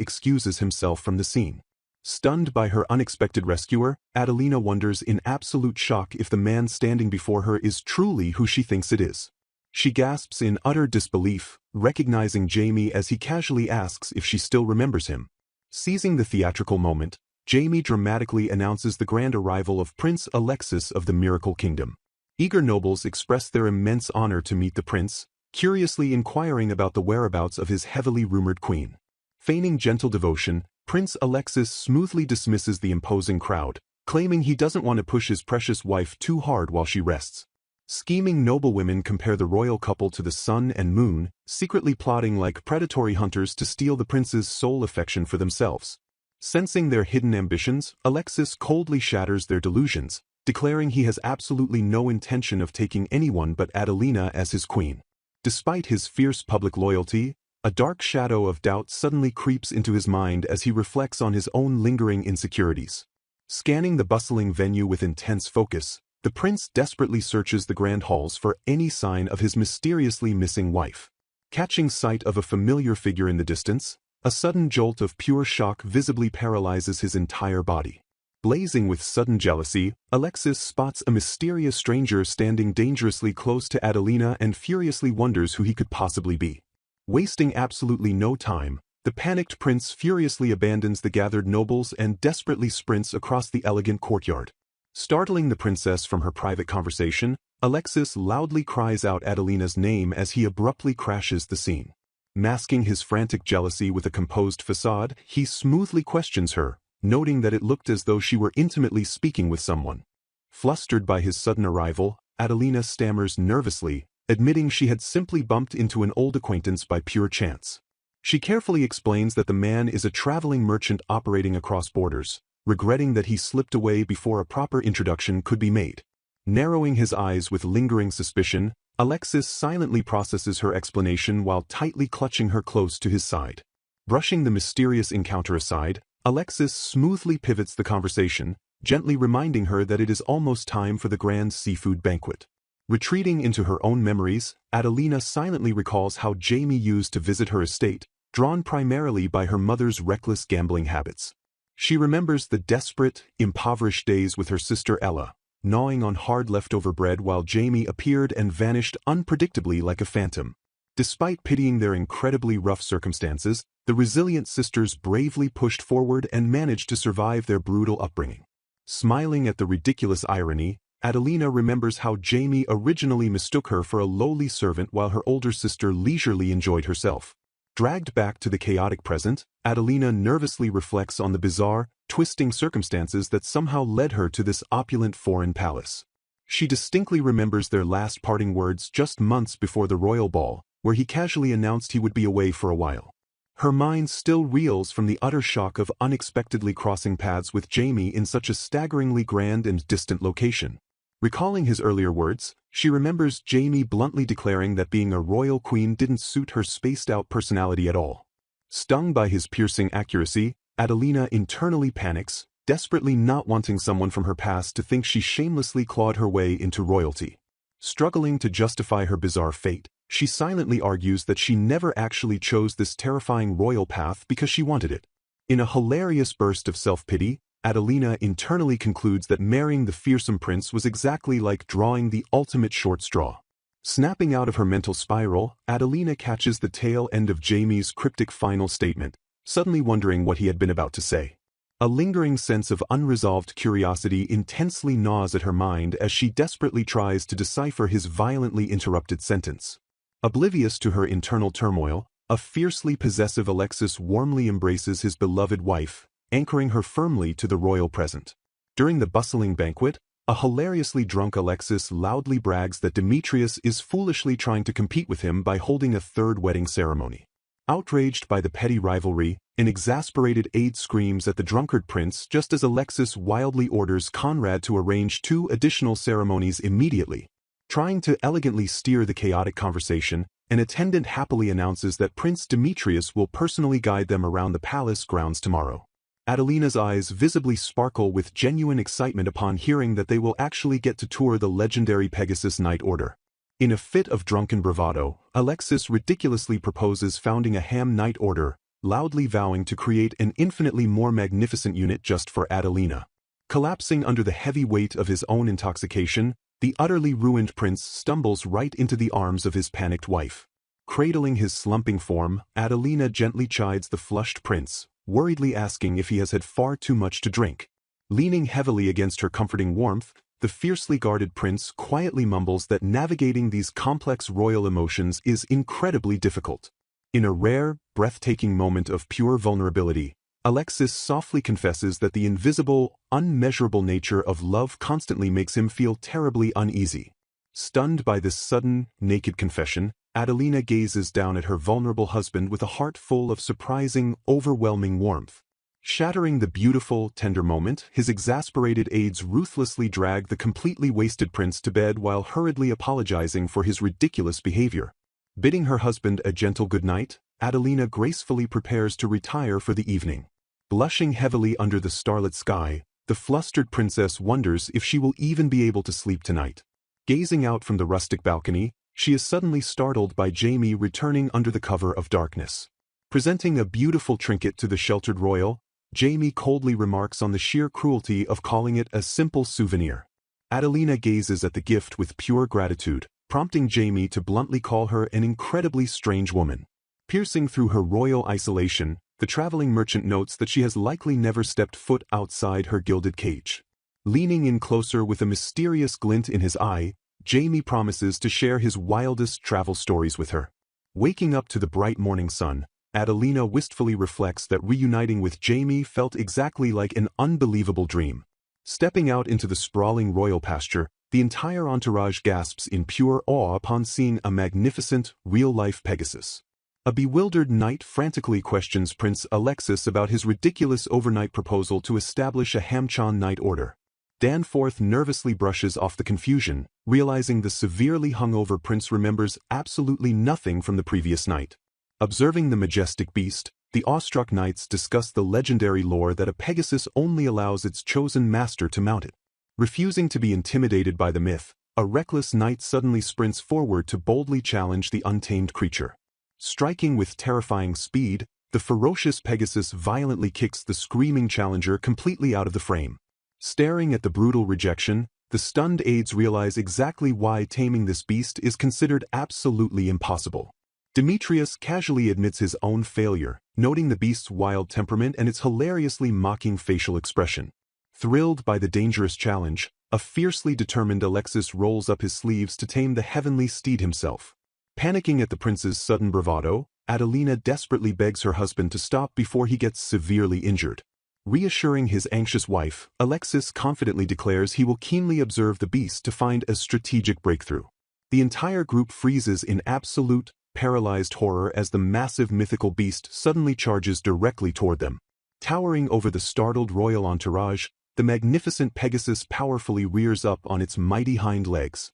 excuses himself from the scene. Stunned by her unexpected rescuer, Adelina wonders in absolute shock if the man standing before her is truly who she thinks it is. She gasps in utter disbelief, recognizing Jamie as he casually asks if she still remembers him. Seizing the theatrical moment, Jamie dramatically announces the grand arrival of Prince Alexis of the Miracle Kingdom. Eager nobles express their immense honor to meet the prince, curiously inquiring about the whereabouts of his heavily rumored queen. Feigning gentle devotion, Prince Alexis smoothly dismisses the imposing crowd, claiming he doesn't want to push his precious wife too hard while she rests. Scheming noblewomen compare the royal couple to the sun and moon, secretly plotting like predatory hunters to steal the prince's sole affection for themselves. Sensing their hidden ambitions, Alexis coldly shatters their delusions, declaring he has absolutely no intention of taking anyone but Adelina as his queen. Despite his fierce public loyalty, a dark shadow of doubt suddenly creeps into his mind as he reflects on his own lingering insecurities. Scanning the bustling venue with intense focus, the prince desperately searches the grand halls for any sign of his mysteriously missing wife. Catching sight of a familiar figure in the distance, a sudden jolt of pure shock visibly paralyzes his entire body. Blazing with sudden jealousy, Alexis spots a mysterious stranger standing dangerously close to Adelina and furiously wonders who he could possibly be. Wasting absolutely no time, the panicked prince furiously abandons the gathered nobles and desperately sprints across the elegant courtyard. Startling the princess from her private conversation, Alexis loudly cries out Adelina's name as he abruptly crashes the scene. Masking his frantic jealousy with a composed facade, he smoothly questions her, noting that it looked as though she were intimately speaking with someone. Flustered by his sudden arrival, Adelina stammers nervously, admitting she had simply bumped into an old acquaintance by pure chance. She carefully explains that the man is a traveling merchant operating across borders, regretting that he slipped away before a proper introduction could be made. Narrowing his eyes with lingering suspicion, Alexis silently processes her explanation while tightly clutching her close to his side. Brushing the mysterious encounter aside, Alexis smoothly pivots the conversation, gently reminding her that it is almost time for the grand seafood banquet. Retreating into her own memories, Adelina silently recalls how Jamie used to visit her estate, drawn primarily by her mother's reckless gambling habits. She remembers the desperate, impoverished days with her sister Ella, gnawing on hard leftover bread while Jamie appeared and vanished unpredictably like a phantom. Despite pitying their incredibly rough circumstances, the resilient sisters bravely pushed forward and managed to survive their brutal upbringing. Smiling at the ridiculous irony, Adelina remembers how Jamie originally mistook her for a lowly servant while her older sister leisurely enjoyed herself. Dragged back to the chaotic present, Adelina nervously reflects on the bizarre, twisting circumstances that somehow led her to this opulent foreign palace. She distinctly remembers their last parting words just months before the royal ball, where he casually announced he would be away for a while. Her mind still reels from the utter shock of unexpectedly crossing paths with Jamie in such a staggeringly grand and distant location. Recalling his earlier words, she remembers Jamie bluntly declaring that being a royal queen didn't suit her spaced-out personality at all. Stung by his piercing accuracy, Adelina internally panics, desperately not wanting someone from her past to think she shamelessly clawed her way into royalty. Struggling to justify her bizarre fate, she silently argues that she never actually chose this terrifying royal path because she wanted it. In a hilarious burst of self-pity, Adelina internally concludes that marrying the fearsome prince was exactly like drawing the ultimate short straw. Snapping out of her mental spiral, Adelina catches the tail end of Jamie's cryptic final statement, suddenly wondering what he had been about to say. A lingering sense of unresolved curiosity intensely gnaws at her mind as she desperately tries to decipher his violently interrupted sentence. Oblivious to her internal turmoil, a fiercely possessive Alexis warmly embraces his beloved wife, anchoring her firmly to the royal present. During the bustling banquet, a hilariously drunk Alexis loudly brags that Demetrius is foolishly trying to compete with him by holding a third wedding ceremony. Outraged by the petty rivalry, an exasperated aide screams at the drunkard prince just as Alexis wildly orders Conrad to arrange 2 additional ceremonies immediately. Trying to elegantly steer the chaotic conversation, an attendant happily announces that Prince Demetrius will personally guide them around the palace grounds tomorrow. Adelina's eyes visibly sparkle with genuine excitement upon hearing that they will actually get to tour the legendary Pegasus Knight Order. In a fit of drunken bravado, Alexis ridiculously proposes founding a Ham Knight Order, loudly vowing to create an infinitely more magnificent unit just for Adelina. Collapsing under the heavy weight of his own intoxication, the utterly ruined prince stumbles right into the arms of his panicked wife. Cradling his slumping form, Adelina gently chides the flushed prince, worriedly asking if he has had far too much to drink. Leaning heavily against her comforting warmth, the fiercely guarded prince quietly mumbles that navigating these complex royal emotions is incredibly difficult. In a rare, breathtaking moment of pure vulnerability, Alexis softly confesses that the invisible, unmeasurable nature of love constantly makes him feel terribly uneasy. Stunned by this sudden, naked confession, Adelina gazes down at her vulnerable husband with a heart full of surprising, overwhelming warmth. Shattering the beautiful, tender moment, his exasperated aides ruthlessly drag the completely wasted prince to bed while hurriedly apologizing for his ridiculous behavior. Bidding her husband a gentle goodnight, Adelina gracefully prepares to retire for the evening. Blushing heavily under the starlit sky, the flustered princess wonders if she will even be able to sleep tonight. Gazing out from the rustic balcony, she is suddenly startled by Jaime returning under the cover of darkness. Presenting a beautiful trinket to the sheltered royal, Jaime coldly remarks on the sheer cruelty of calling it a simple souvenir. Adelina gazes at the gift with pure gratitude, prompting Jaime to bluntly call her an incredibly strange woman. Piercing through her royal isolation, the traveling merchant notes that she has likely never stepped foot outside her gilded cage. Leaning in closer with a mysterious glint in his eye, Jaime promises to share his wildest travel stories with her. Waking up to the bright morning sun, Adelina wistfully reflects that reuniting with Jaime felt exactly like an unbelievable dream. Stepping out into the sprawling royal pasture, the entire entourage gasps in pure awe upon seeing a magnificent, real-life Pegasus. A bewildered knight frantically questions Prince Alexis about his ridiculous overnight proposal to establish a Hamchan knight order. Danforth nervously brushes off the confusion, realizing the severely hungover prince remembers absolutely nothing from the previous night. Observing the majestic beast, the awestruck knights discuss the legendary lore that a Pegasus only allows its chosen master to mount it. Refusing to be intimidated by the myth, a reckless knight suddenly sprints forward to boldly challenge the untamed creature. Striking with terrifying speed, the ferocious Pegasus violently kicks the screaming challenger completely out of the frame. Staring at the brutal rejection, the stunned aides realize exactly why taming this beast is considered absolutely impossible. Demetrius casually admits his own failure, noting the beast's wild temperament and its hilariously mocking facial expression. Thrilled by the dangerous challenge, a fiercely determined Alexis rolls up his sleeves to tame the heavenly steed himself. Panicking at the prince's sudden bravado, Adelina desperately begs her husband to stop before he gets severely injured. Reassuring his anxious wife, Alexis confidently declares he will keenly observe the beast to find a strategic breakthrough. The entire group freezes in absolute, paralyzed horror as the massive mythical beast suddenly charges directly toward them. Towering over the startled royal entourage, the magnificent Pegasus powerfully rears up on its mighty hind legs.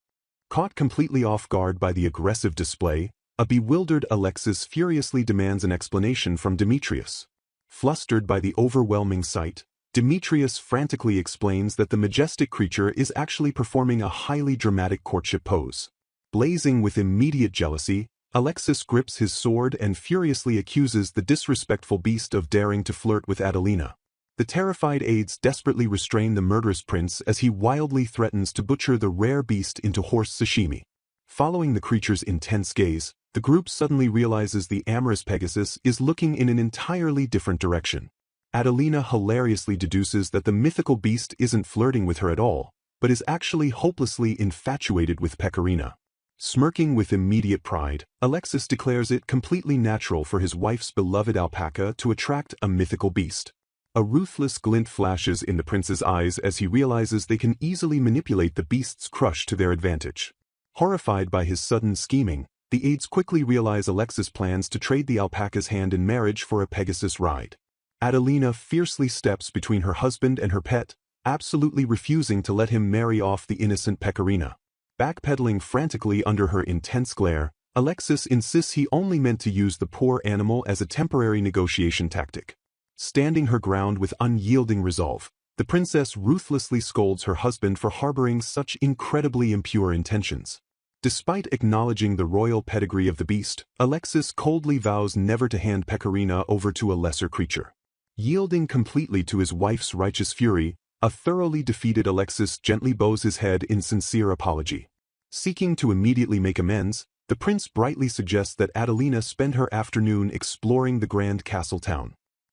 Caught completely off guard by the aggressive display, a bewildered Alexis furiously demands an explanation from Demetrius. Flustered by the overwhelming sight, Demetrius frantically explains that the majestic creature is actually performing a highly dramatic courtship pose. Blazing with immediate jealousy, Alexis grips his sword and furiously accuses the disrespectful beast of daring to flirt with Adelina. The terrified aides desperately restrain the murderous prince as he wildly threatens to butcher the rare beast into horse sashimi. Following the creature's intense gaze, the group suddenly realizes the amorous Pegasus is looking in an entirely different direction. Adelina hilariously deduces that the mythical beast isn't flirting with her at all, but is actually hopelessly infatuated with Pecorina. Smirking with immediate pride, Alexis declares it completely natural for his wife's beloved alpaca to attract a mythical beast. A ruthless glint flashes in the prince's eyes as he realizes they can easily manipulate the beast's crush to their advantage. Horrified by his sudden scheming, the aides quickly realize Alexis plans to trade the alpaca's hand in marriage for a Pegasus ride. Adelina fiercely steps between her husband and her pet, absolutely refusing to let him marry off the innocent Pecorina. Backpedaling frantically under her intense glare, Alexis insists he only meant to use the poor animal as a temporary negotiation tactic. Standing her ground with unyielding resolve, the princess ruthlessly scolds her husband for harboring such incredibly impure intentions. Despite acknowledging the royal pedigree of the beast, Alexis coldly vows never to hand Pecorina over to a lesser creature. Yielding completely to his wife's righteous fury, a thoroughly defeated Alexis gently bows his head in sincere apology. Seeking to immediately make amends, the prince brightly suggests that Adelina spend her afternoon exploring the grand castle town.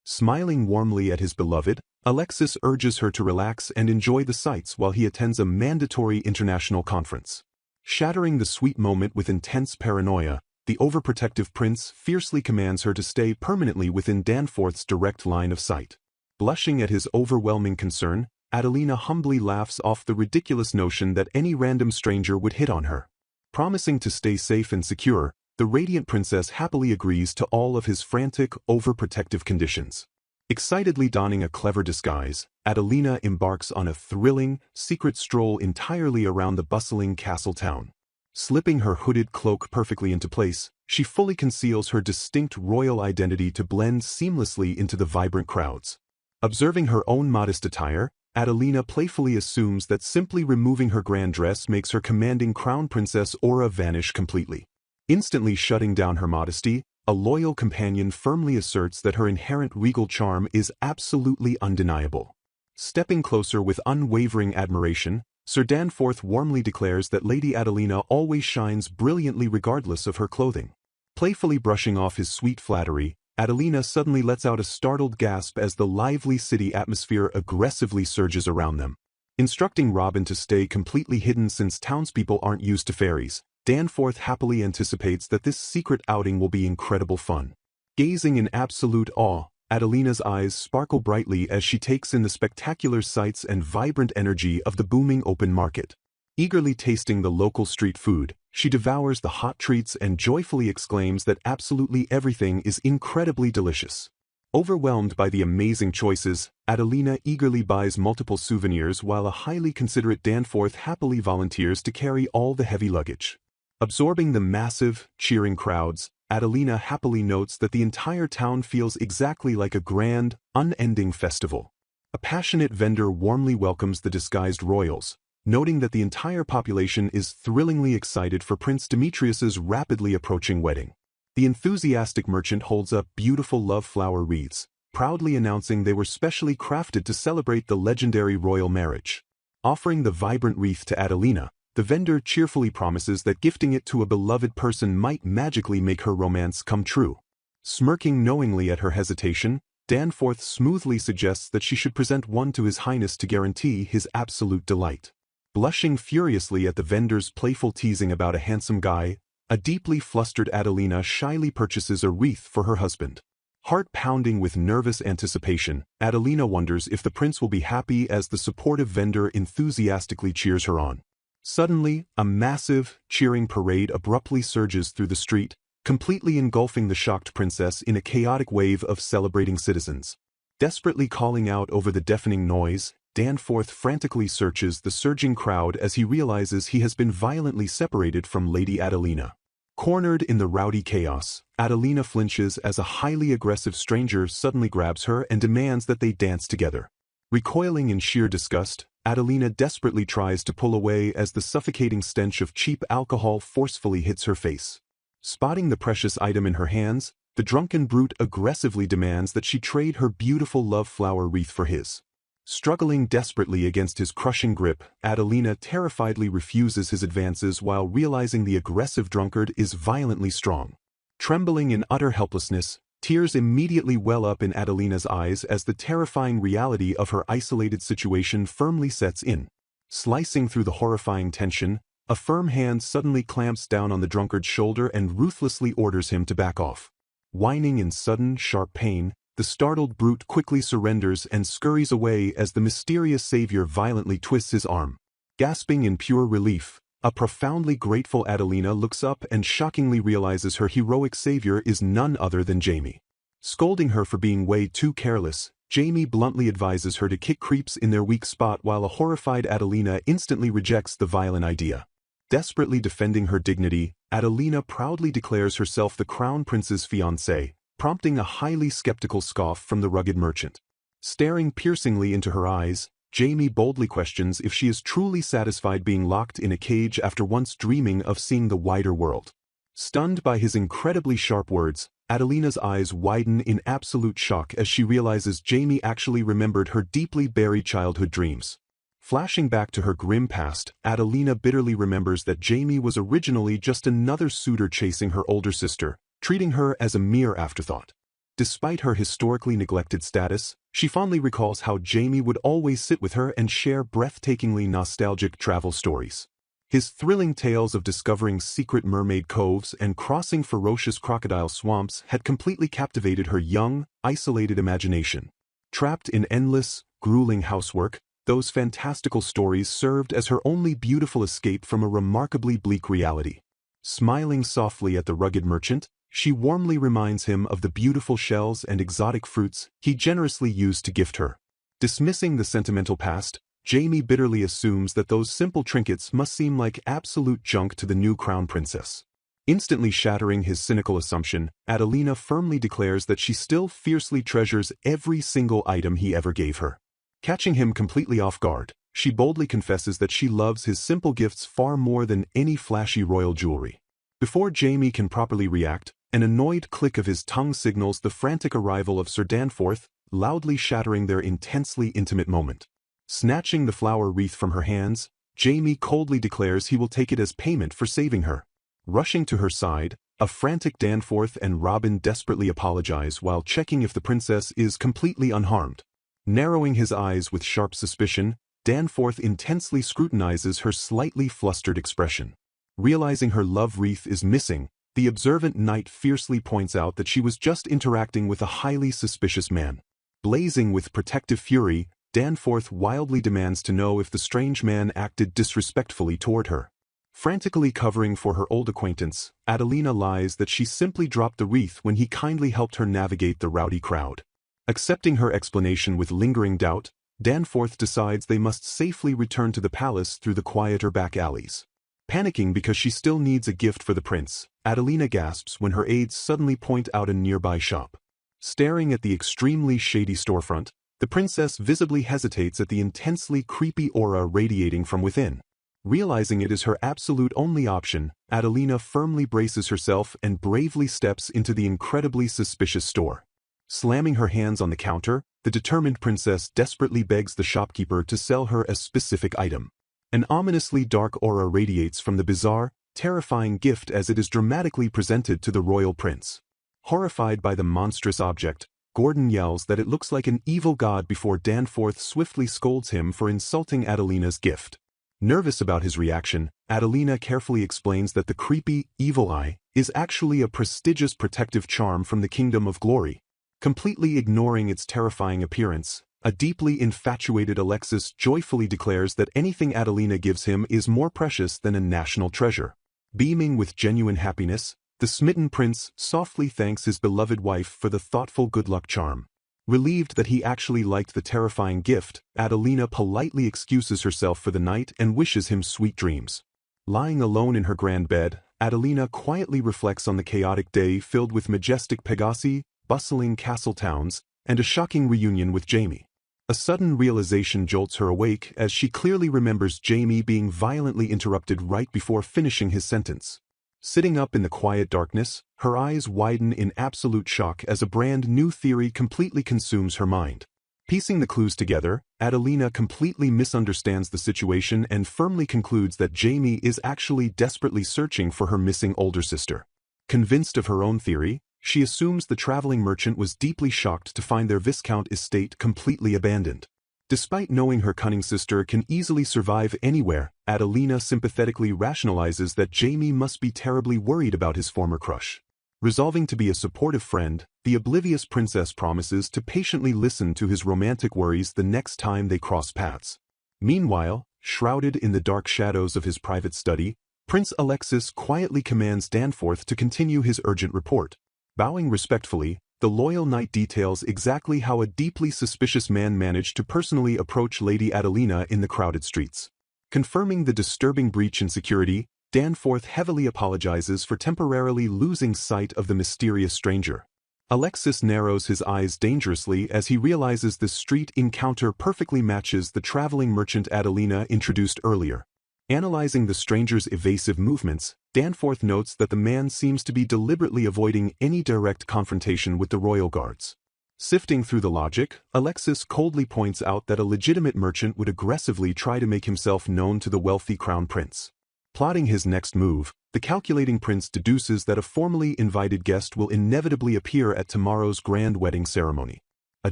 Smiling warmly at his beloved, Alexis urges her to relax and enjoy the sights while he attends a mandatory international conference. Shattering the sweet moment with intense paranoia, the overprotective prince fiercely commands her to stay permanently within Danforth's direct line of sight. Blushing at his overwhelming concern, Adelina humbly laughs off the ridiculous notion that any random stranger would hit on her. Promising to stay safe and secure, the radiant princess happily agrees to all of his frantic, overprotective conditions. Excitedly donning a clever disguise, Adelina embarks on a thrilling, secret stroll entirely around the bustling castle town. Slipping her hooded cloak perfectly into place, she fully conceals her distinct royal identity to blend seamlessly into the vibrant crowds. Observing her own modest attire, Adelina playfully assumes that simply removing her grand dress makes her commanding crown princess aura vanish completely. Instantly shutting down her modesty, a loyal companion firmly asserts that her inherent regal charm is absolutely undeniable. Stepping closer with unwavering admiration, Sir Danforth warmly declares that Lady Adelina always shines brilliantly regardless of her clothing. Playfully brushing off his sweet flattery, Adelina suddenly lets out a startled gasp as the lively city atmosphere aggressively surges around them. Instructing Robin to stay completely hidden since townspeople aren't used to fairies, Danforth happily anticipates that this secret outing will be incredible fun. Gazing in absolute awe, Adelina's eyes sparkle brightly as she takes in the spectacular sights and vibrant energy of the booming open market. Eagerly tasting the local street food, she devours the hot treats and joyfully exclaims that absolutely everything is incredibly delicious. Overwhelmed by the amazing choices, Adelina eagerly buys multiple souvenirs while a highly considerate Danforth happily volunteers to carry all the heavy luggage. Absorbing the massive, cheering crowds, Adelina happily notes that the entire town feels exactly like a grand, unending festival. A passionate vendor warmly welcomes the disguised royals, noting that the entire population is thrillingly excited for Prince Demetrius's rapidly approaching wedding. The enthusiastic merchant holds up beautiful love flower wreaths, proudly announcing they were specially crafted to celebrate the legendary royal marriage. Offering the vibrant wreath to Adelina, the vendor cheerfully promises that gifting it to a beloved person might magically make her romance come true. Smirking knowingly at her hesitation, Danforth smoothly suggests that she should present one to His Highness to guarantee his absolute delight. Blushing furiously at the vendor's playful teasing about a handsome guy, a deeply flustered Adelina shyly purchases a wreath for her husband. Heart pounding with nervous anticipation, Adelina wonders if the prince will be happy as the supportive vendor enthusiastically cheers her on. Suddenly, a massive, cheering parade abruptly surges through the street, completely engulfing the shocked princess in a chaotic wave of celebrating citizens. Desperately calling out over the deafening noise, Danforth frantically searches the surging crowd as he realizes he has been violently separated from Lady Adelina. Cornered in the rowdy chaos, Adelina flinches as a highly aggressive stranger suddenly grabs her and demands that they dance together. Recoiling in sheer disgust, Adelina desperately tries to pull away as the suffocating stench of cheap alcohol forcefully hits her face. Spotting the precious item in her hands, the drunken brute aggressively demands that she trade her beautiful love flower wreath for his. Struggling desperately against his crushing grip, Adelina terrifiedly refuses his advances while realizing the aggressive drunkard is violently strong. Trembling in utter helplessness, tears immediately well up in Adelina's eyes as the terrifying reality of her isolated situation firmly sets in. Slicing through the horrifying tension, a firm hand suddenly clamps down on the drunkard's shoulder and ruthlessly orders him to back off. Whining in sudden, sharp pain, the startled brute quickly surrenders and scurries away as the mysterious savior violently twists his arm. Gasping in pure relief, a profoundly grateful Adelina looks up and shockingly realizes her heroic savior is none other than Jamie. Scolding her for being way too careless, Jamie bluntly advises her to kick creeps in their weak spot while a horrified Adelina instantly rejects the violent idea. Desperately defending her dignity, Adelina proudly declares herself the crown prince's fiancée, prompting a highly skeptical scoff from the rugged merchant. Staring piercingly into her eyes, Jamie boldly questions if she is truly satisfied being locked in a cage after once dreaming of seeing the wider world. Stunned by his incredibly sharp words, Adelina's eyes widen in absolute shock as she realizes Jamie actually remembered her deeply buried childhood dreams. Flashing back to her grim past, Adelina bitterly remembers that Jamie was originally just another suitor chasing her older sister, treating her as a mere afterthought. Despite her historically neglected status, she fondly recalls how Jamie would always sit with her and share breathtakingly nostalgic travel stories. His thrilling tales of discovering secret mermaid coves and crossing ferocious crocodile swamps had completely captivated her young, isolated imagination. Trapped in endless, grueling housework, those fantastical stories served as her only beautiful escape from a remarkably bleak reality. Smiling softly at the rugged merchant, she warmly reminds him of the beautiful shells and exotic fruits he generously used to gift her. Dismissing the sentimental past, Jamie bitterly assumes that those simple trinkets must seem like absolute junk to the new crown princess. Instantly shattering his cynical assumption, Adelina firmly declares that she still fiercely treasures every single item he ever gave her. Catching him completely off guard, she boldly confesses that she loves his simple gifts far more than any flashy royal jewelry. Before Jamie can properly react, an annoyed click of his tongue signals the frantic arrival of Sir Danforth, loudly shattering their intensely intimate moment. Snatching the flower wreath from her hands, Jamie coldly declares he will take it as payment for saving her. Rushing to her side, a frantic Danforth and Robin desperately apologize while checking if the princess is completely unharmed. Narrowing his eyes with sharp suspicion, Danforth intensely scrutinizes her slightly flustered expression. Realizing her love wreath is missing, the observant knight fiercely points out that she was just interacting with a highly suspicious man. Blazing with protective fury, Danforth wildly demands to know if the strange man acted disrespectfully toward her. Frantically covering for her old acquaintance, Adelina lies that she simply dropped the wreath when he kindly helped her navigate the rowdy crowd. Accepting her explanation with lingering doubt, Danforth decides they must safely return to the palace through the quieter back alleys. Panicking because she still needs a gift for the prince, Adelina gasps when her aides suddenly point out a nearby shop. Staring at the extremely shady storefront, the princess visibly hesitates at the intensely creepy aura radiating from within. Realizing it is her absolute only option, Adelina firmly braces herself and bravely steps into the incredibly suspicious store. Slamming her hands on the counter, the determined princess desperately begs the shopkeeper to sell her a specific item. An ominously dark aura radiates from the bizarre, terrifying gift as it is dramatically presented to the royal prince. Horrified by the monstrous object, Gordon yells that it looks like an evil god before Danforth swiftly scolds him for insulting Adelina's gift. Nervous about his reaction, Adelina carefully explains that the creepy, evil eye is actually a prestigious protective charm from the Kingdom of Glory. Completely ignoring its terrifying appearance, a deeply infatuated Alexis joyfully declares that anything Adelina gives him is more precious than a national treasure. Beaming with genuine happiness, the smitten prince softly thanks his beloved wife for the thoughtful good luck charm. Relieved that he actually liked the terrifying gift, Adelina politely excuses herself for the night and wishes him sweet dreams. Lying alone in her grand bed, Adelina quietly reflects on the chaotic day filled with majestic Pegasi, bustling castle towns, and a shocking reunion with Jamie. A sudden realization jolts her awake as she clearly remembers Jamie being violently interrupted right before finishing his sentence. Sitting up in the quiet darkness, her eyes widen in absolute shock as a brand new theory completely consumes her mind. Piecing the clues together, Adelina completely misunderstands the situation and firmly concludes that Jamie is actually desperately searching for her missing older sister. Convinced of her own theory, she assumes the traveling merchant was deeply shocked to find their Viscount estate completely abandoned. Despite knowing her cunning sister can easily survive anywhere, Adelina sympathetically rationalizes that Jamie must be terribly worried about his former crush. Resolving to be a supportive friend, the oblivious princess promises to patiently listen to his romantic worries the next time they cross paths. Meanwhile, shrouded in the dark shadows of his private study, Prince Alexis quietly commands Danforth to continue his urgent report. Bowing respectfully, the loyal knight details exactly how a deeply suspicious man managed to personally approach Lady Adelina in the crowded streets. Confirming the disturbing breach in security, Danforth heavily apologizes for temporarily losing sight of the mysterious stranger. Alexis narrows his eyes dangerously as he realizes this street encounter perfectly matches the traveling merchant Adelina introduced earlier. Analyzing the stranger's evasive movements, Danforth notes that the man seems to be deliberately avoiding any direct confrontation with the royal guards. Sifting through the logic, Alexis coldly points out that a legitimate merchant would aggressively try to make himself known to the wealthy crown prince. Plotting his next move, the calculating prince deduces that a formally invited guest will inevitably appear at tomorrow's grand wedding ceremony. A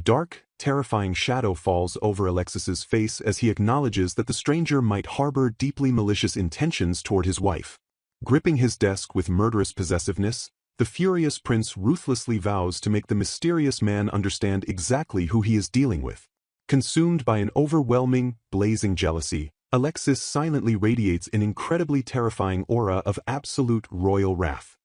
dark, terrifying shadow falls over Alexis's face as he acknowledges that the stranger might harbor deeply malicious intentions toward his wife. Gripping his desk with murderous possessiveness, the furious prince ruthlessly vows to make the mysterious man understand exactly who he is dealing with. Consumed by an overwhelming, blazing jealousy, Alexis silently radiates an incredibly terrifying aura of absolute royal wrath.